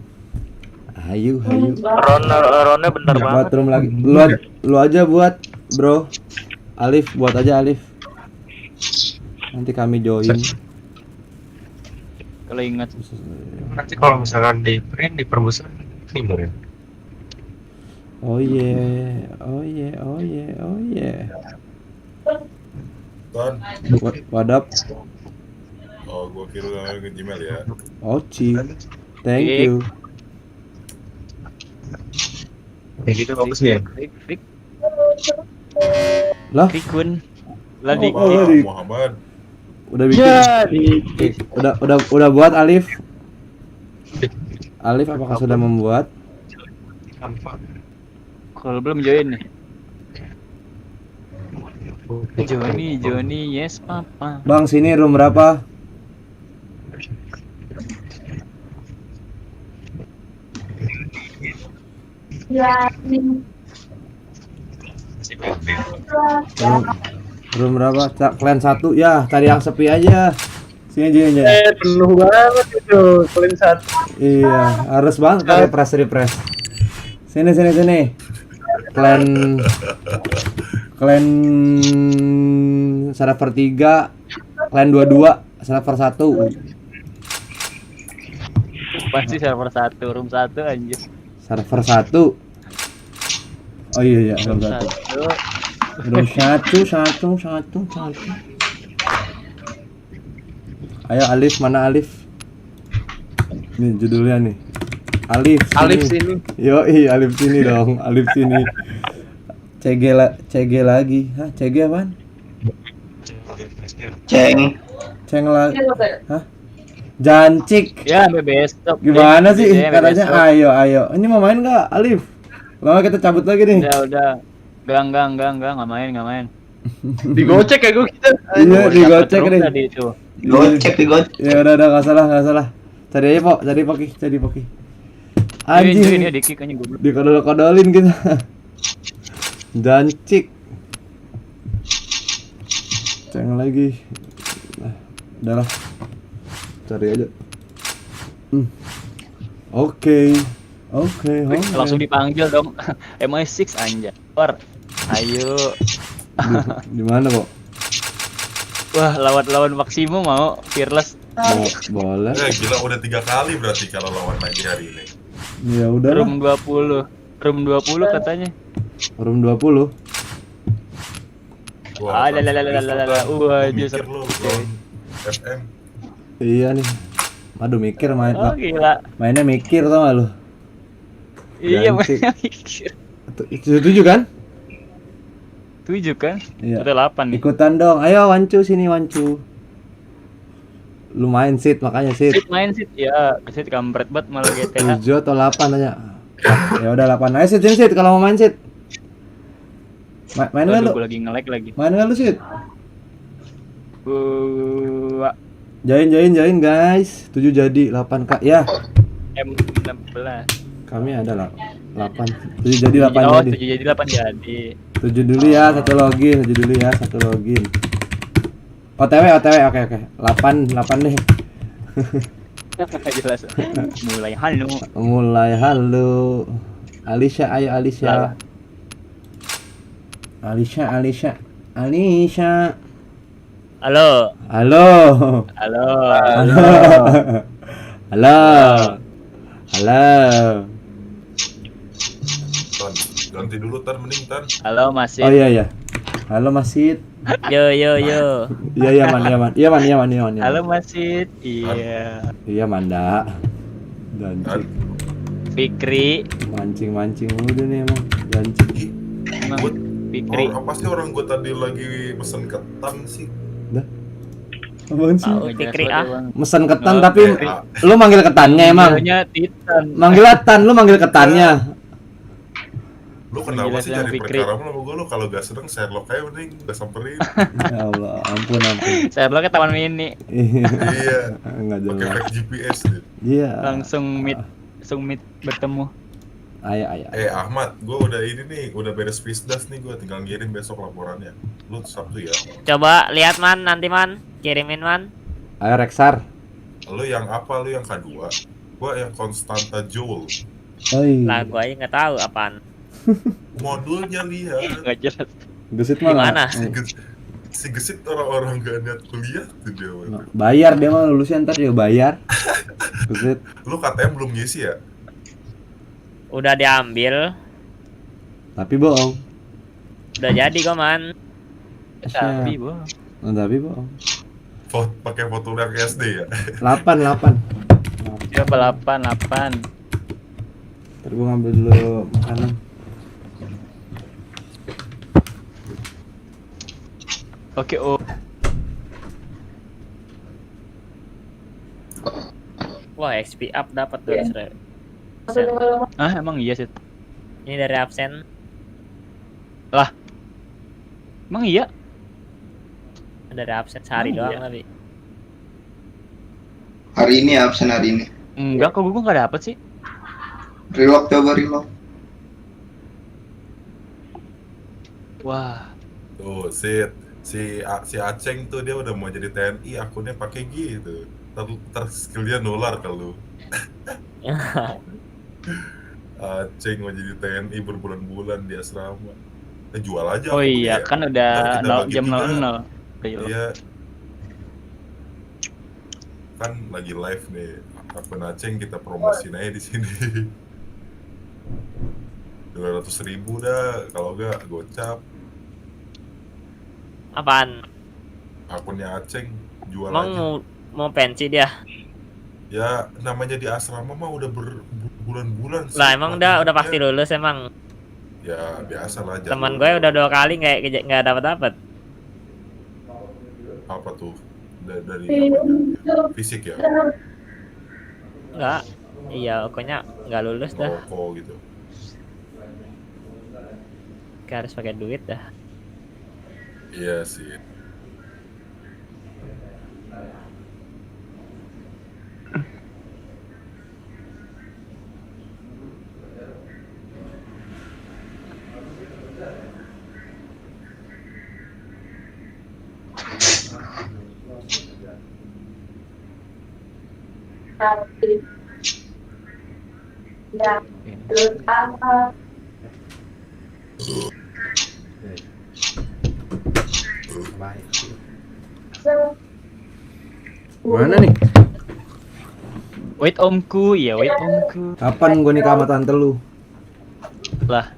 Hayu. Ronnya bentar banget. Buat room lagi. Lu aja buat, bro. Alif buat aja Alif. Nanti kami join. Kalau ingat. Nanti kalau misalkan di print diperbesar timur ya. Oh yeah. Ton. What up? Oh, gua kira namanya ke Gmail ya. Oci. Thank you. Kayak gitu bagus ya. Fik. Lah, Fikun. Ladi. Muhammad. udah bikin. Udah buat Alif. Alif apakah sudah membuat? Kalau belum join nih. Joni, yes papa. Bang, sini room berapa? Room berapa? Klan 1 ya, cari yang sepi aja. Sini. Penuh banget itu, kalian satu. Iya, harus banget pakai refresh. Sini. Klan server 3, klan 22, server 1. Pasti server 1, room 1 anjir. Server 1. Oh iya, room 1. Room 1. Ayo Alif, mana Alif? Nih judulnya nih. Alif sini. Yoi, Alif sini dong. Alif sini. CG lagi. Hah, CG apaan? Ceng lagi. Hah? Jancik. Ya, sampai besok. Gimana sih Sampai katanya? besok. Ayo. Ini mau main nggak, Alif? Lama kita cabut lagi nih. Udah. Enggak main. Digocek ya gue kita. Iya, digocek Room nih. tadi itu. Digocek. Ya udah enggak salah. Cari aja, Pok. Cari Poki. Anjing. Anjing. Dia di-kick anjing goblok. Dikodol-kodolin kita. Jancik. Ceng lagi. Nah, udahlah. Cari aja. Oke. Langsung dipanggil dong. MI6 anjir. Ayo. Di mana, Pok? Wah, lawan Maksimo mau fearless. Boleh. Gila udah 3 kali berarti kalau lawan lagi hari ini. Ya udah. Room 20 katanya. Room 20. Wah, Waduh, mikir lu, lawan FM. Iya nih. Aduh mikir main. Oh gila. Mainnya mikir tau gak lu? Iya, Ganti. mainnya mikir. 7 kan? 7 kan? Iya. Udah 8 nih. Ikutan dong. Ayo Wancu sini Wancu. Lu main sit makanya sit. Sit main sit ya, kesit kampret banget malah GTA. 7 atau 8 tanya. Ya udah 8. Ayo sit sini sit kalau mau main sit. Main enggak lu? Gue lagi nge-lag lagi. Main enggak lu sit? Gua Join guys. 7 jadi 8K ya. M16. Kami ada lah 8. 7 jadi 8 Oh, jadi. 7 jadi 8 jadi. 7 dulu ya, 1 login. 7 dulu ya, 1 login. OTW oke. 8 deh. Jelas. Mulai halo. Mulai halo. Alisha, ayo Alisha. Alisha. Halo. Halo. Halo. Halo. Tan, ganti dulu Tan, mending Tan. Halo Mas. Oh iya. Halo Masid. Yo. Iya man. Halo Mas. Iya. Iya Manda. Janji. Fikri. Mancing udah nih emang. Janji. Emang Gua- Fikri. Apa sih orang gue tadi lagi pesen ketan sih? Apaan sih? Tahu Fikri Mesen ketan Oh, tapi Fikri. lu manggil ketannya emang. Manggilnya Titan. Manggil ketan, lu manggil ketannya. Lu kenapa sih Penjelasan cari Fikri. perkara sama gue? Lu kalau gak seneng Sherlock aja mending gak samperin. Ya Allah, ampun. Saya ke Taman Mini. Iya. Enggak Pakai jelas. fake GPS deh. Iya. Langsung meet bertemu. Ayo. Ahmad, gue udah ini nih, udah beres Fisdas nih, gue tinggal ngirim besok laporannya. Lu Sabtu ya. Coba lihat Man, nanti Man. Kirimin Man. Ayo Rexar. Lu yang apa? Lu yang K2. Gue yang Constanta Joel. Oi. Lagu aja nggak tahu apaan. Modulnya lihat. Nggak jelas. Gesit malah. Gimana? Si gesit orang-orang gak niat kuliah tuh dia. waktu. Bayar dia mah lulusnya ntar juga bayar. Gesit. Lu KTM belum ngisi ya? Udah diambil. Tapi bohong. Udah jadi kok Man. Siap. boh. Tapi bohong. Pakai foto yang SD ya? 8. Coba 8. Ntar gua ngambil dulu makanan. Oke, oh. Wah, XP up dapat 200.000. Ah, emang iya sih. Ini dari absen. Lah. Emang iya? Dari absen sehari doang tapi. Hari ini absen hari ini. Enggak, kok gue nggak dapet sih. Relock, coba relock. Wah. Tuh, si Aceng tuh dia udah mau jadi TNI, akunnya pakai gitu. Ntar skillnya nular kalau. Aceng mau jadi TNI berbulan-bulan di asrama. Jual aja. Oh iya, akunnya. kan udah Ntar kita bagi jam juga. 00. Iya. Kan lagi live nih. Akun Aceng kita promosiin aja di sini. 200.000 dah, kalau enggak gocap. Apaan? Akunnya Aceng jual Emang aja. mau pensi dia? Ya namanya di asrama mah udah berbulan-bulan sih. Lah emang udah pasti lulus emang. Ya biasa lah. Teman gue udah 2 kali nggak dapat. Apa tuh? Dari namanya? Fisik ya? Enggak. Iya, pokoknya nggak lulus dah. Rokok gitu. Kayak harus pakai duit dah. Iya sih. Mana nih? Wait omku, iya wait omku. Kapan gua nikah sama tante lu? Lah.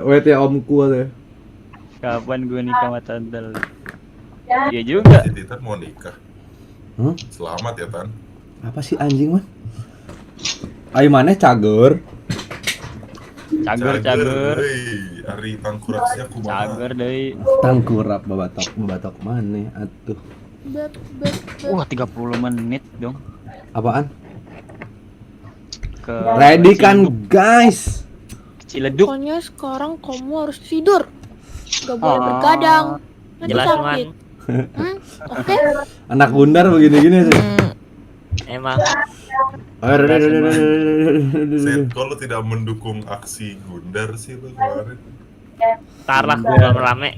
Wait ya omku ada. Kapan gue nikah sama tante lu? Iya juga. Si Titan mau nikah. Hah? Selamat ya Tan. Apa sih anjing man? Ayo mana cager? Cager. Hei, Ari tangkuraksnya kumaha. Cager deh. Tangkurap babatok mana atuh. Wah, 30 menit dong. Apaan? Ke Ready kan guys? Ciledug. Pokoknya sekarang kamu harus tidur. Gak boleh begadang. Nanti Jelas sakit. man. Oke? Anak bundar begini-gini sih. Emang. Set, kalau tidak mendukung aksi Gundar sih lo kemarin. Ntar lah belum rame.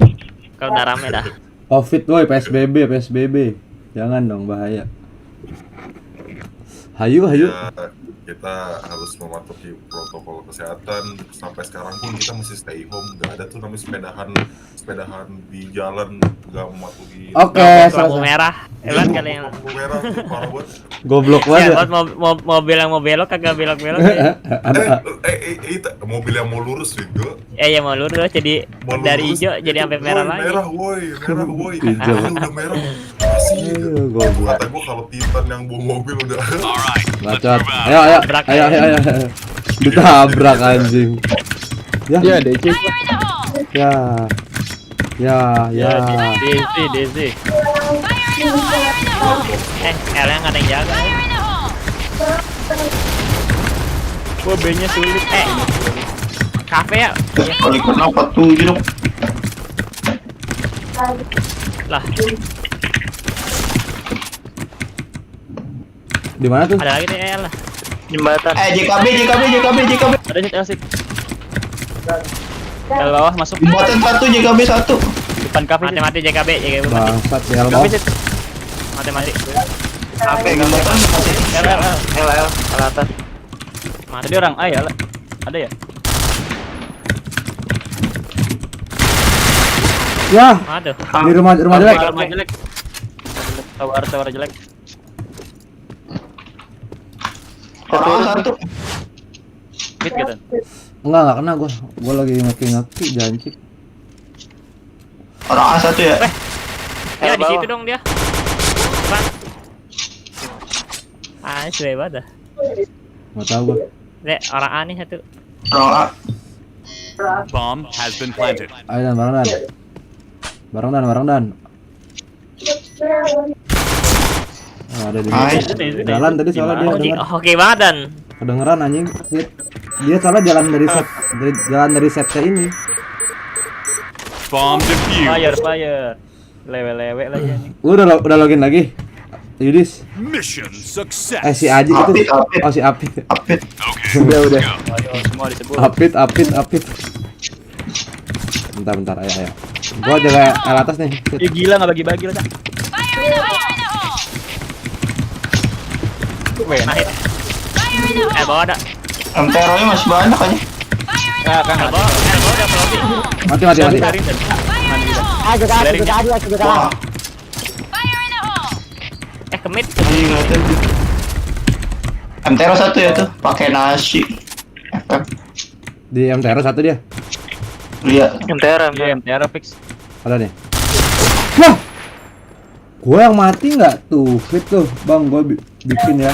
Kalau udah rame dah. Covid woi PSBB. Jangan dong bahaya. Hayu. Ya, kita harus mematuhi protokol kesehatan. Sampai sekarang pun kita mesti stay home. Gak ada tuh namanya sepedahan di jalan nggak mematuhi. Oke, Lampu merah. Hebat kali yang. Lampu merah tuh parah banget. Goblok Ya, banget. mobil yang mau belok kagak belok-belok. Ya. Itu mobil yang mau lurus juga. Ya mau lurus jadi Mau dari lurus, hijau jadi sampai merah lagi. Merah woi. Hijau. Udah merah. Masih. Aduh, goblok. Kata gua kalau Titan yang bawa mobil udah. Alright, let's Bacot. move out. Ayo. Ditabrak anjing. Ya. Ya DC. Ya. DC. L-nya nggak ada yang jaga. Wah, B-nya sulit. Kafe ya? Kali kenapa tuh gitu? Lah, Di mana tuh? ada lagi nih L lah. Jembatan. JKB. Ada sih asik. L bawah masuk. Jembatan 1 JKB 1. Depan kafe. Mati JKB mati. Bangsat ya Kafe bawah. sih. Mati. Apa jembatan masih? L atas. Mati dia orang. Ya lah. Ada ya? Ya, Aduh. di rumah jelek. Rumah jelek. Tower jelek. Satu. Hit gitu. Enggak kena gua. Gua lagi ngeki janji. Orang A1 ya. Ya di situ dong dia. Depan. Suwe banget dah. Enggak tahu gua. Dek, orang A nih satu. Orang A. Bomb has been planted. Ayo bareng dan. Oh, ada di jalan tadi soalnya dia dengar. Oke banget dan. Kedengeran anjing. Dia soalnya jalan dari setnya ini. Bomb defused. Fire. Lewe lagi anjing. Lu udah login lagi? Yudis. Mission success. Si Aji itu. Apit. Oh si Apit. Okay. Udah. Semua disebut. Apit. Bentar, ayo. Gua jaga L atas nih. Ya gila nggak bagi-bagi lah, Cak. Nah, hit. Bawah ada. MTR-nya masih banyak aja. Kan bawah udah pelopi. Mati. Kita. Wah, Kemit. ini ngeliatin. MTR 1 ya tuh, pakai nasi. FF. Di MTR 1 dia. Iya. MTR fix. Ada nih. Wah. Gua yang mati nggak tuh? Fit tuh, Bang. Gua bikin ya.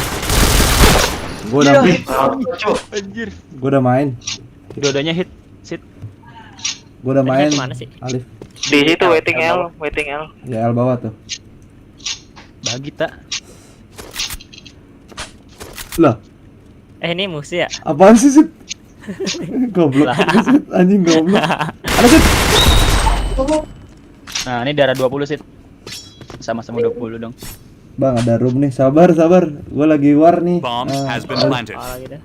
Gua udah Anjir. Gua udah main. Dua-duanya hit. Sit. Gua udah main. Mana sih? Alif. Di situ waiting L. Ya L bawah tuh. Bagi tak. Lah, Ini musuh ya? apaan sih, Sit? Goblok. Sit. Anjing goblok. Ada Sit. Nah, ini darah 20 Sit. Sama-sama 20 dong. Bang, ada room nih. Sabar. Gua lagi war nih. Bomb has been Alif. planted. Lagi dah.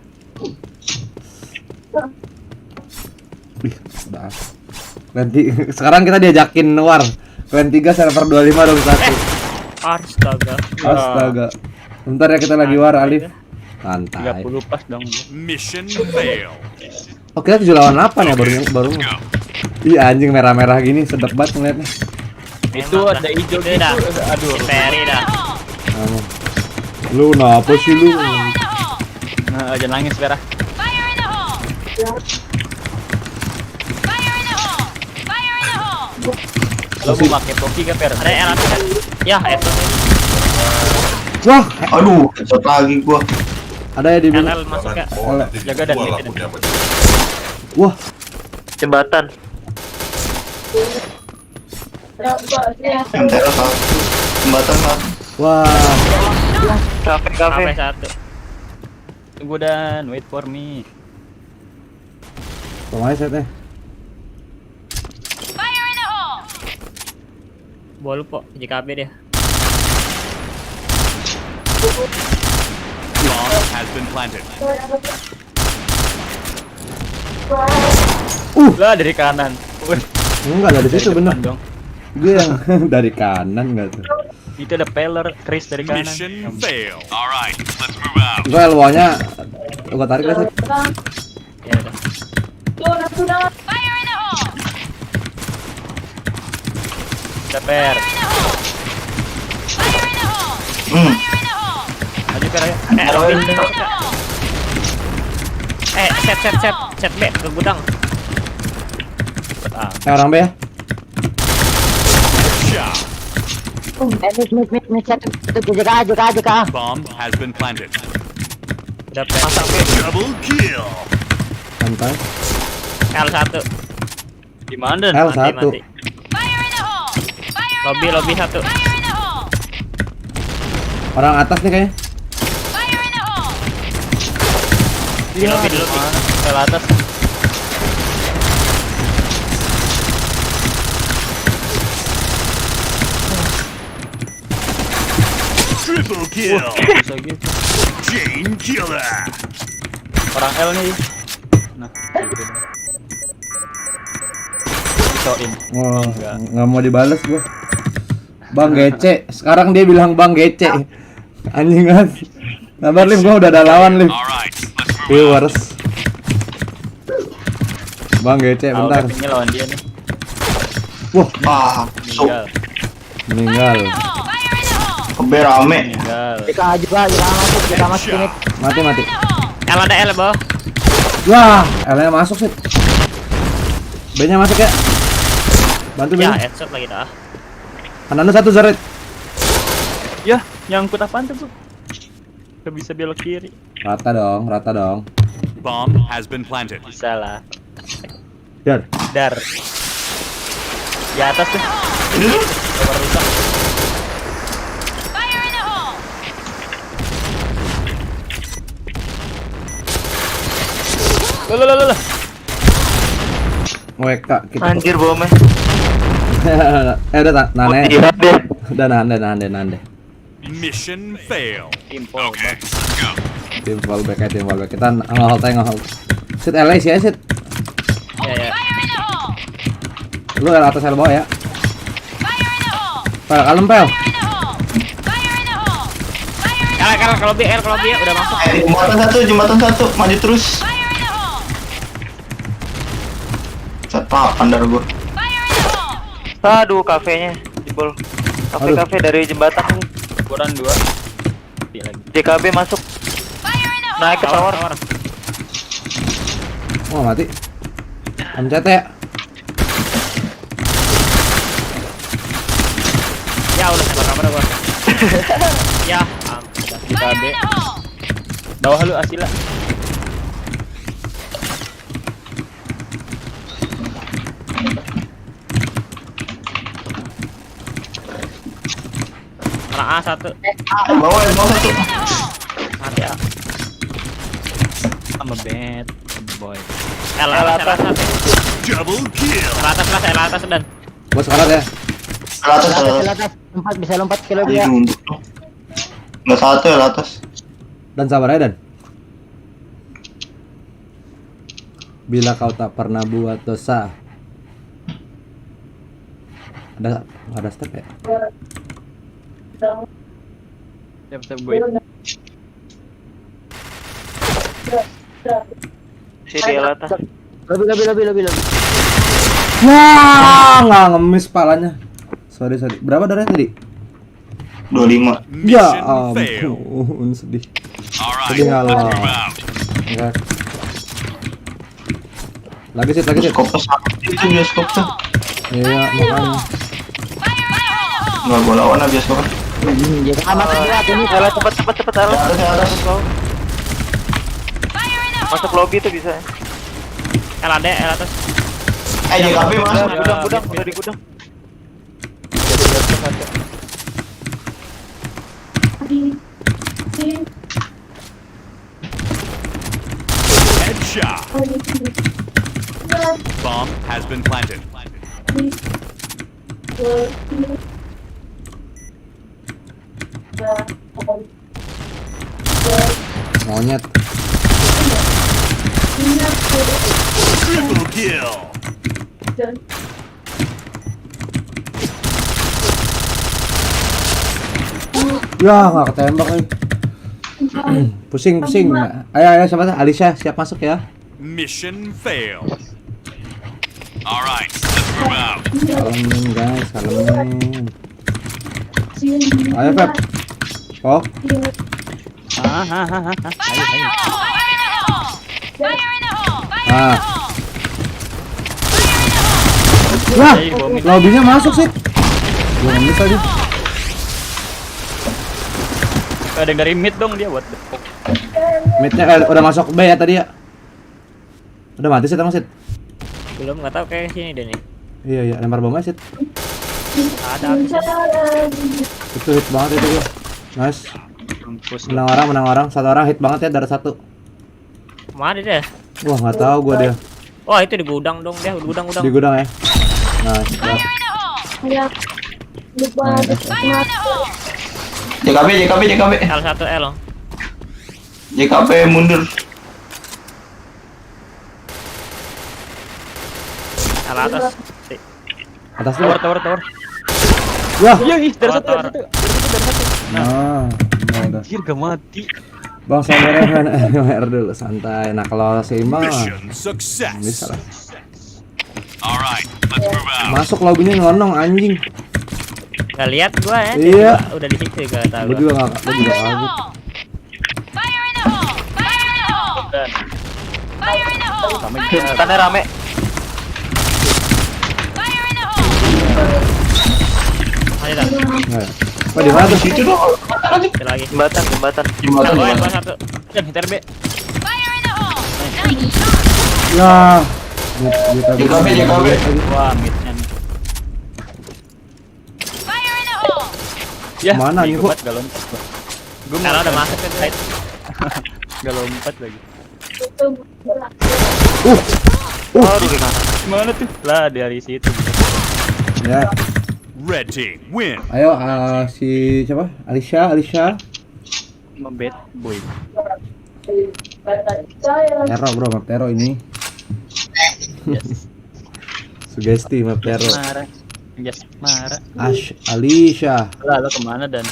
Wih, udah. Sekarang kita diajakin war. Klan 3 server 25 dong satu. Astaga. Bentar ya kita lagi war, Alif. Santai. 30 pas dong. Mission fail. Oh, kita 7 lawan 8 ya baru. Iya anjing merah-merah gini sedep banget ngeliatnya. Itu ada hijau gitu. Aduh, Ferry dah. Lu kenapa sih lu? Nah, jangan nangis, Vera. Lo mau pakai toki ke Vera? Ada R kan? Ya, itu. Wah, Aduh, headshot lagi gua. ada ya di mana? NL masuk ya. Jaga dan gua hit. lakunya apa? Wah, Jembatan. MTR 1. Jembatan 1. wah. Kafe. Satu. Tunggu dan wait for me. Pemain setnya. Boleh po, JKB dia. Bomb has been planted. Lah dari kanan. Enggak dari situ bener. Dong. Gue yang dari kanan enggak tuh. Itu ada peller Chris dari kanan. Mission fail. All right, let's move out. Gua elbownya gua tarik lah. Ya udah. Ceper. Maju per ayo. Set B ke gudang. Orang B ya. Mid satu jaga. Bomb has been planted. Udah pasang B. Double kill. Santai. L1. Gimana? L1. Lobby 1. Orang atas nih kayaknya. Di lobby. L atas. Triple kill. Bisa gitu. Chain killer. Orang L nih. Nah, gitu. Soin. Oh, nggak mau dibales gua. Bang Gece, sekarang dia bilang Bang Gece. Anjing kan. Sabar Lim, gua udah ada lawan Lim. Alright, let's move out. Viewers. Bang Gece, bentar. Ini lawan dia nih. Wah, meninggal. Kebe rame. Meninggal. Jika juga masuk ini. Mati. L ada L bawah. Wah, L-nya masuk sih. B-nya masuk ya. Bantu Ya, B. headshot lagi dah. Kanan lu 1 Zaret. Ya, nyangkut apaan tuh, Bu? Gak bisa belok kiri. Rata dong. Bomb has been planted. Bisa lah. Dar. Dar. Di atas tuh. Coba rusak. Loh. WK kita. Anjir bomnya. Udah nane. Iya deh. Udah nande. Mission fail. Timpol. Okay, let's go. Tim fallback. Kita nge-hold. Sit LA sih ya, sit. Ya. Lu L atas L bawah ya. Pel, kalem pel. Kalau B udah masuk. Jembatan satu, maju terus. Papan dar gua. Aduh, kafenya jebol. Kafe dari jembatan nih. Kurang 2. Lagi. JKB masuk. Naik ke tower. Wah, mati. MCT ya. Ya udah tembak kamera gua. Ya, ampun. KB. Bawah lu Asila. A1. Bawah satu. Mati ya. I'm a bad boy. L atas. Double kill. L atas dan. Bos karat ya. Atas. Bisa lompat ke lobby ya. Nggak satu ya atas. Dan sabar ya Dan. Bila kau tak pernah buat dosa. Ada step ya? Siap boy. Sini atas. Lobby. Wah, nggak ngemis palanya. Sorry. Berapa darahnya tadi? 25. Ya Mission fail. ampun, sedih. Alright, Sedih let's ngalah. move out. Enggak. Lagi sih. Bioskopnya sakit itu bioskopnya. Iya, makanya. Nggak gua lawan lah bioskopnya. Masuk gua ini. Alah, cepet alas. Atas. Masuk lobby tuh bisa. L atas. JKB masuk. Gudang, udah di gudang. Headshot. Bomb has been planted. Monyet. Triple kill. Ya, nggak ketembak nih. Pusing. Ayo siapa tuh? Alicia siap masuk ya. Mission failed. Alright, let's move out. Kalemin guys, kalemin. Ayo Pep. Oh, Ayo. ah. Wah, lobbynya masuk sih. Jangan bisa dia. Ada yang dari mid dong dia buat. Midnya udah masuk B ya tadi ya. Udah mati sih Sit. Belum nggak tahu kayak sini deh nih. Iya, lempar bom aja Sit. Ada Itu hit banget itu ya. Nice. Menang orang, satu orang hit banget ya dari satu. Mana dia? Wah, nggak tahu gua dia. Oh itu di gudang dong dia, gudang. Di gudang ya. Nice. JKP. Salah satu L. JKP mundur. Salah atas. Atas dulu. Tower. Wah. Iya, dari satu. Nah, udah. Anjir gak mati. Bang sabar main MR dulu santai. Nah, kalau seimbang Mission success. bisa lah. Alright, let's move out. Masuk lobbynya ngelonong anjing. Gak lihat gua ya. Iya. Udah di situ gak tahu. Gua juga kaget. Tanah rame. Ayo dah. Nah. Oh, di mana tuh? Itu dong. Satu lagi. Jembatan. Satu. Dan hiter B. Nah. JKP. Wah, midnya nih. Ya, Mana nih, kok? Gak lompat gua. Karena udah masuk kan side. Gak lompat lagi. Aduh gimana? Gimana tuh? Lah dari situ. Ya. Red team win. Ayo si siapa? Alicia. Membet boy. Tero bro, map Tero ini. Yes. Sugesti map Tero. Marah. Yes, marah. Alicia. Lah lo kemana dan?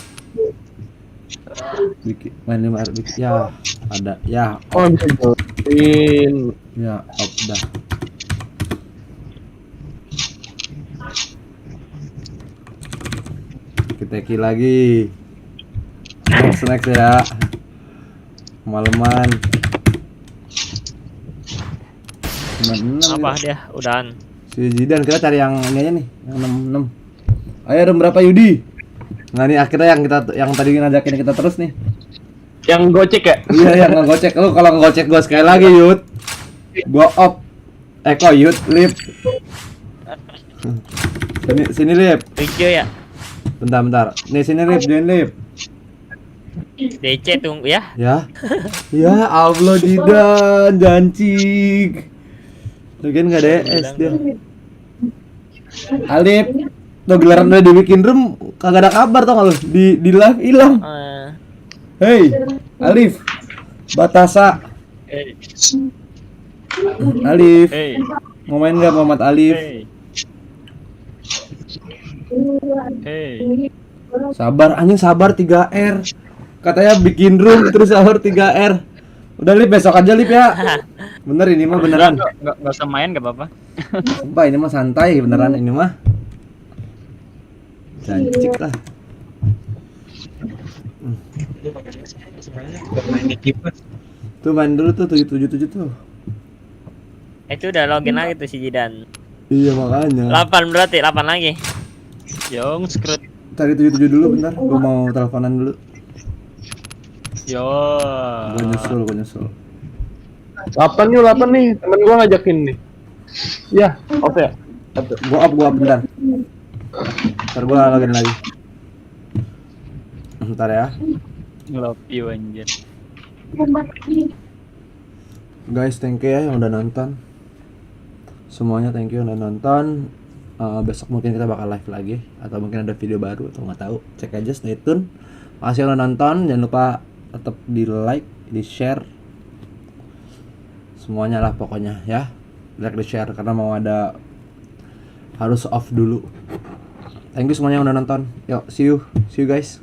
Bikin main 5 bikin ya ada ya Oh, bisa join. ya dah. Kita kill lagi. Next ya. Malaman. Apa dia? Udahan. Si Zidan kita cari yang ini aja nih, yang 6. Ayo room berapa Yudi? Nah nih akhirnya yang tadi ngajakin kita terus nih. Yang gocek ya? Iya yang ngegocek lu, kalau ngegocek gua sekali lagi Yud. Gua op. Kok Yud lip. Sini lip. Thank you ya. Bentar. Nih sini lip, join lip. DC tunggu ya. Ya. Ya Allah Zidan, jancik. Lagian enggak DS dia. Alip, tuh gelaran udah dibikin room kagak ada kabar tau gak lu? Di live hilang. Hey, Alif. Batasa. Hey. Alif. Hey. Mau main enggak Muhammad Alif? Hey. Sabar anjing, sabar 3R. Katanya bikin room terus sahur 3R. Udah Lip, besok aja Lip ya. Bener ini mah beneran. Gak usah main gak apa-apa. Sumpah ini mah santai beneran ini mah. Jancik lah. Tuh main dulu tuh 777 tuh. Itu udah login lagi tuh si Zidan. Iya makanya. 8 berarti 8 lagi. Yong screwed. Tadi 77 dulu bentar, gua mau teleponan dulu. Yo. Gua nyusul. 8 nih, temen gua ngajakin nih. Ya, oke ya. Gua up bentar. Ntar gua login lagi. Bentar ya. Love you anjir. Guys, thank you ya yang udah nonton. Semuanya thank you yang udah nonton. Besok mungkin kita bakal live lagi atau mungkin ada video baru atau nggak tahu. Cek aja, stay tune. Makasih yang udah nonton. Jangan lupa tetap di like, di share. Semuanya lah pokoknya ya. Like, di share karena mau ada harus off dulu. Thank you semuanya yang udah nonton. Yuk, see you guys.